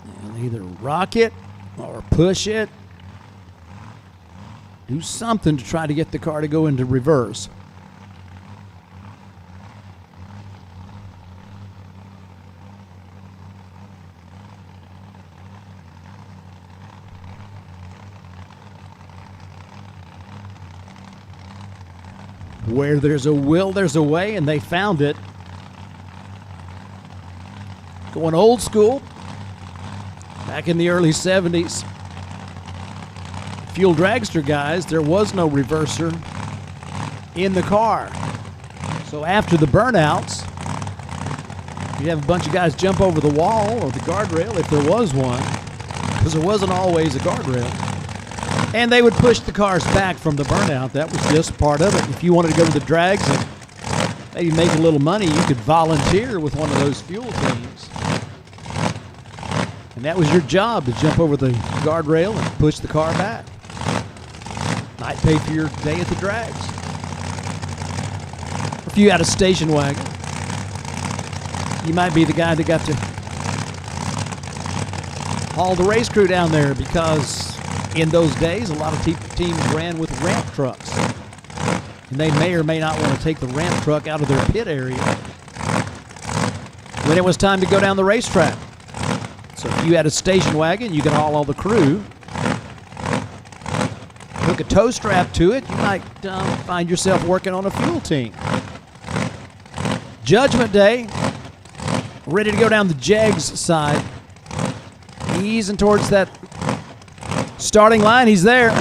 And either rock it or push it. Do something to try to get the car to go into reverse. Where there's a will, there's a way, and they found it. Going old school. Back in the early 70s, Fuel Dragster guys, there was no reverser in the car. So after the burnouts, you'd have a bunch of guys jump over the wall or the guardrail if there was one, because there wasn't always a guardrail. And they would push the cars back from the burnout. That was just part of it. If you wanted to go to the drags and maybe make a little money, you could volunteer with one of those fuel teams. And that was your job, to jump over the guardrail and push the car back. Might pay for your day at the drags. If you had a station wagon, you might be the guy that got to haul the race crew down there, because in those days, a lot of teams ran with ramp trucks. And they may or may not want to take the ramp truck out of their pit area when it was time to go down the racetrack. So if you had a station wagon, you could haul all the crew. Hook a tow strap to it, you might find yourself working on a fuel team. Judgment Day, ready to go down the Jegs side. Easing towards that starting line. He's there. Pull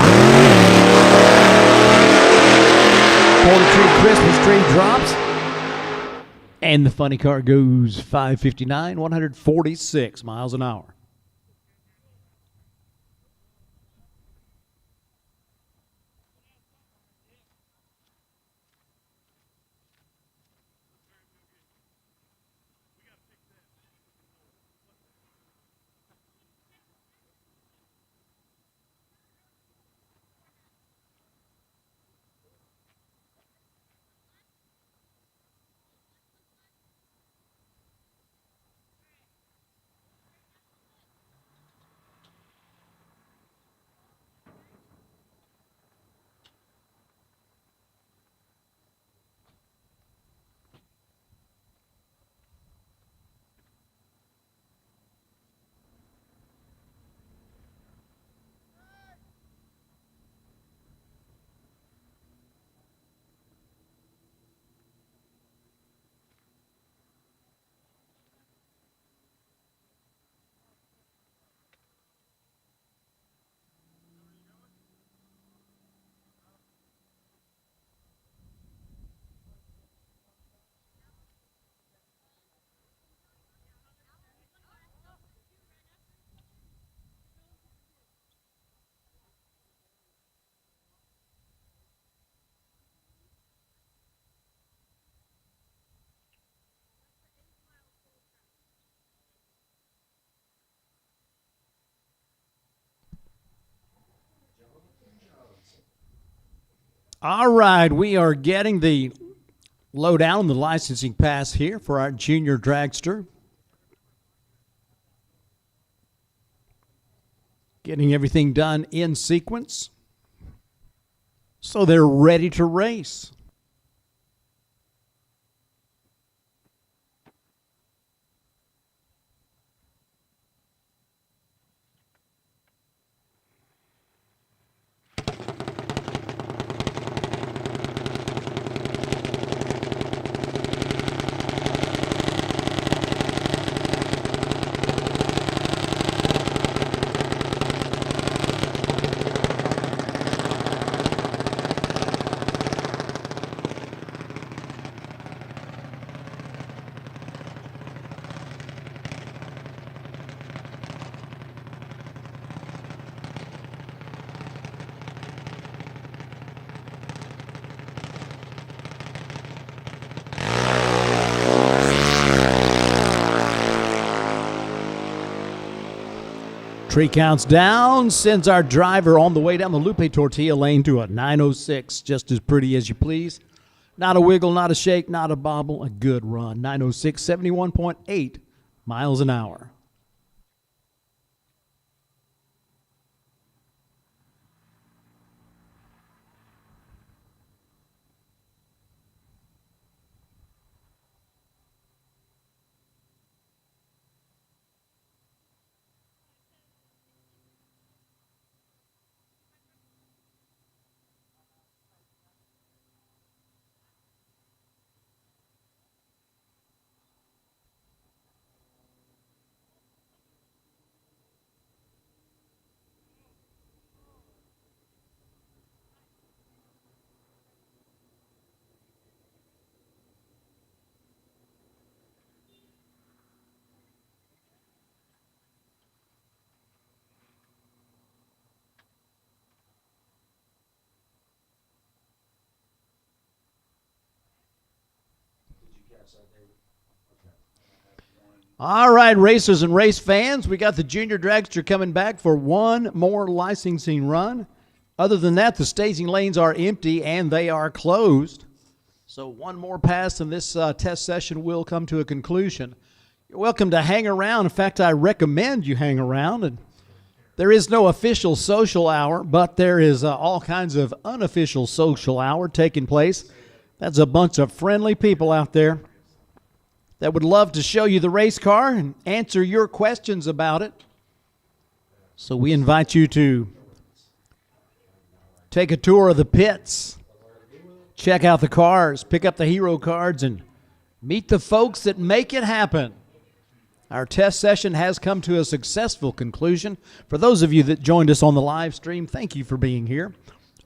the tree, Christmas tree drops. And the funny car goes 559, 146 miles an hour. All right, we are getting the lowdown on the licensing pass here for our junior dragster. Getting everything done in sequence so they're ready to race. Tree counts down, sends our driver on the way down the Lupe Tortilla lane to a 906, just as pretty as you please. Not a wiggle, not a shake, not a bobble, a good run. 906, 71.8 miles an hour. All right, racers and race fans, we got the Junior Dragster coming back for one more licensing run. Other than that, the staging lanes are empty and they are closed. So one more pass and this test session will come to a conclusion. You're welcome to hang around. In fact, I recommend you hang around. And there is no official social hour, but there is all kinds of unofficial social hour taking place. That's a bunch of friendly people out there that would love to show you the race car and answer your questions about it. So we invite you to take a tour of the pits, check out the cars, pick up the hero cards, and meet the folks that make it happen. Our test session has come to a successful conclusion. For those of you that joined us on the live stream, thank you for being here.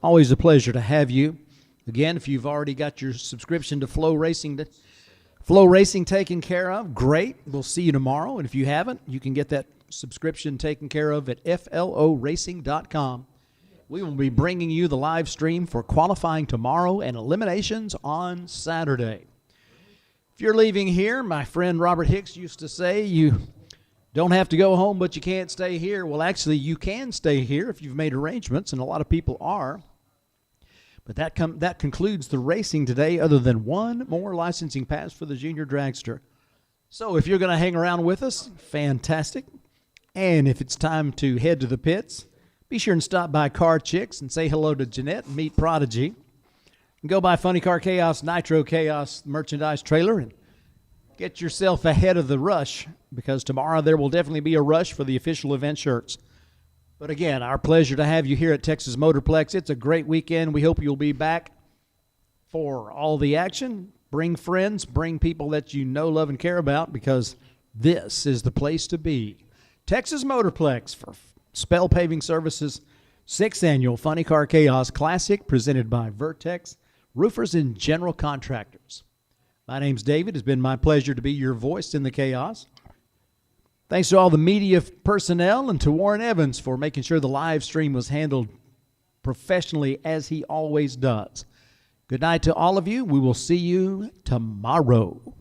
Always a pleasure to have you. Again, if you've already got your subscription to Flow Racing taken care of, great. We'll see you tomorrow. And if you haven't, you can get that subscription taken care of at floracing.com. We will be bringing you the live stream for qualifying tomorrow and eliminations on Saturday. If you're leaving here, my friend Robert Hicks used to say, you don't have to go home, but you can't stay here. Well, actually, you can stay here if you've made arrangements, and a lot of people are. But that concludes the racing today, other than one more licensing pass for the Junior Dragster. So if you're going to hang around with us, fantastic. And if it's time to head to the pits, be sure and stop by Car Chicks and say hello to Jeanette and meet Prodigy. And go by Funny Car Chaos, Nitro Chaos merchandise trailer and get yourself ahead of the rush, because tomorrow there will definitely be a rush for the official event shirts. But again, our pleasure to have you here at Texas Motorplex. It's a great weekend. We hope you'll be back for all the action. Bring friends, bring people that you know, love, and care about, because this is the place to be. Texas Motorplex for Spell Paving Services' 6th Annual Funny Car Chaos Classic, presented by Vertex Roofers and General Contractors. My name's David. It's been my pleasure to be your voice in the chaos. Thanks to all the media personnel and to Warren Evans for making sure the live stream was handled professionally, as he always does. Good night to all of you. We will see you tomorrow.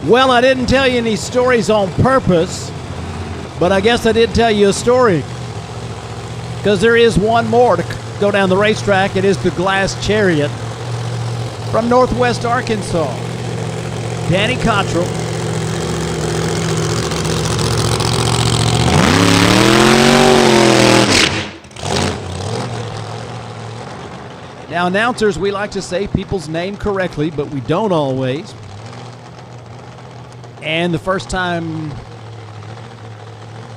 Well, I didn't tell you any stories on purpose, but I guess I did tell you a story. Because there is one more to go down the racetrack. It is the Glass Chariot from Northwest Arkansas. Danny Cottrell. Now, announcers, we like to say people's name correctly, but we don't always. And the first time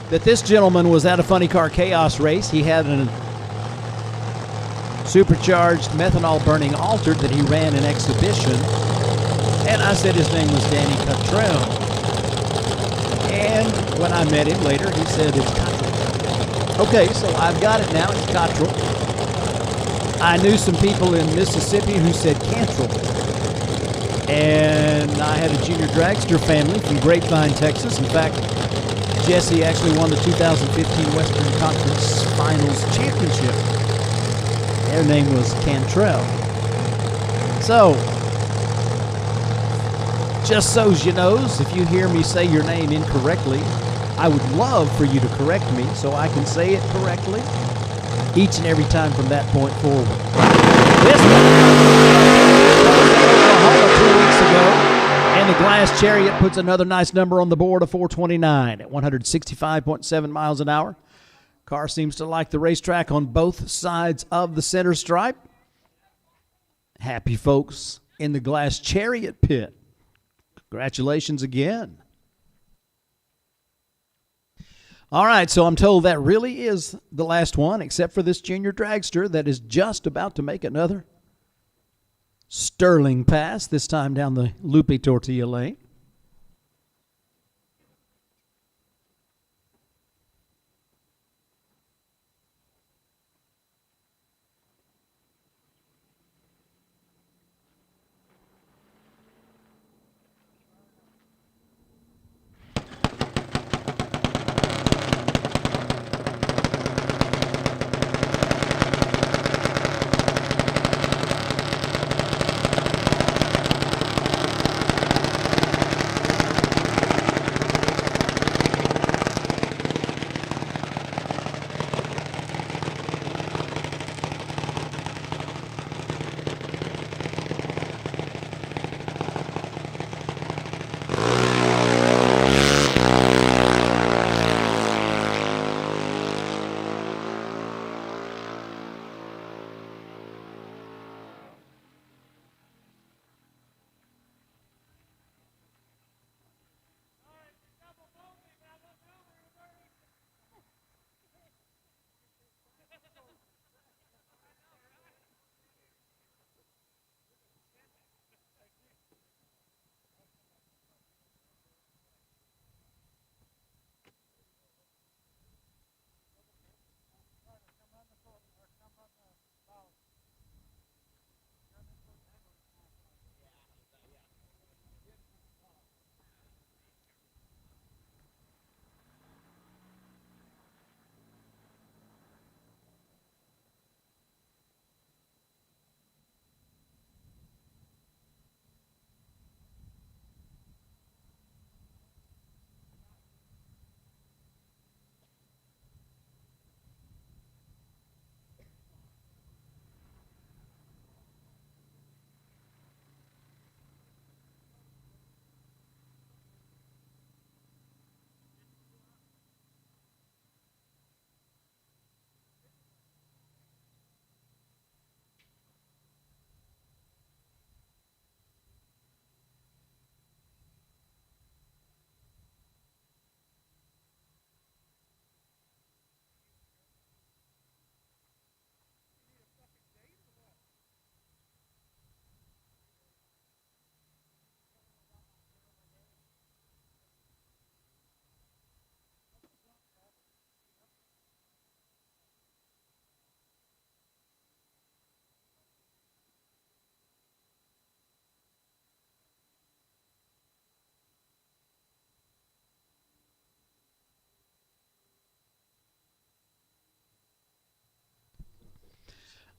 that this gentleman was at a Funny Car Chaos race, he had a supercharged methanol-burning Altered that he ran in exhibition. And I said his name was Danny Cottrell. And when I met him later, he said it's Cottrell. Okay, so I've got it now. It's Cottrell. I knew some people in Mississippi who said Cantrell. And I had a junior dragster family from Grapevine, Texas. In fact, Jesse actually won the 2015 Western Conference Finals Championship. Their name was Cantrell. So, just so's you knows, if you hear me say your name incorrectly, I would love for you to correct me so I can say it correctly each and every time from that point forward. This one Oklahoma 2 weeks ago, and the Glass Chariot puts another nice number on the board of 429 at 165.7 miles an hour. Car seems to like the racetrack on both sides of the center stripe. Happy folks in the Glass Chariot pit. Congratulations again. All right, so I'm told that really is the last one, except for this junior dragster that is just about to make another sterling pass, this time down the Lupe Tortilla lane.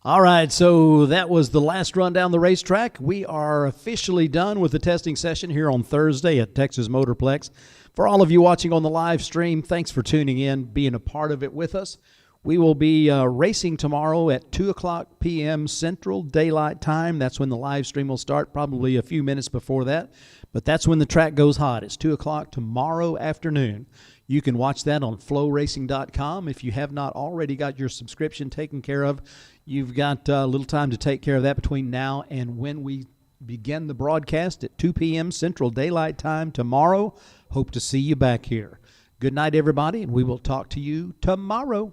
All right, so that was the last run down the racetrack. We are officially done with the testing session here on Thursday at Texas Motorplex. For all of you watching on the live stream, thanks for tuning in, being a part of it with us. We will be racing tomorrow at 2 o'clock p.m. Central Daylight Time. That's when the live stream will start, probably a few minutes before that. But that's when the track goes hot. It's 2 o'clock tomorrow afternoon. You can watch that on flowracing.com. If you have not already got your subscription taken care of, you've got a little time to take care of that between now and when we begin the broadcast at 2 p.m. Central Daylight Time tomorrow. Hope to see you back here. Good night, everybody, and we will talk to you tomorrow.